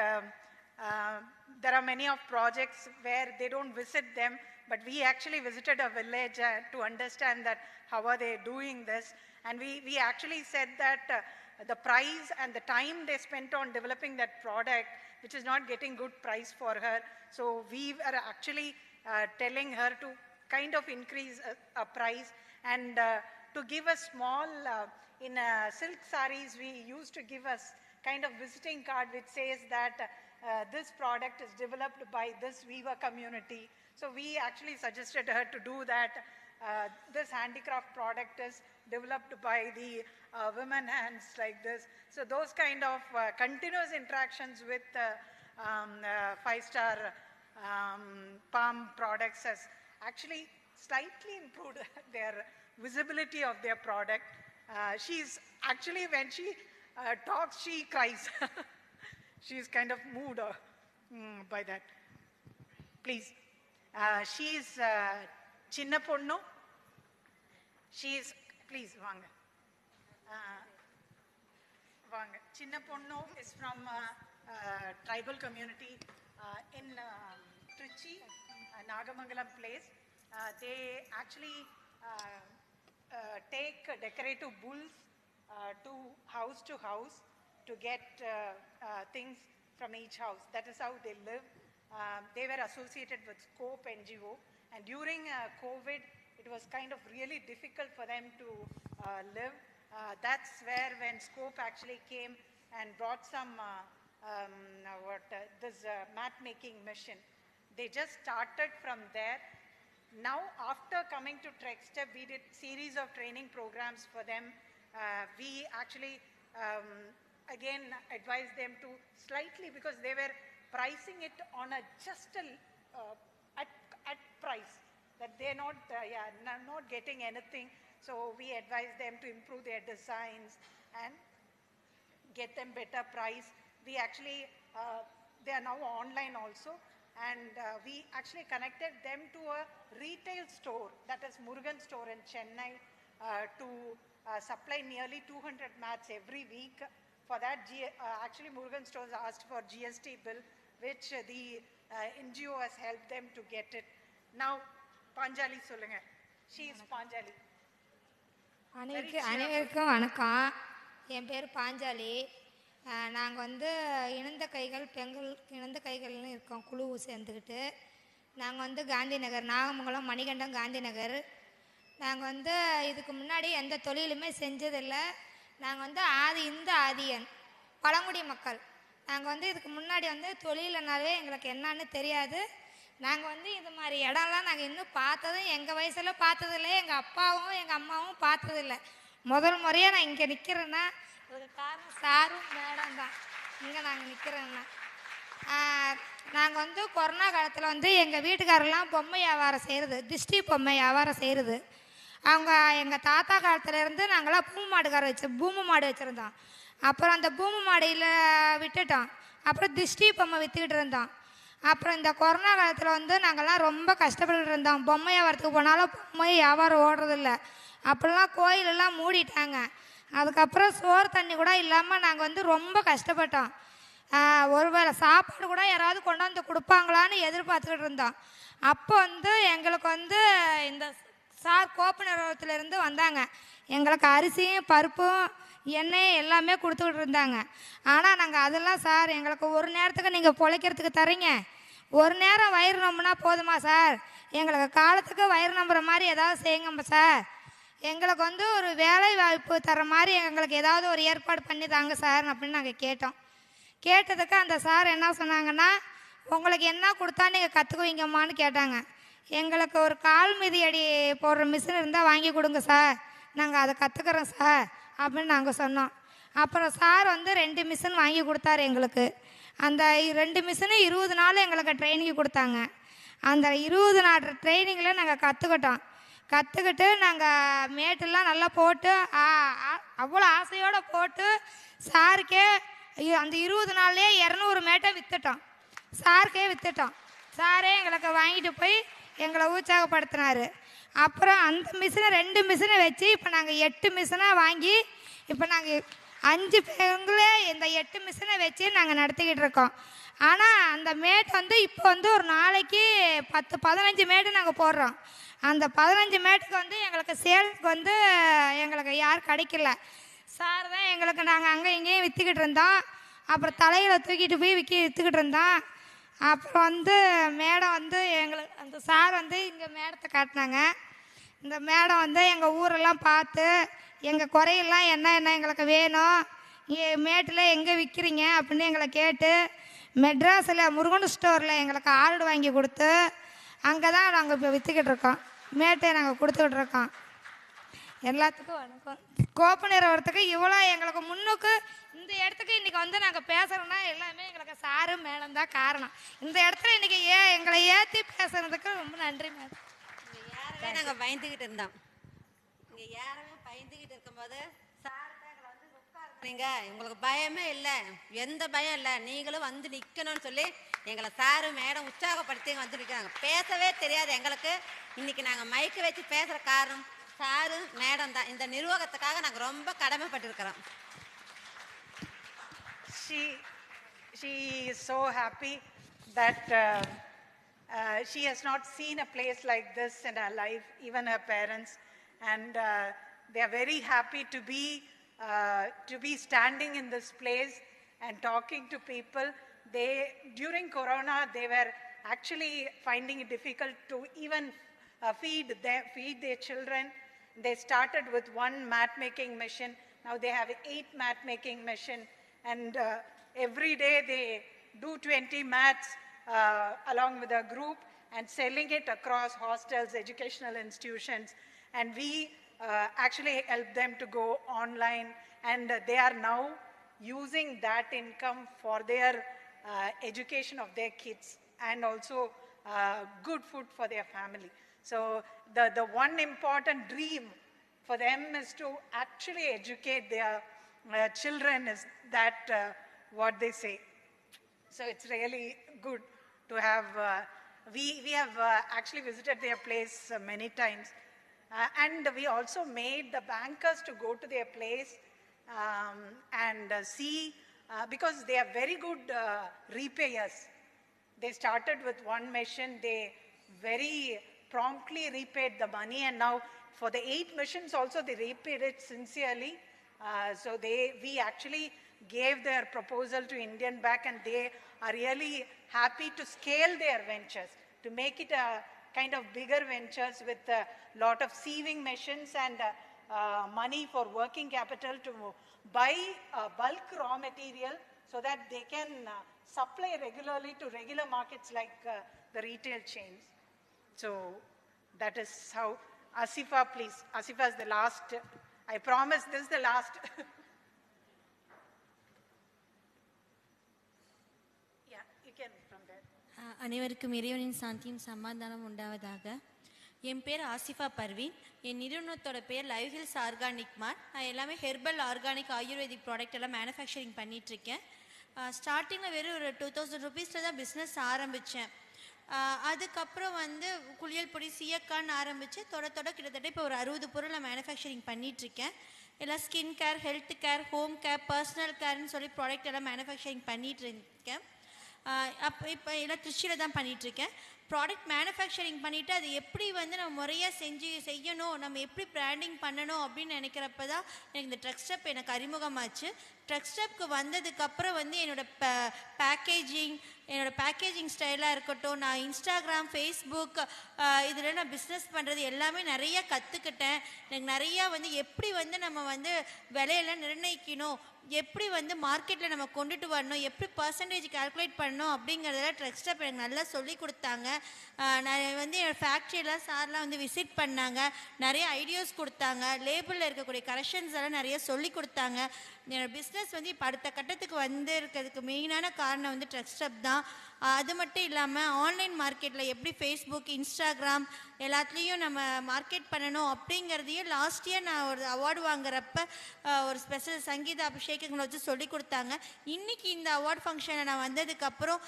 there are many of projects where they don't visit them, but we actually visited a village to understand that how are they doing this, and we actually said that the price and the time they spent on developing that product, which is not getting good price for her. So we are actually telling her to kind of increase a price and to give a small, in silk sarees, we used to give us kind of visiting card which says that this product is developed by this weaver community. So we actually suggested her to do that. This handicraft product is developed by the women hands like this. So those kind of continuous interactions with 5-star palm products has actually slightly improved their visibility of their product. She's actually, when she talks, she cries. She's kind of moved by that. Please. She is Chinna Ponnu. She is, please, Vanga. Vanga. Chinna Ponnu is from tribal community in Trichy, Nagamangalam place. They actually take decorative bulls to house to get things from each house. That is how they live. They were associated with Scope NGO, and during COVID, it was kind of really difficult for them to live. That's where when Scope actually came and brought some this mat making mission. They just started from there. Now, after coming to TrekStep, we did series of training programs for them. We actually again advised them to slightly, because they were pricing it on a just at price, that they're not not getting anything. So we advised them to improve their designs and get them better price. We actually they are now online also, and we actually connected them to a retail store, that is Murugan store in Chennai, to supply nearly 200 mats every week. For that, actually Murugan stores asked for GST bill, which the NGO has helped them to get it. Now, Panjali Solunga. She is Panjali. அனைவருக்கும் வணக்கம். என் பேர் பாஞ்சாலி. நாங்கள் வந்து இணைந்த கைகள் பெண்கள் இணைந்த கைகள்னு இருக்கோம், குழு சேர்ந்துக்கிட்டு. நாங்கள் வந்து காந்தி நகர், நாகமங்கலம் மணிகண்டம் காந்தி நகர். நாங்கள் வந்து இதுக்கு முன்னாடி எந்த தொழிலுமே செஞ்சதில்லை. நாங்கள் வந்து இந்த ஆதியன் பழங்குடி மக்கள். நாங்கள் வந்து இதுக்கு முன்னாடி வந்து தொழிலனாலே எங்களுக்கு என்னன்னு தெரியாது. நாங்கள் வந்து இது மாதிரி இடம்லாம் நாங்கள் இன்னும் பார்த்ததும் எங்கள் வயசில் பார்த்ததில்லை, எங்கள் அப்பாவும் எங்கள் அம்மாவும் பார்த்ததில்லை. முதல் முறையாக நான் இங்கே நிற்கிறேன்னா அதுக்கு காரணம் சாரும் மேடம் தான். இங்கே நாங்கள் நிற்கிறோன்னா நாங்கள் வந்து கொரோனா காலத்தில் வந்து எங்கள் வீட்டுக்காரெல்லாம் பொம்மை வியாபாரம் செய்கிறது, திஷ்டி பொம்மை வியாபாரம் செய்கிறது. அவங்க எங்கள் தாத்தா காலத்துலேருந்து நாங்களாம் பூமி மாடு வச்சுருந்தோம். அப்புறம் அந்த பூமி மாடியில் விட்டுட்டோம். அப்புறம் திஷ்டி பொம்மை விற்றுக்கிட்டு இருந்தோம். அப்புறம் இந்த கொரோனா காலத்தில் வந்து நாங்கள்லாம் ரொம்ப கஷ்டப்பட்டு இருந்தோம். பொம்மை வியாபாரத்துக்கு போனாலும் பொம்மை வியாபாரம் ஓடுறதில்ல. அப்படிலாம் கோயிலெல்லாம் மூடிட்டாங்க. அதுக்கப்புறம் சோறு தண்ணி கூட இல்லாமல் நாங்கள் வந்து ரொம்ப கஷ்டப்பட்டோம். ஒருவேளை சாப்பாடு கூட யாராவது கொண்டாந்து கொடுப்பாங்களான்னு எதிர்பார்த்துக்கிட்டு இருந்தோம். அப்போ வந்து எங்களுக்கு வந்து இந்த சார் கோப்பு நிறுவனத்திலேருந்து வந்தாங்க. எங்களுக்கு அரிசியும் பருப்பும் எண்ணெய் எல்லாமே கொடுத்துக்கிட்டு இருந்தாங்க. ஆனால் நாங்கள் அதெல்லாம் சார் எங்களுக்கு ஒரு நேரத்துக்கு நீங்கள் பொழைக்கிறதுக்கு தரீங்க, ஒரு நேரம் வயிறு நம்பினா போதுமா சார், எங்களுக்கு காலத்துக்கு வயிறு நம்புற மாதிரி ஏதாவது செய்யுங்க சார், எங்களுக்கு வந்து ஒரு வேலை வாய்ப்பு தர மாதிரி எங்களுக்கு ஏதாவது ஒரு ஏற்பாடு பண்ணி தாங்க சார் அப்படின்னு நாங்கள் கேட்டோம். கேட்டதுக்கு அந்த சார் என்ன சொன்னாங்கன்னா, உங்களுக்கு என்ன கொடுத்தா நீங்கள் கற்றுக்குவீங்கம்மான்னு கேட்டாங்க. எங்களுக்கு ஒரு கால் மிதியடி போடுற மிஷின் இருந்தால் வாங்கி கொடுங்க சார், நாங்கள் அதை கற்றுக்குறோம் சார் அப்படின்னு நாங்கள் சொன்னோம். அப்புறம் சார் வந்து 2 மிஷின் வாங்கி கொடுத்தாரு எங்களுக்கு. அந்த 2 மிஷினும் 20 நாள் எங்களுக்கு ட்ரைனிங் கொடுத்தாங்க. அந்த 20 நாள் ட்ரைனிங்கில் நாங்கள் கற்றுக்கிட்டு நாங்கள் மேட்டெல்லாம் நல்லா போட்டு அவ்வளோ ஆசையோடு போட்டு சாருக்கே அந்த 20 நாள்லேயே 200 மேட்டை விற்றுட்டோம். சாருக்கே விற்றுட்டோம். சாரே எங்களுக்கு வாங்கிட்டு போய் எங்களை உற்சாகப்படுத்தினார். அப்புறம் அந்த மிஷினை 2 மிஷினை வச்சு இப்போ நாங்கள் 8 மிஷினாக வாங்கி இப்போ நாங்கள் 5 பேருங்களே இந்த 8 மிஷினை வச்சு நாங்கள் நடத்திக்கிட்டு இருக்கோம். ஆனால் அந்த மேட் வந்து இப்போ வந்து ஒரு நாளைக்கு 10-15 மேட்டு நாங்கள் போடுறோம். அந்த 15 மேட்டுக்கு வந்து எங்களுக்கு சேல்ஸுக்கு வந்து எங்களுக்கு யாரும் கிடைக்கல. சார் தான் எங்களுக்கு நாங்கள் அங்கே இங்கேயும் விற்றுக்கிட்டு இருந்தோம். அப்புறம் தலையில் தூக்கிட்டு போய் விற்றுக்கிட்டு இருந்தோம். அப்புறம் வந்து மேடம் வந்து எங்களுக்கு அந்த சார் வந்து இங்கே மேடத்தை காட்டினாங்க. இந்த மேடம் வந்து எங்கள் ஊரெல்லாம் பார்த்து எங்கள் குறையெல்லாம் என்ன எங்களுக்கு வேணும், மேட்டில் எங்கே விற்கிறீங்க அப்படின்னு எங்களை கேட்டு மெட்ராஸில் முருகன் ஸ்டோரில் எங்களுக்கு ஆர்டர் வாங்கி கொடுத்து அங்கே தான் நாங்கள் இப்போ விற்றுக்கிட்டு இருக்கோம். மேட்டை நாங்கள் கொடுத்துக்கிட்டு இருக்கோம். எல்லாத்துக்கும் வணக்கம். கோப்பு நிறுவனத்துக்கு இவ்வளோ எங்களுக்கு முன்னுக்கு இந்த இடத்துக்கு இன்றைக்கி வந்து நாங்கள் பேசுகிறோன்னா எல்லாமே எங்களுக்கு சாரு மேடம் தான் காரணம். இந்த இடத்துல இன்றைக்கி எங்களை ஏற்றி பேசுகிறதுக்கு ரொம்ப நன்றி மேடம். யாரவே நாங்கள் பயந்துக்கிட்டு இருந்தோம். இங்கே யாரவே பயந்துக்கிட்டு இருக்கும்போது சார் தான் எங்களை வந்து உட்காருங்க, உங்களுக்கு பயமே இல்லை, எந்த பயம் இல்லை, நீங்களும் வந்து நிற்கணும்னு சொல்லி எங்களை சாரு மேடம் உற்சாகப்படுத்தி வந்து நிற்கிறாங்க. பேசவே தெரியாது எங்களுக்கு. இன்றைக்கி நாங்கள் மைக்கு வச்சு பேசுகிற காரணம் சாரு மேடம் தான். இந்த நிர்வாகத்துக்காக நாங்கள் ரொம்ப கடமைப்பட்டிருக்கிறோம். She is so happy that she has not seen a place like this in her life, even her parents, and they are very happy to be standing in this place and talking to people. During Corona, they were actually finding it difficult to even feed their children. They started with 1 mat making machine. Now they have 8 mat making machine, and every day they do 20 mats along with a group and selling it across hostels, educational institutions. And we actually help them to go online, and they are now using that income for their education of their kids and also good food for their family. So the one important dream for them is to actually educate their children, is that what they say. So it's really good to have, we have actually visited their place many times. And we also made the bankers to go to their place and see, because they are very good repayers. They started with 1 machine, they very promptly repaid the money, and now for the 8 machines also they repaid it sincerely. So we actually gave their proposal to Indian Bank, and they are really happy to scale their ventures, to make it a kind of bigger ventures with a lot of sieving machines and money for working capital to buy bulk raw material so that they can supply regularly to regular markets like the retail chains. So that is how. Asifa, please. Asifa is the last. I promise this is the last. Yeah, you can from there. அனைவருக்கும் இறைவனின் சாந்தியும் சமாதானம் உண்டாவதாக. என் பேர் ஆசிஃபா பர்வீன். என் நிறுவனத்தோட பேர் live hills organic மார்ட். நான் எல்லாமே ஹெர்பல் ஆர்கானிக் ஆயுர்வேதிக் ப்ராடக்ட் எல்லாம் மேனுஃபேக்சரிங் பண்ணிகிட்ருக்கேன். ஸ்டார்டிங்கில் வெறும் ஒரு 2000 ருபீஸில் தான் பிஸ்னஸ் ஆரம்பித்தேன். அதுக்கப்புறம் வந்து குளியல் பொடி சீயக்கான்னு ஆரம்பித்து தொட கிட்டத்தட்ட இப்போ ஒரு 60 பொருள் நான் மேனுஃபேக்சரிங் பண்ணிகிட்ருக்கேன். எல்லாம் skin care, health care, home care, personal கேர்னு சொல்லி ப்ராடக்ட் எல்லாம் மேனுஃபேக்சரிங் பண்ணிகிட்டு இருக்கேன். இப்போ எல்லாம் திருச்சியில் தான் பண்ணிகிட்ருக்கேன். ப்ராடக்ட் மேனுஃபேக்சரிங் பண்ணிவிட்டு அது எப்படி வந்து நம்ம முறையாக செய்யணும், நம்ம எப்படி பிராண்டிங் பண்ணணும் அப்படின்னு நினைக்கிறப்ப தான் எனக்கு இந்த ட்ரக் ஸ்டெப் எனக்கு அறிமுகமாச்சு. ட்ரக் ஸ்டெப்க்கு வந்ததுக்கப்புறம் வந்து என்னோடய பேக்கேஜிங் ஸ்டைலாக இருக்கட்டும், நான் இன்ஸ்டாகிராம், ஃபேஸ்புக் இதில் நான் பிஸ்னஸ் பண்ணுறது எல்லாமே நிறையா கற்றுக்கிட்டேன். எனக்கு நிறையா வந்து எப்படி வந்து நம்ம வந்து விலையெல்லாம் நிர்ணயிக்கணும், எப்படி வந்து மார்க்கெட்டில் நம்ம கொண்டுட்டு வரணும், எப்படி பர்சன்டேஜ் கால்குலேட் பண்ணணும் அப்படிங்கிறதெல்லாம் ட்ரக்ஸ்டாப் எனக்கு நல்லா சொல்லி கொடுத்தாங்க. நான் வந்து என் ஃபேக்ட்ரியெல்லாம் சார்லாம் வந்து விசிட் பண்ணாங்க, நிறைய ஐடியாஸ் கொடுத்தாங்க, லேபிளில் இருக்கக்கூடிய கரெக்ஷன்ஸ் எல்லாம் நிறைய சொல்லி கொடுத்தாங்க. என்னோடய பிஸ்னஸ் வந்து இப்போ அடுத்த கட்டத்துக்கு வந்து இருக்கிறதுக்கு மெயினான காரணம் வந்து ட்ரக்ஸ்டாப் தான். அது மட்டும் இல்லாமல் ஆன்லைன் மார்க்கெட்டில் எப்படி ஃபேஸ்புக், இன்ஸ்டாகிராம் எல்லாத்துலேயும் நம்ம மார்க்கெட் பண்ணணும் அப்படிங்கிறதையும் லாஸ்ட் இயர் நான் ஒரு அவார்டு வாங்குறப்ப ஒரு ஸ்பெஷல் சங்கீத அபிஷேகங்களை வச்சு சொல்லி கொடுத்தாங்க. இன்றைக்கி இந்த அவார்ட் ஃபங்க்ஷனை நான் வந்ததுக்கப்புறம்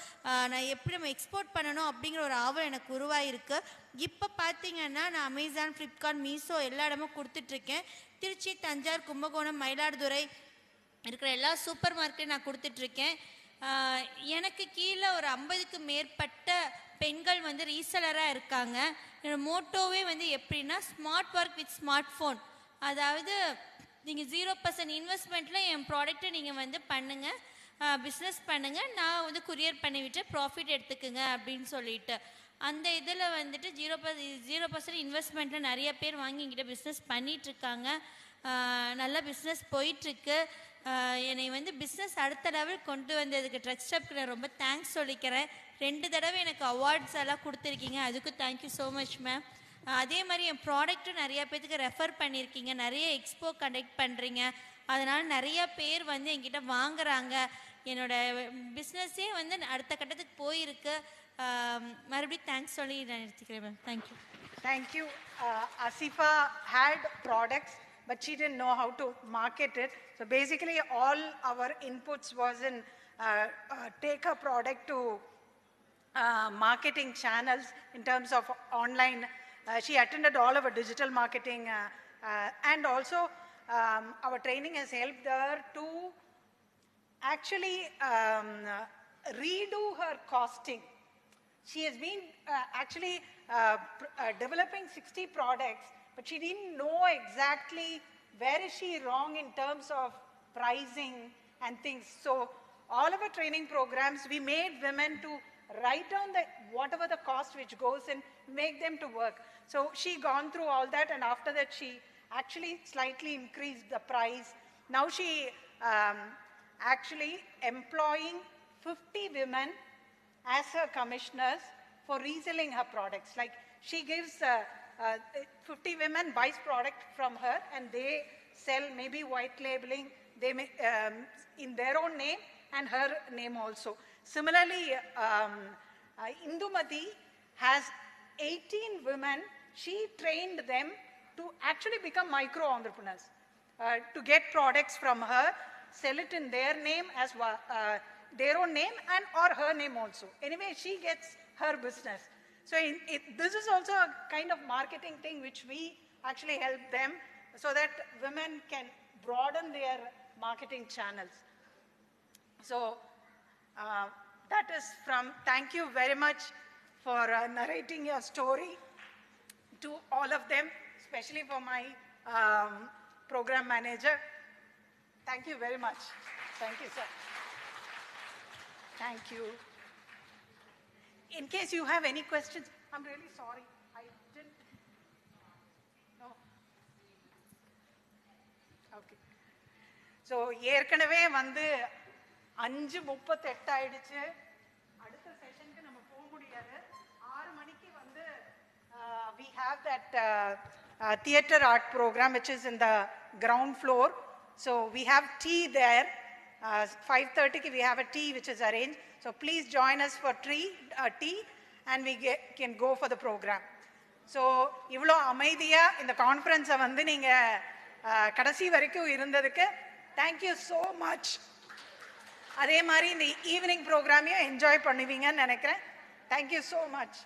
நான் எப்படி நம்ம எக்ஸ்போர்ட் பண்ணணும் அப்படிங்கிற ஒரு ஆவல் எனக்கு உருவாயிருக்கு. இப்போ பார்த்தீங்கன்னா நான் அமேசான், ஃப்ளிப்கார்ட், மீஷோ எல்லா இடமும் கொடுத்துட்ருக்கேன். திருச்சி, தஞ்சாவூர், கும்பகோணம், மயிலாடுதுறை இருக்கிற எல்லா சூப்பர் மார்க்கெட் நான் கொடுத்துட்ருக்கேன். எனக்கு கீழே ஒரு 50க்கு மேற்பட்ட பெண்கள் வந்து ரீசெலராக இருக்காங்க. என்னோடய மோட்டோவே வந்து எப்படின்னா smart work with smart phone. அதாவது நீங்கள் 0% இன்வெஸ்ட்மெண்ட்டில் என் ப்ராடக்ட்டை நீங்கள் வந்து பண்ணுங்கள், பிஸ்னஸ் பண்ணுங்கள், நான் வந்து குரியர் பண்ணிவிட்டு ப்ராஃபிட் எடுத்துக்குங்க அப்படின்னு சொல்லிட்டு அந்த இதில் வந்துட்டு 0% இன்வெஸ்ட்மெண்ட்டில் நிறைய பேர் வாங்கி என்கிட்ட பிஸ்னஸ் பண்ணிகிட்ருக்காங்க. நல்ல பிஸ்னஸ் போயிட்டுருக்கு. என்னை வந்து பிஸ்னஸ் அடுத்த லெவல் கொண்டு வந்ததுக்கு ட்ரக்ஸ்டாப்க்கு நான் ரொம்ப தேங்க்ஸ் சொல்லிக்கிறேன். 2 தடவை எனக்கு அவார்ட்ஸ் எல்லாம் கொடுத்துருக்கீங்க, அதுக்கும் தேங்க்யூ ஸோ மச் மேம். அதே மாதிரி என் ப்ராடக்ட்டும் நிறையா பேர்த்துக்கு ரெஃபர் பண்ணியிருக்கீங்க, நிறைய எக்ஸ்போ கண்டக்ட் பண்ணுறீங்க, அதனால் நிறையா பேர் வந்து என்கிட்ட வாங்குறாங்க. என்னோடய பிஸ்னஸே வந்து அடுத்த கட்டத்துக்கு போயிருக்கு. மறுபடியும் தேங்க்ஸ் சொல்லி நான் நிறுத்திக்கிறேன் ma'am. Thank you. Thank you. Asifa had products, but she didn't know how to market it. So basically all our inputs was in take her product to marketing channels in terms of online. She attended all of our digital marketing and also our training has helped her to actually redo her costing. She has been actually developing 60 products, but she didn't know exactly where is she wrong in terms of pricing and things. So all of our training programs, we made women to write down whatever the cost which goes and make them to work. So she gone through all that, and after that she actually slightly increased the price. Now she actually employing 50 women as her commissioners for reselling her products. Like she gives 50 women buys product from her and they sell maybe white labeling, they may, in their own name and her name also. Similarly, Indumati has 18 women. She trained them to actually become micro entrepreneurs, to get products from her, sell it in their name as their own name and or her name also. Anyway, she gets her business. So this is also a kind of marketing thing which we actually help them so that women can broaden their marketing channels. So that is from, thank you very much for narrating your story to all of them, especially for my program manager. Thank you very much. Thank you, sir. Thank you. In case you have any questions, I'm really sorry. I didn't. No. Okay. So, ஏற்கனவே வந்து 5:38 ஆயிடுச்சு. அடுத்த செஷனுக்கு நம்ம போக முடியாது. 6 மணிக்கு வந்து we have that theater art program which is in the ground floor. So, we have tea there. 5:30 we have a tea which is arranged. So please join us for tea and we can go for the program. So இவ்வளோ அமைதியா இந்த கான்ஃபரன்ஸை வந்து நீங்க கடைசி வரைக்கும் இருந்ததுக்கு thank you so much. அதே மாதிரி இந்த ஈவினிங் ப்ரோக்ராமையும் என்ஜாய் பண்ணுவீங்கன்னு நினைக்கிறேன். Thank you so much.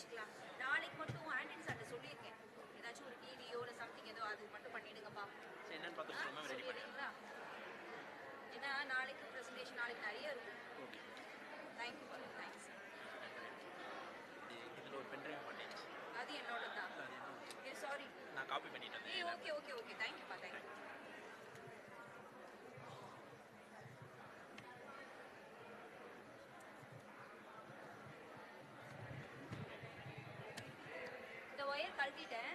வச்சுக்கலாம். நாளைக்கு மட்டும் ஆண்டனி சார்ட்ட சொல்லியிருக்கேன், ஏதாச்சும் ஒரு டிவியோ இல்லை சம்திங் ஏதோ அது மட்டும் பண்ணிடுங்கப்பா. என்னன்னு பார்த்து சொல்லுங்க, ரெடி சொல்லிடுறீங்களா? ஏன்னா நாளைக்கு ப்ரெசன்டேஷன் நாளைக்கு நிறைய இருக்கும். Okay, thank you, thanks. இதில் ஒரு பென்ட்ரைவ் பண்ணிடுச்சு, அது என்னோட தான். சாரி, நான் காப்பி பண்ணிட்டு வந்தேன். ஓகே ஓகே ஓகே, தேங்க்யூப்பா, தேங்க்யூ. இந்த ஒயர் கழட்டிட்டேன்.